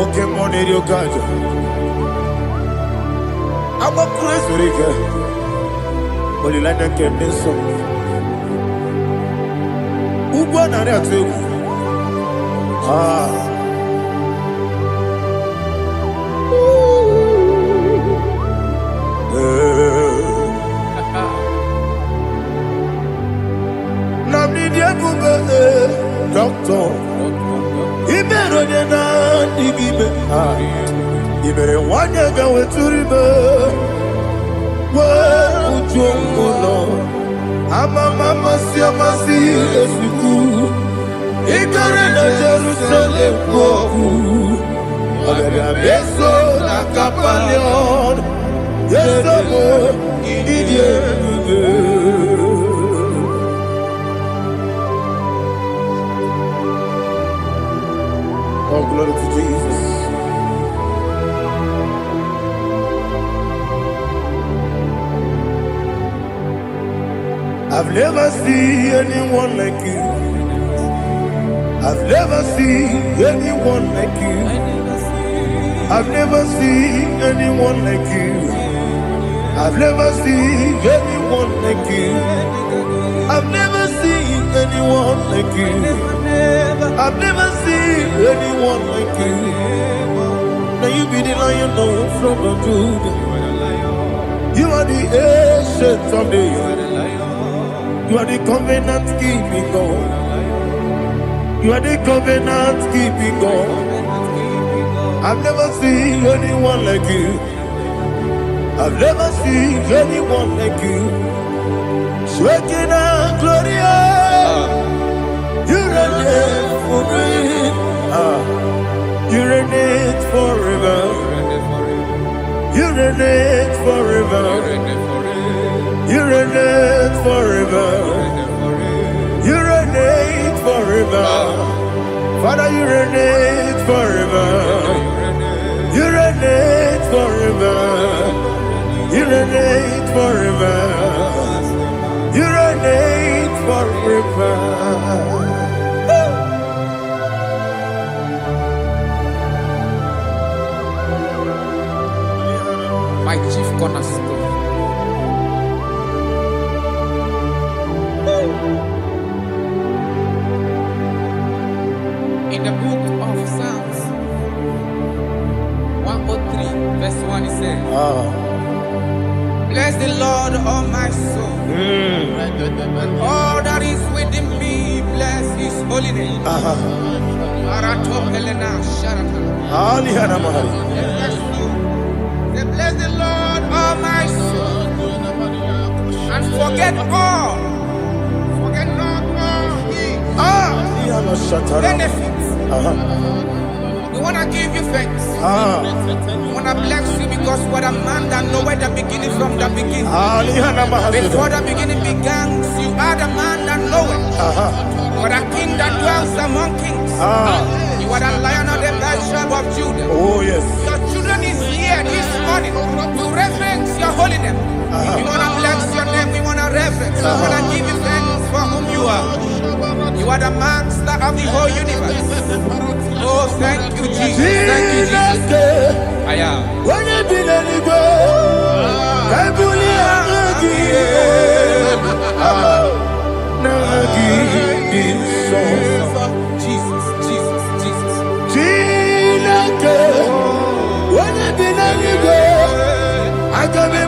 Okay, money yo kaja. I'm a crazy rigger. But you like that getting some. Who won on that too? Namidia Bube, Doctor. Ibero na digibe. Ibere wanyaga weturibe. Ujongulo amama masi esuku igare na Jerusalem kwoku ogara beso na kapalion yesemo idie. Oh, glory to Jesus. I've never seen anyone like you. I've never seen anyone like you. I've never seen anyone like you. I've never seen anyone like you. I've never seen anyone like you. I've never seen anyone like you. Now you be the Lion from the Judah. You are the ancient of days. You are the covenant keeping God. You are the covenant keeping God. I've never seen anyone like you. I've never seen anyone like you. Shaking and glorious. You reign for me. You reign forever. You reign forever. You reign forever. You reign forever. Father, you reign forever. You reign forever. You reign forever. You reign forever. My chief cornerstone. In the book of Psalms 103, verse 1, it says, bless the Lord, all my soul, and all that is within me, bless his holy name. Say, bless the Lord, all my soul, and forget not all his benefits. We want to give you thanks. We want to bless you because what a man that knoweth the beginning from the beginning. Before the beginning began, you are the man that knoweth. What a king that dwells among kings. You are the Lion of the tribe of Judah. Oh yes. Your children is here this morning to reverence your holiness. We want to bless your name. We want to reverence. We want to give you thanks for whom you are. You are the master of the whole universe. Oh, thank you, Jesus. Thank you, Jesus. I am. When you did any go, I believe Jesus, Jesus, Jesus. When you did any go, I can be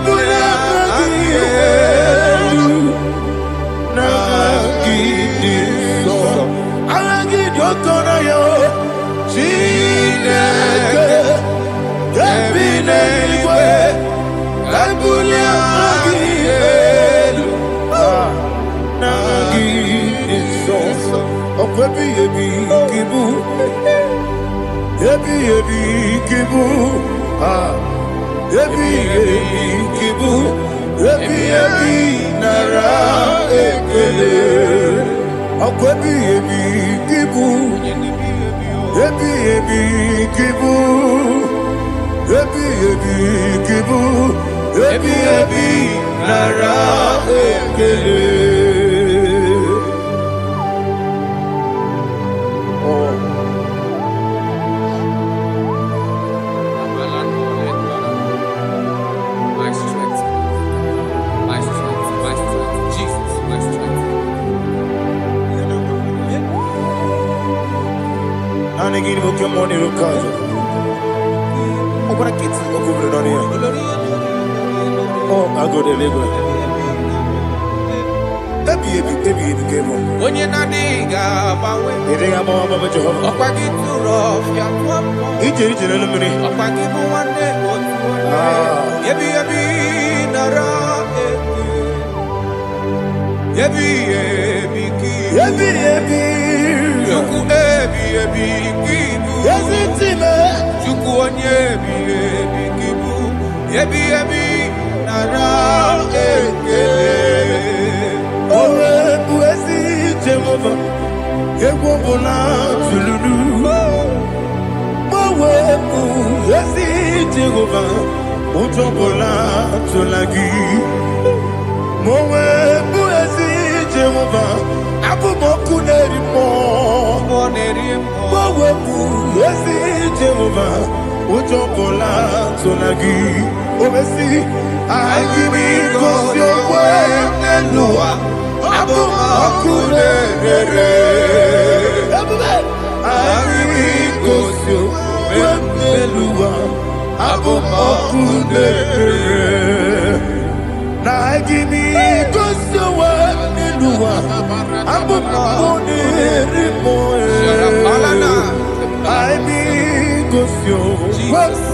Jesus.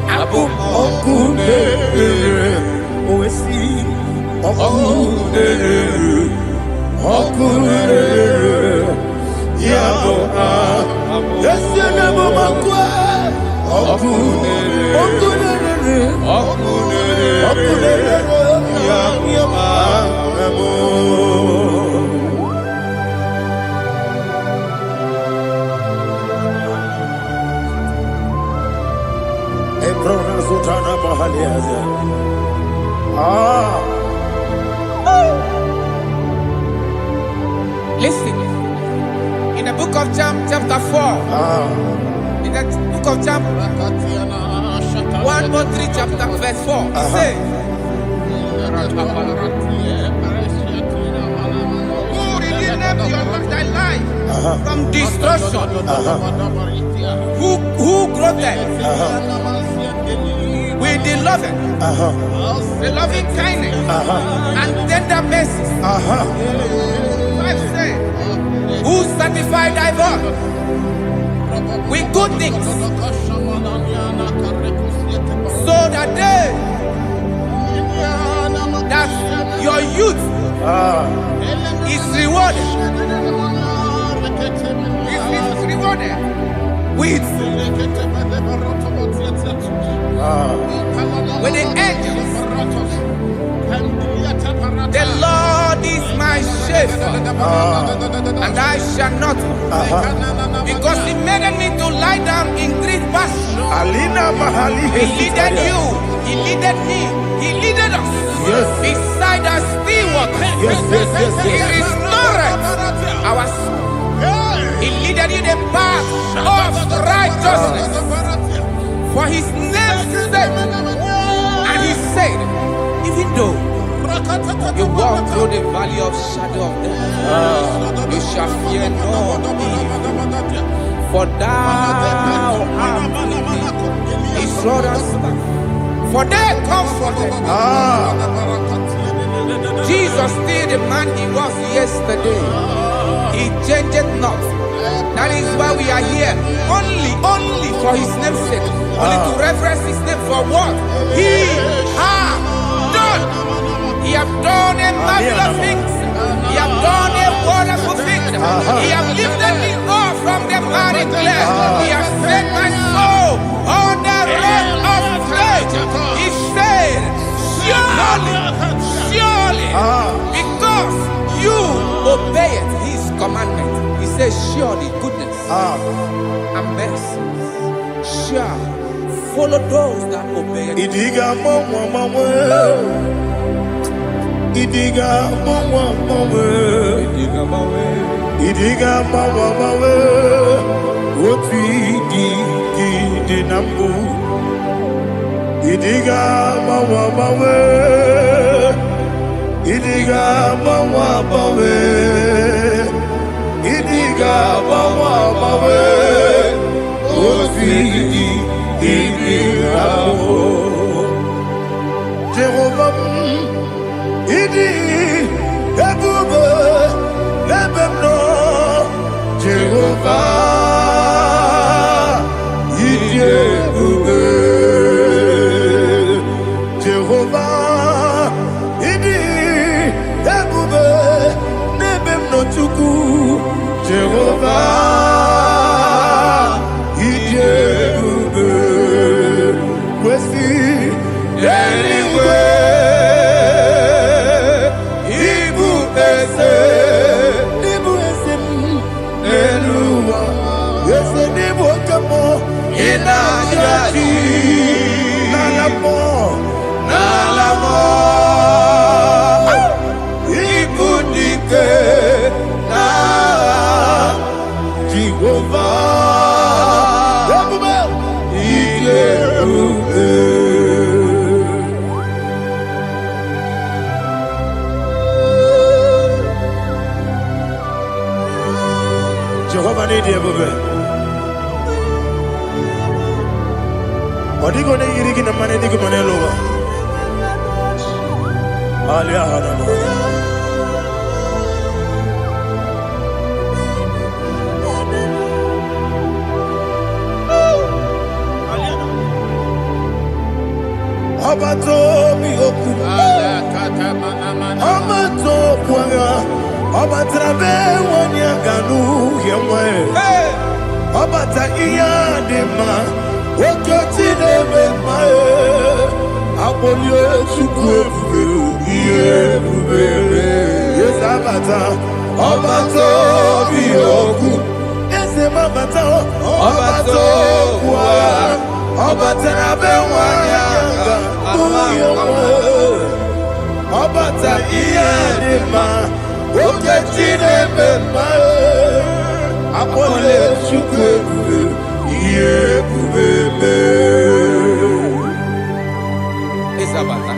Abu Listen, in the book of John, chapter 4, in the book of John 1:3, chapter verse 4, it says, who redeemed thy life from destruction, who groweth with the loving kindness and tender mercies. Who satisfy thy voice with good things, so that your youth is rewarded. Is rewarded with the angels. The Lord is my shepherd, and I shall not want, because He made me to lie down in green pastures. He leaded you, He leaded me, He leaded us beside the still waters. He restored our soul. He leaded you the path of righteousness for His name's sake. And He said, even though you walk through the valley of shadow of death, you shall fear no evil, for thou art with me. His rod and staff, for they comforted. Jesus still the man He was yesterday. He changed not. That is why we are here, only for His name's sake, only to reverence His name for what He has done. He has done a marvelous things. He has done a wonderful thing. He has lifted me up from the miry clay. He has set my soul on the rock of faith. He said, surely, because you obeyed His commandment. He says, surely goodness and mercy shall follow those that obey. Idiga mawe Oti di nambu Idiga mawe Idiga mawe Idiga mawe Oti di nambu Jehovah Idi Ebube Ebemno Jehovah Idi Ebube Jehovah Idi Ebube Nebemno Chuku Jehovah Idi Ebube Wesi anyway Jehovah need you, baby. What are you going to get in the money? You can lower. Obato Bioku, Obato Puanga, Obatrabe, Wanyaganu, Yamwe, Obata Iyadema, Okotine Bemae, Abolio Chukwe, yes, Abata, Obato Bioku, yes, Abata, Obato Puanga. Obata bewanya Obata iyadema Oketine bema Apole chukwe Iye bubebe Isabata.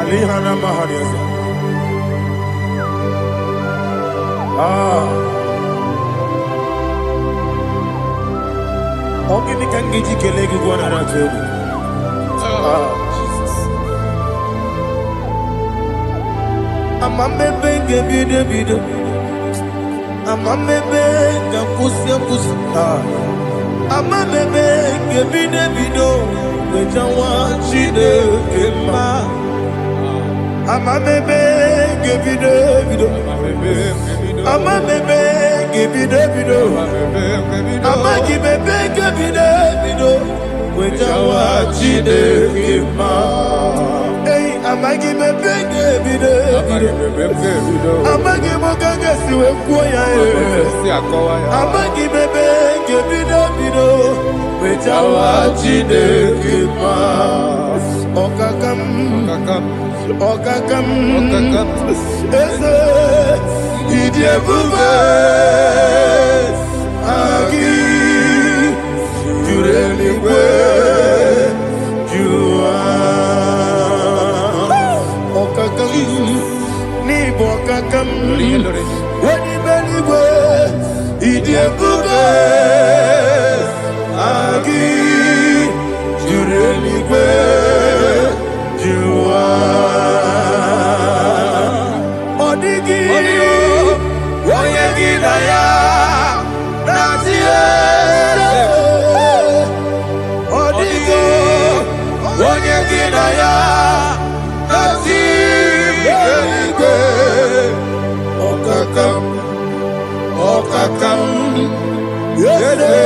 Alihana mahariyaza Ogini kangiji kelegi gwana ratebu. Jesus. Amamebe gebide bide. Amamebe gakusi. Amamebe gebide bido. Wejawa chide kema. Amamebe gebide bido. Amamebe gebide bido. Amagi bebe gebide bido. Wejawa chide kema. Hey, amagi bebe gebide bido. Amagi mogaga siwe kuya Amagi bebe gebide bido. Wejawa chide kema. Okakam. Eze Idiebube Agi Jureligwe Jua Okakam Nibo Okakam Wadi Beligwe Idiebube Agi Jureligwe Jua Odigi Oyegi Naya Nazie Odigi Oyegi Naya Nazie Okakam Yede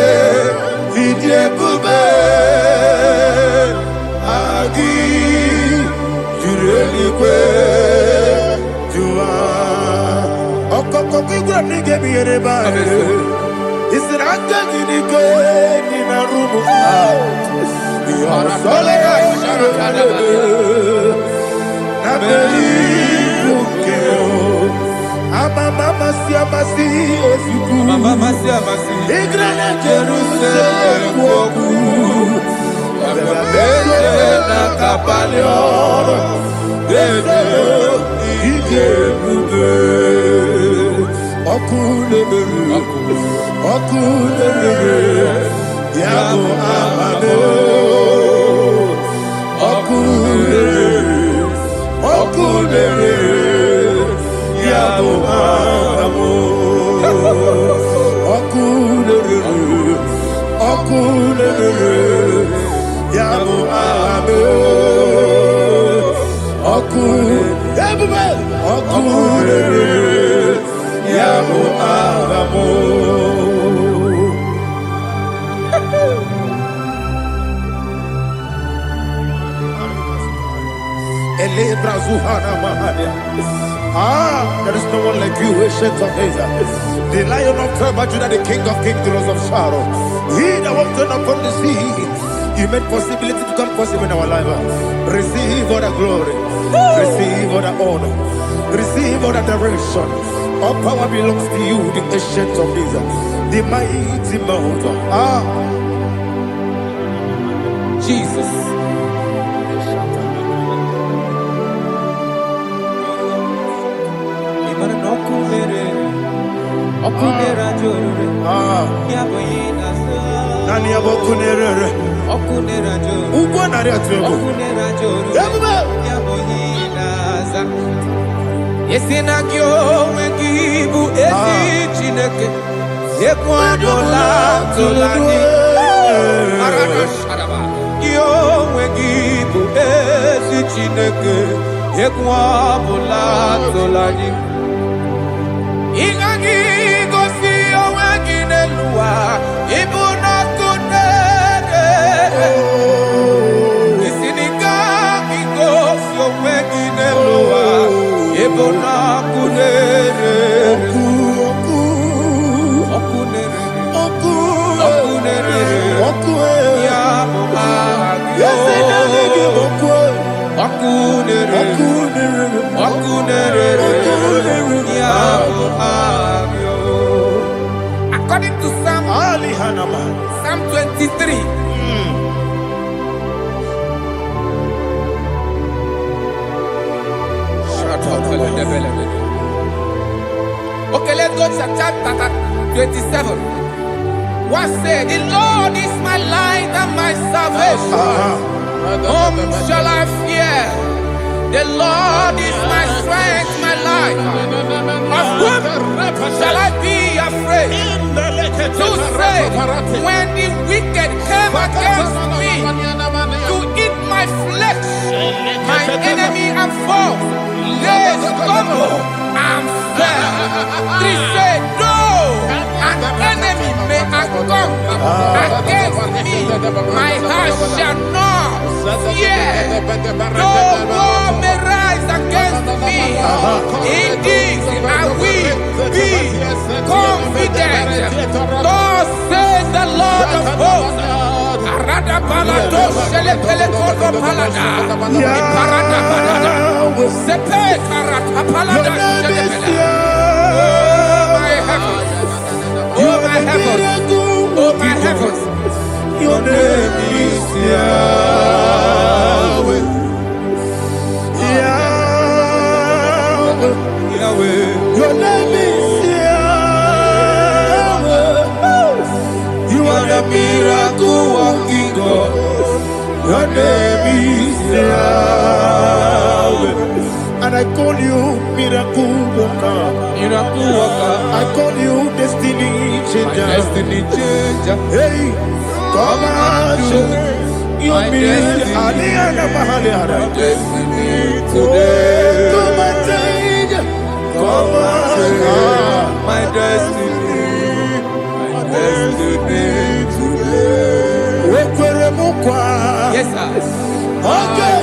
Idiebube Agi Jureligwe Jua Okokokigwa nige miereba Isiranga ginike nina rumu Yosole Nabeli bukeo Mama siamasi esiku Igrana Jerusalem woku Bebe na kapalioro Bebe Idiebube Okulere Yabo amame Okulere Yabo amamo Okulere Yabo amamo Okulere Yabo amamo There is no one like you, ancient of days. The Lion of tribe of Judah, the King of kings, the Rose of Sharon. He that walked upon the sea. You made possibility to come possible in our life. Receive all the glory. Receive all the honor. Receive all the direction. All power belongs to you, the ancient of days, the mighty mountain. Jesus. Nani abokunere Ugwa nari atuego Yesina kyo wengibu esi chineke Yekwa dola tolani Arana sharaba Kyo wengibu bụ ezi Chineke egwu ọbụla tụlanyị ịgaghị gosi onwe gị n'elu ụwa ịbụ n'ọkụ na-ere isi n'ịgaghị gosi onwe gị n'elu ụwa ịbụ n'ọkụ na-ere According to Psalm 23. Okay, let's go to chapter 27. What said? The Lord is my light and my salvation. Whom shall I fear? The Lord is my strength, my life. Of whom shall I be afraid? To say, when the wicked came against me to eat my flesh, my enemy and foe, they stumble and fell. They said, no, an enemy may come against me, my heart shall not fear. No war may rise against me. In this I will be confident. Thus says the Lord of hosts. Oh my heavens, oh my heavens, your name is Yahweh. Yahweh, Yahweh, your name is Yahweh. You are the miracle working God. Your name is Yahweh. And I call you miracle worker. Miracle worker. I call you destiny changer. My destiny changer. Hey, come on, your destiny. My destiny today. Come on, change. Come on, my destiny. My destiny today. Yes, sir. Okay,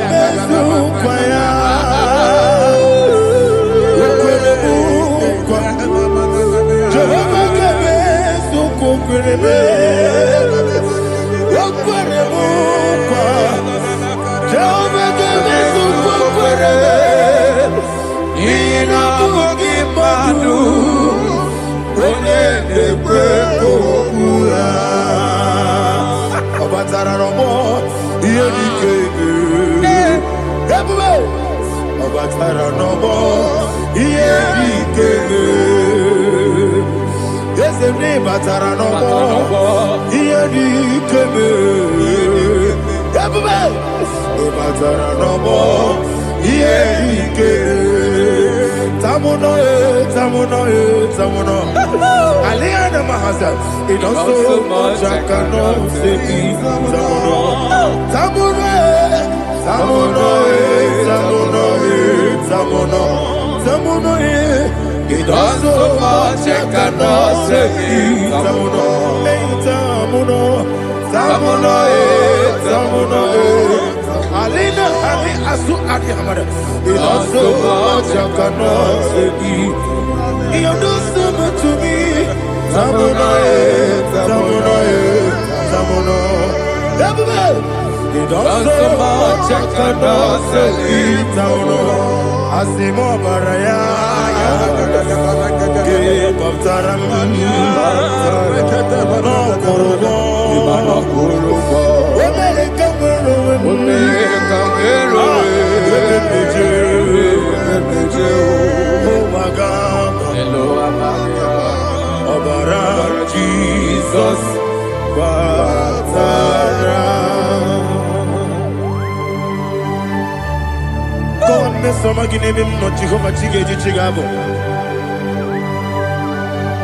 it does so much I cannot say. It does so much I cannot say. Alina, Ali, Asu, Adi, Hamada. It does so much I cannot say. You do so much to me. Tamuno. It does so much I cannot say. Tamuno. Asimo Baraya. Give up Taramani. No Korobo. Jesus, God,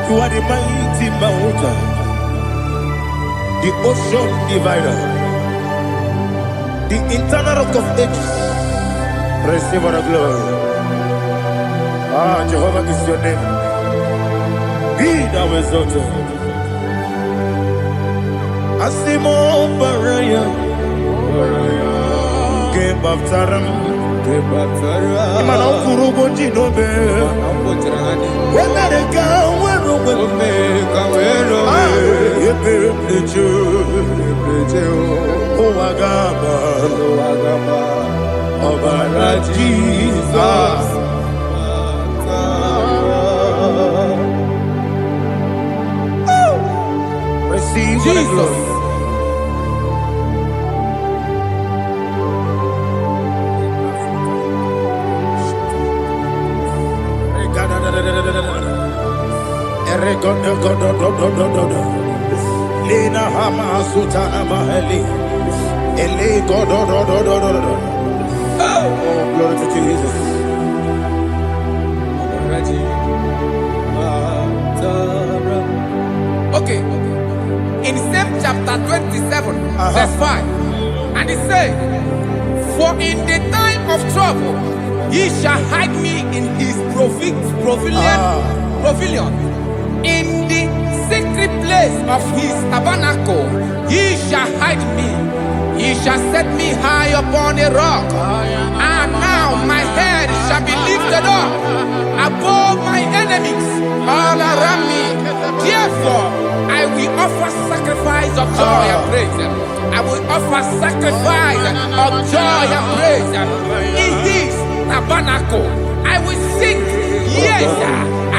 you are the mighty mountain, the ocean divider, the internal rock of ages. Receive the glory. Jehovah is your name. Be thou exalted. Asimo Baraya. Gebaptaram. Imana kurugo jinobe. Wemereka wero. Yeberejo. Owagaba. Obara Jesus. Receive Jesus. Lina hama sutana mahali. Ele godo. Oh, glory to Jesus. Okay. In same chapter 27, verse 5, and it says, "For in the time of trouble, he shall hide me in his pavilion. In the secret place of his tabernacle, he shall hide me. He shall set me high upon a rock. And now my head shall be lifted up above my enemies all around me. Therefore, I will offer sacrifice of joy and praise. I will offer sacrifice of joy and praise in his tabernacle. I will sing, yes,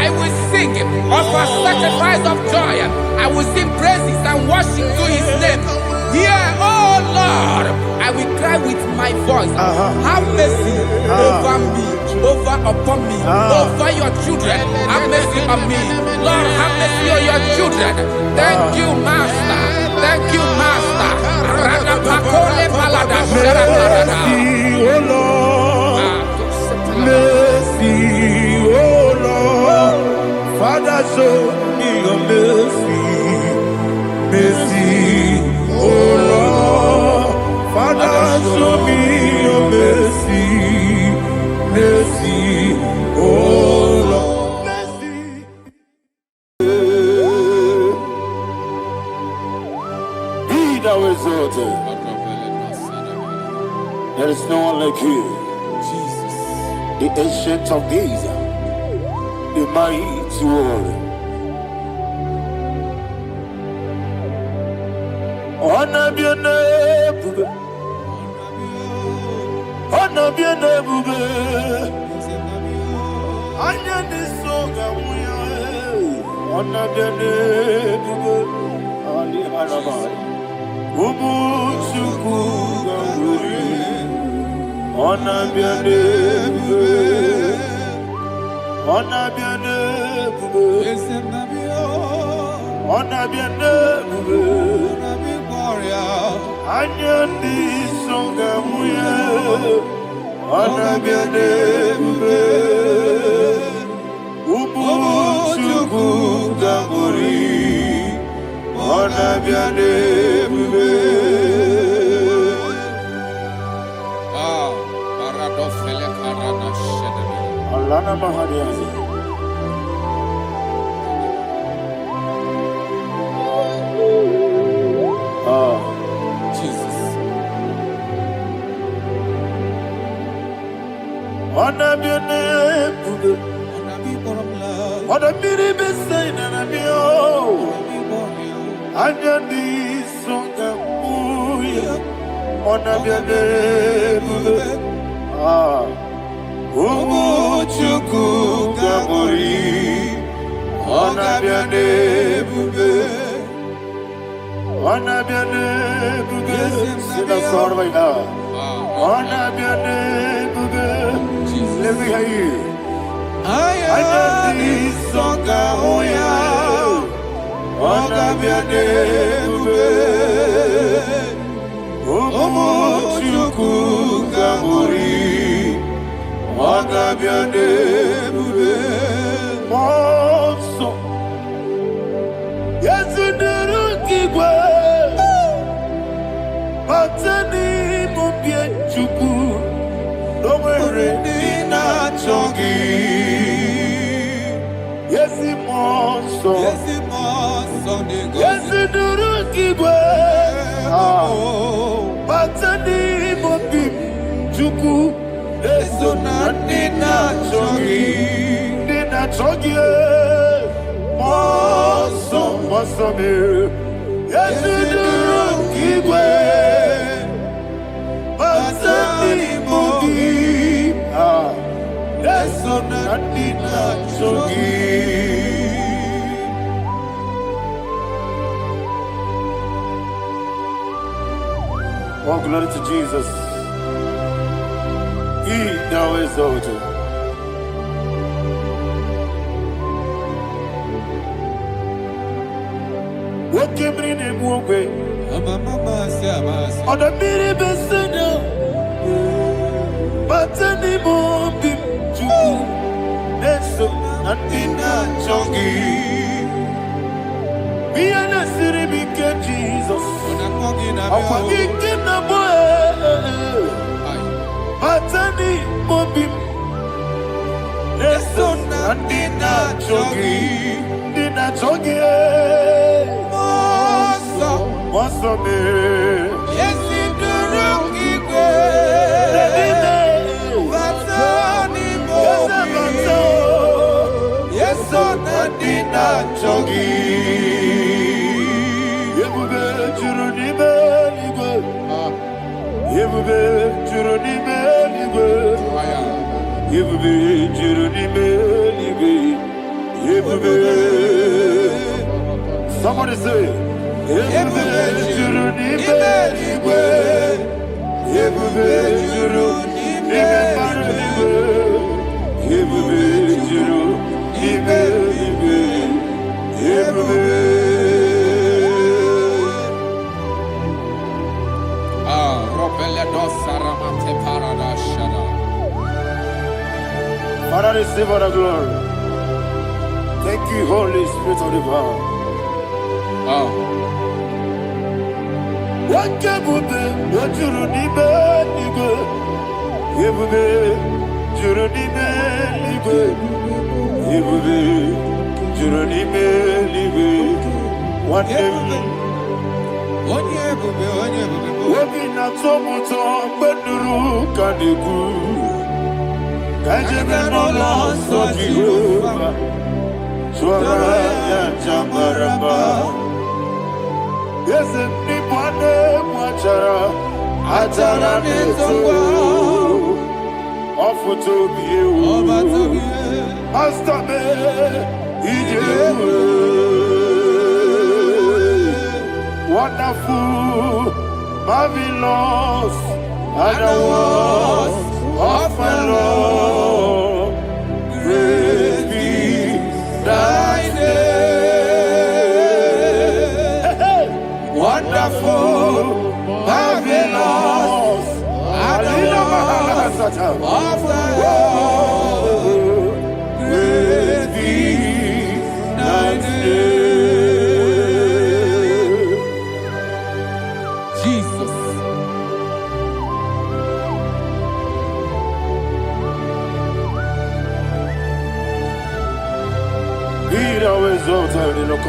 I will sing, offer sacrifice of joy. I will sing praises and worship to his name. Here, oh Lord, I will cry with my voice. Have mercy over me, upon me, over your children. Have mercy on me. Lord, have mercy on your children. Thank you, Master. Thank you, Master. Mercy, oh Lord. Mercy, oh Lord. Father, show me your mercy. Mercy, oh Lord. Father, show me your mercy. Mercy, oh Lord. Mercy. Be thou exalted. There is no one like you. Jesus. The ancient of days, the mighty warrior. Honor be your name, honor be your name, honor this song, honor be your name, Ali Harabai, Ubu Chuku Gamburi, honor be your name, honor be your name, honor be your name. Anyandi songa muya, anabiane bube, ubu chuku gamburi, anabiane bube. Paradofele karana shedebe. Alana mahadiyazi. Jesus. Anabiane bube, anabiri besaina nabio, anyandi songa muya, anabiane bube. Ubu chuku gamburi, anabiane bube. Anabiane bube, sida sor vai na. Anabiane bube, let me hear you. Ayani songa hoya, anabiane bube. Omo chuku gamburi, anabiane bube. Monso, yesu nuru kigwe. Batani mubi Yesiduru kigwe. Batani mobi. Juku. Esona nina chogi. Nina chogi. Moso me. Yesiduru kigwe. Batani mobi. Esona nina chogi. Oh, glory to Jesus. He now exalted. What came in him one way? On the mini besina, but any more big to Neso and Dina Chongi. Be an city big Jesus. I'm forgetting the boy. Batani Mobi Neson and Dina Chogi Moso me Yes, in the rocky Batani Mobi Yes, on the Dina Chogi Yebube Juruni Yebube Juruni Yebube Juruni Yebube. Somebody say Yebube Juruni Yebube Juruni Yebube Juruni Yebube. Father, receive all the glory. Thank you, Holy Spirit of the power. What can we do? What you need, wonderful, marvelous, and the words of my Lord. Praise be thy name. Wonderful, marvelous, and the words of my Lord. Praise be thy name.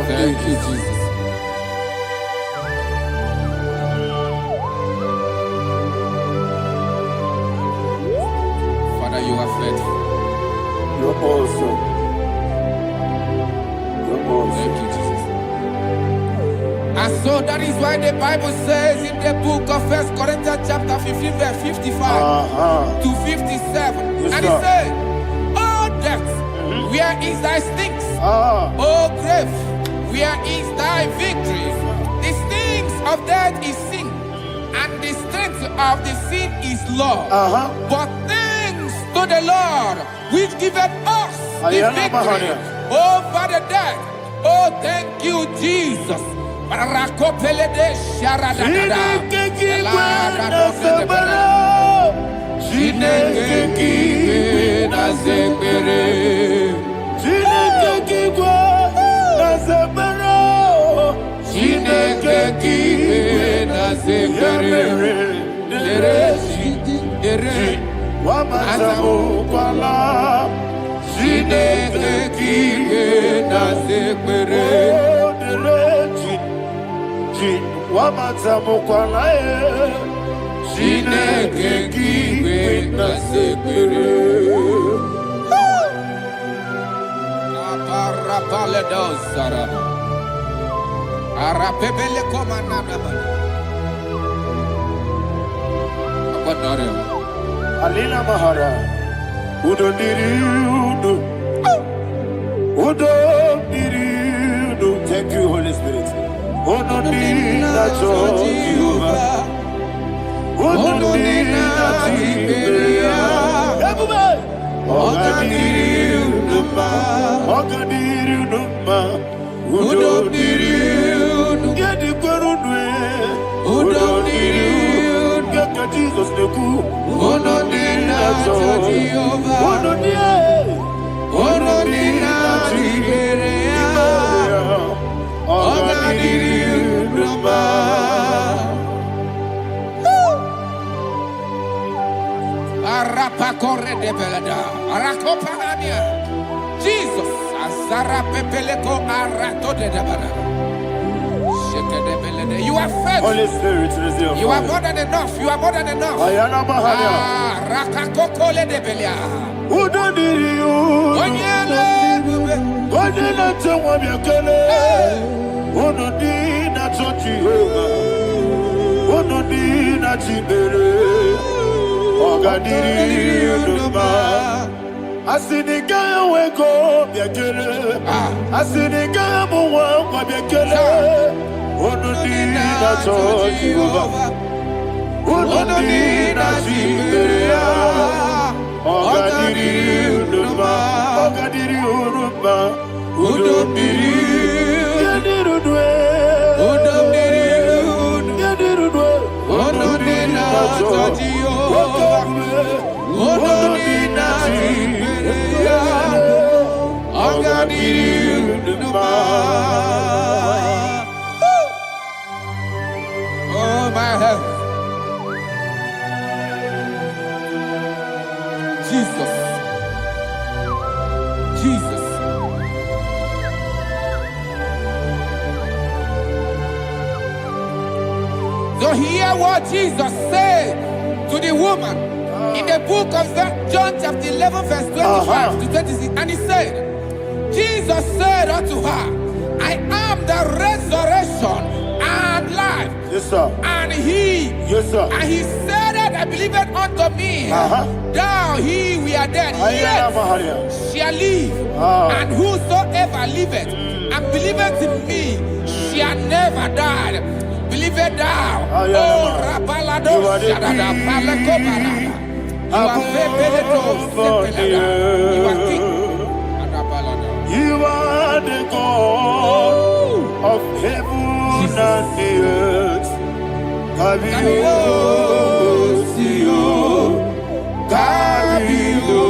Thank you, Jesus. Father, you are faithful. You're awesome. You're awesome. Thank you, Jesus. And so that is why the Bible says in the book of 1 Corinthians chapter 15, verse 55 to 57, yes, and it says, "Oh death, where is thy stings? Oh grave, where is thy victory? The stings of death is sin, and the strength of the sin is law. But thanks to the Lord, which giveth us the victory over the death." Oh, thank you, Jesus. Chi wamata mukwalae Chineke kiwe na sekere Aparapale dosara Arapebele komanana Apanare Alina Mahara Udo diri udo Udo diri udo. Thank you, Holy Spirit. Udo diri na Jehovah. Udo diri na Tiberia. Everybody. Oga diri uduma. Oga diri uduma. Udo diri udo. Yedi kwerudwe. Udo diri udo. Kaka Jesus neku. Udo diri na Jehovah. Udo diri. Udo diri na Tiberia. Oga diri uduma. Arapa corre de belada. Arakopania. Jesus. Azara pepeleko arato de debada. Shake de belada. You are faithful. Holy Spirit, receive. You are more than enough. You are more than enough. Ayana Mahana. Rakakokole de belia. Udo diri udo. Onyele bube. Onyele tewa biakele. Udo diri na Jehovah. Udo diri na Tiberia. Oga diri uduma. Asinika weko biakele. Asinika muwa kwa biakele. Udo diri na Jehovah. Udo diri na Tiberia. Oga diri uduma. Oga diri uduma. Udo diri. Yediri udwe. Udo diri udo. Yediri udwe. Udo diri na Jehovah. Udo diri na Tiberia. Oga diri uduma. Oh my health. Jesus. Jesus. So hear what Jesus said to the woman in the book of John chapter 11 verse 25 to 26. And he said, Jesus said unto her, I am the resurrection and life. Yes, sir. And he, Yes, sir. and he said that I believed unto me, thou he we are dead, Ayana yet Mahana. shall live, and whosoever liveth and believeth in me shall never die. Believe it thou. Oh, Rabalado, Shadada, Palako Barada. You are Febeleto, Sepelada. You are king. You are the God of heaven and the earth. Kabio, Sio, Kabio,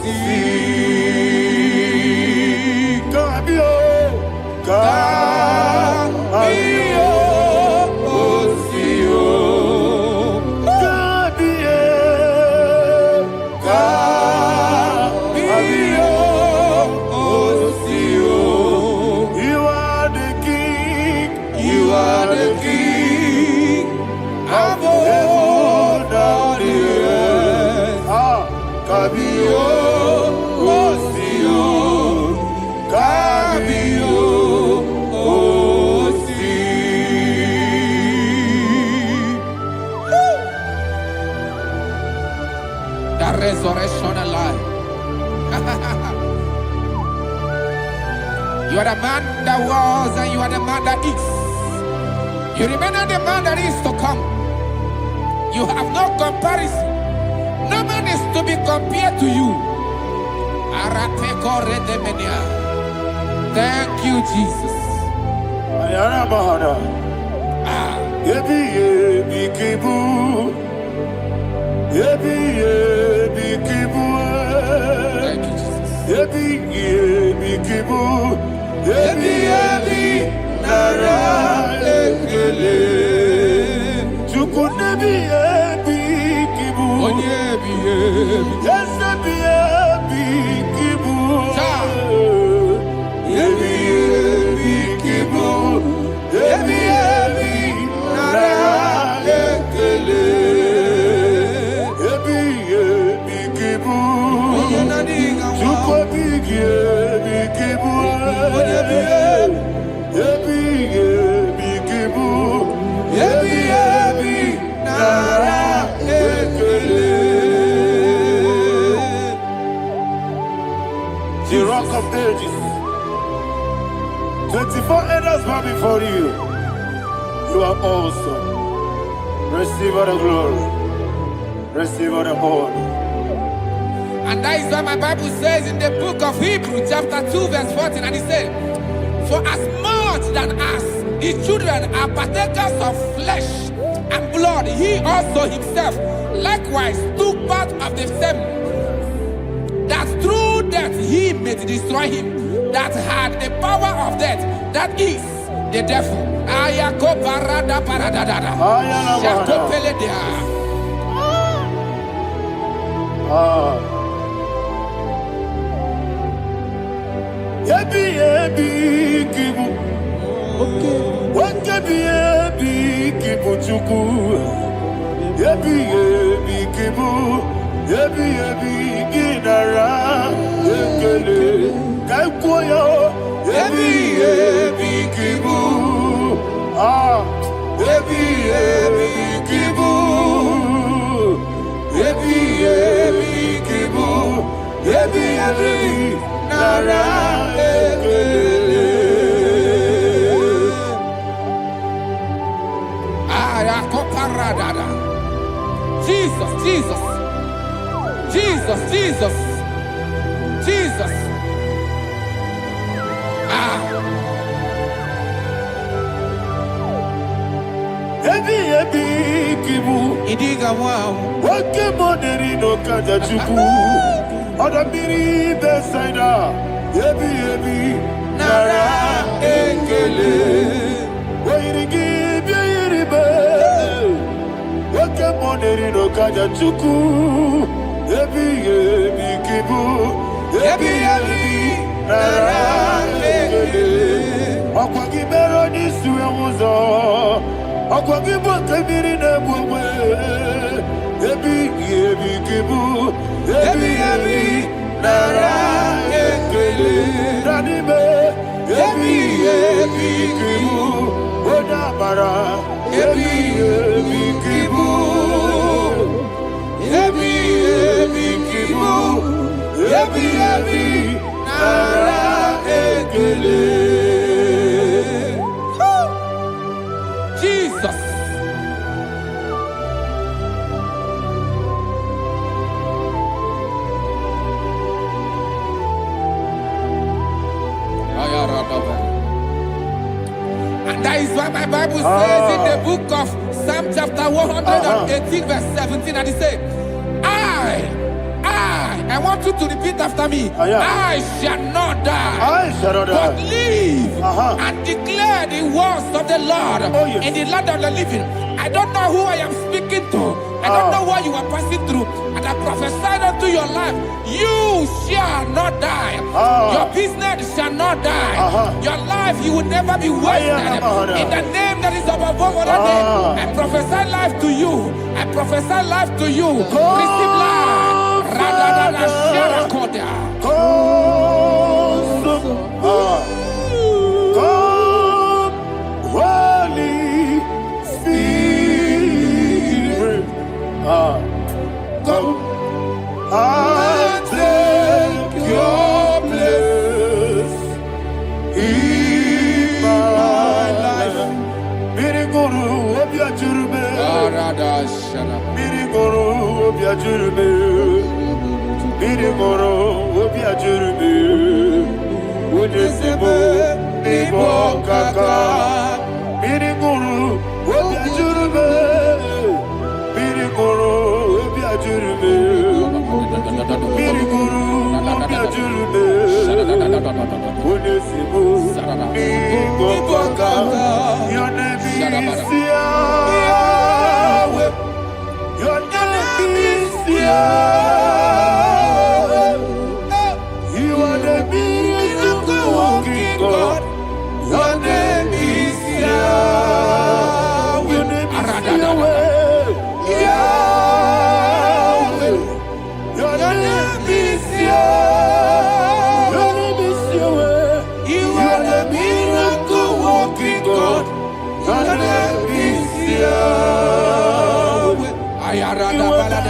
Si, Kabio, Kabio, Sio, Kabio, Sio. You are the king. You are the king of heaven and the earth. Kabio, Sio, Kabio, Si. The resurrection alive. You are the man that was and you are the man that is. You remain the man that is to come. You have no comparison. No man is to be compared to you. Thank you, Jesus. Ayana Mahana. Yebi yebi kibu. Yebi yebi kibu. Thank you, Jesus. Yebi yebi kibu. Yebi yebi nara ekele. Chukunebi yebi kibu. Onyebi, yebi. Yesebi yebi kibu. Cha. Yebi yebi kibu. Before others bow before you, you are awesome. Receive all the glory. Receive all the honor. And that is what my Bible says in the book of Hebrews chapter 2 verse 14. And it said, for as much than us, the children are partakers of flesh and blood, he also himself likewise took part of the same, that through death he may destroy him that had the power of death, that is the devil. Jesus, Jesus, Jesus, Jesus, Jesus. Idiga wow. Wakemoderi no kajachuku. Odamiri besaida. Yebi nara ekele. Wairigi biiribe. Wakemoderi no kajachuku. Yebi kibu. Yebi nara ekele. Okwagibero ni suwe muzo. Akwagibo kebiri na bwe ebi kibu ebi nara ekele nanibe ebi kibu odabara ebi kibu ebi kibu ebi nara ekele. Jesus. And that is why my Bible says in the book of Psalm chapter 118 verse 17, and it says, I want you to repeat after me. I shall not die, but live and declare the words of the Lord in the land of the living. I don't know who I am speaking to. I don't know what you are passing through. And I prophesy unto your life, you shall not die. Your business shall not die. Your life, you will never be wasted. In the name that is above all other name, I prophesy life to you. I prophesy life to you. Receive life. Holy Spirit, come and take your place in my life. Miriguru obiajurube, miriguru obiajurube. Mirigoro obiajurube, unesebo nibo kaka. Mirigoro obiajurube, mirigoro obiajurube, mirigoro obiajurube, unesebo nibo kaka. Your name is Yahweh. Your name is Yahweh. Your name is Yahweh. Your name is Yahweh. Yahweh. Your name is Yahweh. Your name is Yahweh. You are the miracle working God. Your name is Yahweh. You are the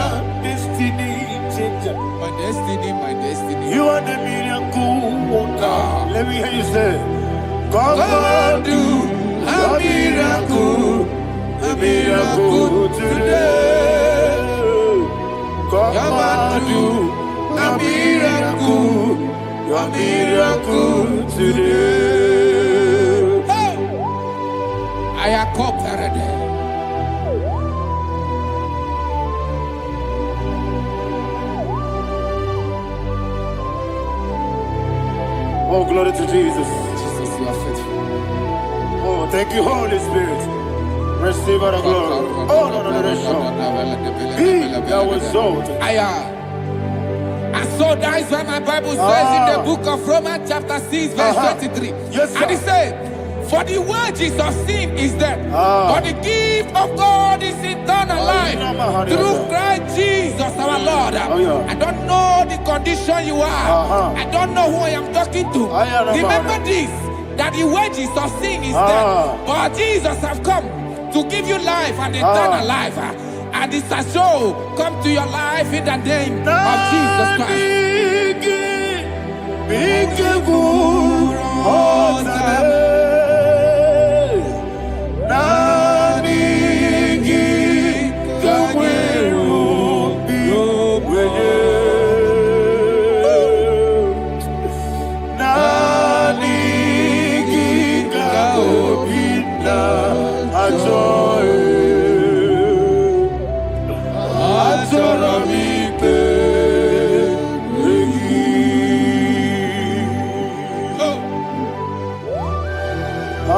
destiny changer. My destiny, my destiny. You are the miracle worker. Let me hear you say. Come and do a miracle today. Come and do a miracle today. Hey! I am cooperated. Oh, glory to Jesus. Jesus, you are faithful. Oh, thank you, Holy Spirit. Receive all the glory. Oh, no, Be thou exalted. And so that is why my Bible says in the book of Romans chapter 6 verse 23. Yes, sir. And it says, for the wages of sin is death, but the gift of God is eternal life through Christ Jesus our Lord. I don't know the condition you are. I don't know who I am talking to. Remember this, that the wages of sin is death, but Jesus has come to give you life and eternal life. And this shall come to your life in the name of Jesus Christ.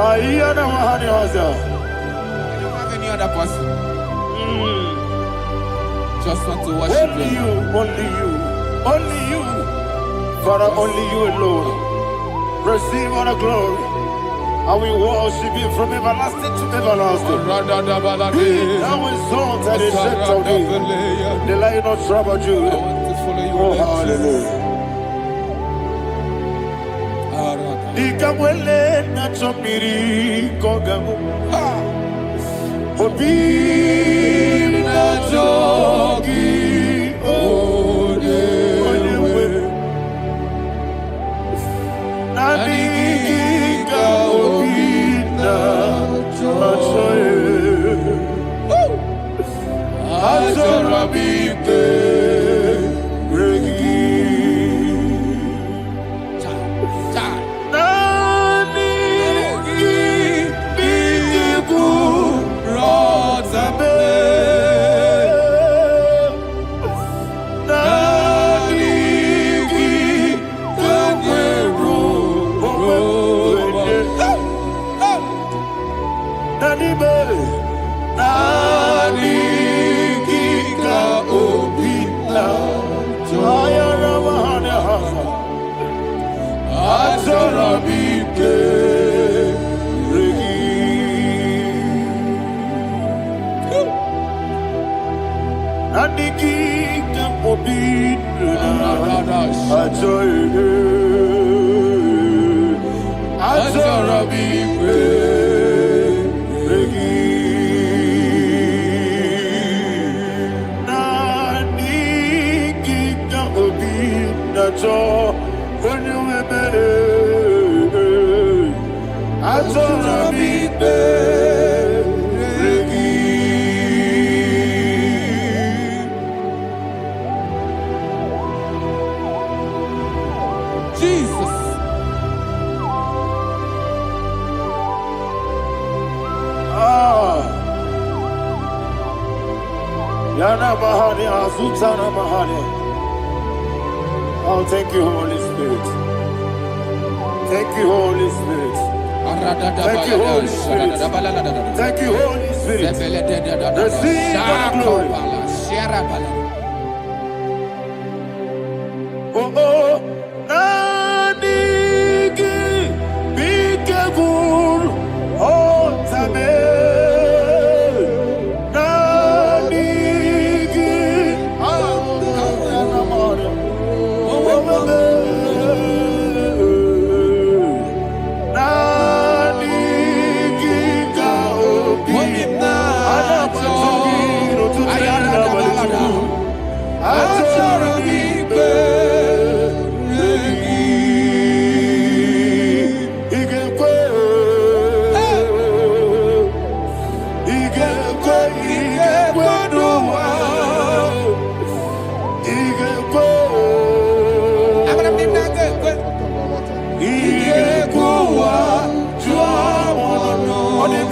I don't have any other person. Just want to worship only you, only you, Father, only you alone. Receive all the glory. I will worship you from everlasting to everlasting. Be thou exalted, the Ancient of Days, the Lion of tribe of Judah. Oh, hallelujah. Ikamwele na chomiri kogamu. Obi na jogi odewe. Nabigika obi na jogi. Azorabike regi. Oh, thank you, Holy Spirit. Thank you, Holy Spirit. Thank you, Holy Spirit. Thank you, Holy Spirit. Receive the glory. Oh, oh, Nadigi, be careful, oh, Tame.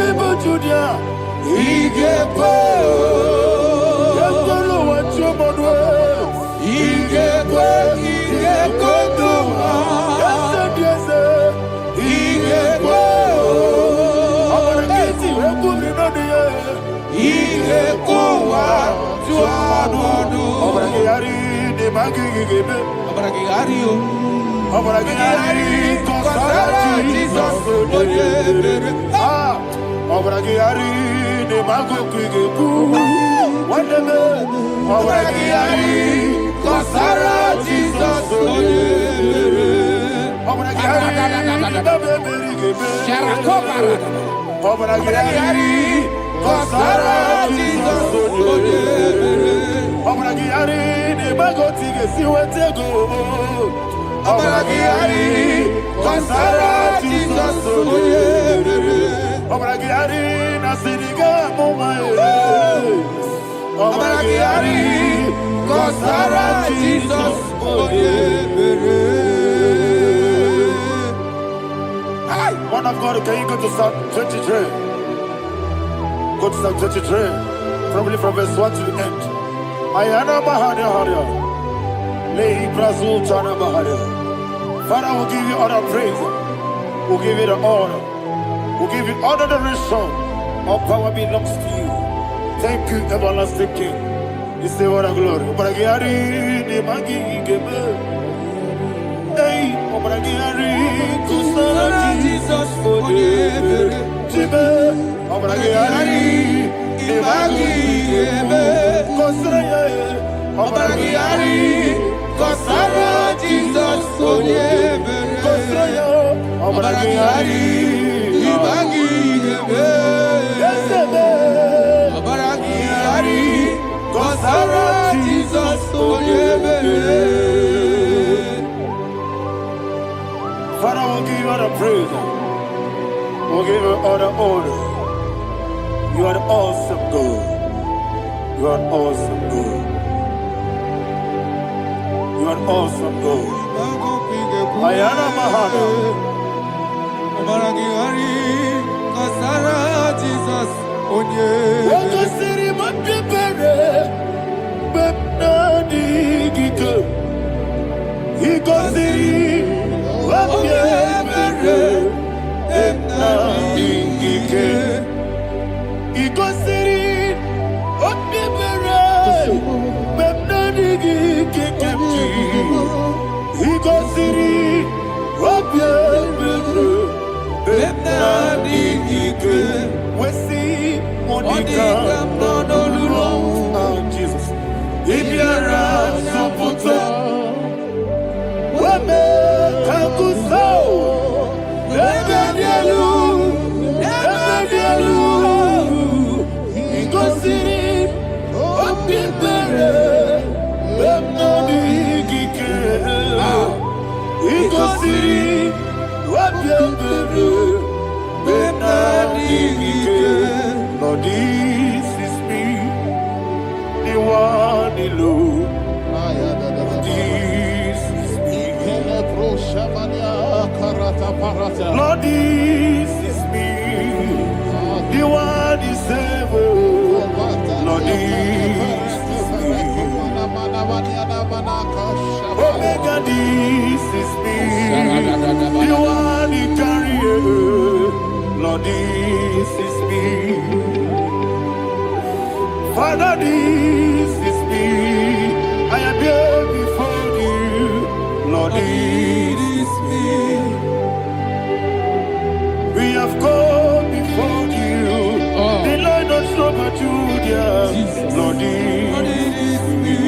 people Judea. IGBO. Yekolo wachomonwe. IGBO. IGBO. Yese. IGBO. Amanakiti wekumi nodiye. IGBO. Tuadodo. Obragiyari de magigigebe. Obragiyari. Obragiyari kosara Jesus. Obragiyari de magigigebe. Wandeme. Obragiyari kosara Jesus. Obragiyari de beberigebe. Sharakobara. Obragiyari kosara Jesus. Obragiyari de magotige siwetego. Obragiyari kosara Jesus. Obragiyari nasiriga mumae. Obragiyari kosara Jesus. One of God, can you go to Psalm 23? Go to Psalm 23, probably from verse 1 to the end. Ayana Mahania Haria. Lehi Brazil Chana Mahania. Father, we'll give you all the praise. We'll give you the honor. We'll give you all the adoration. All power belongs to you. Thank you, everlasting King. You say what a glory. Obragiyari ni magi gebe. Hey, Obragiyari kusara Jesus forever. Jibe, Obragiyari ni magi gebe. Kusara, Obragiyari kusara Jesus forever. Kusara, Obragiyari ni magi gebe. Yesebe, Obragiyari kusara Jesus forever. Father, we'll give you all the praise. We'll give you all the honor. You are the awesome God. You are an awesome God. You are an awesome God. Ayana Mahana. Obragiyari kosara Jesus. Waka siri mapipere. Bepnadi gike. Iko siri. Wapyebere, emnabingike. Ikosiri, wapyebere, emnabingike kemti. Ikosiri, wapyebere, emnabingike. Wesi, Monica, Nonolulo. Oh, Jesus. Ibiara, Sopoto. Wame, Kakuso, Ebedielu, Ikosiri, Opipere, Emnabigike, Ikosiri, Opipere, Emnabigike. Lord, this is me, the one alone. Lord, this is me, the one is able. Lord, this is me. Omega, this is me, the one in carrier. Lord, this is me. Father, this is me. I am here before you. Lord, this is me. We have come before you. The Lord of Struggle Judah. Lord, this is me.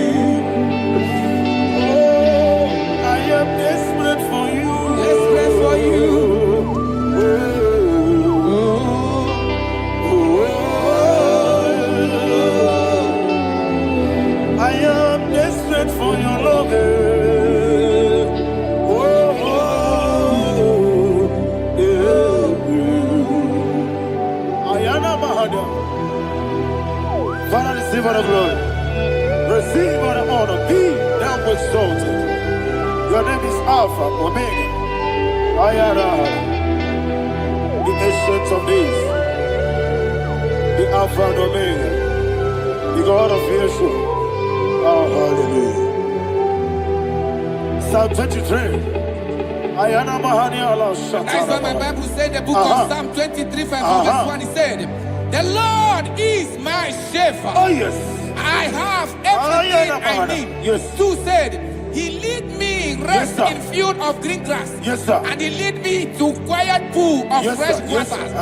Oh, I am desperate for you. Desperate for you. I am desperate for your love. Father, receive all the glory. Receive all the honor. Be thou exalted. Your name is Alpha, Omega. Ayara, the ancient of days. Alpha and Omega, the God of Yeshua. Oh, hallelujah. Psalm 23. Ayana Mahani Allah Shatana. That's why my Bible said in the book of Psalm 23, verse 1, it said, the Lord is my shepherd. Oh, yes. I have everything I need. Yes. 2 said, he lead me rest in field of green grass. Yes, sir. And he lead me to quiet pool of fresh waters.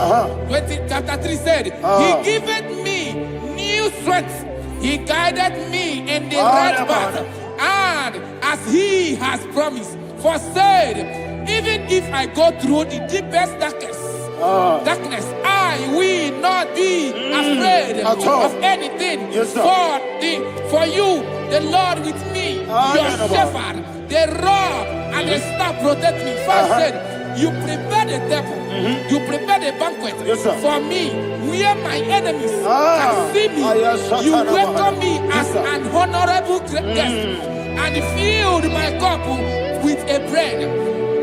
20, chapter 3 said, he giveth me new strength. He guided me in the right path. And as he has promised, for said, even if I go through the deepest darkness, I will not be afraid of anything. Yes, for you, the Lord with me, your shepherd, the rod and the staff protect me. First said, you prepare the table, you prepare the banquet for me, where my enemies can see me. You welcome me as an honorable guest, and filled my cup with a bread.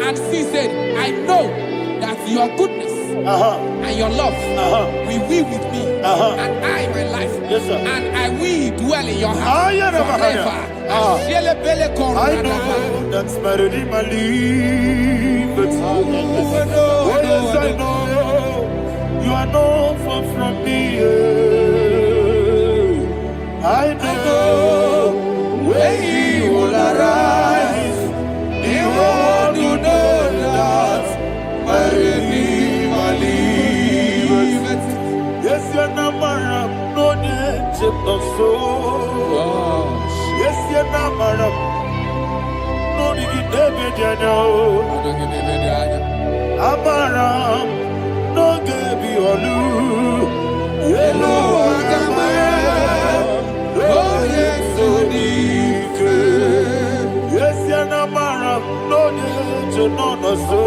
And she said, I know that your goodness and your love will be with me, and I, my life, and I will dwell in your house forever. I know that's better than my life. Oh, yes, I know you are not far from me. I know when he will arise, he will do that. My Redeemer liveth. Yes, you're not married, no need to so. Yes, you're not married, no need to be there. Amaram, no give you all. Yellow, oh, yes, so deep. Yes, you're not married, no need to know no so.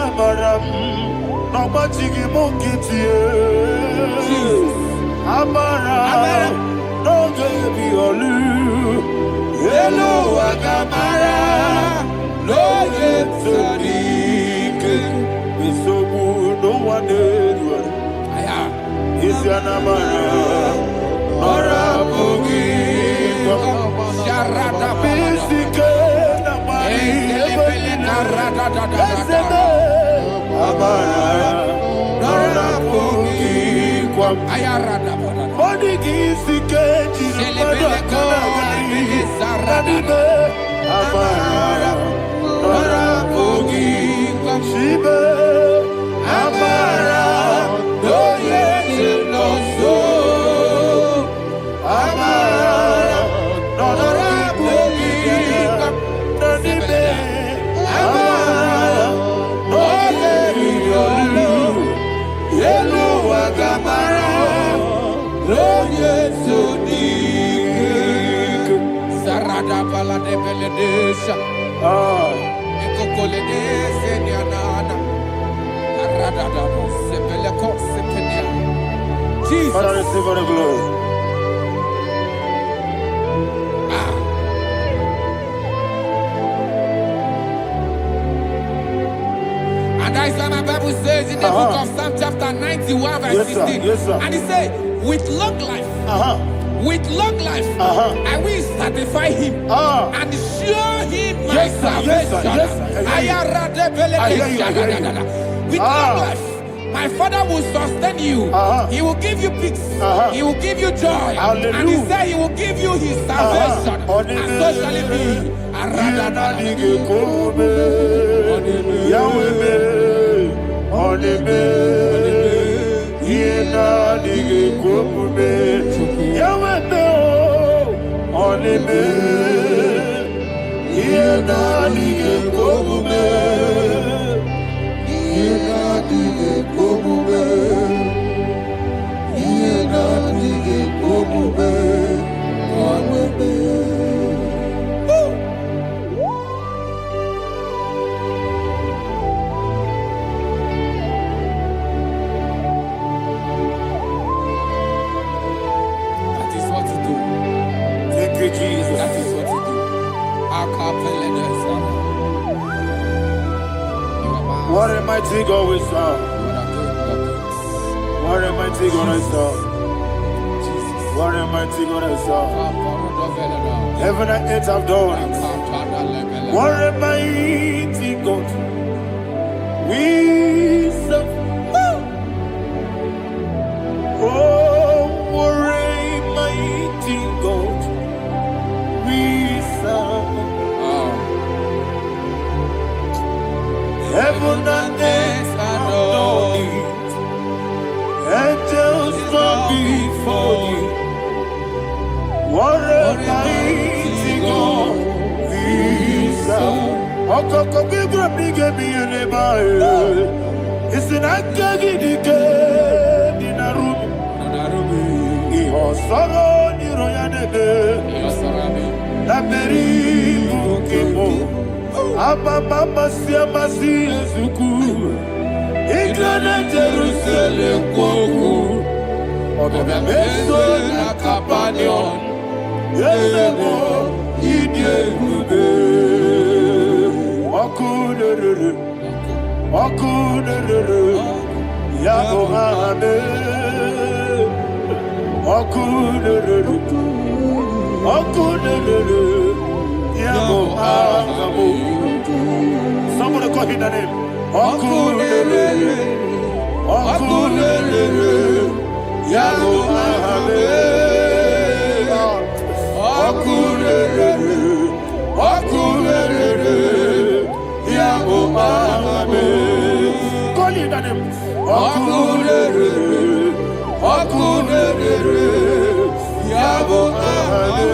Amaram, no much you get you. Amaram, no give you all. Yellow, Agamara, no get so deep. We so good, no one did. Is your Namara, Nora Bogi, Sharada Bisika, Amara, Nora Bogi, Ayarada, Bonigi, Amara, Nora Bogi, Shiba, Amara, no yes, no so, Amara, Nora Bogi, Nanibe, Amara, no Yellow, Agamara, no yes, so deep. Sarada Bala de Beledesha, Ecocoledese, Nianana, Arada, Sebeleco, Sepenia. Jesus, Father, receive all the glory. And that's why my Bible says in the book of Psalm chapter 91 verse 16. And it says, with long life, I will satisfy him and show him my salvation. With long life, my Father will sustain you. He will give you peace. He will give you joy. And he said he will give you his salvation. And so shall it be. What a mighty God we serve. What a mighty God I serve. What a mighty God I serve. Heaven and earth have done it. What a mighty God we serve. Oh, what a mighty God we serve. Heaven and earth have done it. Angels bow before you. What a mighty God we serve. Okoko bigro bige bi eleba. It's an akagidike dinarum. Iho soro ni royanebe. La peri bukimo. Ababa masia masi ezuku. Igrana Jerusalem koku. Obe meso na kapanion. Yesemo idye gube. Okunere. Okunere. Yabohane. Okunere. Okunere. Yabohane. Somebody call him the name. Okunere. Okunere. Yabohane. Okunere. Okunere. Yabohane. Call him the name. Okunere. Okunere. Yabohane.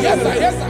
Yes, sir. Yes, sir.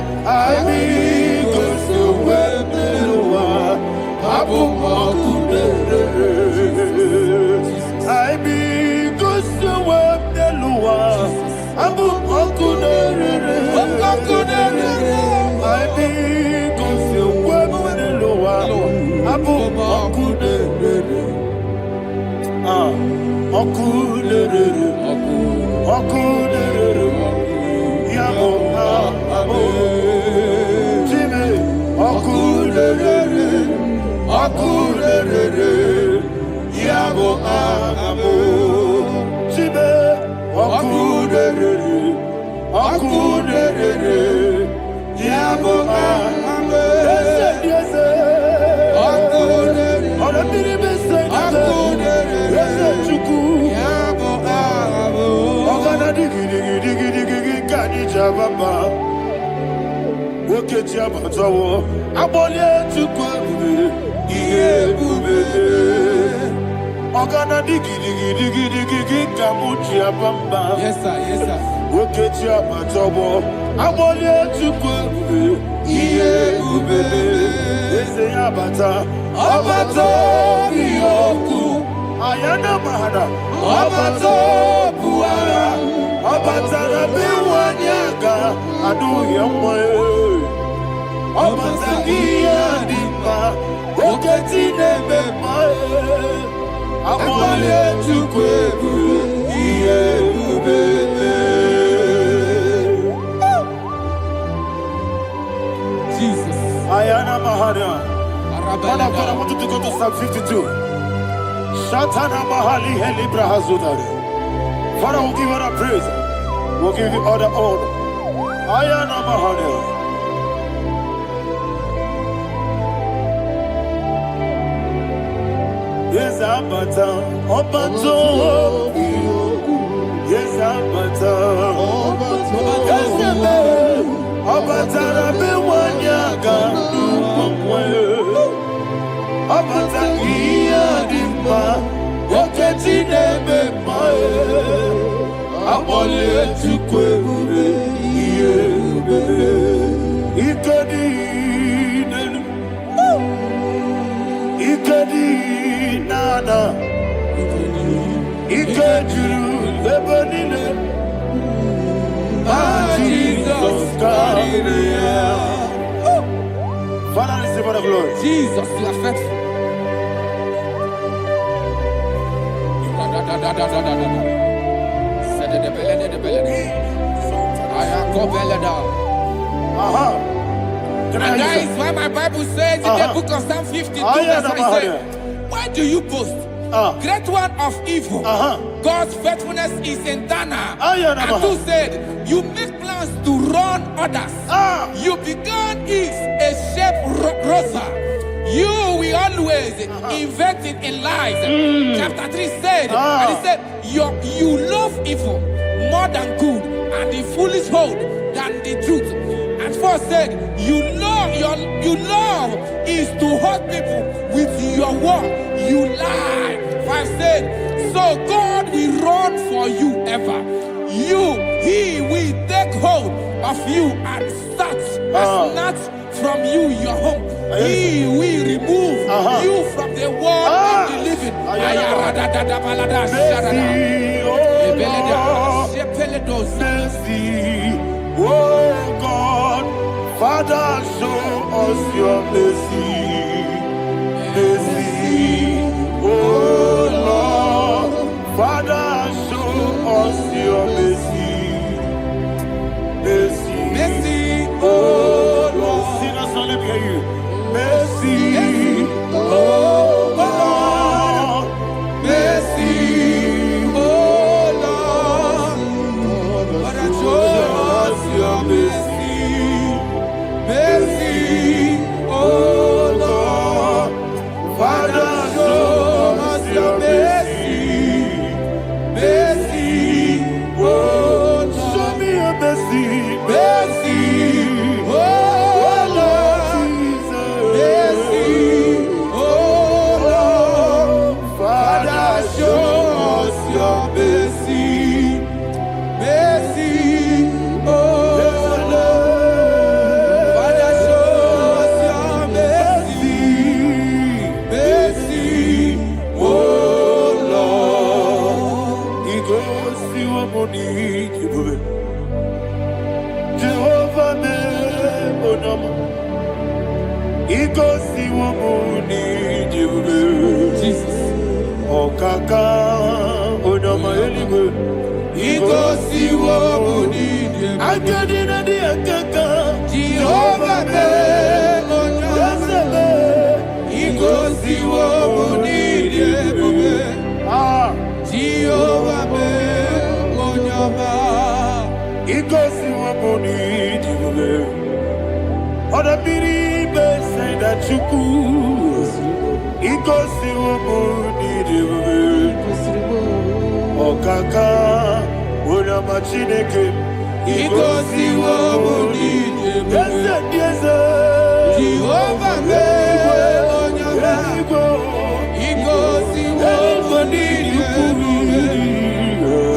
Yes, sir. Yes, sir. Ayana mahana, abato buara, abatara biwanyaga, adu yamwe, abatagia dimba, oketi nebe mae, abale tukwebu, iye ubebe. Jesus. Ayana mahana. Father, I want you to go to Psalm 52. Shatana Mahali Helibra Hazudari. Father, we'll give you the praise. We'll give you all the honor. Ayana Mahali. Yes, Abata. Obato. Yes, Abata. Yes, Abata. Rabi Wanyaga. Abata iya dimba, oketi nebe mae, abole tukwe ube iye ube, ikadi nenu, ikadi Nana. Ikejuru Lebanine. Jesus God. Father, receive all the glory. Jesus, you are faithful. And that is why my Bible says in the book of Psalm 52, verse 27, why do you boast? Great one of evil. God's faithfulness is eternal. And who said, you make plans to run others. You began is a shape rosa. You will always invent it in lies. Chapter 3 said, and he said, you love evil more than good, and the foolish hold than the truth. And 4 said, you love is to hurt people with your word. You lie. 5 said, so God will run for you ever. He will take hold of you and snatch from you your home. He will remove you from the world of the living. Oh God, Father, show us your mercy. Mercy, oh Lord, Father, show us your mercy. Mercy, mercy, oh Lord. Sinners only hear you. Mercy, oh Lord, mercy, oh Lord, Father, show us your mercy. Mercy, oh Lord, Father, show us your mercy. Mercy, oh Lord, show me your mercy. Mercy, oh Lord, mercy, oh Lord, Father, show us your mercy. Mercy, oh Lord, Father, show us your mercy. Mercy, oh Lord. He goes to a money, Jehovah, he goes to a money, Jesus. Oh, Kaka, oh, no, my anyway. He goes to a money, I get in a dear Kaka, Jehovah, oh, no, he goes to a money, Jehovah, oh, no, he goes to a money, Oda biribe say that you could. It goes to a moon, Okaka, Una Machineke. It goes to a moon, yes, Jehovah, on your back. It goes to a moon,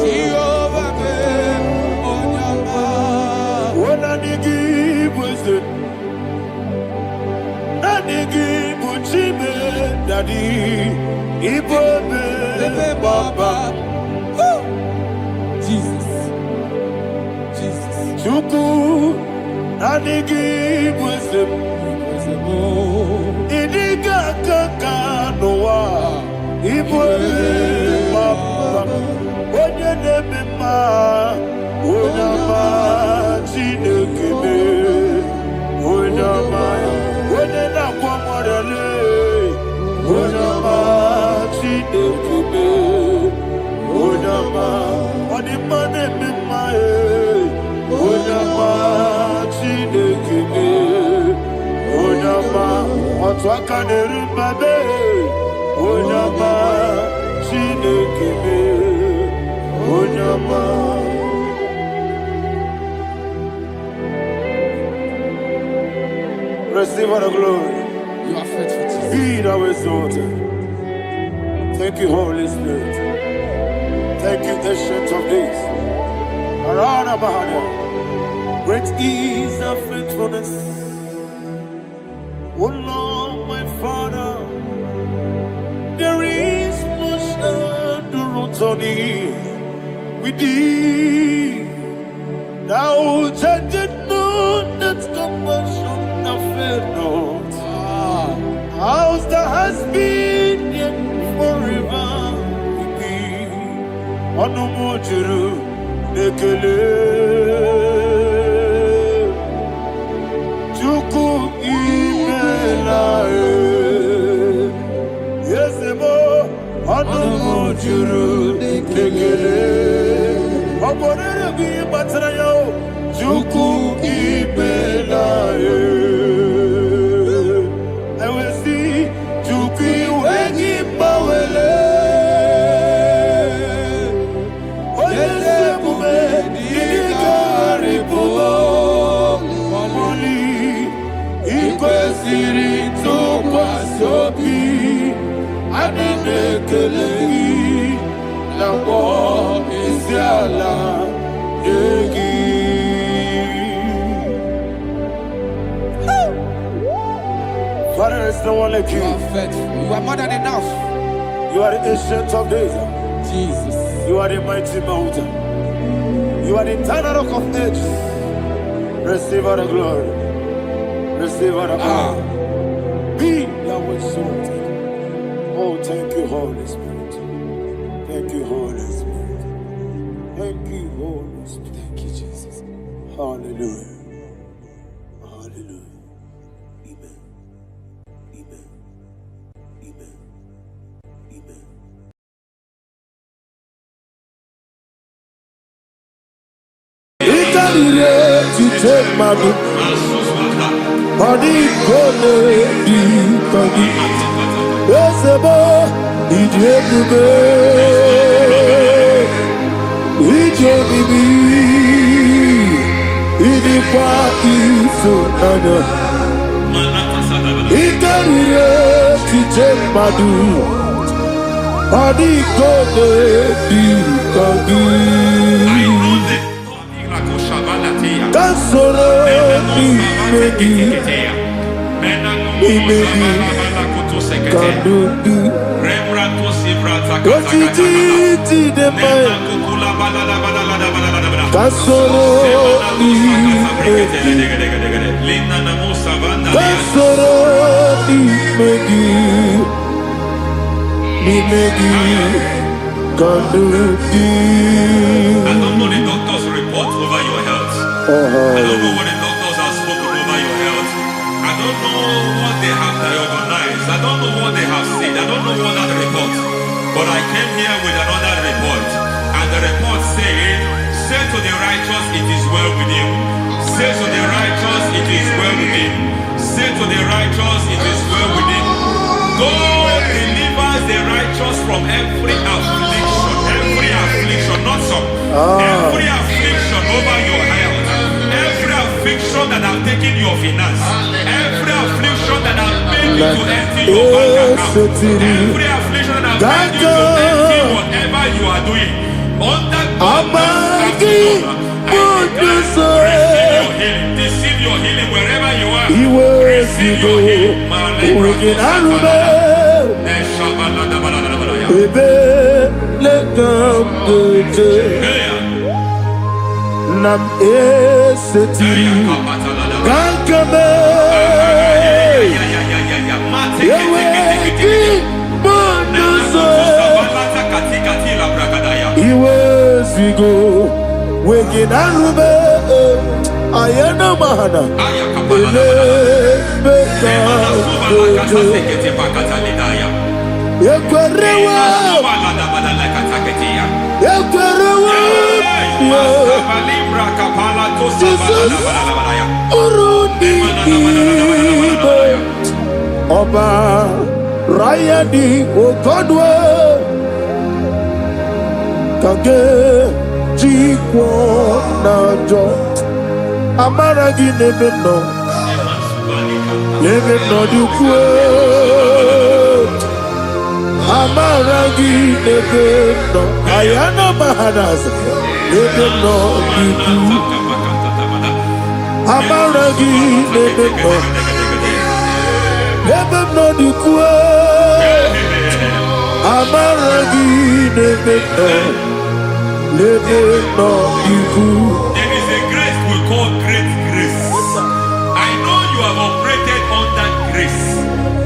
Jehovah, on your back. What I give was the Daddy, Ibobe, Baba, Jesus, Chuku, Nadigi, Wisdom, Idiga, Kaka, Noah, Ibobe, Baba, Onya Nebima, Onama, Chinekebe, Onama. Onena kwa morale, onama chidekube, onama odimane mimae, onama chidekube, onama otwaka nerumbabe, onama chidekube, onama. Receive all the glory. You are faithful, Jesus. Be thou exalted. Thank you, Holy Spirit. Thank you, Ancient of Days. Arana Bahania. Great is thy faithfulness. Oh Lord, my Father, there is with thee. Thou judgest not that compassion affair not. House that has been yet forever with thee. Onomojuru nekele. Chuku imelae. Yesebo onomojuru nekele. Oborere bi batrayo. Chuku imelae. I will see Chuku wengi bawele. Oyesebume inikari pulo. Omoli ikwesiri tukwa sobi. Adinekelehi nabo isiala yegi. Father, there is no one like you. You are faithful. You are more than enough. You are the ancient of days. Jesus. You are the mighty mountain. You are the eternal rock of ages. Receive all the glory. Receive all the honor. Be thou exalted. Oh, thank you, Holy Spirit. Thank you, Holy Spirit. Thank you, Holy Spirit. Thank you, Jesus. Hallelujah. Hallelujah. Amen. Amen. Amen. Amen. Ikarire tite madu, adi kone di kagi, esebo idebube, ijebibi, idikwa isunanya. Ikarire tite madu, adi kone di kagi. Kasoro imegi kadudu ojiji deme kasoro imegi kasoro imegi kadudu. I don't know the doctor's report over your health. I don't know what the doctors have spoken over your health. I don't know what they have diagnosed. I don't know what they have said. I don't know what that report. But I came here with another report. And the report said, say to the righteous, it is well with him. Say to the righteous, it is well with him. Say to the righteous, it is well with him. God delivers the righteous from every affliction. Every affliction, not some. Every affliction over your health. Every affliction that have taken your finance. Every affliction that have made you to empty your bank account. Every affliction that have made you to empty whatever you are doing. Under God's receive your healing. Receive your healing wherever you are. Receive your healing. Nam esetiri kankame yeweki bonuso iwezigo weginarube ayana mahana ele beka yekwerewa Jesus urudi ibo Ọba Rayadi Okodwe Kage Jikwo Najo Amaragi Nebeno Dukwe Amaragi Nebeno Ayana Mahanas Nebeno Dukwe Amaragi Nebeno Nebeno Dukwe Amaragi Nebeno let it not be good. There is a grace we call great grace. I know you have operated under grace,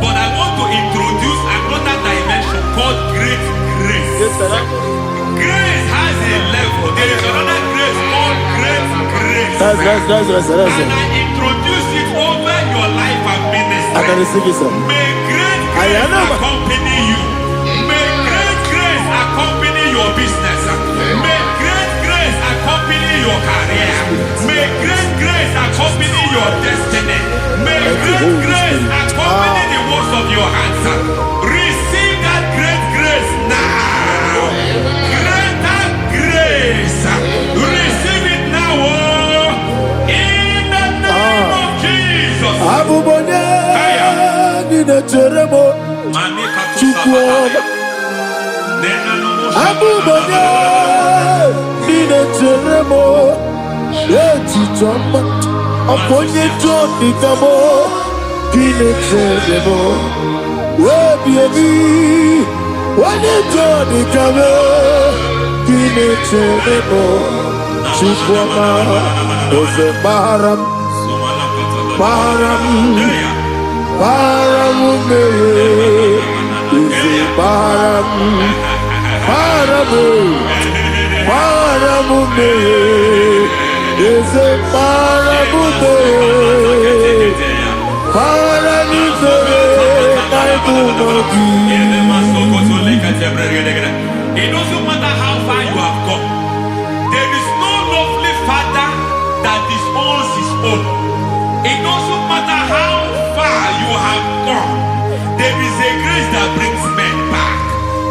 but I want to introduce another dimension called great grace. Grace has a level. There is another grace called great grace. That's And I introduce it over your life and ministry. I can receive it, sir. May great grace accompany you. May great grace accompany your business. May great grace accompany your career. May great grace accompany your destiny. May great grace accompany the works of your hands. Receive that great grace now. Greater grace. Receive it now. In the name of Jesus. It doesn't matter how far you have gone. There is no lovely father that disowns his own. It doesn't matter how far you have gone. There is a grace that brings men back.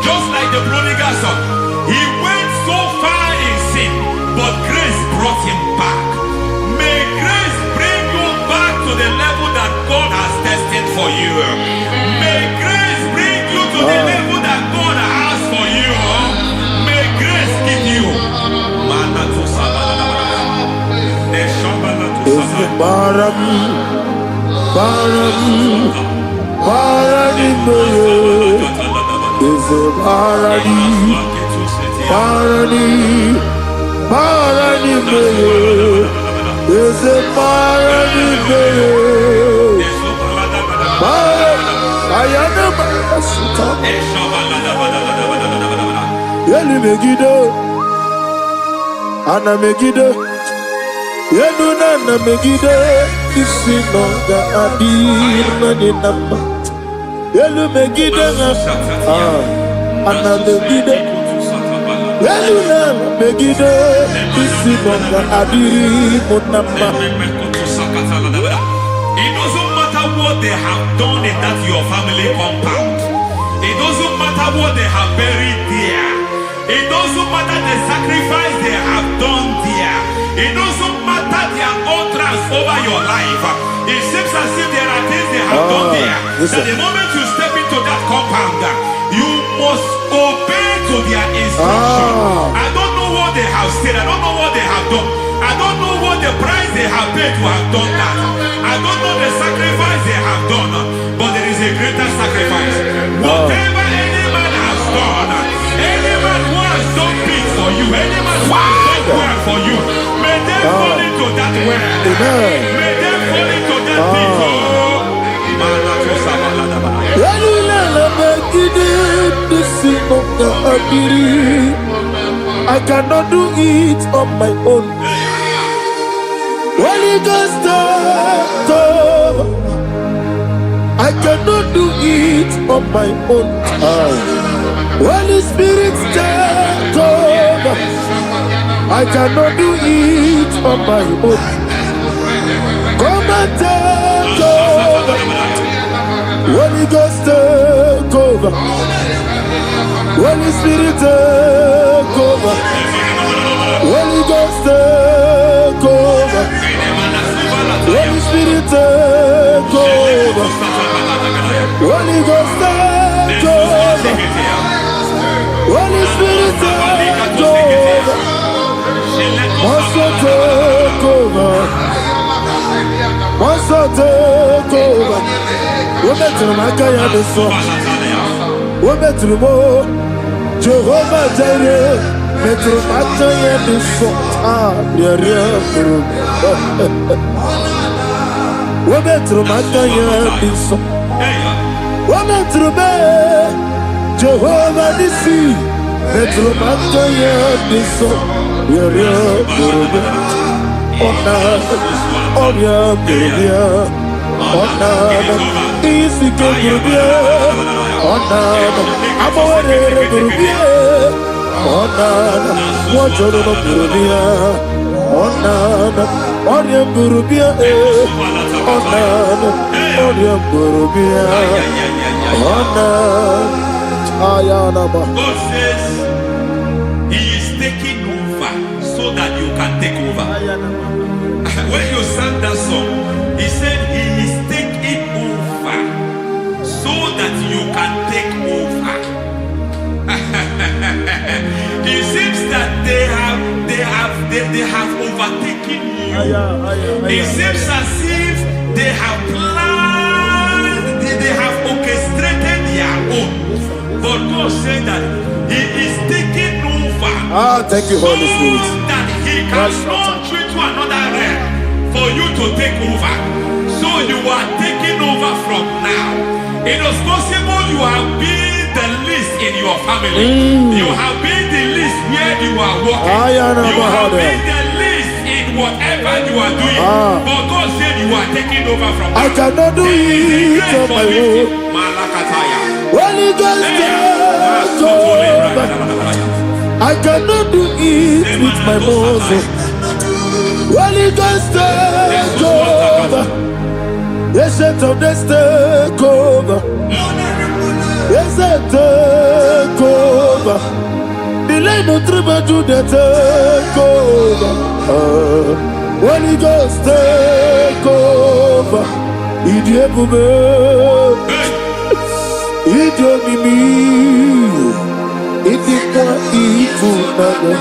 Just like the prodigal son. He went so far in sin, but grace brought him back. May grace bring you back to the level that God has destined for you. May grace bring you to the level that God has for you. May grace give you. Ana Megiddo, Yenuna Megiddo, Isinonga Adir Nadinama, Yelu Megiddo, Ana Megiddo, Yenuna Megiddo, Isinonga Adir Munama. It doesn't matter what they have done in that your family compound. It doesn't matter what they have buried there. It doesn't matter the sacrifice they have done there. It doesn't matter their utterance over your life. It seems as if there are things they have done there. That the moment you step into that compound, you must obey to their instruction. I don't know what they have said. I don't know what they have done. I don't know what the price they have paid to have done that. I don't know the sacrifice they have done. But there is a greater sacrifice. Whatever any man has done, any man who has done things for you, any man who has done well for you, may they fall into that well. May they fall into that pit. I cannot do it on my own. Holy Ghost, come. I cannot do it on my own. Holy Spirit, come. I cannot do it on my own. Come and take over. Holy Ghost, come. Holy Spirit, come. Holy Ghost, come. Holy Spirit, come. Holy Ghost, come. Holy Spirit, come. Master, take over. Master, take over. We're better than I can do so. We're better than more. Jehovah Jireh. Metro Mato Yedu so Yariaburu. Metro Mato Yedu so Metro Be Jehovah Nisi. Metro Mato Yedu so Yariaburu. Ona Ona Isi Keburubia Ona Amore Burubia Ona Wajoro Burubia Ona Oriam Burubia Ona Oriam Burubia Ona Ayana. God says He is taking over so that you can take over. When you sang that song, He said He is taking over so that you can take over. It seems that they have overtaken you. It seems as if they have planned, they have orchestrated their own. But God said that He is taking over. Thank you, Holy Spirit. So that He can launch you to another realm for you to take over. So you are taking over from now. It is possible you have been the least in your family. You have been the least where you are working. You have been the least in whatever you are doing. But God said you are taking over from now. I cannot do it on my own. Holy Ghost, take over. I cannot do it with my muscle. Holy Ghost, take over. Yes, of this take over. Yes, take over. Delay no trouble to the take over. Holy Ghost, take over. Idiabube, Idiomimi, Idikwa Ifunana.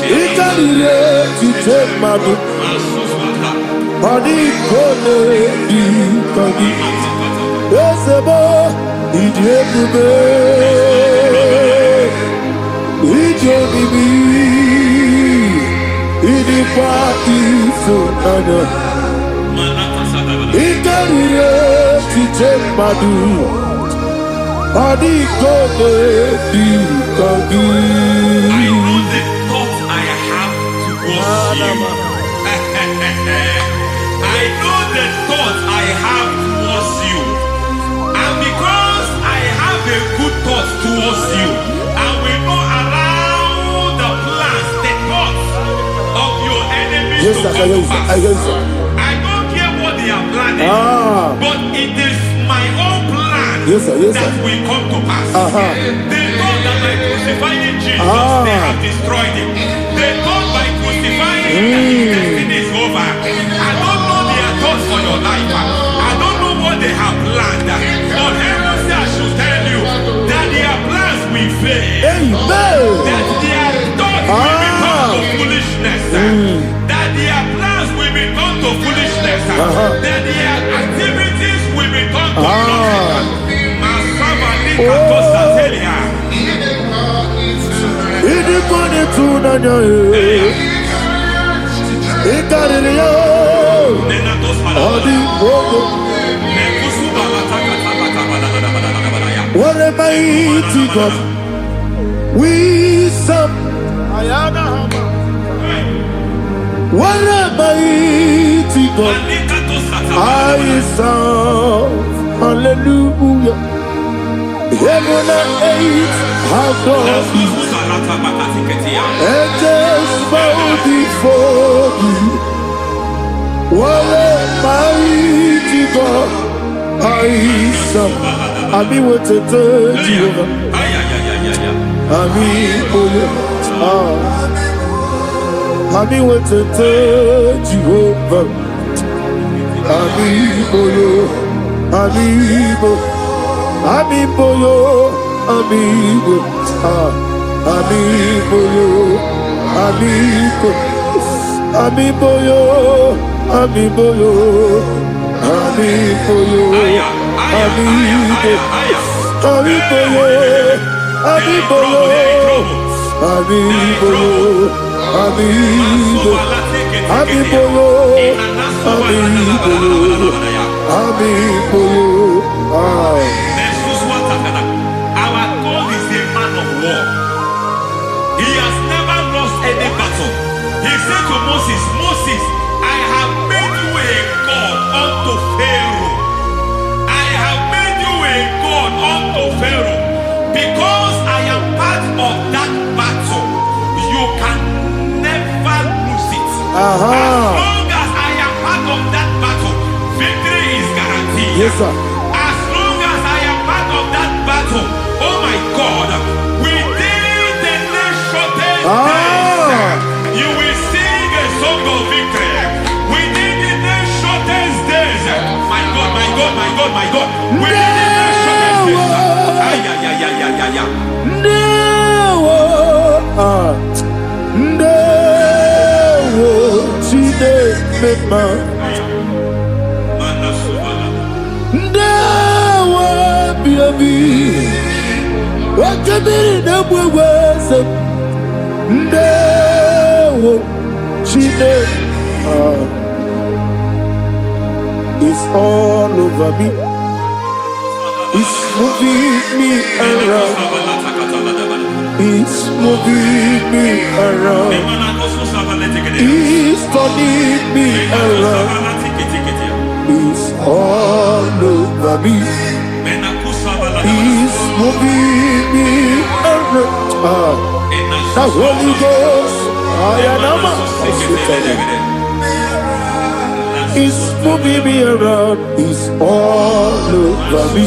Ikarire Titemadu. Mani kone di kagi, esebo idiebube, idiomimi, idikwa ifunana, ikarire titemadu, mani kone di kagi. I know the thoughts I have towards you. I know the thoughts I have towards you. And because I have a good thought towards you, I will not allow the plans, the thoughts of your enemies to come to pass. I don't care what they are planning, but it is my own plan that will come to pass. They thought that by crucifying Jesus, they have destroyed him. They thought by crucifying him that his destiny is over. I don't know their thoughts for your life. I don't know what they have planned. But heaven says I should tell you that their plans will fail. That their thoughts will become to foolishness. That their plans will become to foolishness. That their activities will become to nothing. What a mighty God we serve. What a mighty God I serve. Hallelujah. Heaven and earth have done it. Angels bow before you. What a mighty God I serve. I mean what to tell you. I mean what to tell you. Amigo, amigo, amigo, amigo, amigo. Our God is a man of war. He has never lost any battle. He said to Moses, Moses, I have made you a God unto Pharaoh. I have made you a God unto Pharaoh. Because I am part of that battle, you can never lose it. As long as I am part of that battle, victory is guaranteed. Yes, sir. As long as I am part of that battle, oh my God, within the next shortest days, you will sing a song of victory. Within the next shortest days, my God, my God, my God, my God, within the next shortest days, it's all over me. It's moving me around. It's moving me around. It's turning me around. It's all over me. It's moving me around. The Holy Ghost, it's moving me around. It's all over me.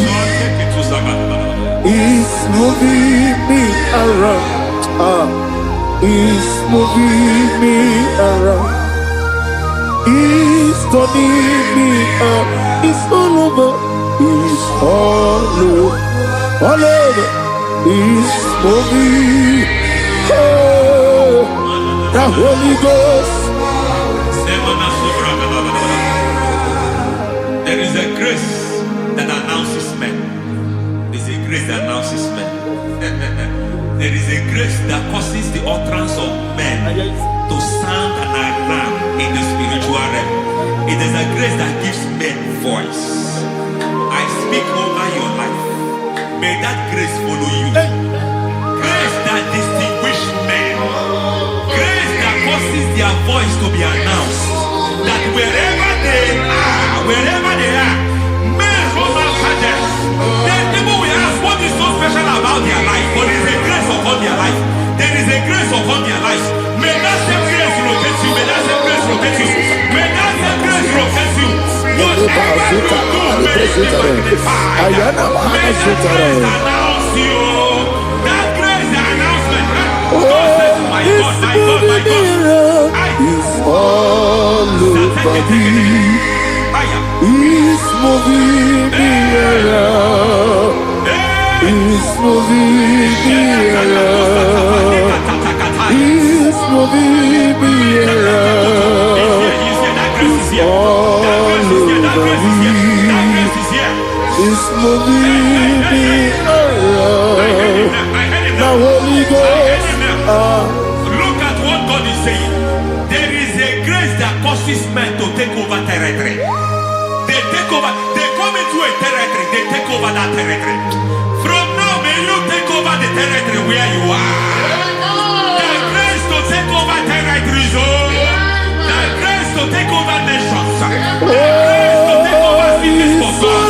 It's moving me around. It's moving me around. It's turning me up. It's all over. It's all over. All over. It's moving. Oh, the Holy Ghost. There is a grace that announces men. There's a grace that announces men. There is a grace that causes the utterance of men to sound an alarm in the spiritual realm. It is a grace that gives men voice. I speak over your life. May that grace follow you. Grace that distinguishes men. Grace that causes their voice to be announced. That wherever they are, men come after them. Then people will ask, what is so special about their life? But there is a grace upon their life. There is a grace upon their life. May that same grace locate you. May that same grace locate you. May that same grace locate you. Whatever you do, may it be magnified. May that grace announce you. That grace announcement. God says, my God, my God, my God. It's all over me. It's moving me around. It's moving me around. It's moving me around. It's all over me. It's moving me around. The Holy Ghost. Look at what God is saying. There is a grace that causes men to take over territory. They take over. They come into a territory. They take over that territory. From now, may you take over the territory where you are. The grace to take over territories. The grace to take over nations. The grace to take over cities for God.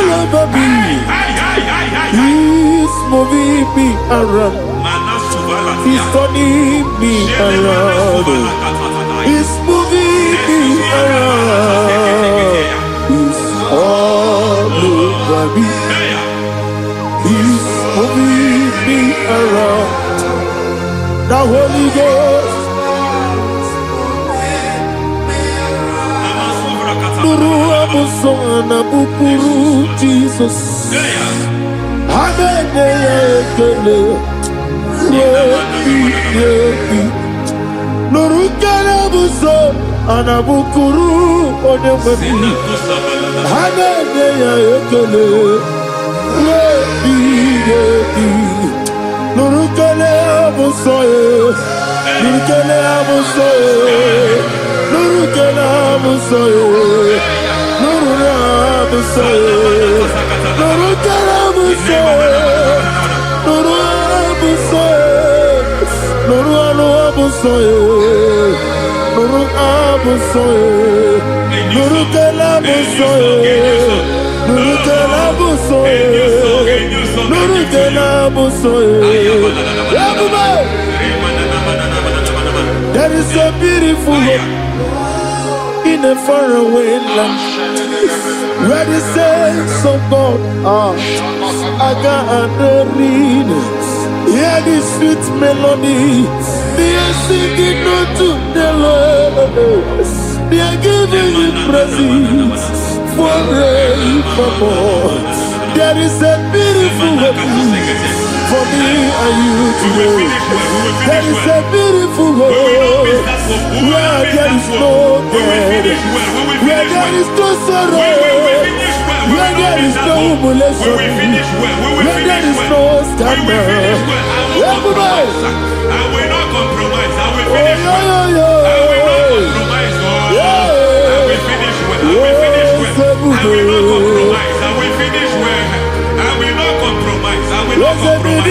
He's moving me around. He's turning me around. He's moving me around. He's all over me. He's moving me around. The Holy Ghost. Nuru amusona bukuru Jesus. Amen. Nurukana buso anabukuru onemani hanene ya ekele lebi Nurukana amusoye. Nurukele amusoye. Nurukele amusoye. Nurukele amusoye. Nurukele amusoye. Nuru amusoye. Nuru amusoye. Nuru kelamusoye. Nuru kelamusoye. Nuru kelamusoye. There is a beautiful hope in a faraway land where the saints of God are. I got the reading. Hear the sweet melody. They are singing unto the Lord. They are giving you praise forevermore. There is a beautiful hope for me and you today. There is a beautiful hope where there is no death, where there is no sorrow, where there is no humiliation, where there is no scandal. Everybody, I will not compromise. I will finish well. I will not compromise. I will finish well. I will finish well. I will not compromise. I will finish well. I will not compromise. I will not compromise.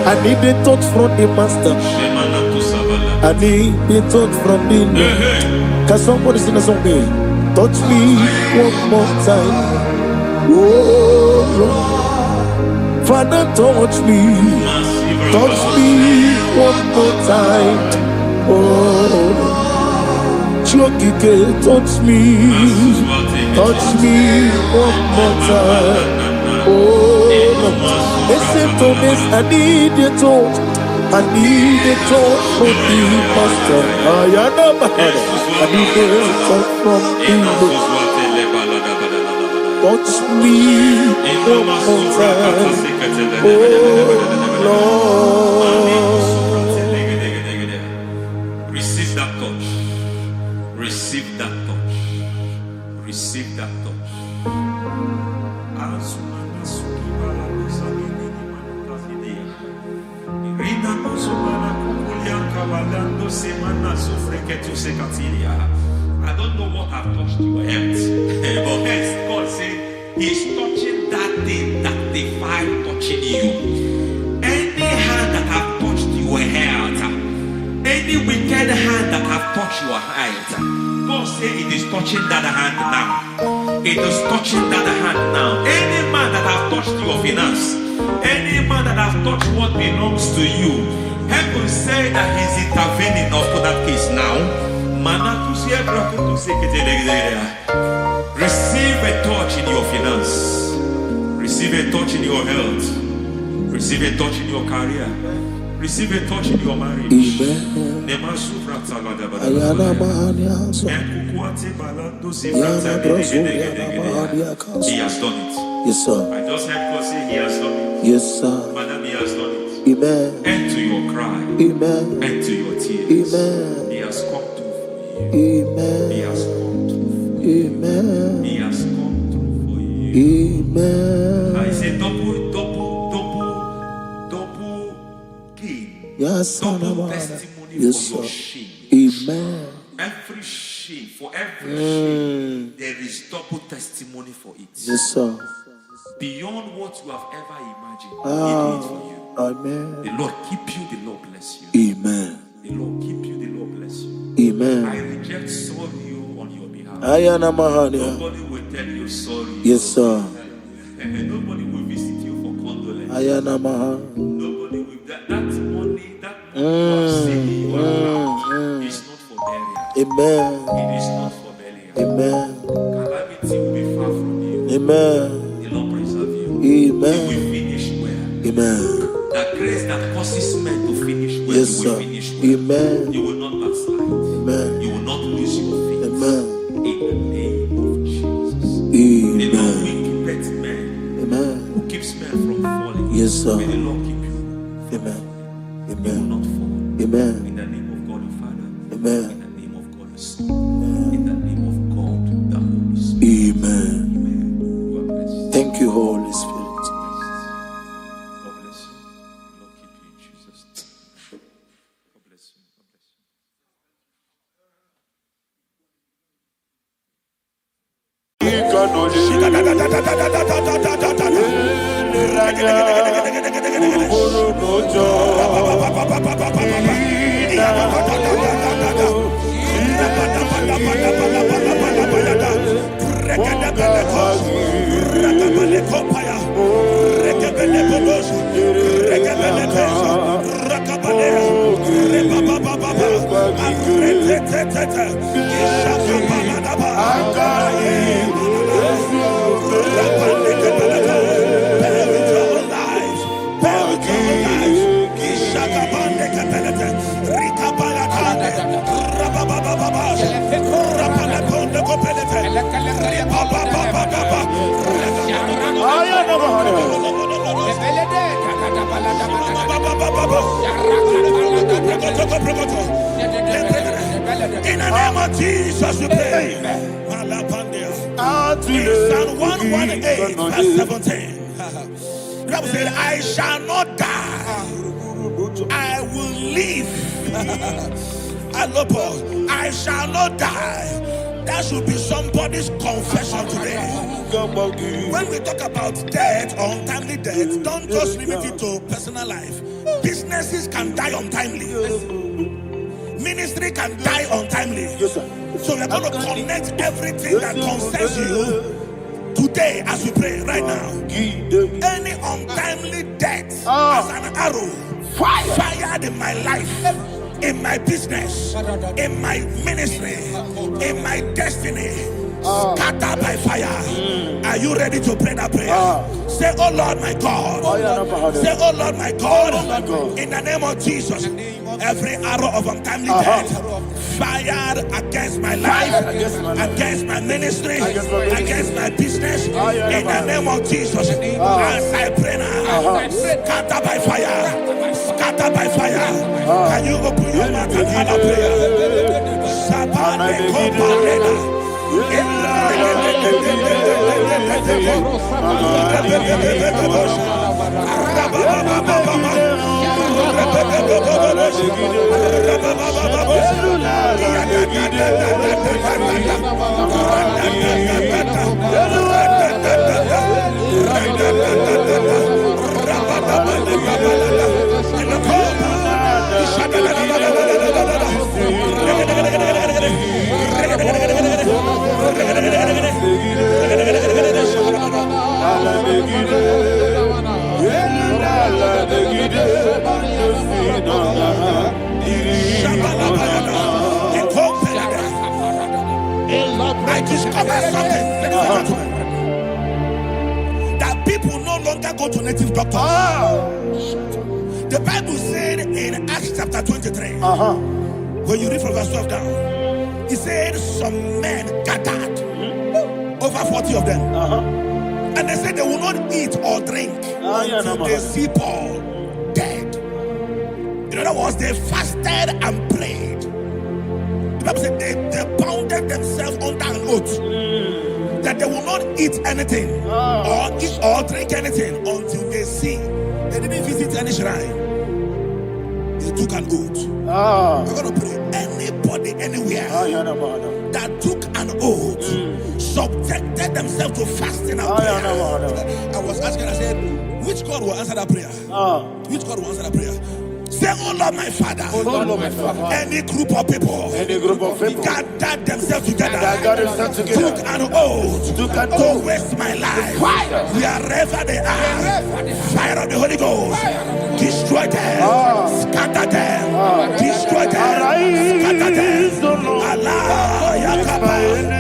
I need the touch from the master. I need the touch from the Lord. Can somebody sing a song here? Touch me one more time. Oh Lord. Father, touch me. Touch me one more time. Oh Chokike, touch me. Touch me one more time. Oh Lord. Listen to this, I need your touch. I need a touch from the master. I need a touch from the Lord. Touch me one more time. Oh Lord. Receive that touch. Receive that touch. Receive that touch. I don't know what I've touched your health, but hence God said He's touching that thing that defied touching you. Any hand that have touched your health, any wicked hand that have touched your health, God said it is touching that hand now. It is touching that hand now. Any man that have touched your finance, any man that have touched what belongs to you, heaven say that He's intervening up to that case now. Receive a touch in your finance. Receive a touch in your health. Receive a touch in your career. Receive a touch in your marriage. He has done it. Yes, sir. I just heard God say He has done it. Yes, sir. Madam, He has done it. Amen. End to your cry. Amen. End to your tears. Amen. He has come through for you. Amen. He has come through for you. Amen. He has come through for you. Amen. I say double gain. Yes, Double sir. testimony Yes, for your sir. shame. Amen. Amen. Every shame, for every shame, there is double testimony for it. Yes, sir. Beyond what you have ever imagined, He did it for you. Amen. The Lord keep you, the Lord bless you. Amen. The Lord keep you, the Lord bless you. Amen. I reject sorry on your behalf. Ayana Mahania. Nobody will tell you sorry. Yes, sir. And nobody will visit you for condolence. Ayana Mahania. Nobody will. That money you have saved in your account is not for burial. Amen. It is not for burial. Amen. Calamity will be far from you. Amen. The Lord preserve you. Amen. You will finish well. Amen. That grace that causes men to finish well, Yes, you will sir. finish well. Amen. You will not backslide. Amen. You will not lose your faith. Amen. In the name of Jesus. Amen. The Lord will keep men. Amen. Who keeps men from falling. Yes, sir. May the Lord keep you. Amen. You will Amen. not fall. Amen. In the name of God the Father. Amen. In the name of God the Son. In the name of God the Holy Spirit. Amen. Amen. You are blessed. Thank you, Holy Spirit. God bless you. The Lord keep you in Jesus' name. God bless you. God bless you. In the name of Jesus, we pray. In Psalm 118, verse 17, the Bible said, I shall not die, I will live. I shall not die. That should be somebody's confession today. When we talk about death or untimely death, don't just limit it to personal life. Businesses can die untimely. Ministry can die untimely. Yes, sir. So we're going to connect everything that concerns you today as we pray right now. Any untimely death as an arrow fired in my life, in my business, in my ministry, in my destiny, scattered by fire. Are you ready to pray that prayer? Say, oh Lord my God. Say, oh Lord my God. In the name of Jesus, every arrow of untimely death fired against my life, against my ministry, against my business, in the name of Jesus, as I pray now, scattered by fire, scattered by fire. Can you open your mouth and have a prayer? I discovered something, ladies and gentlemen, that people no longer go to native doctors. The Bible said in Acts chapter 23, when you read from verse 12 down, it said some men gathered, over 40 of them, and they said they will not eat or drink until they see Paul dead. In other words, they fasted and prayed. The Bible said they bounded themselves under an oath that they will not eat anything or eat or drink anything until they see. They didn't visit any shrine. They he took an oath. We're going to pray. Anybody, anywhere that took an oath, subjected themselves to fasting and prayer. I was asking, I said, which God will answer that prayer? Which God will answer that prayer? Say, oh Lord, my Father. Oh Lord, my Father. Any group of people gathered themselves together, took an oath to waste my life. Wherever they are, fire of the Holy Ghost, destroy them, scatter them, destroy them, scatter them. Allah, Yakaba,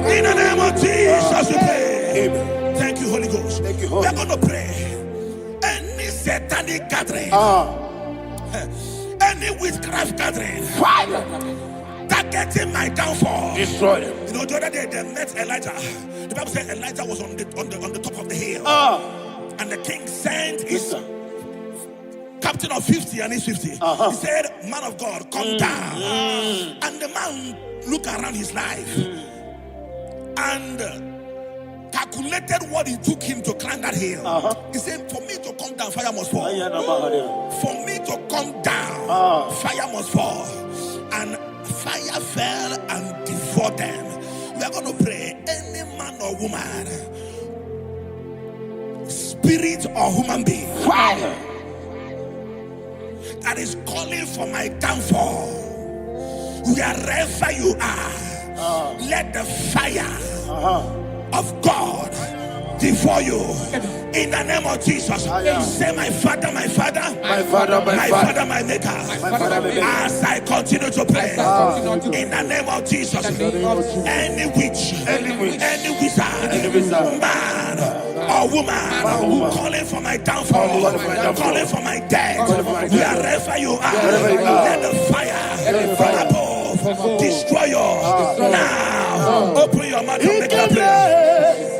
in the name of Jesus, we pray. Thank you, Holy Ghost. We are going to pray. Any satanic gathering, any witchcraft gathering, targeting my downfall, destroy them. You know, the other day they met Elijah. The Bible said Elijah was on the top of the hill, and the king sent his captain of 50 and his 50. He said, man of God, come down. And the man looked around his life and calculated what it took him to climb that hill. He said, for me to come down, fire must fall. For me to come down, fire must fall. And fire fell and devoured them. We are going to pray. Any man or woman, spirit or human being, that is calling for my downfall, wherever you are, let the fire of God devour you in the name of Jesus. Say, my Father, my Father, my Father, my Father, my Maker. As I continue to pray in the name of Jesus, any witch, any wizard, man or woman calling for my downfall, calling for my death, wherever you are, let the fire from above destroy you now. Open your mouth and make a prayer.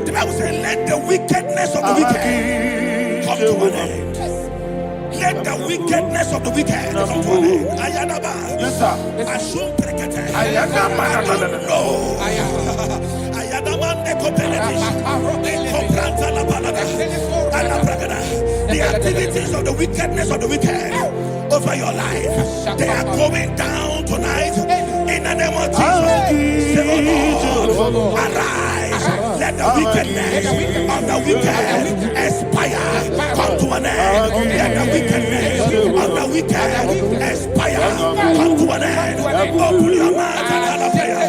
The Bible says, let the wickedness of the wicked come to an end. Let the wickedness of the wicked come to an end. Ayadaba. Yes, sir. Assume prekete. Ayadaba. No. Ayadaba nekopeletis. Ekopranta la balada. Alabragada. The activities of the wickedness of the wicked over your life, they are going down tonight in the name of Jesus. Say, oh Lord, arise. Let the wickedness of the wicked expire. Come to an end. Let the wickedness of the wicked expire. Come to an end. Open your mouth and prayer.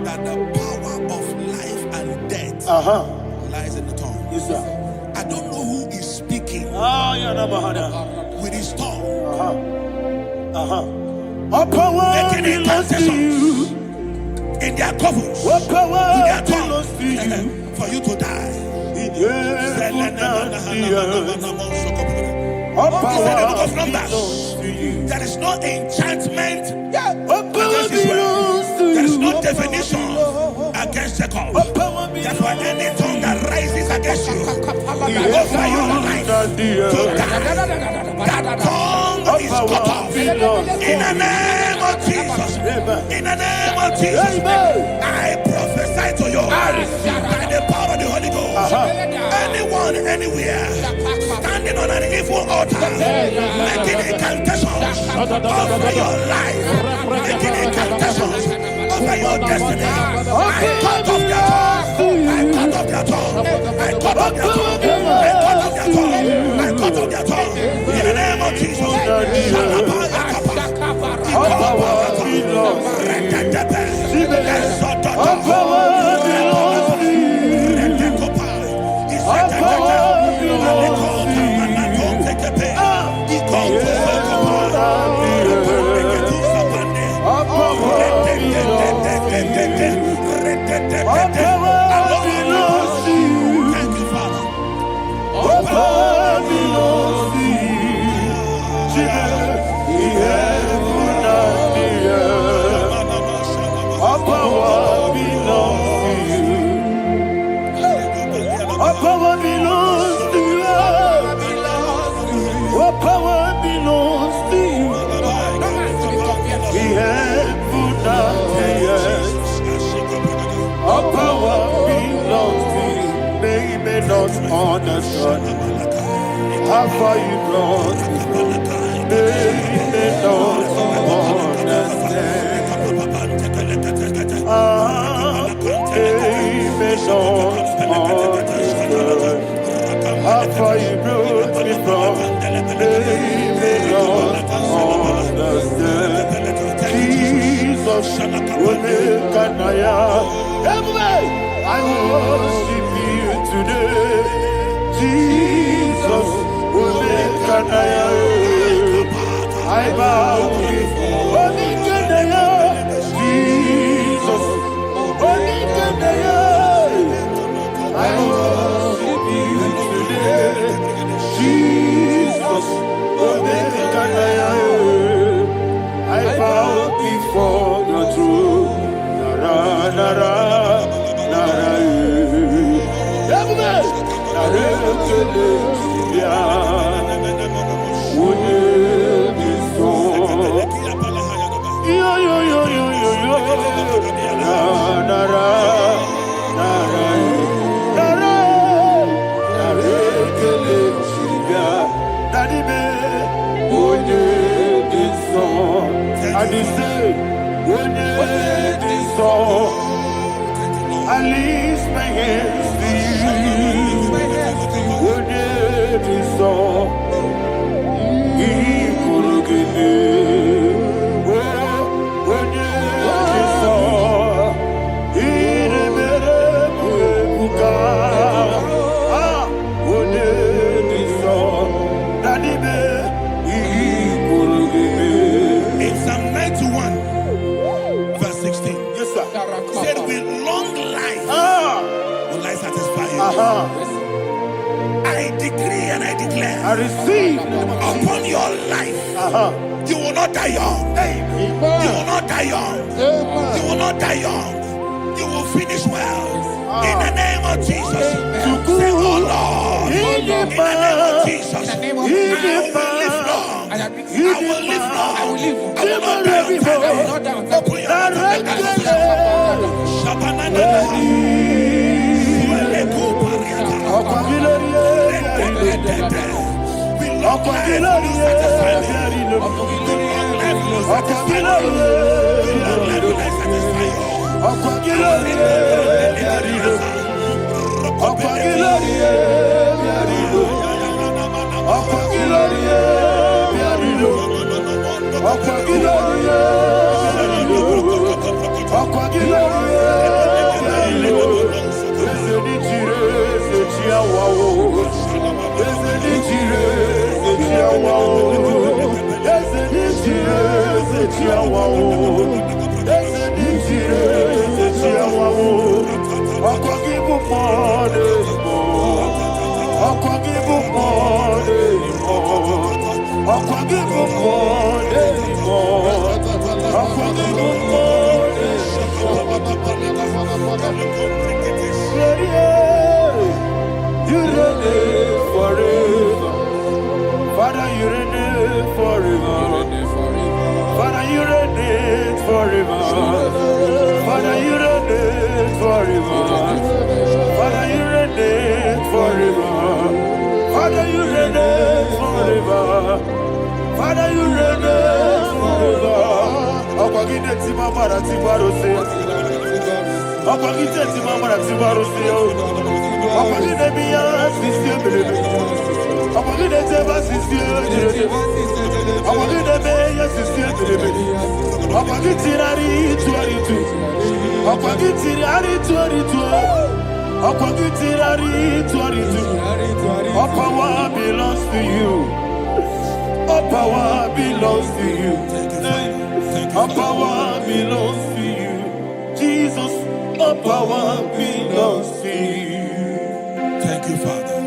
That the power of life and death lies in the tongue. Yes, sir. I don't know who is speaking with his tongue, making incantations in their covers with their tongue for you to die. He said in the book of Numbers, there is no enchantment against Israel. There is no definition against Jacob. Therefore, any tongue that rises against you over your life to die, that tongue is cut off. In the name of Jesus. In the name of Jesus. I prophesy to you by the power of the Holy Ghost. Anyone, anywhere, standing on an evil altar, making incantations over your life, making incantations over your destiny, I cut off their tongue. I cut off their tongue. I cut off their tongue. I cut off their tongue. I cut off their tongue. In the name of Jesus. Understand how far you brought me from. They don't understand. They don't understand how far you brought me from. They don't understand. Jesus will make an everybody, I worship you today. Jesus will make an I bow before Jesus, I worship you today. Jesus will make an I bow before your throne. Nara, nara, nara. I lift my hands to you. When it is all, he will give me. When it is all, he will when it is all, that he will give me. In Psalm 91, verse 16. Yes, sir. Said with long life will I satisfy you. I decree and I declare, I receive upon your life, you will not die young. You will not die young. You will not die young. You will finish well. In the name of Jesus. Say, oh Lord, in the name of Jesus, I will live long. I will live long. I will not die on time. Open your mouth Father, you reign forever. Father, you reign forever. Father, you reign forever. Father, you reign forever. Father, you reign forever. Father, you reign forever. Akwagide ti mama na ti barose. Akwagide ti mama na ti barose. Akwagide biya sisi ebelebe. Akwagide teba sisi ebelebe. Akwagide beya sisi ebelebe. Akwagide rari tuaritu. Akwagide rari tuaritu. Akwagide rari tuaritu. All power belongs to you. All power belongs to you. All power belongs to you. Jesus, all power belongs to you. Thank you, Father.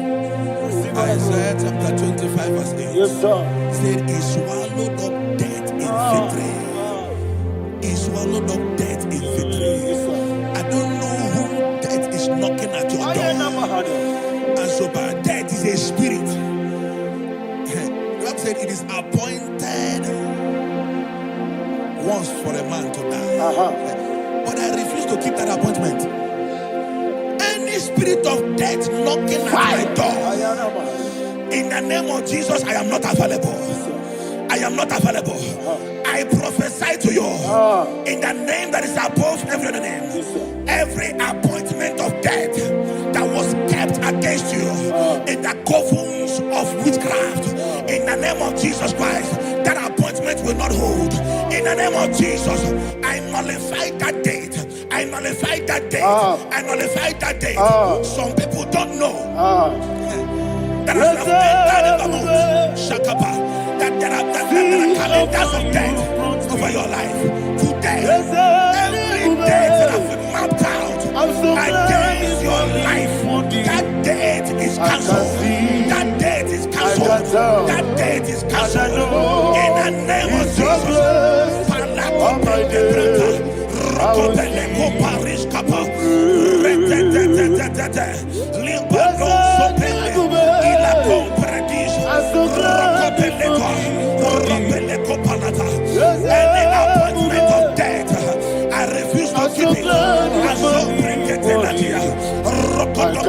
Isaiah chapter 25, verse 8. Yes, sir. Said, he swallowed up death in victory. He swallowed up death in victory. I don't know who death is knocking at your door. And so, but death is a spirit. God said it is appointed once for a man to die. But I refuse to keep that appointment. Any spirit of death knocking at my door, in the name of Jesus, I am not available. I am not available. I prophesy to you in the name that is above every other name. Every appointment of death that was kept against you in the covens of witchcraft, in the name of Jesus Christ, that appointment will not hold. In the name of Jesus, I nullify that date. I nullify that date. I nullify that date. Some people don't know that as I've entered in the month, Shakapa, that there are calendars of death over your life. Today, every date that I've mapped out against your life, that date is cancelled. That date is cancelled. That date is cancelled. In the name of Jesus.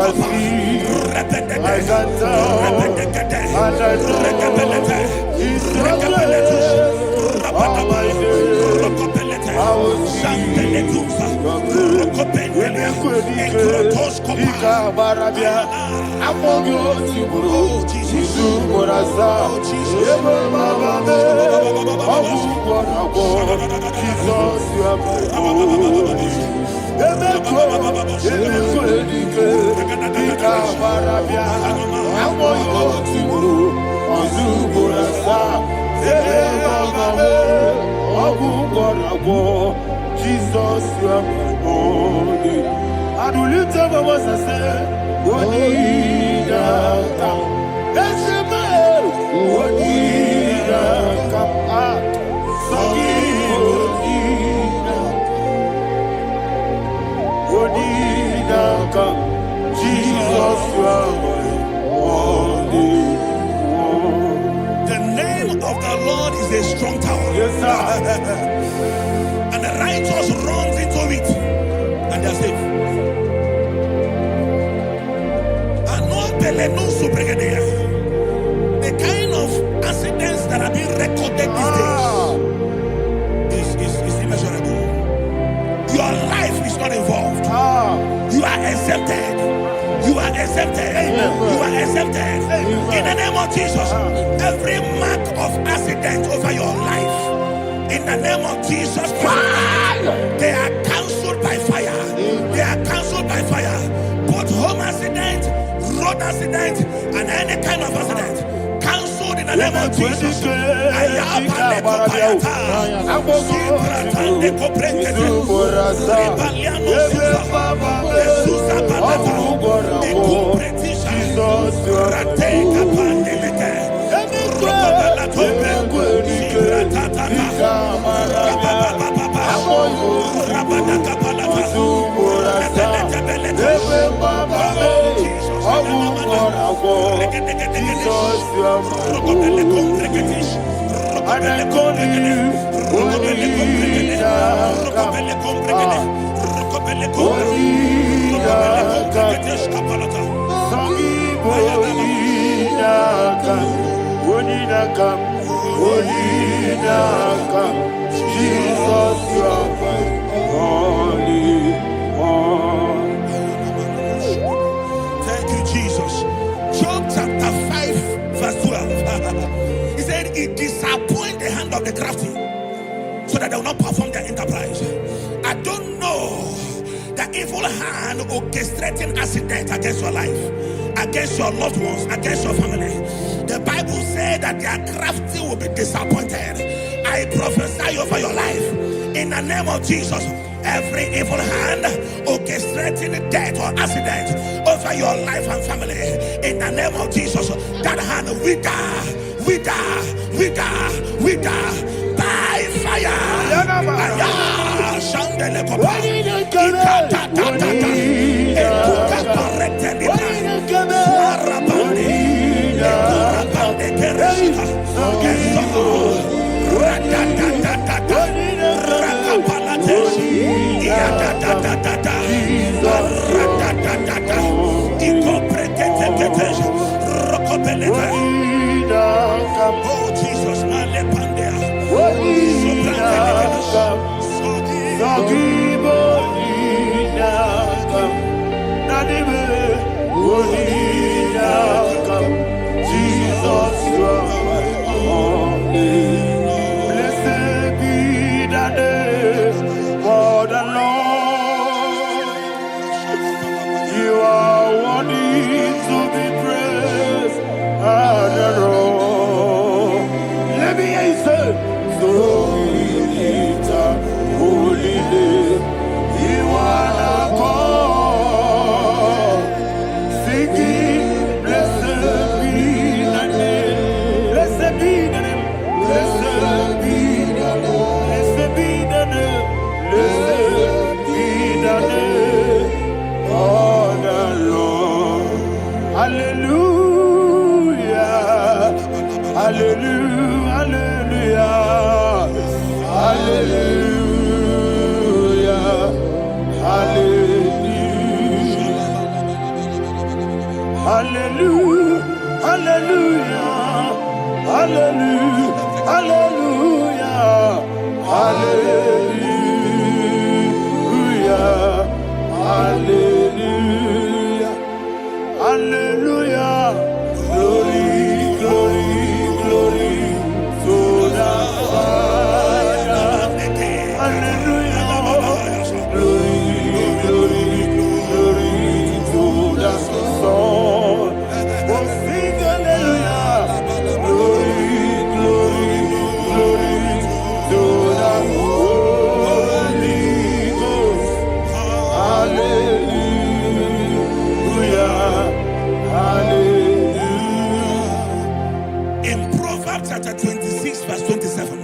can see, I can tell, and I know He's so great. All my days, I will see your grace. When you could Ika Barabia, Amogo Tiburo, Jesus Morasa, Eva Baba, Abu Borabo, Jesus, you are my Lord. Ika Barabia, Amogo Tiburo, Jesus Morasa, Eva Baba, Abu Borabo, Jesus, you are my Lord. And we lift up our voice and say, Wonida come. Let's say, Wonida come. Wonida come. Jesus, you are my The name of the Lord is a strong tower. Yes, sir. And the righteous runs into it, and they're safe. The kind of accidents that are being recorded these days is immeasurable. Your life is not involved. You are exempted. You are exempted. You are exempted. In the name of Jesus, every mark of accident over your life, in the name of Jesus Christ, they are cancelled by fire. They are cancelled by fire. Both home accident, road accident, and any kind of accident, cancelled in the name of Jesus. Thank you, Jesus. Job chapter 5, verse 12. He said, it disappoints the hand of the crafty, so that they will not perform their enterprise. I don't know the evil hand orchestrating accident against your life, against your loved ones, against your family. The Bible said that their crafty will be disappointed. I prophesy over your life in the name of Jesus. Every evil hand orchestrating death or accident over your life and family, in the name of Jesus, that hand wither by fire. Oh Jesus, Hallelujah, hallelujah, hallelujah, hallelujah, hallelujah, hallelujah, hallelujah. Glory, glory, glory to the Father. Hallelujah. Glory, glory, glory to the Son. Oh, sing hallelujah. Glory, glory, glory to the Holy Ghost. Hallelujah. Hallelujah. In Proverbs chapter 26, verse 27,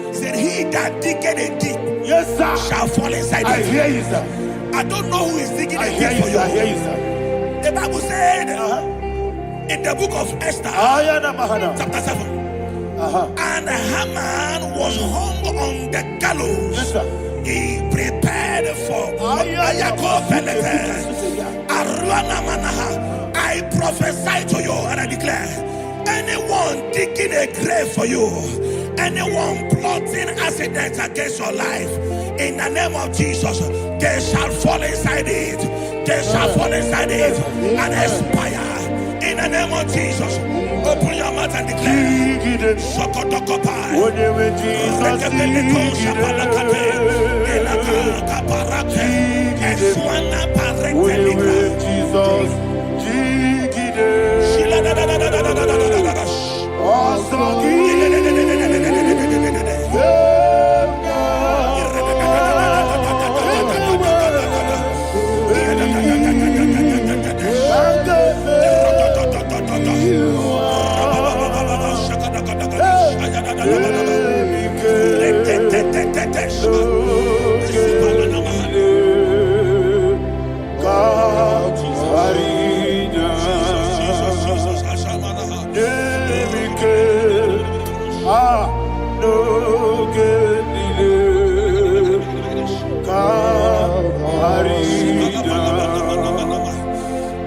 he said, he that diggeth a deep, Yes, sir, shall fall inside I it. hear you, sir. I don't know who is digging I a hear deep you, for sir. I you. hear you, sir. The Bible said in the book of Esther, chapter 7, and Haman was hung on the gallows. Yes, sir. He prepared for I prophesy to you and I declare, anyone digging a grave for you, anyone plotting accidents against your life, in the name of Jesus, they shall fall inside it. They shall fall inside it and expire. In the name of Jesus, open your mouth and declare. Shokotokopai.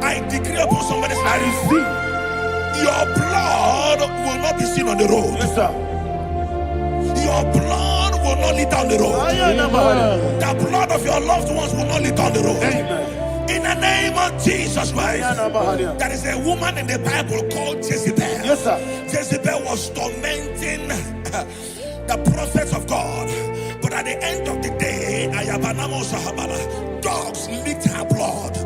I decree upon somebody's life, your blood will not be seen on the road. Yes, sir. Your blood will not lead down the road. The blood of your loved ones will not lead down the road. Amen. In the name of Jesus Christ. There is a woman in the Bible called Jezebel. Yes, sir. Jezebel was tormenting the prophets of God. But at the end of the day, dogs licked her blood.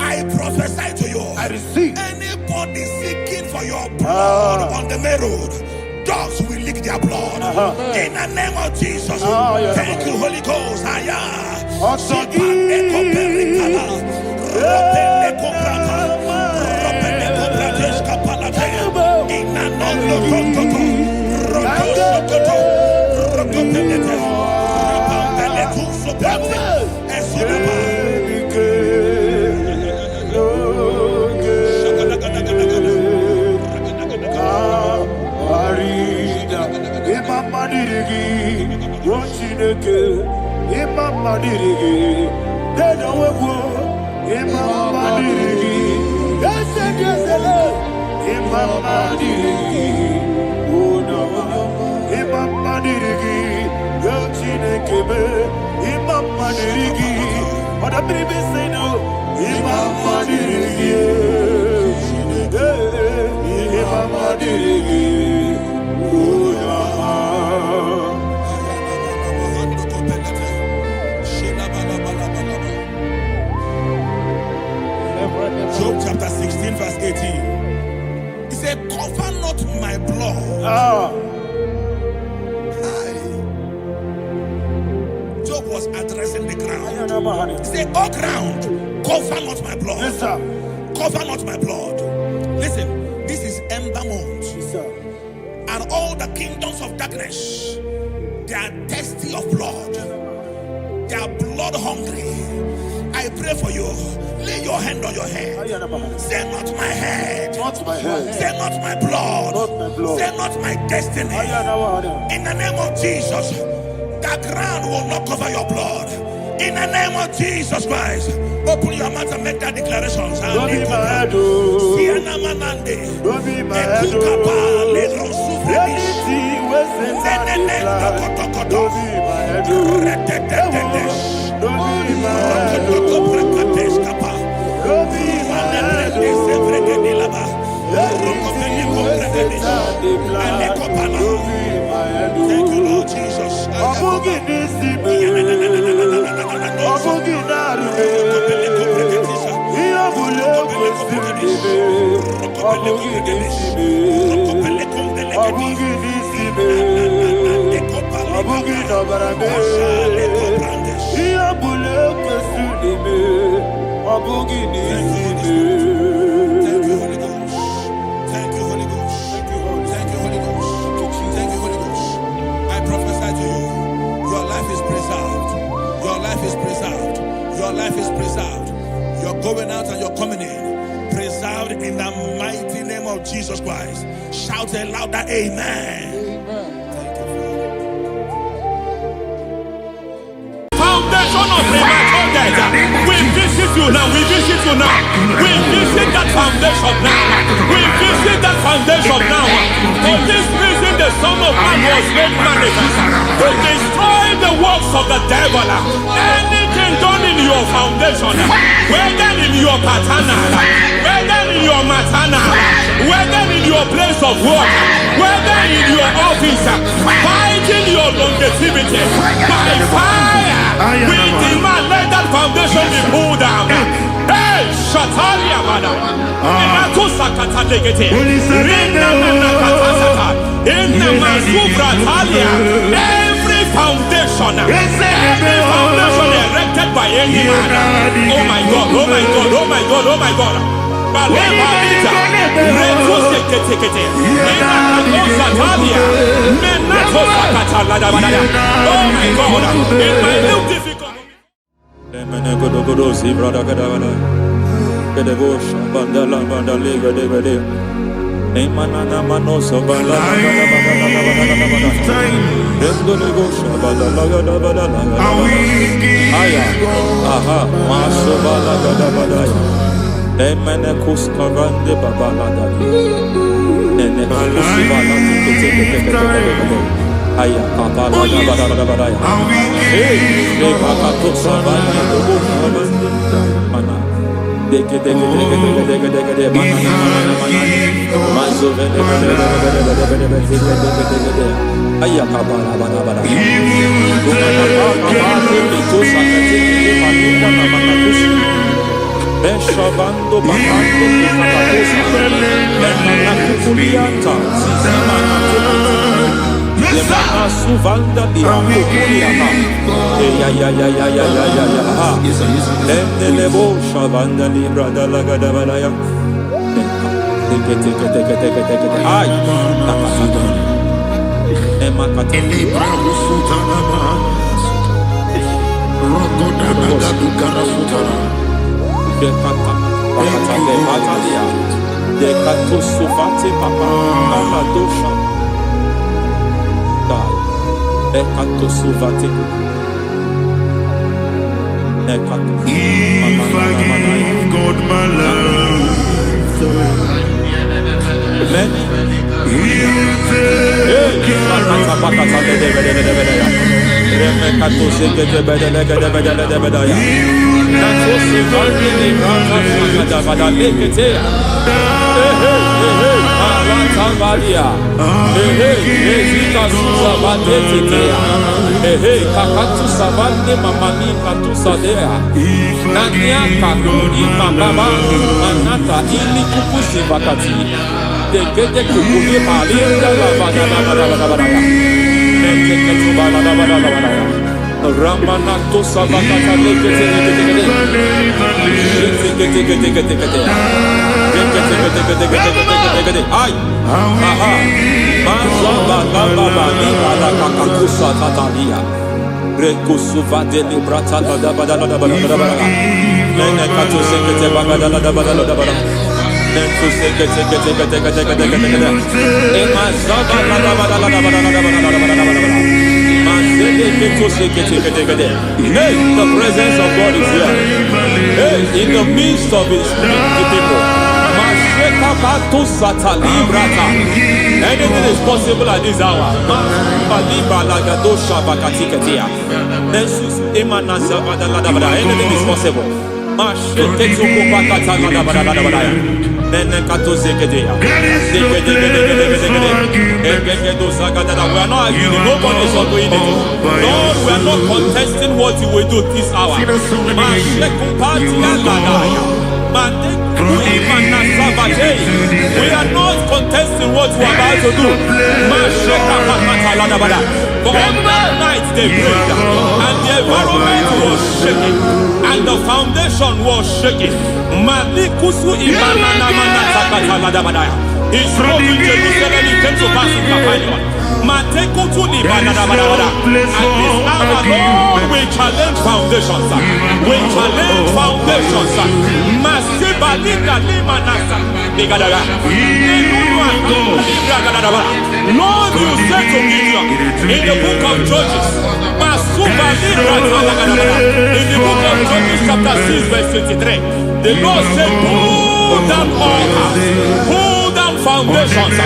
I prophesy to you, I receive. anybody seeking for your blood on the main road, dogs will lick their blood. In the name of Jesus. Thank you, Holy Ghost. Job chapter 16 verse 18. He said, cover not my blood. Job was addressing the ground. He said, oh ground, cover not my blood. Yes, sir. Cover not my blood. Listen, this is ember month. Yes, sir. And all the kingdoms of darkness, they are thirsty of blood. They are blood hungry. I pray for you. Lay your hand on your head. Say not my head. Not my head. Say not my blood. Not my blood. Say not my destiny. In the name of Jesus, the ground will not cover your blood. In the name of Jesus Christ, open your mouth and make that declaration. Don't be mad, oh. Don't be mad, oh. Anything was sent out to fly. Don't be mad, oh. Don't be mad, oh. Don't be mad, oh. Anything was sent out to fly. Don't be mad, oh. Thank you, Lord Jesus. Your life is preserved. You're going out and you're coming in. Preserved in the mighty name of Jesus Christ. Shout a louder amen. Thank you, Father. Foundation of premature death. We visit you now. We visit you now. We visit that foundation now. We visit that foundation now. For this reason, the Son of Man was made manifest to destroy the works of the devil. Anything done in your foundation, whether in your paternal, whether in your maternal, whether in your place of work, whether in your office, fighting your longevity by fire, we demand let that foundation be pulled down. Hey, Shatalia Madam, every foundation erected by any man. Oh my God, oh my God, oh my God, oh my God. Oh my God, in my new difficult. If I give God my love, He'll take Ramanato Savakata Hey, the presence of God is here. Hey, in the midst of his people. Anything is possible at this hour. Anything is possible. We are not arguing, nobody is doing it. Lord, we are not contesting what you will do this hour. We are not contesting what you are about to do. For on that night they prayed, and the environment was shaking, and the foundation was shaking. He spoke in Jerusalem, he came to pass in Capernaum. At this hour, Lord, we challenge foundations. We challenge foundations. Lord, you said to Gideon in the book of Judges, in the book of Judges chapter 6 verse 23, the Lord said, pull down altars, pull down foundations.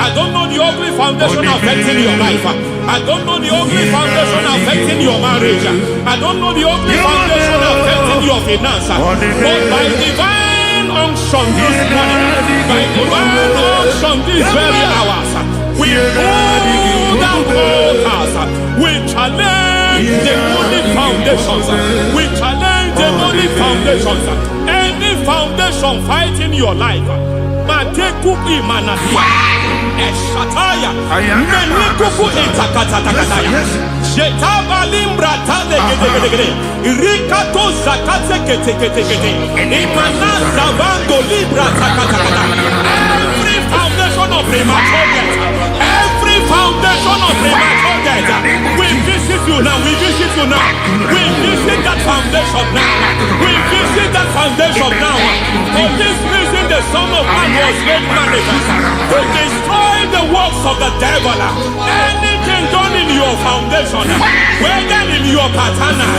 I don't know the ugly foundation affecting your life. I don't know the ugly foundation affecting your marriage. I don't know the ugly foundation affecting your finance. But by divine unction this morning, by divine unction these very hours, we pull down altars. We challenge demonic foundations. We challenge demonic foundations. Any foundation fighting your life, Matekuki Manasia, Eshataya, Menikuku Itakataya, Shetabalim Brata, Rikato Zakate, Imana Zabando Libra Takata. Every foundation of premature death, every foundation of premature death, we visit you now, we visit you now, we visit that foundation now, we visit that foundation now. For this reason, the Son of Man was made manifest to destroy the works of the devil. Anything done in your foundation, whether in your paternal,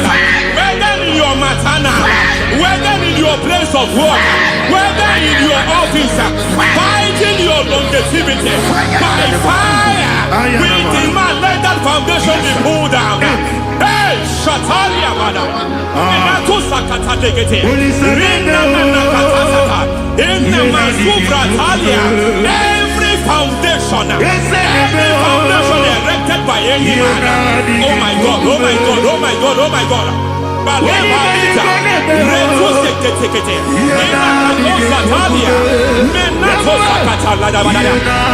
whether in your maternal, whether in your place of work, whether in your office, fighting your longevity by fire, we demand let that foundation be pulled down. Hey, Shatalia, madam. Every foundation erected by any man. Oh my God, oh my God, oh my God, oh my God.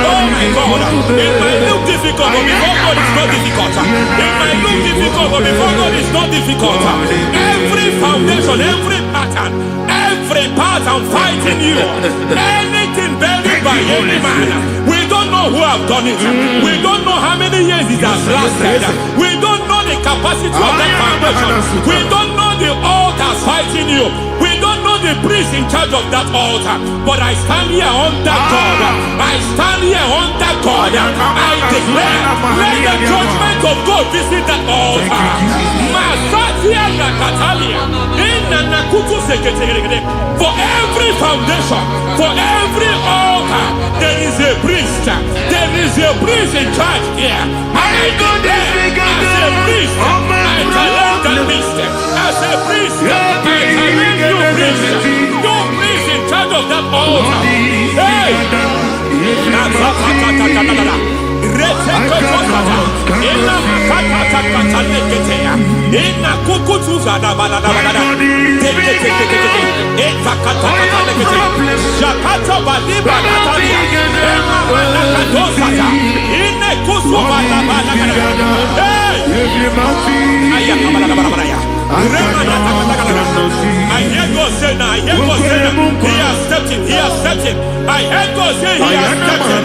Oh my God, it might look difficult, but before God it's not difficult. It might look difficult, but before God it's not difficult. Every foundation, every pattern fighting you, anything buried by any man, we don't know who have done it. We don't know how many years it has lasted. We don't know the capacity of that foundation. We don't know the altars fighting you. We don't know the priest in charge of that altar. But I stand here under God. I stand here under God. I declare, let the judgment of God visit that altar. For every foundation, for every altar, there is a priest. There is a priest in charge here. I declare, as a priest, I challenge that priest. As a priest, I challenge you priest. You priest in charge of that altar. Hey! I hear God say now, I hear God say now, he has stepped in, he has stepped in. I hear God say he has stepped in.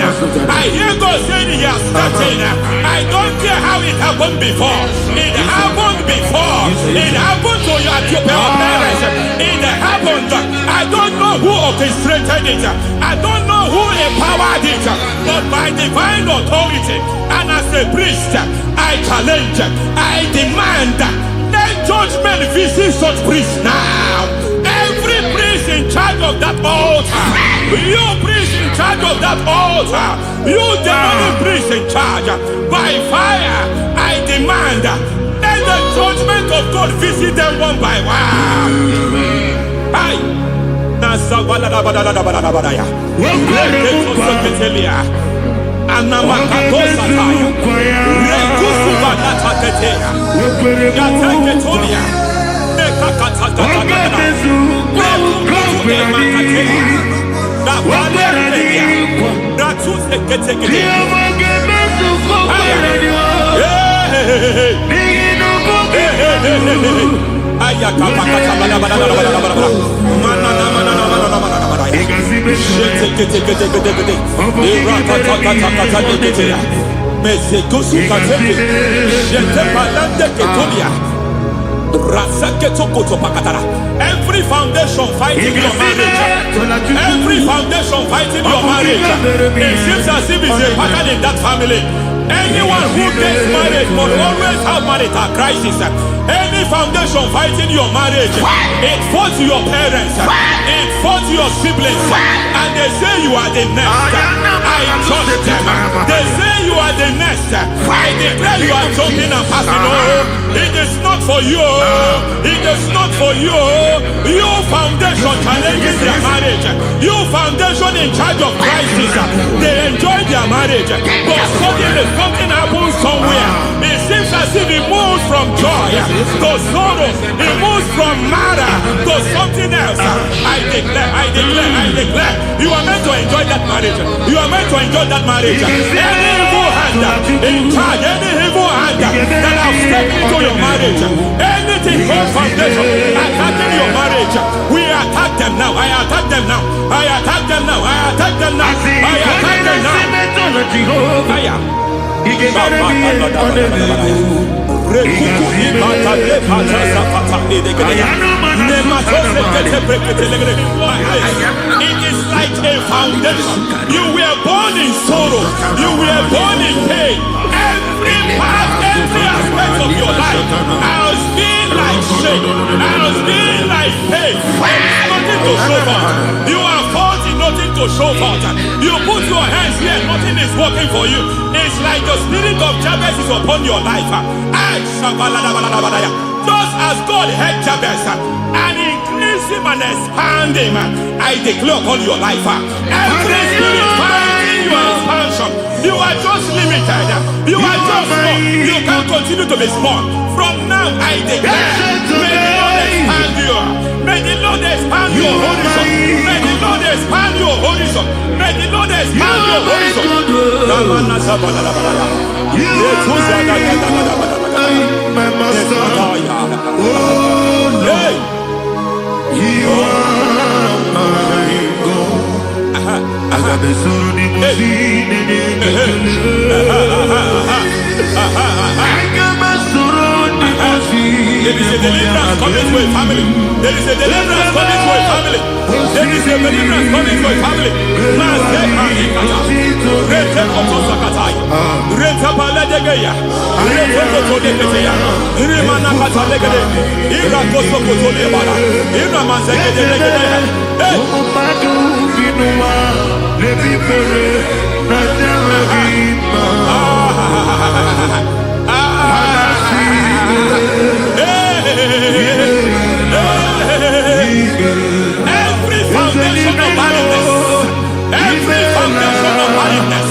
I hear God say he has stepped in. I don't care how it happened before. It happened before. It happened to your parents. It happened. I don't know know who orchestrated it. I don't know who empowered it. But by divine authority and as a priest, I challenge, I demand, let judgment visit such priests now. Every priest in charge of that altar, you priest in charge of that altar, you demonic priest in charge, by fire, I demand, let the judgment of God visit them one by one. Aye. Every foundation fighting your marriage, every foundation fighting your marriage, it seems as if it's a pattern in that family. Anyone who gets married must always have marital crisis. Any foundation fighting your marriage, it fought your parents, it fought your siblings, and they say you are the next. I judge them. They say you are the next. I declare you are jumping and passing. Oh, it is not for you. It is not for you. You foundation challenging their marriage. You foundation in charge of crisis. They enjoy their marriage, but suddenly something happens somewhere. It seems as if it moves from joy to sorrow. It moves from matter to something else. I declare, you are meant to enjoy that marriage. You are meant to enjoy that marriage. Any evil hand in charge, any evil hand that have stepped into your marriage, anything called foundation attacking your marriage, we attack them now. I attack them now. I attack them now. I attack them now. I attack them now. It is like a foundation. You were born in sorrow. You were born in pain. Every part, every aspect of your life has been like shame. Has been like pain. Nothing to show for. You are faulty, nothing to show for. You put your hands here, nothing is working for you. It's like the spirit of Jabez is upon your life. Just as God had Jabez and increased him and expand him, I declare upon your life. Every spirit fighting your expansion, you are just limited. You are just small. You can't continue to be small. From now, I declare, may the Lord expand you. May the Lord expand your horizon. May the Lord expand your horizon. May the Lord expand your horizon. My master, oh Lord, you are my God. I got the soul in my feet, I got my soul in my feet. There is a deliverance coming to a family. There is a deliverance coming to a family. There is a deliverance coming to a family. Every foundation of barrenness, every foundation of barrenness,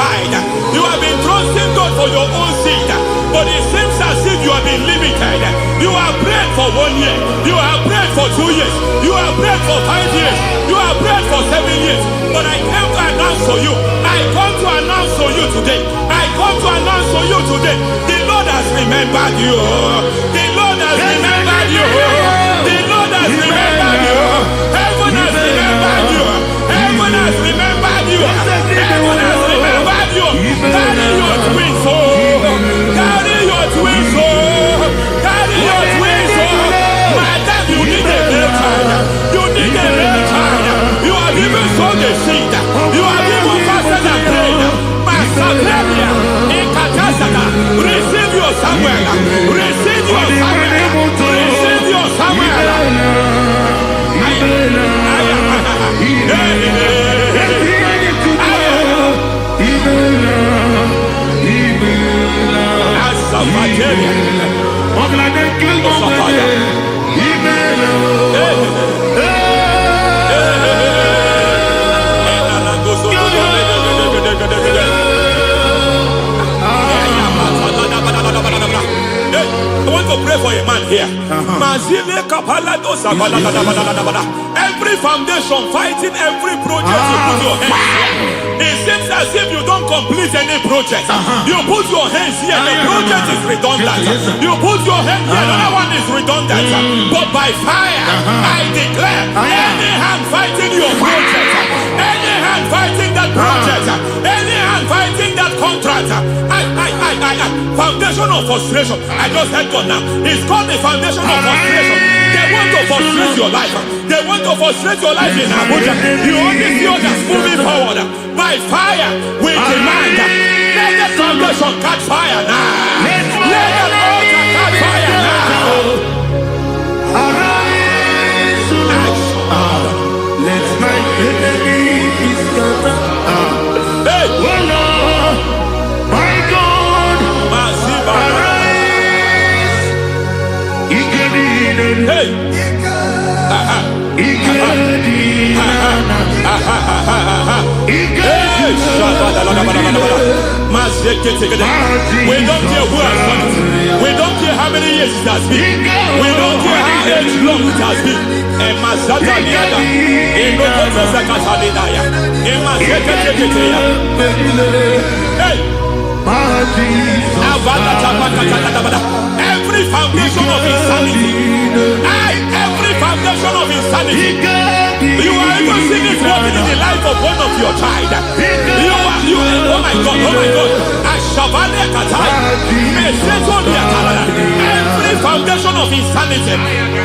side. You have been trusting God for your own seed, but it seems as if you have been limited. You have prayed for 1 year, you have prayed for 2 years, you have prayed for 5 years, you have prayed for 7 years. But I came to announce for you, I come to announce for you today, I come to announce for you today, the Lord has remembered you. The Lord has remembered you. The Lord has remembered you. Heaven has remembered you. Heaven has remembered you. Heaven has remembered you. Carry your twins, oh. Carry your twins, oh. Carry your twins, oh. Madam, you need a real child. You need a real child. You have even sown the seed. You have even fasted and prayed. Masaperia, Ekatasaka, receive your Samuel. Receive your Samuel. Receive your Samuel. I want to pray for a man here. Every foundation fighting every project you put your hands here. It seems as if you don't complete any project. You put your hands here, the project is redundant. You put your hand here, another one is redundant. But by fire, I declare, any hand fighting your project, any hand fighting that project, any hand fighting that contract, foundation of frustration. I just heard God now. It's called the foundation of frustration. They want to frustrate your life. They want to frustrate your life in Abuja. You only see others moving forward. By fire, we demand. Let the foundation catch fire now. Let the altar catch fire now. Arise, let my enemy be scattered. Hey. Oh Lord, my God, arise. Hey. We don't care who has done it. We don't care how many years it has been. We don't care how long it has been. Every foundation of insanity, every foundation of insanity, you are even seeing it working in the life of one of your child. Oh my God, oh my God. Every foundation of insanity,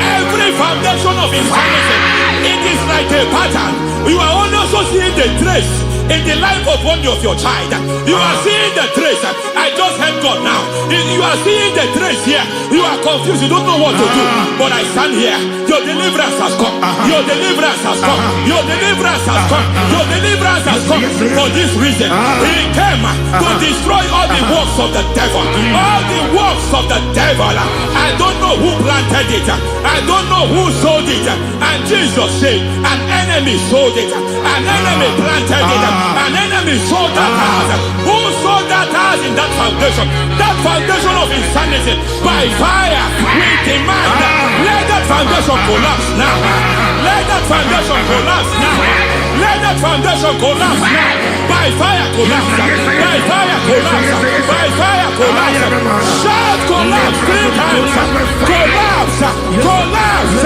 every foundation of insanity, it is like a pattern. You are also seeing the trace in the life of one of your child. You are seeing the trace. I just heard God now. You are seeing the trace here. You are confused. You don't know what to do. But I stand here. Your deliverance has come. Your deliverance has come. Your deliverance has come. Your deliverance has come. For this reason, He came to destroy all the works of the devil. All the works of the devil. I don't know who planted it. I don't know who sold it. And Jesus said, an enemy sold it. An enemy planted it. An enemy sold that house. Who sold that house in that foundation? That foundation of insanity. By fire, we demand, let that foundation collapse now. Let that foundation collapse now. Let that foundation collapse now. By fire, collapse. By fire, collapse. By fire, collapse. Shout collapse 3 times. Collapse. Collapse.